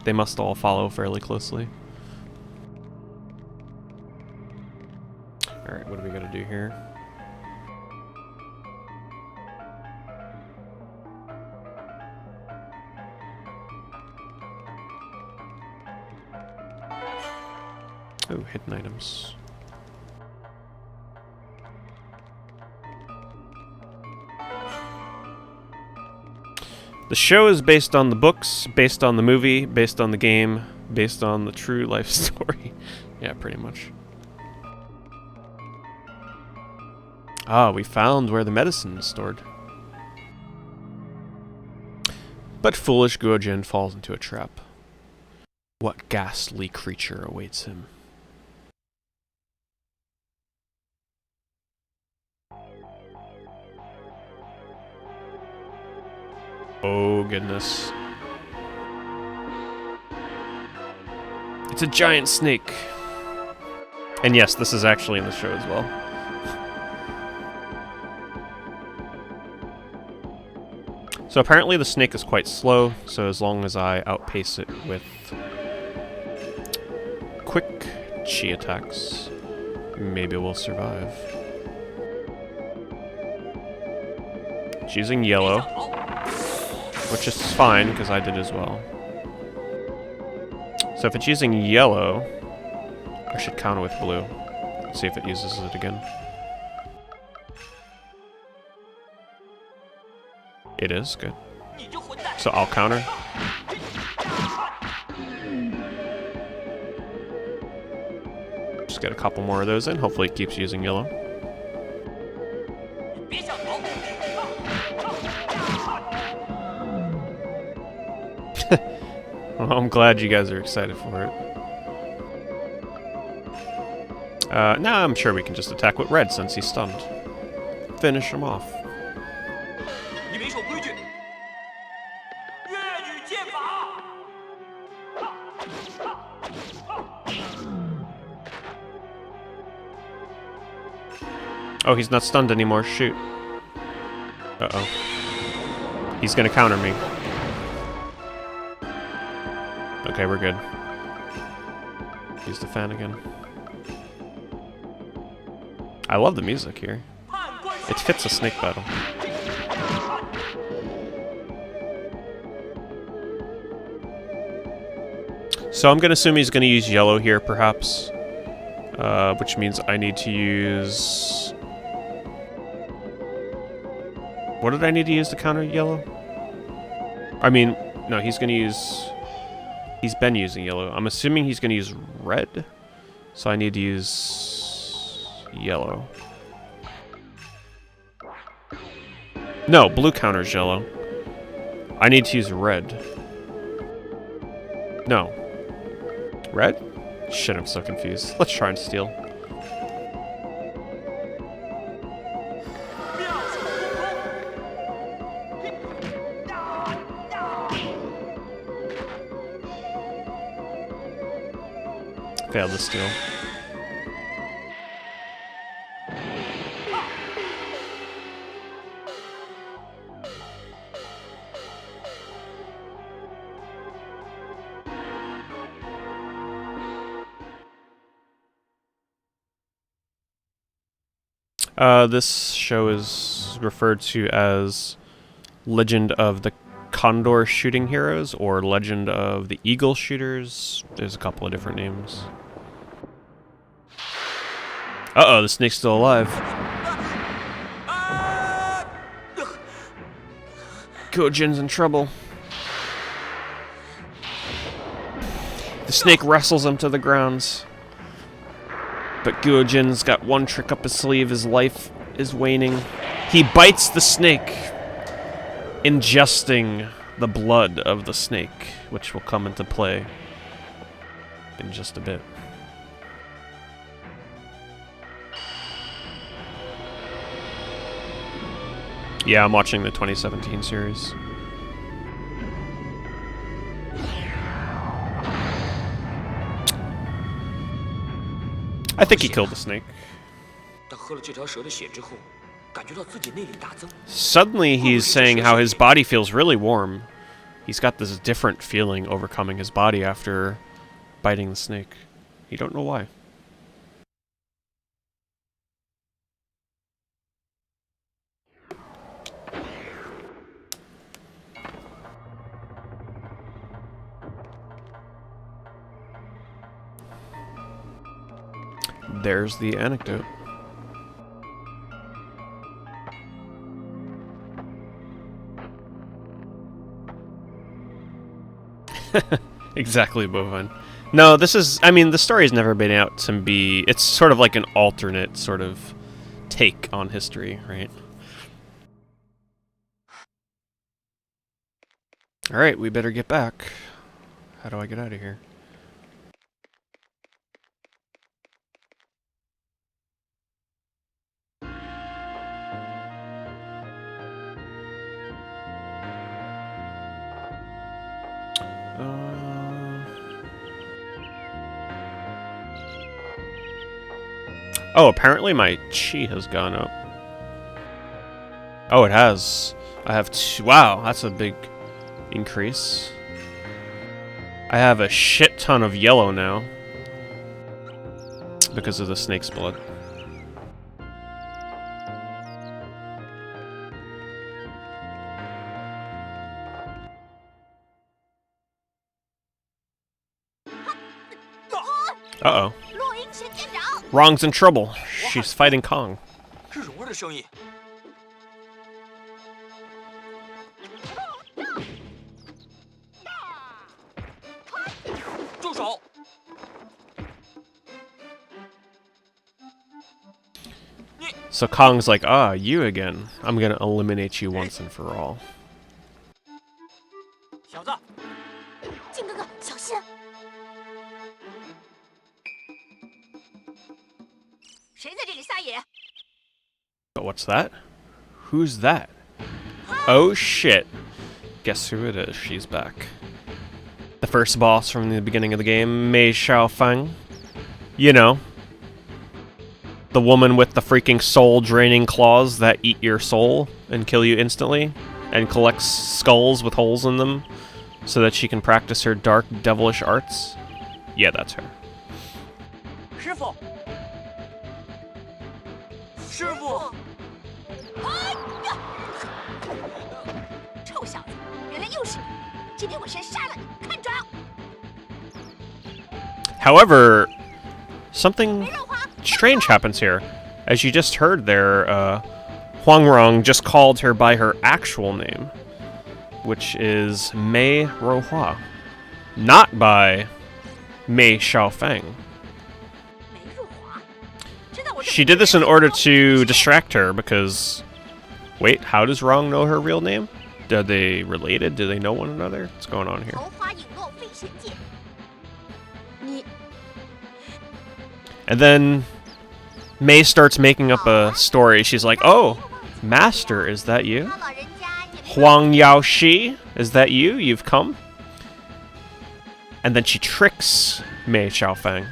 they must all follow fairly closely. Alright, what do we gotta do here? Oh, hidden items. The show is based on the books, based on the movie, based on the game, based on the true life story. Yeah, pretty much. Ah, we found where the medicine is stored. But foolish Guo Jin falls into a trap. What ghastly creature awaits him? Oh, goodness. It's a giant snake. And yes, this is actually in the show as well. So apparently the snake is quite slow, so as long as I outpace it with quick chi attacks, maybe we'll survive. It's using yellow, which is fine, because I did as well. So if it's using yellow, I should counter with blue. Let's see if it uses it again. It is, good. So I'll counter. Just get a couple more of those in. Hopefully it keeps using yellow. Well, I'm glad you guys are excited for it. Now I'm sure we can just attack with red since he's stunned. Finish him off. Oh, he's not stunned anymore. Shoot. Uh-oh. He's gonna counter me. Okay, we're good. Use the fan again. I love the music here. It fits a snake battle. So I'm gonna assume he's gonna use yellow here, perhaps. Which means I need to use... What did I need to use to counter yellow? I mean, no, he's gonna use... He's been using yellow. I'm assuming he's gonna use red. So I need to use... yellow. No, blue counters yellow. I need to use red. No. Red? Shit, I'm so confused. Let's try and steal. Failed to steal. This show is referred to as Legend of the Condor Shooting Heroes or Legend of the Eagle Shooters. There's a couple of different names. Uh-oh, the snake's still alive. Guo Jin's in trouble. The snake wrestles him to the ground. But Guo Jin's got one trick up his sleeve. His life is waning. He bites the snake, ingesting the blood of the snake, which will come into play in just a bit. Yeah, I'm watching the 2017 series. I think he killed the snake. Suddenly he's saying how his body feels really warm. He's got this different feeling overcoming his body after biting the snake. You don't know why. There's the anecdote. Exactly, bovine. No, this is... I mean, the story's never been out to be... It's sort of like an alternate sort of take on history, right? Alright, we better get back. How do I get out of here? Oh, apparently my chi has gone up. Oh, it has. I have two. Wow, that's a big increase. I have a shit ton of yellow now. Because of the snake's blood. Uh-oh. Wrong's in trouble. She's fighting Kong. 是蓉儿的声音。住手！ So Kong's like, ah, you again. I'm gonna eliminate you once and for all. 小子， 靖哥哥，小心！谁在这里撒野？ But what's that? Who's that? Oh shit. Guess who it is? She's back. The first boss from the beginning of the game, Mei Xiaofeng. You know. The woman with the freaking soul-draining claws that eat your soul and kill you instantly. And collects skulls with holes in them so that she can practice her dark, devilish arts. Yeah, that's her. 师傅，师傅， 臭小子，原来又是你！今天我先杀了你，看招！ However, something strange happens here. As you just heard there, Huangrong just called her by her actual name, which is Mei Rohua, not by Mei Xiaofeng. She did this in order to distract her because... Wait, how does Rong know her real name? Are they related? Do they know one another? What's going on here? And then Mei starts making up a story. She's like, oh, Master, is that you? Huang Yaoshi, is that you? You've come? And then she tricks Mei Xiaofeng,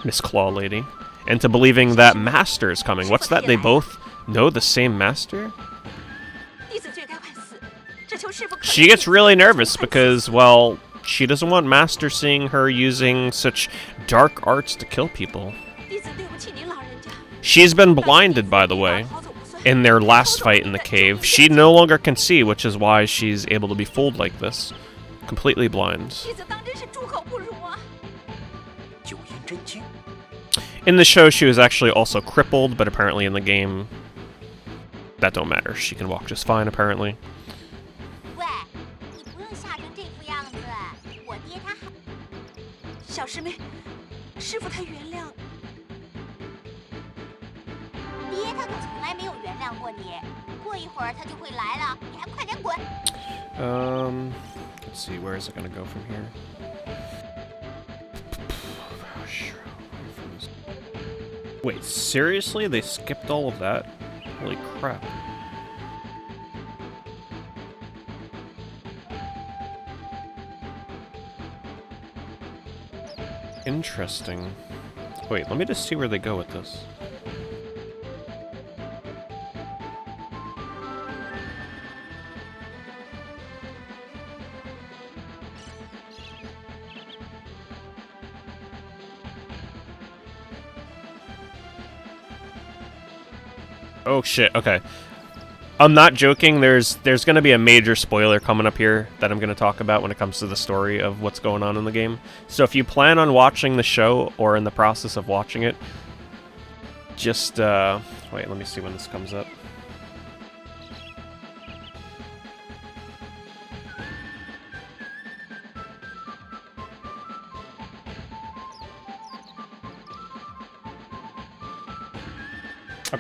Miss Claw Lady, into believing that Master is coming. What's that? They both know the same Master? She gets really nervous because, well, she doesn't want Master seeing her using such dark arts to kill people. She's been blinded, by the way, in their last fight in the cave. She no longer can see, which is why she's able to be fooled like this. Completely blind. In the show, she was actually also crippled, but apparently in the game, that don't matter. She can walk just fine, apparently. 喂，你不用吓成这副样子，我爹他还……小师妹，师傅他原谅。爹他可从来没有原谅过你，过一会儿他就会来了，你还快点滚。Let's see, where is it gonna go from here? Wait, seriously? They skipped all of that? Holy crap. Interesting. Wait, let me just see where they go with this. Oh shit, okay. I'm not joking, there's gonna be a major spoiler coming up here that I'm gonna talk about when it comes to the story of what's going on in the game. So if you plan on watching the show, or in the process of watching it, just, wait, let me see when this comes up.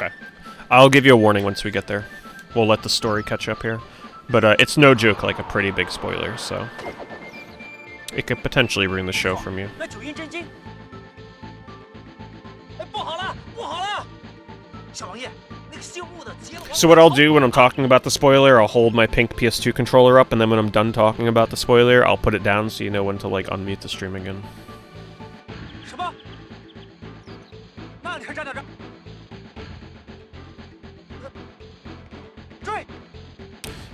Okay. I'll give you a warning once we get there. We'll let the story catch up here. But it's no joke, like a pretty big spoiler, so... It could potentially ruin the show from you. 那主音真经。哎，不好了，不好了！小王爷，那个姓穆的劫了。 So what I'll do when I'm talking about the spoiler, I'll hold my pink PS2 controller up, and then when I'm done talking about the spoiler, I'll put it down so you know when to, like, unmute the stream again. 什么？那你还站在这儿？追！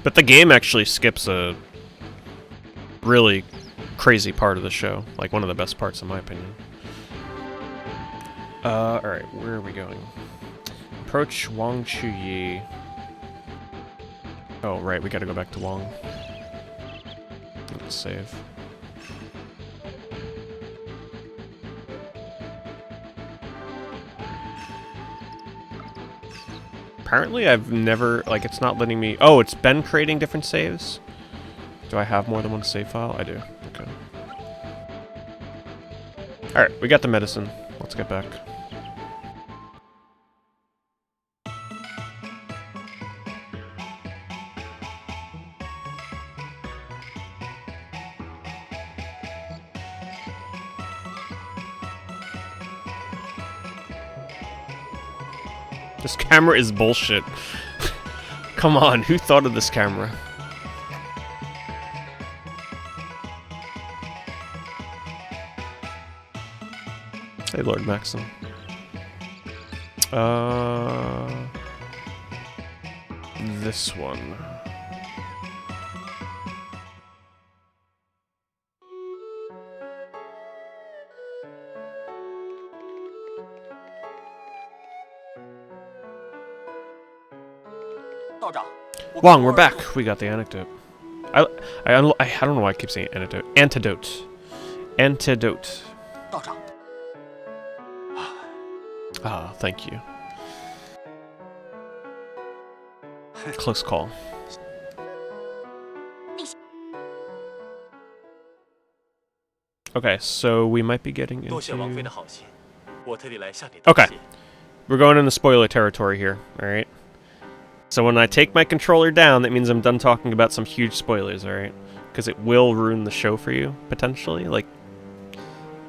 But the game actually skips a really crazy part of the show. Like, one of the best parts, in my opinion. Alright, where are we going? Approach Wang Chuyi. Oh, right, we gotta go back to Wang. Let's save. Apparently I've never, like, it's not letting me... Oh, it's been creating different saves? Do I have more than one save file? I do. Okay. Alright, we got the medicine. Let's get back. This camera is bullshit. Come on, who thought of this camera? Hey, Lord Maxim. This one. Wang, we're back. We got the anecdote. I don't know why I keep saying anecdote. Antidote. Antidote. 道长， Ah, thank you. Close call. Okay, so we might be getting 多谢王妃 into... 的好心，我特地来向你道 Okay. 谢。 We're going into spoiler territory here, alright? So when I take my controller down, that means I'm done talking about some huge spoilers, alright? Because it will ruin the show for you, potentially, like...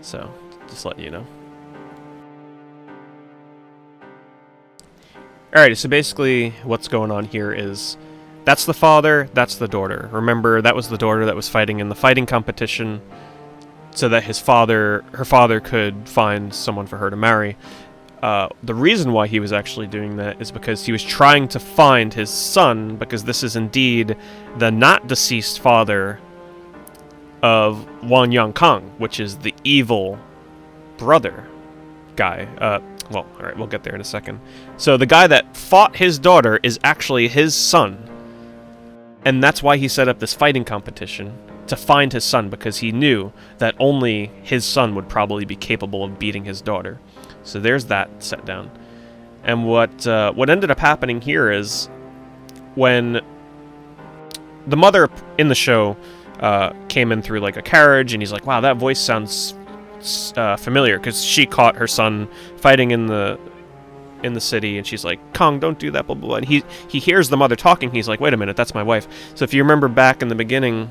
So, just letting you know. Alright, so basically what's going on here is... That's the father, that's the daughter. Remember, that was the daughter that was fighting in the fighting competition so that her father could find someone for her to marry. The reason why he was actually doing that is because he was trying to find his son, because this is indeed the not deceased father of Wang Yangkang, which is the evil brother guy. Well, alright, we'll get there in a second. So the guy that fought his daughter is actually his son. And that's why he set up this fighting competition, to find his son, because he knew that only his son would probably be capable of beating his daughter. So there's that set down. And what ended up happening here is when the mother in the show came in through like a carriage, and he's like, wow, that voice sounds familiar, because she caught her son fighting in the city, and she's like, Kong, don't do that, blah, blah, blah. And he hears the mother talking, he's like, wait a minute, that's my wife. So if you remember back in the beginning,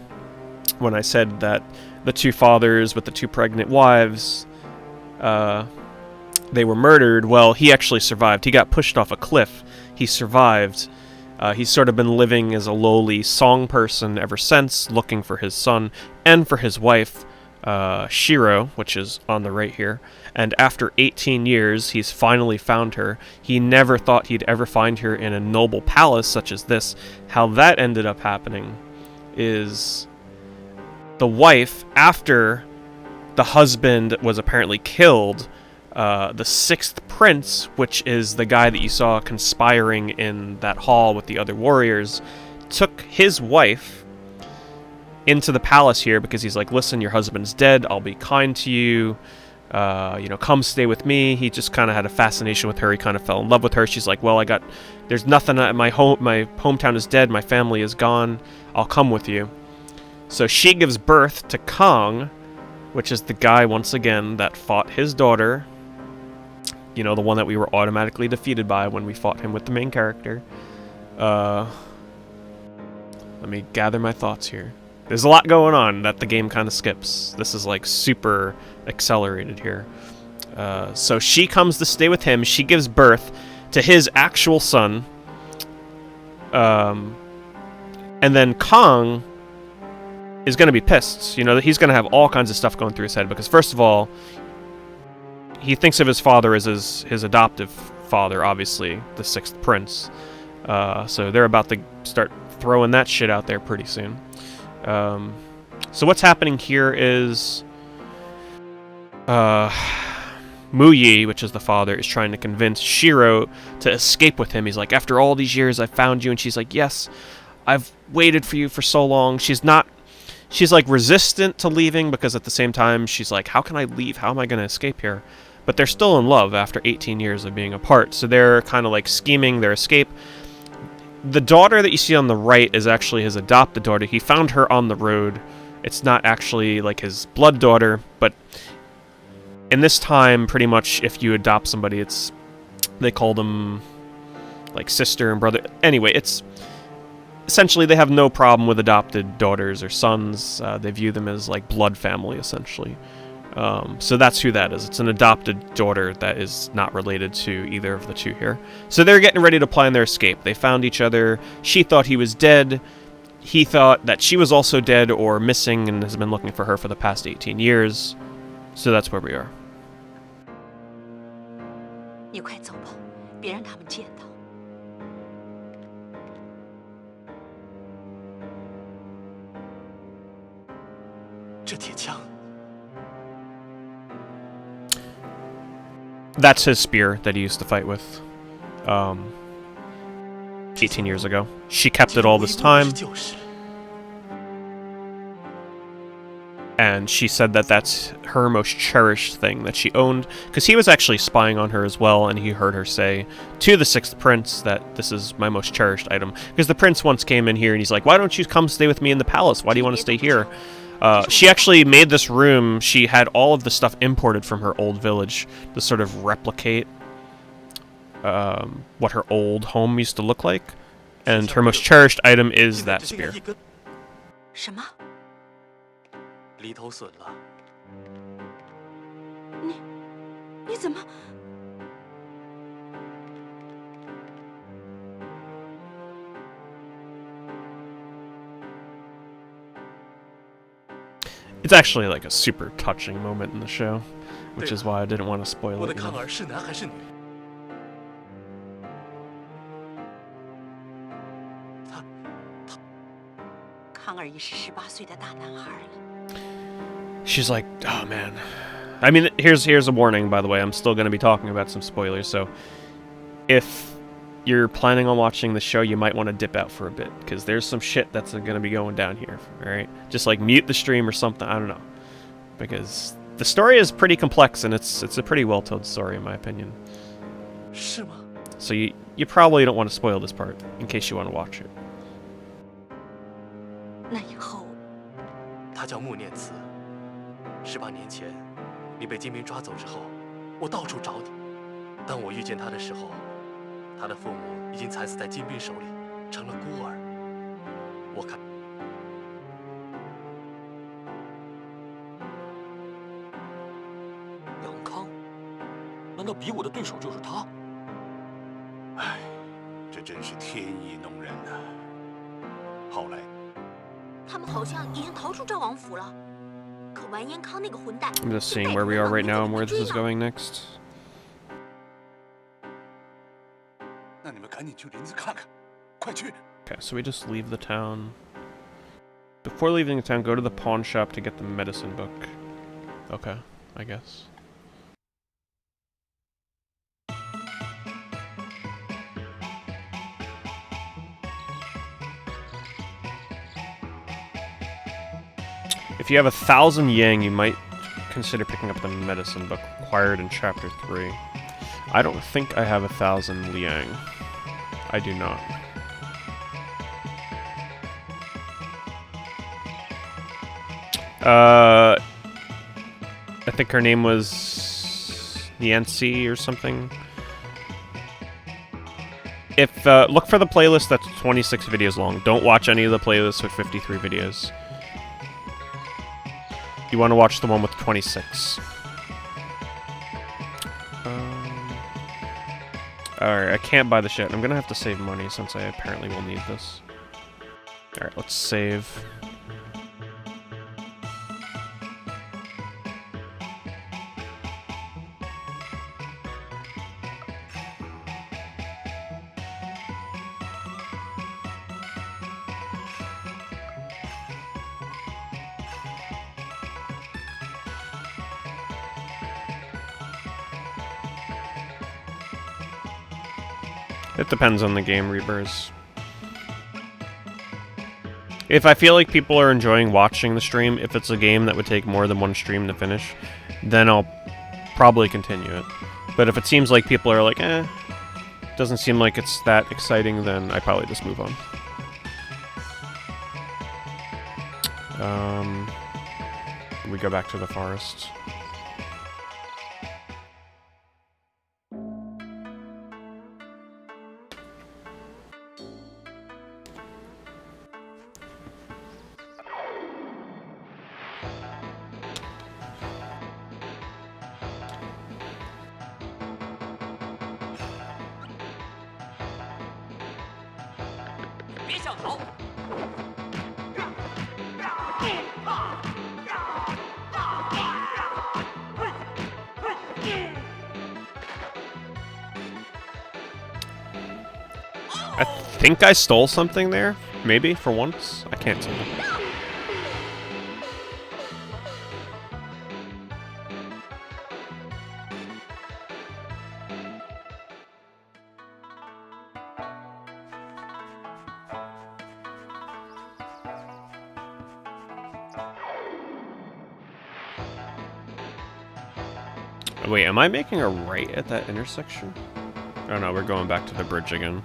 when I said that the two fathers with the two pregnant wives, they were murdered, well, he actually survived. He got pushed off a cliff. He survived. He's sort of been living as a lowly song person ever since, looking for his son and for his wife, Shiro, which is on the right here. And after 18 years, he's finally found her. He never thought he'd ever find her in a noble palace such as this. How that ended up happening is the wife, after the husband was apparently killed, the sixth prince, which is the guy that you saw conspiring in that hall with the other warriors, took his wife into the palace here because he's like, listen, your husband's dead, I'll be kind to you, come stay with me. He just kind of had a fascination with her. He kind of fell in love with her. She's like, well, there's nothing at my hometown is dead, my family is gone, I'll come with you. So she gives birth to Kong, which is the guy, once again, that fought his daughter You know, the one that we were automatically defeated by when we fought him with the main character. Let me gather my thoughts here. There's a lot going on that the game kind of skips. This is like super accelerated here. So she comes to stay with him. She gives birth to his actual son. And then Kong is going to be pissed. You know, he's going to have all kinds of stuff going through his head because, first of all, he thinks of his father as his adoptive father, obviously, the sixth prince. So they're about to start throwing that shit out there pretty soon. So what's happening here is Mu Yi, which is the father, is trying to convince Shiro to escape with him. He's like, after all these years, I found you. And she's like, yes, I've waited for you for so long. She's like resistant to leaving because at the same time, she's like, how can I leave? How am I going to escape here? But they're still in love after 18 years of being apart. So they're kind of like scheming their escape. The daughter that you see on the right is actually his adopted daughter. He found her on the road. It's not actually like his blood daughter, but in this time, pretty much if you adopt somebody, they call them like sister and brother. Anyway, it's essentially they have no problem with adopted daughters or sons. They view them as like blood family, essentially. So that's who that is. It's an adopted daughter that is not related to either of the two here. So they're getting ready to plan their escape. They found each other. She thought he was dead. He thought that she was also dead or missing and has been looking for her for the past 18 years. So that's where we are. 你快走吧，别让他们见到。这铁枪， That's his spear that he used to fight with 18 years ago. She kept it all this time. And she said that that's her most cherished thing that she owned. Because he was actually spying on her as well, and he heard her say to the sixth prince that this is my most cherished item. Because the prince once came in here and he's like, why don't you come stay with me in the palace? Why do you want to stay here? She actually made this room. She had all of the stuff imported from her old village to sort of replicate what her old home used to look like. And her most cherished item is that spear. 什么？ 犁头损了。你怎么？ It's actually like a super touching moment in the show, which is why I didn't want to spoil 我的 it. 康儿是男还是女？康儿已是18岁的大男孩了。 She's like, oh man. I mean, here's a warning, by the way. I'm still going to be talking about some spoilers, so if you're planning on watching the show, you might want to dip out for a bit, because there's some shit that's going to be going down here, alright? Just like mute the stream or something, I don't know. Because the story is pretty complex, and it's a pretty well-told story, in my opinion. 是吗？ So you probably don't want to spoil this part, in case you want to watch it. 那以后， 他叫穆念慈。18年前，你被金兵抓走之后，我到处找你。当我遇见他的时候，他的父母已经惨死在金兵手里，成了孤儿。我看，杨康，难道比武的对手就是他？唉，这真是天意弄人呐。后来， 他们好像已经逃出赵王府了。可完颜康那个混蛋， I'm just seeing where we are right now and where this is going next. 那你们赶紧去林子看看，快去！ Okay, so we just leave the town. Before leaving the town, go to the pawn shop to get the medicine book. Okay, I guess. If you have 1,000 yang, you might consider picking up the medicine book required in Chapter 3. I don't think I have 1,000 liang. I do not. I think her name was the NC or something. If look for the playlist that's 26 videos long. Don't watch any of the playlists with 53 videos. You want to watch the one with 26. Alright, I can't buy the shit. I'm gonna have to save money since I apparently will need this. Alright, let's save. It depends on the game, Reburs. If I feel like people are enjoying watching the stream, if it's a game that would take more than one stream to finish, then I'll probably continue it. But if it seems like people are like, doesn't seem like it's that exciting, then I probably just move on. We go back to the forest. I think I stole something there, maybe, for once. I can't tell. Wait, am I making a right at that intersection? Oh no, we're going back to the bridge again.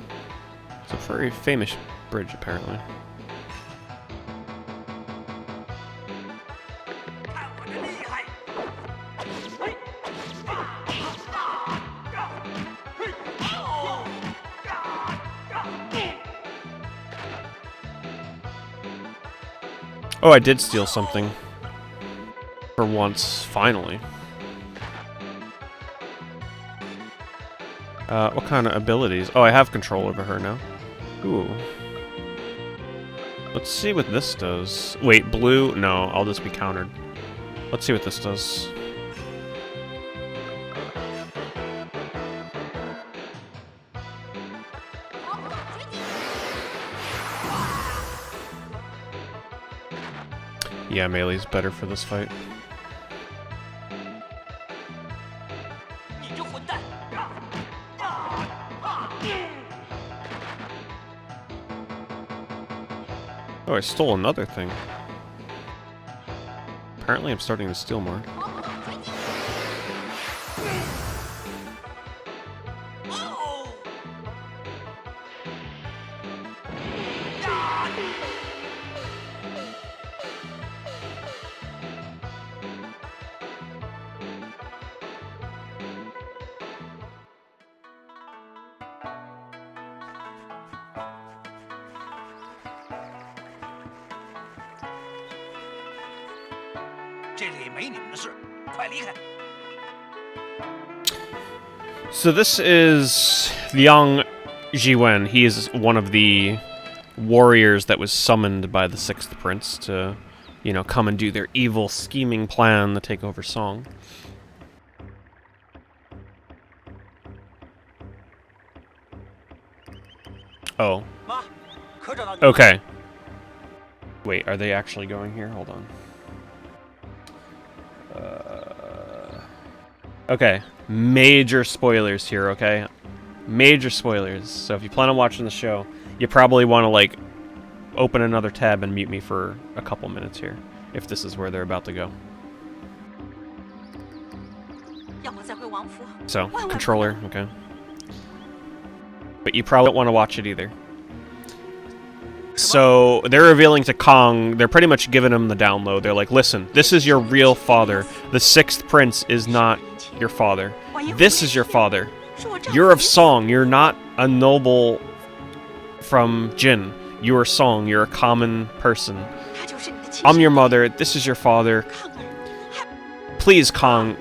It's a very famous bridge, apparently. Oh, I did steal something. For once, finally. What kind of abilities? Oh, I have control over her now. Ooh. Let's see what this does. Wait, blue? No, I'll just be countered. Let's see what this does. Yeah, melee's better for this fight. Oh, I stole another thing. Apparently I'm starting to steal more. So this is Liang Jiwen. He is one of the warriors that was summoned by the Sixth Prince to, you know, come and do their evil scheming plan to take over Song. Oh. Okay. Wait, are they actually going here? Hold on. Okay. Major spoilers here, okay? Major spoilers. So if you plan on watching the show, you probably want to, like, open another tab and mute me for a couple minutes here, if this is where they're about to go. So, controller, okay. But you probably don't want to watch it either. So they're revealing to Kong, they're pretty much giving him the download. They're like, listen, this is your real father. The 6th prince is not your father. This is your father. You're of Song. You're not a noble from Jin. You are Song. You're a common person. I'm your mother. This is your father. Please, Kong,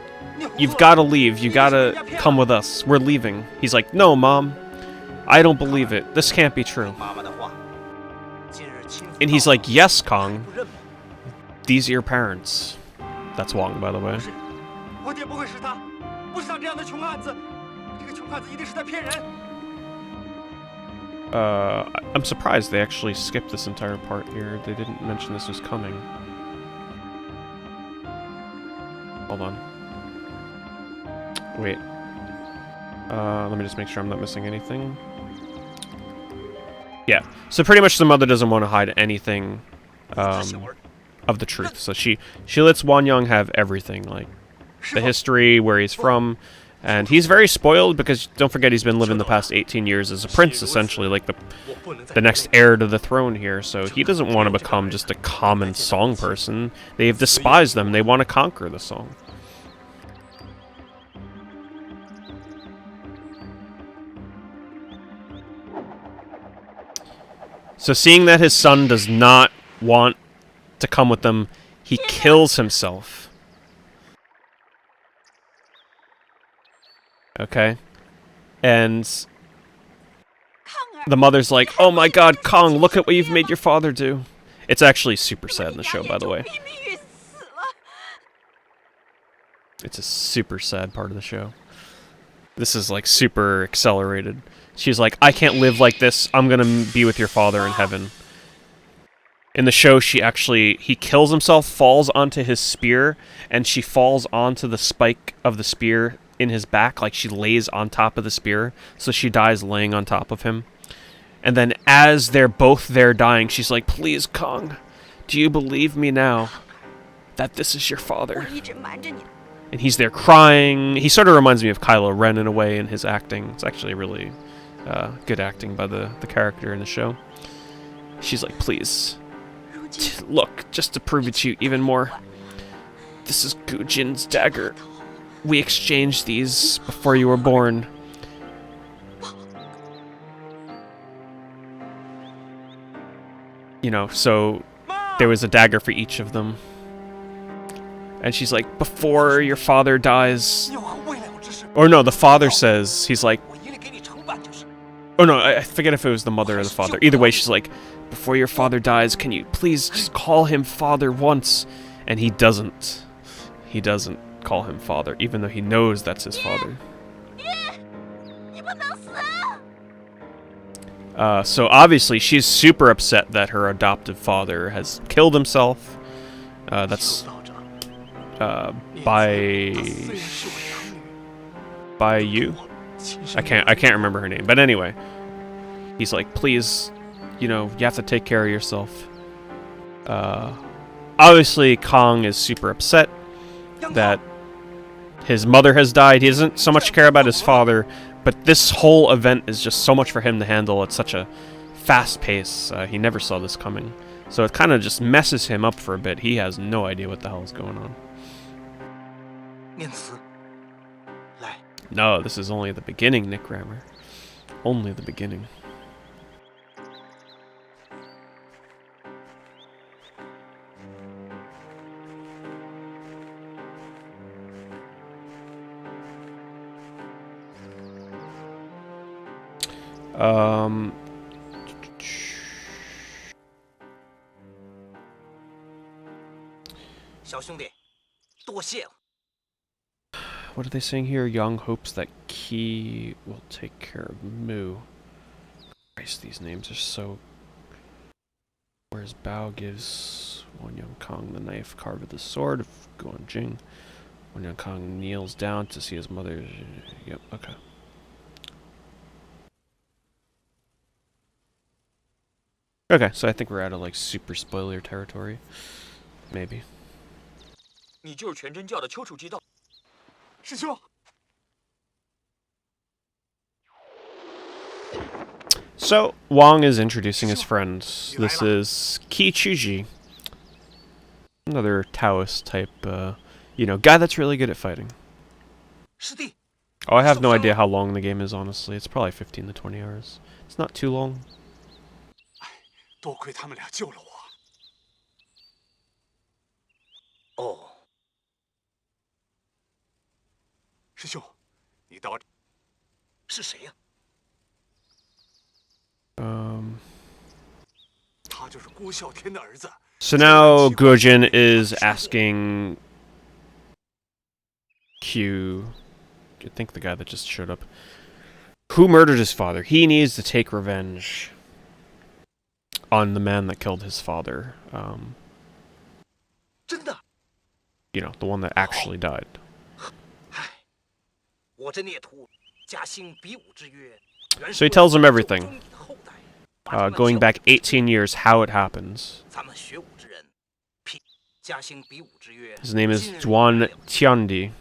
you've got to leave. You got to come with us. We're leaving. He's like, no, Mom. I don't believe it. This can't be true. And he's like, yes, Kong. These are your parents. That's Wong, by the way. I'm surprised they actually skipped this entire part here. They didn't mention this was coming. Hold on. Wait. Let me just make sure I'm not missing anything. Yeah, so pretty much the mother doesn't want to hide anything of the truth. So she lets Wanyang have everything, like the history, where he's from, and he's very spoiled because don't forget he's been living the past 18 years as a prince, essentially, like the next heir to the throne here. So he doesn't want to become just a common Song person. They've despised them. They want to conquer the Song. So seeing that his son does not want to come with them, he kills himself. Okay? And the mother's like, oh my god, Kong, look at what you've made your father do. It's actually super sad in the show, by the way. It's a super sad part of the show. This is like super accelerated. She's like, I can't live like this. I'm gonna be with your father in heaven. In the show, he kills himself, falls onto his spear, and she falls onto the spike of the spear in his back, like she lays on top of the spear, so she dies laying on top of him. And then as they're both there dying, she's like, please, Kong, do you believe me now that this is your father? And he's there crying. He sort of reminds me of Kylo Ren in a way in his acting. It's actually really good acting by the character in the show. She's like, please, look, just to prove it to you even more, this is Guo Jin's dagger. We exchanged these before you were born. You know, so there was a dagger for each of them. And she's like, before your father dies... Or no, the father says, he's like... Oh no, I forget if it was the mother or the father. Either way, she's like, before your father dies, can you please just call him father once? And he doesn't. He doesn't call him father, even though he knows that's his father. So obviously, she's super upset that her adoptive father has killed himself. That's... by you? I can't remember her name, but anyway, he's like, please, you know, you have to take care of yourself. Obviously, Kong is super upset that his mother has died. He doesn't so much care about his father, but this whole event is just so much for him to handle at such a fast pace. He never saw this coming, so it kind of just messes him up for a bit. He has no idea what the hell is going on. No, this is only the beginning, Nick Rammer. Only the beginning. What are they saying here? Yang hopes that Qi will take care of Mu. Christ, these names are so... Whereas Bao gives Wanyang Kong the knife carved with the sword of Guo Jing. Wanyang Kong kneels down to see his mother. Yep, okay. Okay, so I think we're out of like super spoiler territory. Maybe. So, Wang is introducing his friends. This is Qi Chuji. Another Taoist type, guy that's really good at fighting. 师弟， Oh, I have no idea how long the game is, honestly. It's probably 15 to 20 hours. It's not too long. 多亏他们俩救了我。哦，师兄，你到是谁呀？ 他就是郭啸天的儿子。 So now Guo Jing is asking Q, I think the guy that just showed up, who murdered his father. He needs to take revenge on the man that killed his father. 真的？ The one that actually died. 唉，我这孽徒，家兴比武之约，原 So he 是 tells him 为了 everything. 救忠义的后代，把他们 Going 教 back 育 18 years, how it happens. 咱们学武之人，譬家兴比武之约。 His name is 今日 Zhuan 来了 Tiandi,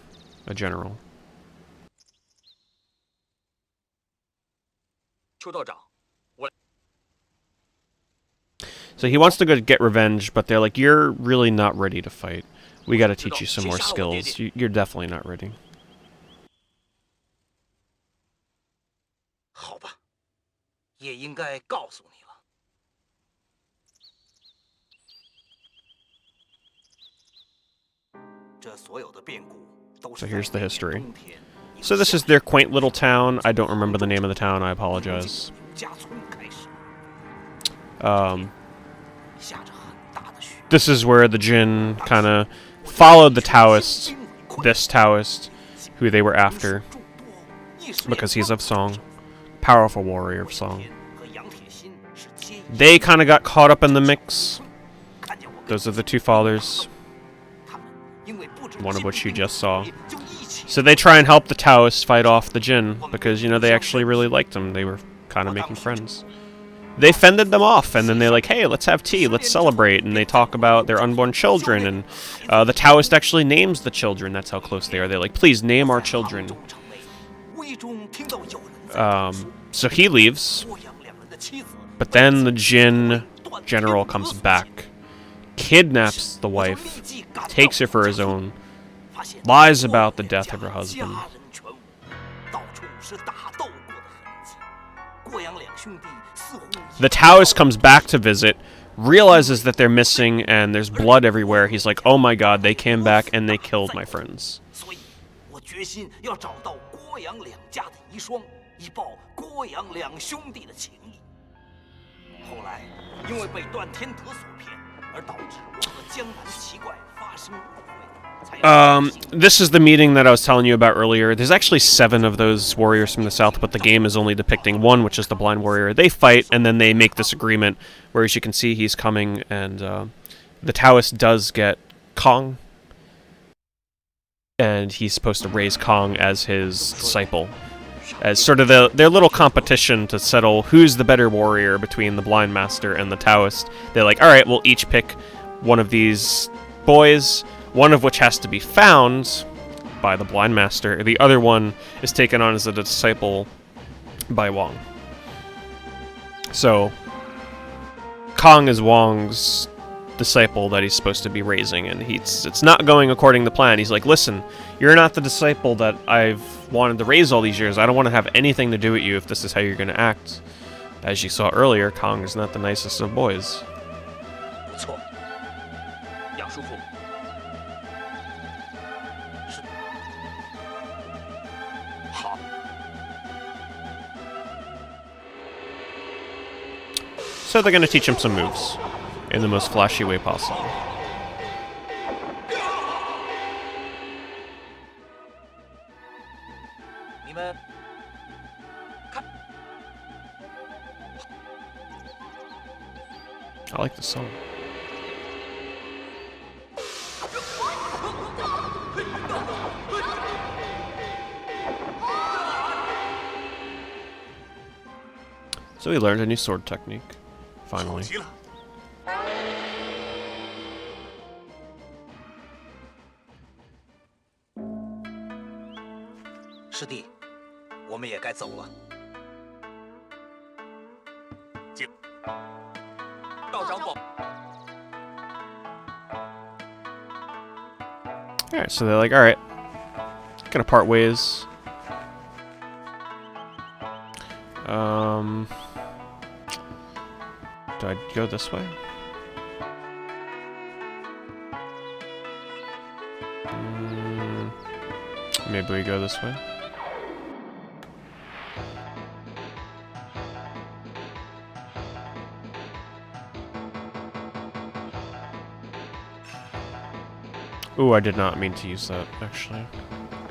a general. 邱道长， So he wants to go get revenge, but they're like, you're really not ready to fight. We gotta teach you some more skills. You're definitely not ready. 好吧，也应该告诉你了。这所有的变故都 So 是 here's the 在 history. 冬天 So this is their quaint little town. I don't remember the name of the town. I apologize. 家村开始， 下着很大的雪。 This is where the Jin kind of followed the Taoist, this Taoist, who they were after, because he's of Song, powerful warrior of Song. They kind of got caught up in the mix. Those are the two fathers, one of which you just saw. So they try and help the Taoists fight off the Jin, because, they actually really liked them. They were kind of making friends. They fended them off, and then they're like, hey, let's have tea, let's celebrate, and they talk about their unborn children, and the Taoist actually names the children. That's how close they are. They're like, please, name our children. So he leaves, but then the Jin general comes back, kidnaps the wife, takes her for his own, lies about the death of her husband. The Taoist comes back to visit, realizes that they're missing and there's blood everywhere. He's like, oh my god, they came back and they killed my friends. 所以，我决心要找到郭杨两家的遗孀，以报郭杨两兄弟的情谊。后来，因为被段天德所骗，而导致我和江南奇怪发生误会。 This is the meeting that I was telling you about earlier. There's actually 7 of those warriors from the south, but the game is only depicting one, which is the blind warrior. They fight, and then they make this agreement, where as you can see, he's coming, and the Taoist does get Kong, and he's supposed to raise Kong as his disciple, as sort of their little competition to settle who's the better warrior between the blind master and the Taoist. They're like, alright, we'll each pick one of these boys, one of which has to be found by the blind master. The other one is taken on as a disciple by Wang. So, Kong is Wang's disciple that he's supposed to be raising, and it's not going according to plan. He's like, listen, you're not the disciple that I've wanted to raise all these years. I don't want to have anything to do with you if this is how you're going to act. As you saw earlier, Kong is not the nicest of boys. 不错，杨叔父。是。好。 So they're going to teach him some moves in the most flashy way possible. 你们看， I like the song. So he learned a new sword technique, 好 finally. 极了， 师弟，我们也该走了。请道长保。 Alright, so they're like, alright. Gonna part ways. Do I go this way? Maybe we go this way. Ooh, I did not mean to use that, actually.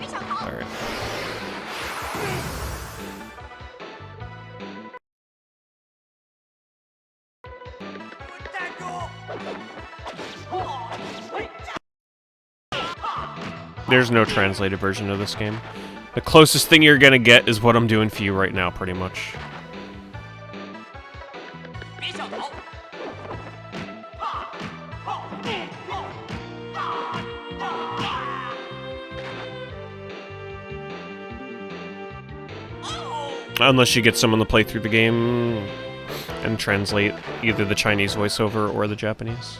Alright. There's no translated version of this game. The closest thing you're gonna get is what I'm doing for you right now, pretty much. Unless you get someone to play through the game and translate either the Chinese voiceover or the Japanese.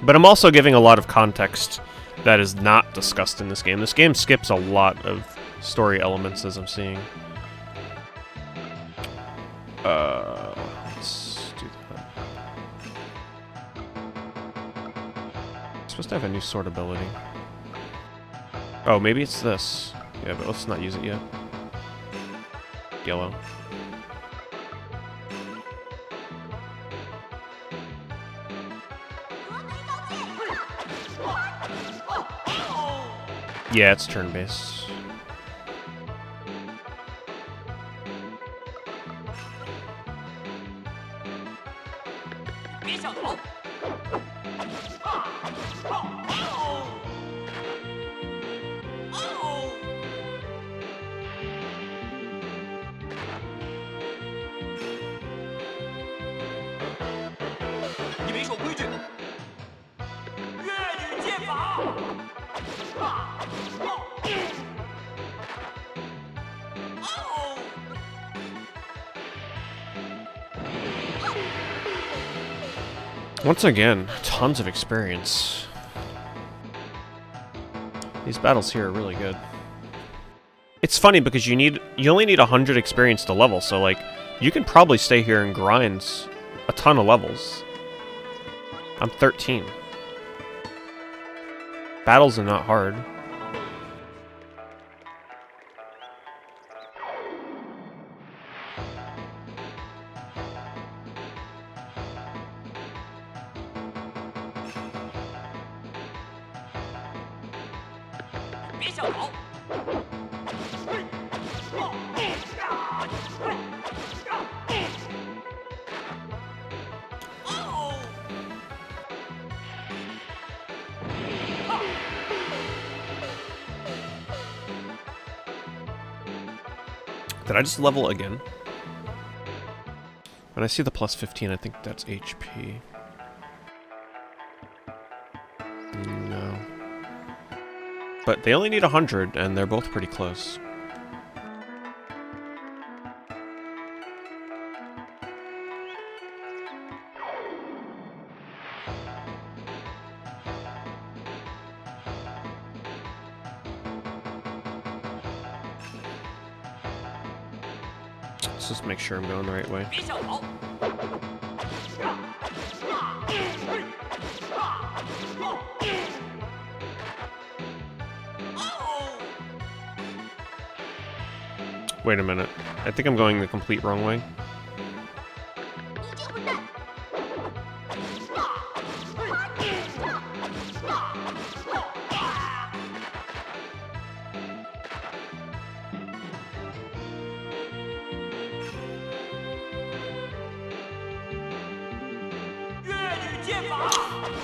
But I'm also giving a lot of context that is not discussed in this game. This game skips a lot of story elements as I'm seeing. Let's do that. I'm supposed to have a new sword ability. Oh, maybe it's this. Yeah, but let's not use it yet. Yellow. Yeah, it's turn-based. Once again, tons of experience. These battles here are really good. It's funny because you only need 100 experience to level, so like you can probably stay here and grind a ton of levels. I'm 13. Battles are not hard. Did I just level again? When I see the plus 15, I think that's HP. No. But they only need 100, and they're both pretty close. Let's just make sure I'm going the right way. Wait a minute. I think I'm going the complete wrong way.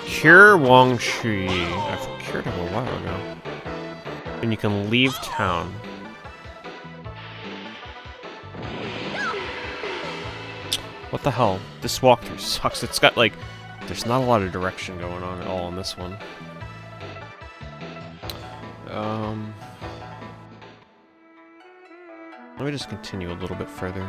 Cure Wang Shui. I've cured him a while ago. And you can leave town. What the hell? This walkthrough sucks. It's got like... There's not a lot of direction going on at all in this one. Let me just continue a little bit further.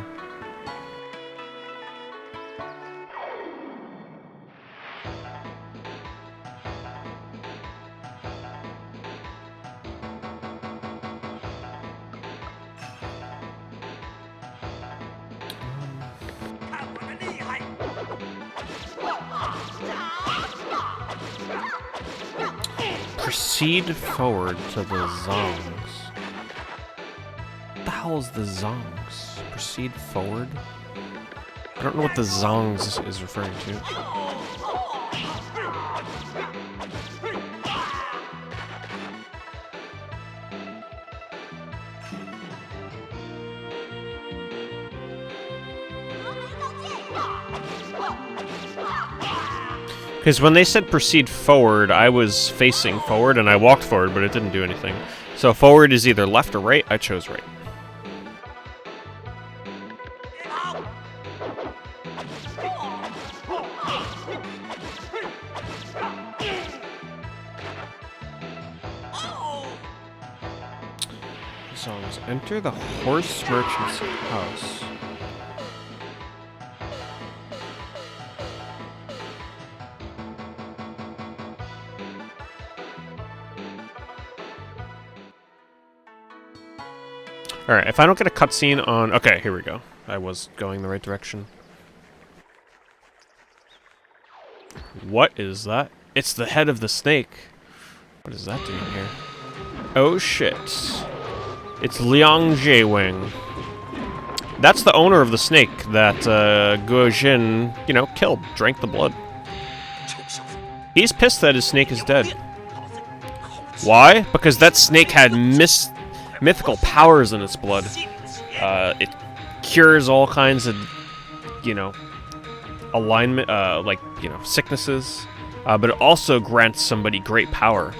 Proceed forward to the zongs. What the hell is the zongs? Proceed forward? I don't know what the zongs is referring to. Because when they said proceed forward, I was facing forward and I walked forward, but it didn't do anything. So forward is either left or right. I chose right. Songs. Enter the horse merchant's house. Alright, if I don't get a cutscene on... Okay, here we go. I was going the right direction. What is that? It's the head of the snake. What is that doing here? Oh shit. It's Liang Jiewing. That's the owner of the snake that Guo Jing, you know, killed, drank the blood. He's pissed that his snake is dead. Why? Because that snake had mythical powers in its blood. It cures all kinds of, you know, alignment, like, you know, sicknesses. But it also grants somebody great power.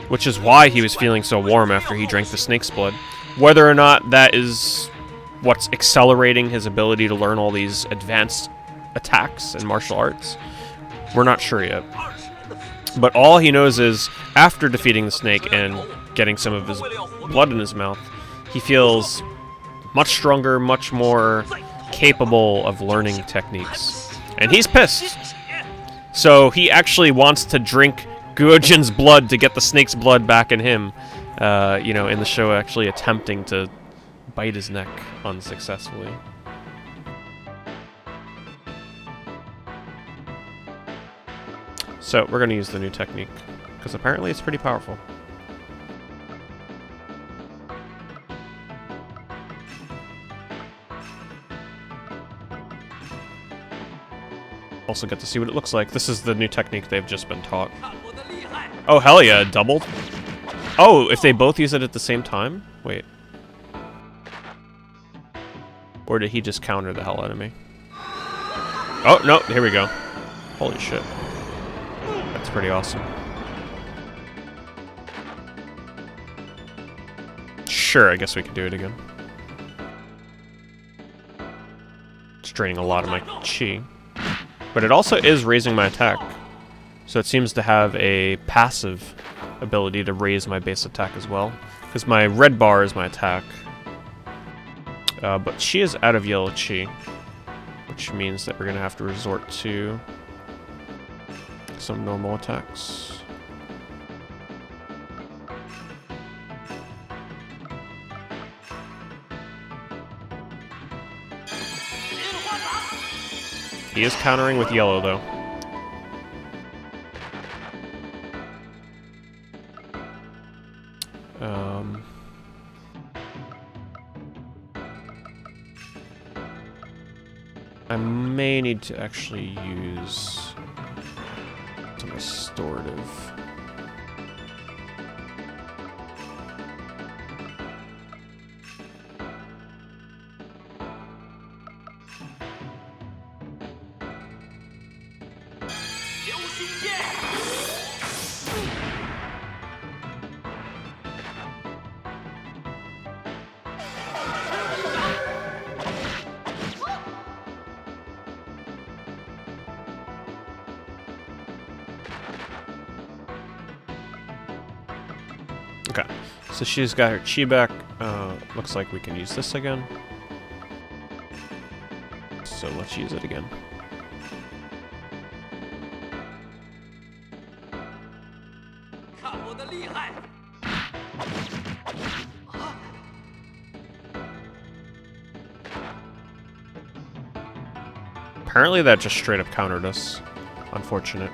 Which is why he was feeling so warm after he drank the snake's blood. Whether or not that is what's accelerating his ability to learn all these advanced attacks and martial arts, we're not sure yet. But all he knows is, after defeating the snake and getting some of his blood in his mouth, he feels much stronger, much more capable of learning techniques. And he's pissed. So he actually wants to drink Guo Jing's blood to get the snake's blood back in him. You know, in the show, actually attempting to bite his neck unsuccessfully. So we're going to use the new technique, because apparently it's pretty powerful. Also get to see what it looks like. This is the new technique they've just been taught. Oh, hell yeah, doubled. Oh, if they both use it at the same time? Wait. Or did he just counter the hell out of me? Oh, no, here we go. Holy shit. That's pretty awesome. Sure, I guess we can do it again. It's draining a lot of my chi. But it also is raising my attack. So it seems to have a passive ability to raise my base attack as well. Because my red bar is my attack. But she is out of yellow chi. Which means that we're going to have to resort to some normal attacks. He is countering with yellow, though. I may need to actually use some restorative. Okay, so she's got her chi back. Looks like we can use this again. So let's use it again. Apparently that just straight up countered us. Unfortunate.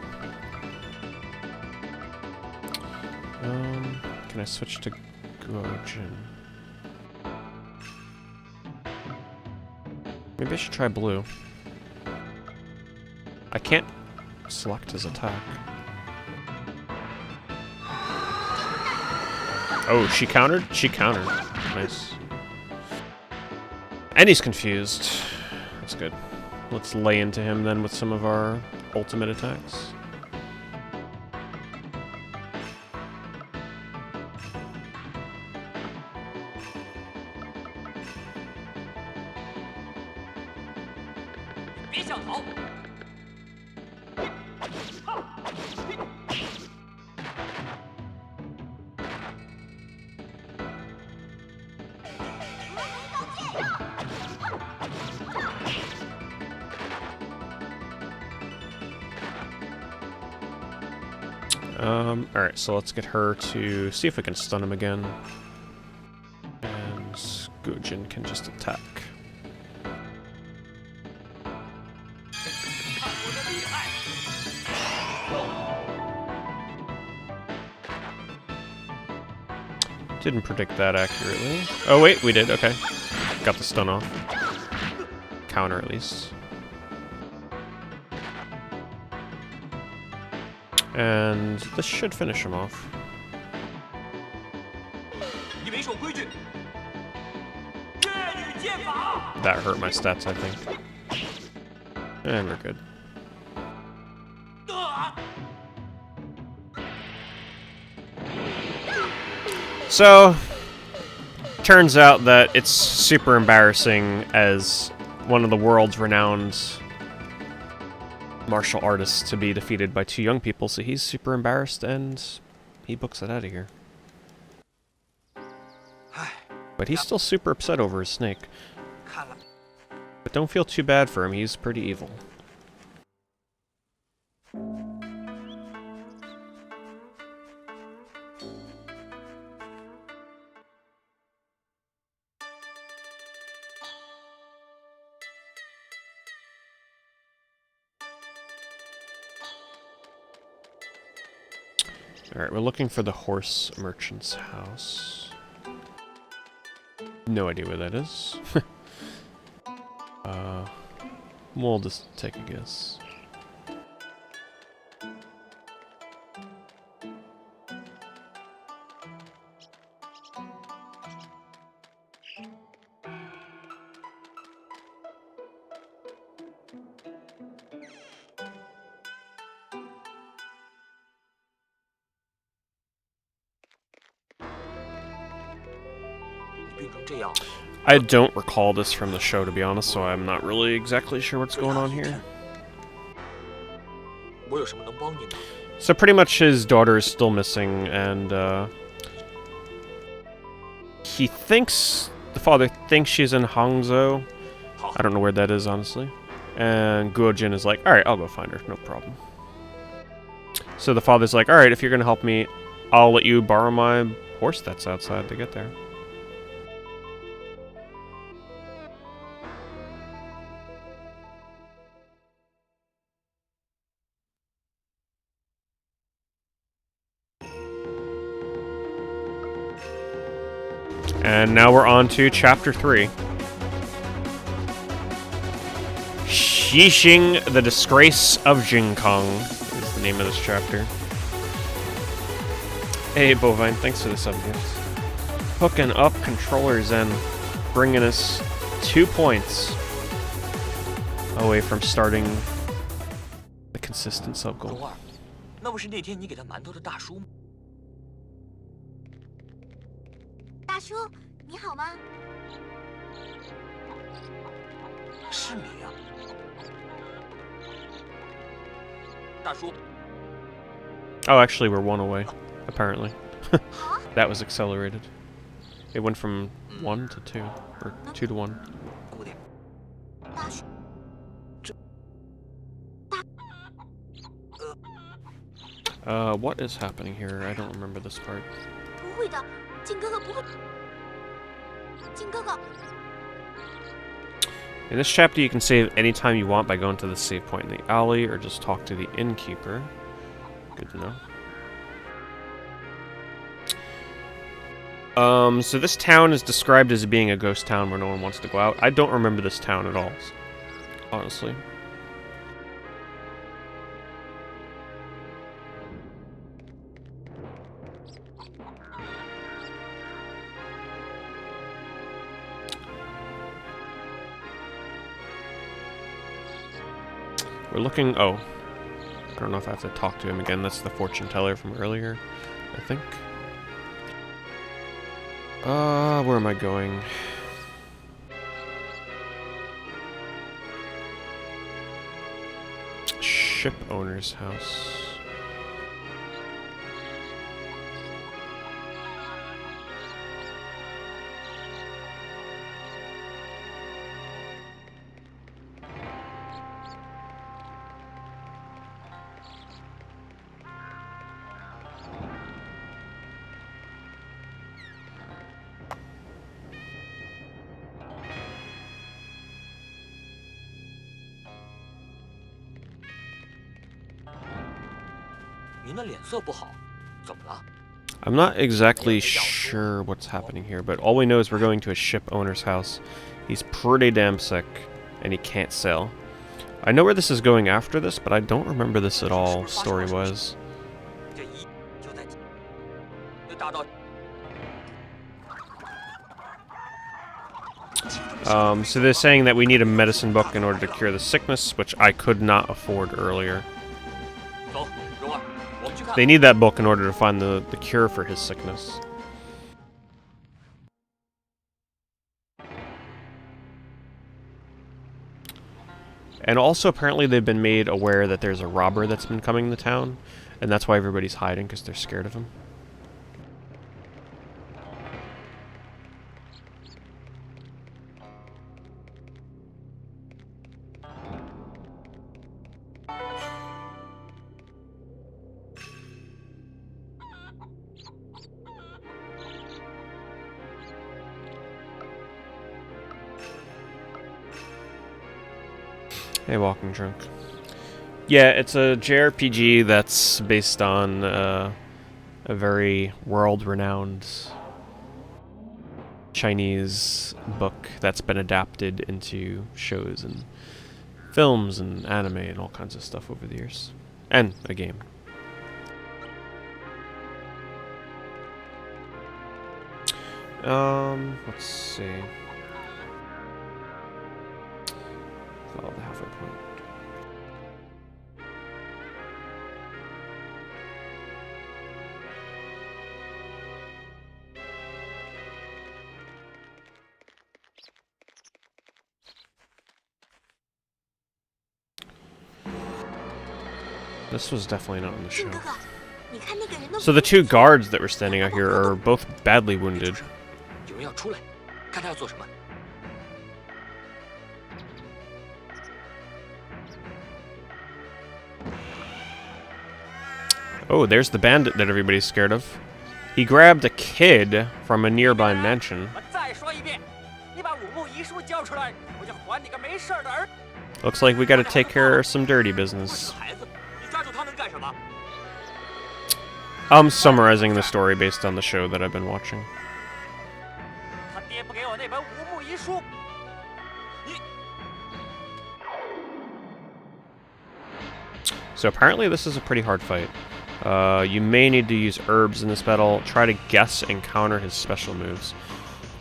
Can I switch to Guo Jing? Maybe I should try blue. I can't select his attack. Oh, she countered? She countered. Nice. And he's confused. That's good. Let's lay into him then with some of our ultimate attacks. Alright, so let's get her to see if we can stun him again. And Guo Jing can just attack. Didn't predict that accurately. Oh wait, we did, okay. Got the stun off. Counter at least. And this should finish him off. That hurt my stats, I think. And we're good. So, turns out that it's super embarrassing as one of the world's renowned martial artists to be defeated by two young people, so he's super embarrassed and he books it out of here. But he's still super upset over his snake. But don't feel too bad for him, he's pretty evil. Alright, we're looking for the horse merchant's house. No idea where that is. We'll just take a guess. I don't recall this from the show, to be honest, so I'm not really exactly sure what's going on here. So pretty much his daughter is still missing, and he thinks, the father thinks she's in Hangzhou. I don't know where that is, honestly. And Guo Jing is like, alright, I'll go find her, no problem. So the father's like, alright, if you're gonna help me, I'll let you borrow my horse that's outside to get there. And now we're on to Chapter 3. Xixing, the Disgrace of Qing Gong is the name of this chapter. Hey, Bovine, thanks for the sub gifts. Hooking up controllers and bringing us 2 points away from starting the consistent sub goal. 那不是那天你给他馒头的大叔吗？大叔，你好吗？是你呀，大叔。 Oh, actually, we're 1 away, apparently. That was accelerated. It went from 1 to 2, or 2 to 1. 姑娘，大雪，What is happening here? I don't remember this part. 不会的，金哥哥不会。金哥哥， In this chapter, you can save anytime you want by going to the save point in the alley, or just talk to the innkeeper. Good to know. So this town is described as being a ghost town where no one wants to go out. I don't remember this town at all, honestly. We're looking... Oh. I don't know if I have to talk to him again. That's the fortune teller from earlier, I think. Where am I going? Ship owner's house. I'm not exactly sure what's happening here, but all we know is we're going to a ship owner's house. He's pretty damn sick, and he can't sail. I know where this is going after this, but I don't remember this at all, story-wise. So they're saying that we need a medicine book in order to cure the sickness, which I could not afford earlier. They need that book in order to find the cure for his sickness. And also, apparently, they've been made aware that there's a robber that's been coming to town, and that's why everybody's hiding, because they're scared of him. Hey, Walking Drunk. Yeah, it's a JRPG that's based on a very world-renowned Chinese book that's been adapted into shows and films and anime and all kinds of stuff over the years. And a game. Let's see. Follow the halfway point. This was definitely not on the show. So the two guards that were standing out here are both badly wounded. Oh, there's the bandit that everybody's scared of. He grabbed a kid from a nearby mansion. Looks like we gotta take care of some dirty business. I'm summarizing the story based on the show that I've been watching. So apparently this is a pretty hard fight. You may need to use herbs in this battle. Try to guess and counter his special moves.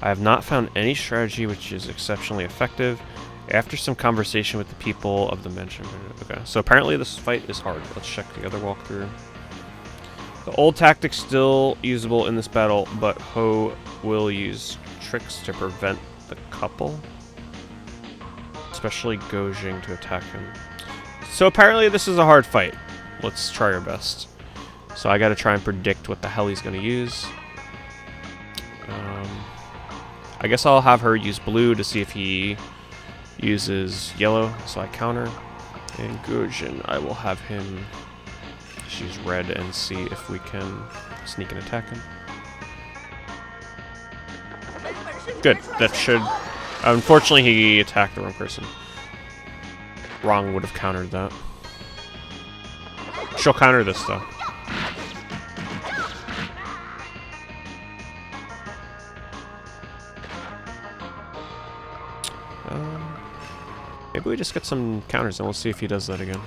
I have not found any strategy which is exceptionally effective. After some conversation with the people of the mansion. Okay, so apparently this fight is hard. Let's check the other walkthrough. The old tactic's still usable in this battle, but Ho will use tricks to prevent the couple, especially Guo Jing, to attack him. So apparently this is a hard fight. Let's try our best. So I gotta try and predict what the hell he's gonna use. I guess I'll have her use blue to see if he uses yellow, so I counter. And Guo Jing, I will have him just use red and see if we can sneak and attack him. Good, that should... Unfortunately, he attacked the wrong person. Wrong would have countered that. She'll counter this, though. Maybe we just get some counters and we'll see if he does that again.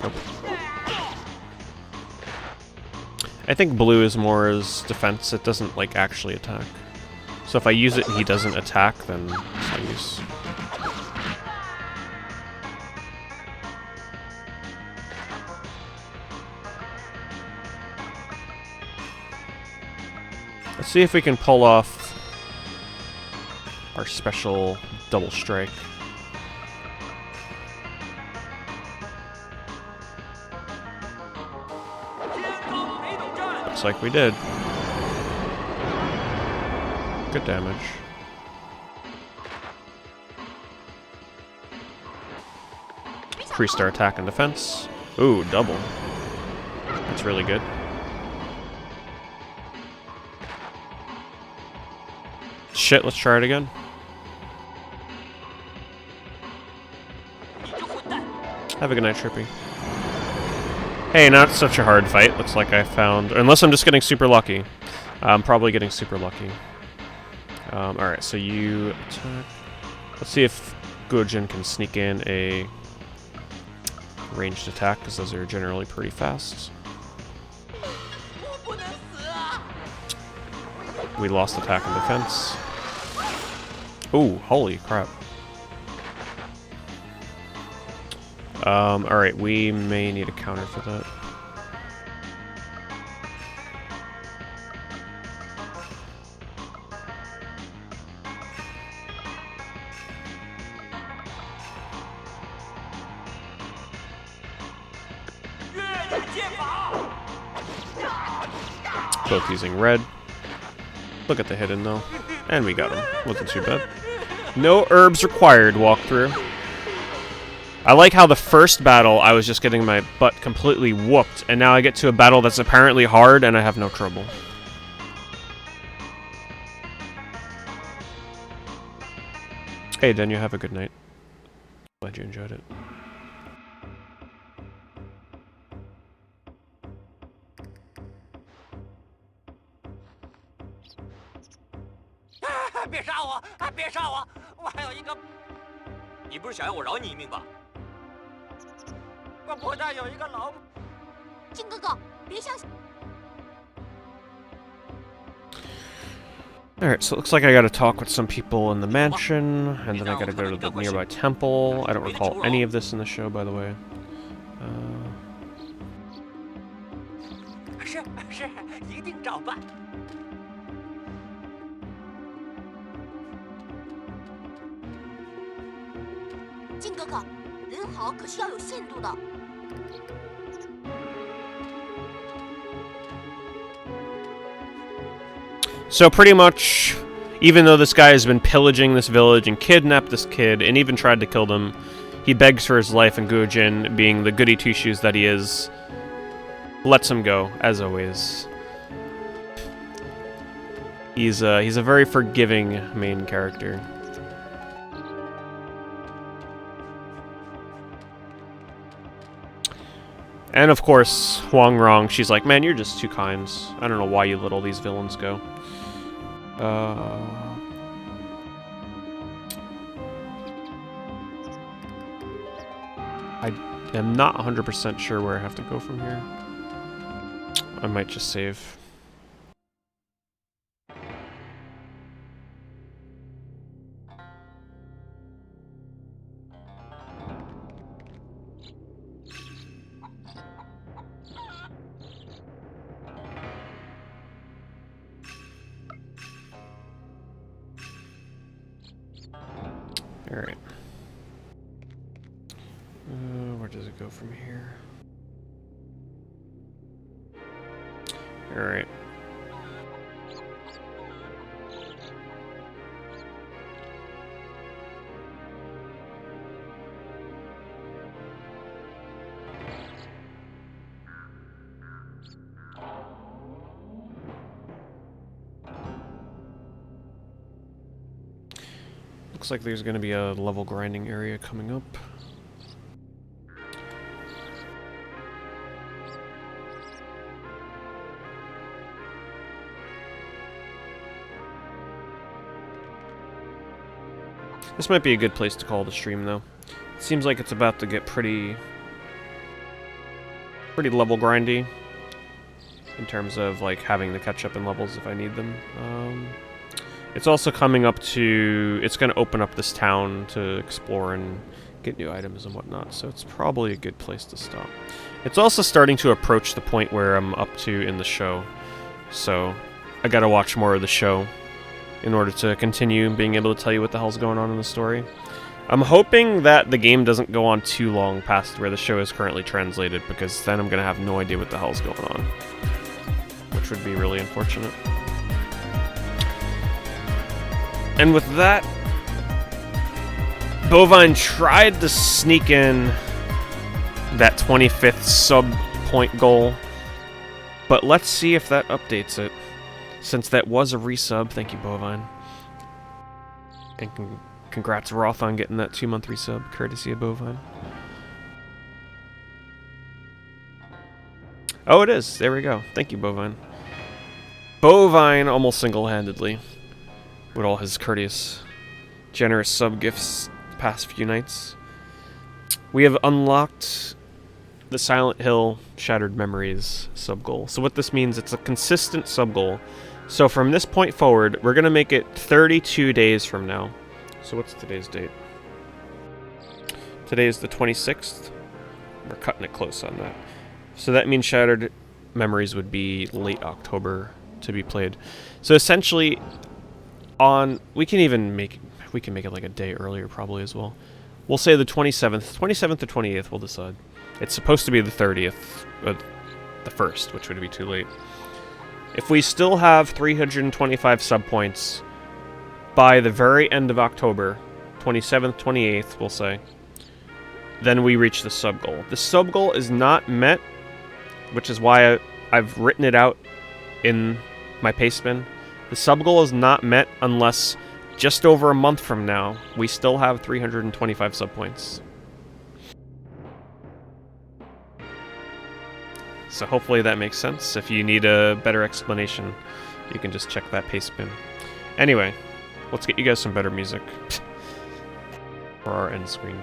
Nope. I think blue is more as defense. It doesn't, like, actually attack. So if I use it and he doesn't attack, then it's no use. Let's see if we can pull off our special double strike. Looks like we did. Good damage. Increased our attack and defense. Ooh, double. That's really good. Shit, let's try it again. Have a good night, Trippy. Hey, not such a hard fight. Looks like I found... Unless I'm just getting super lucky. I'm probably getting super lucky. Alright, so you attack. Let's see if Guo Jing can sneak in a ranged attack, because those are generally pretty fast. We lost attack and defense. Ooh, holy crap. Alright, we may need a counter for that. Both using red. Look at the hidden though. And we got him. Wasn't too bad. No herbs required walkthrough. I like how the first battle I was just getting my butt completely whooped, and now I get to a battle that's apparently hard and I have no trouble. Hey, then you have a good night. Glad you enjoyed it. Alright, so it looks like I gotta talk with some people in the mansion, and then I gotta go to the nearby temple. I don't recall any of this in the show, by the way. 是是，一定照办。金哥哥，人好可是要有限度的。 So pretty much, even though this guy has been pillaging this village and kidnapped this kid and even tried to kill them, he begs for his life, and Guo Jing, being the goody two-shoes that he is, lets him go, as always. He's a very forgiving main character. And of course, Huang Rong, she's like, man, you're just too kind. I don't know why you let all these villains go. I am not 100% sure where I have to go from here. I might just save. Alright. Where does it go from here? Alright. Looks like there's going to be a level grinding area coming up. This might be a good place to call the stream, though. It seems like it's about to get pretty level grindy in terms of like having to catch up in levels if I need them. It's also coming up to... It's going to open up this town to explore and get new items and whatnot, so it's probably a good place to stop. It's also starting to approach the point where I'm up to in the show, so I gotta watch more of the show in order to continue being able to tell you what the hell's going on in the story. I'm hoping that the game doesn't go on too long past where the show is currently translated, because then I'm gonna have no idea what the hell's going on, which would be really unfortunate. And with that, Bovine tried to sneak in that 25th sub point goal, but let's see if that updates it, since that was a resub. Thank you, Bovine. And congrats, Roth, on getting that 2-month resub, courtesy of Bovine. Oh, it is. There we go. Thank you, Bovine. Bovine almost single-handedly, with all his courteous, generous sub-gifts the past few nights. We have unlocked the Silent Hill Shattered Memories sub-goal. So what this means, it's a consistent sub-goal. So from this point forward, we're going to make it 32 days from now. So what's today's date? Today is the 26th. We're cutting it close on that. So that means Shattered Memories would be late October to be played. So essentially, we can make it like a day earlier probably as well. We'll say the 27th. 27th to 28th, we'll decide. It's supposed to be the 30th, but the 1st, which would be too late. If we still have 325 sub points by the very end of October, 27th, 28th, we'll say, then we reach the sub goal. The sub goal is not met, which is why I've written it out in my paste bin. The sub goal is not met unless just over a month from now we still have 325 sub points. So hopefully that makes sense. If you need a better explanation, you can just check that paste bin. Anyway, let's get you guys some better music for our end screen.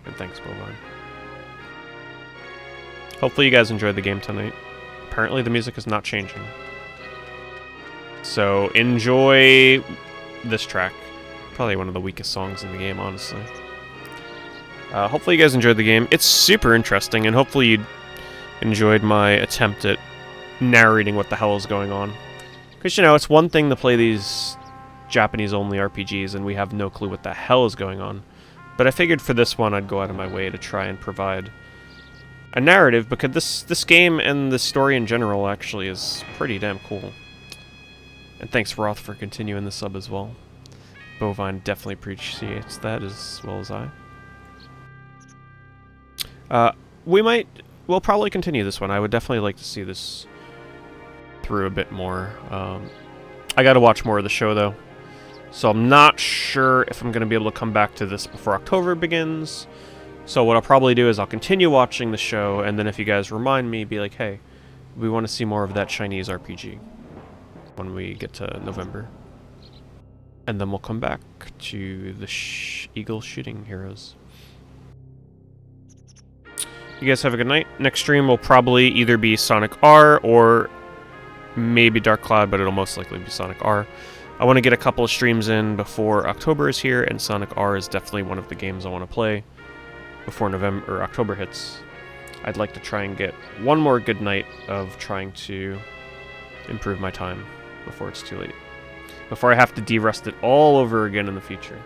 And thanks, Bovine. Hopefully you guys enjoyed the game tonight. Apparently the music is not changing. So enjoy this track. Probably one of the weakest songs in the game, honestly. Hopefully you guys enjoyed the game. It's super interesting, and hopefully you enjoyed my attempt at narrating what the hell is going on. Because, you know, it's one thing to play these Japanese-only RPGs and we have no clue what the hell is going on. But I figured for this one I'd go out of my way to try and provide a narrative, because this game and the story in general actually is pretty damn cool. And thanks, Roth, for continuing the sub as well. Bovine definitely appreciates that as well as I. We'll probably continue this one. I would definitely like to see this through a bit more. I gotta watch more of the show, though. So I'm not sure if I'm going to be able to come back to this before October begins. So what I'll probably do is I'll continue watching the show, and then if you guys remind me, be like, hey, we want to see more of that Chinese RPG when we get to November. And then we'll come back to the Eagle Shooting Heroes. You guys have a good night. Next stream will probably either be Sonic R or maybe Dark Cloud, but it'll most likely be Sonic R. I want to get a couple of streams in before October is here, and Sonic R is definitely one of the games I want to play before November or October hits. I'd like to try and get one more good night of trying to improve my time before it's too late. Before I have to de-rust it all over again in the future.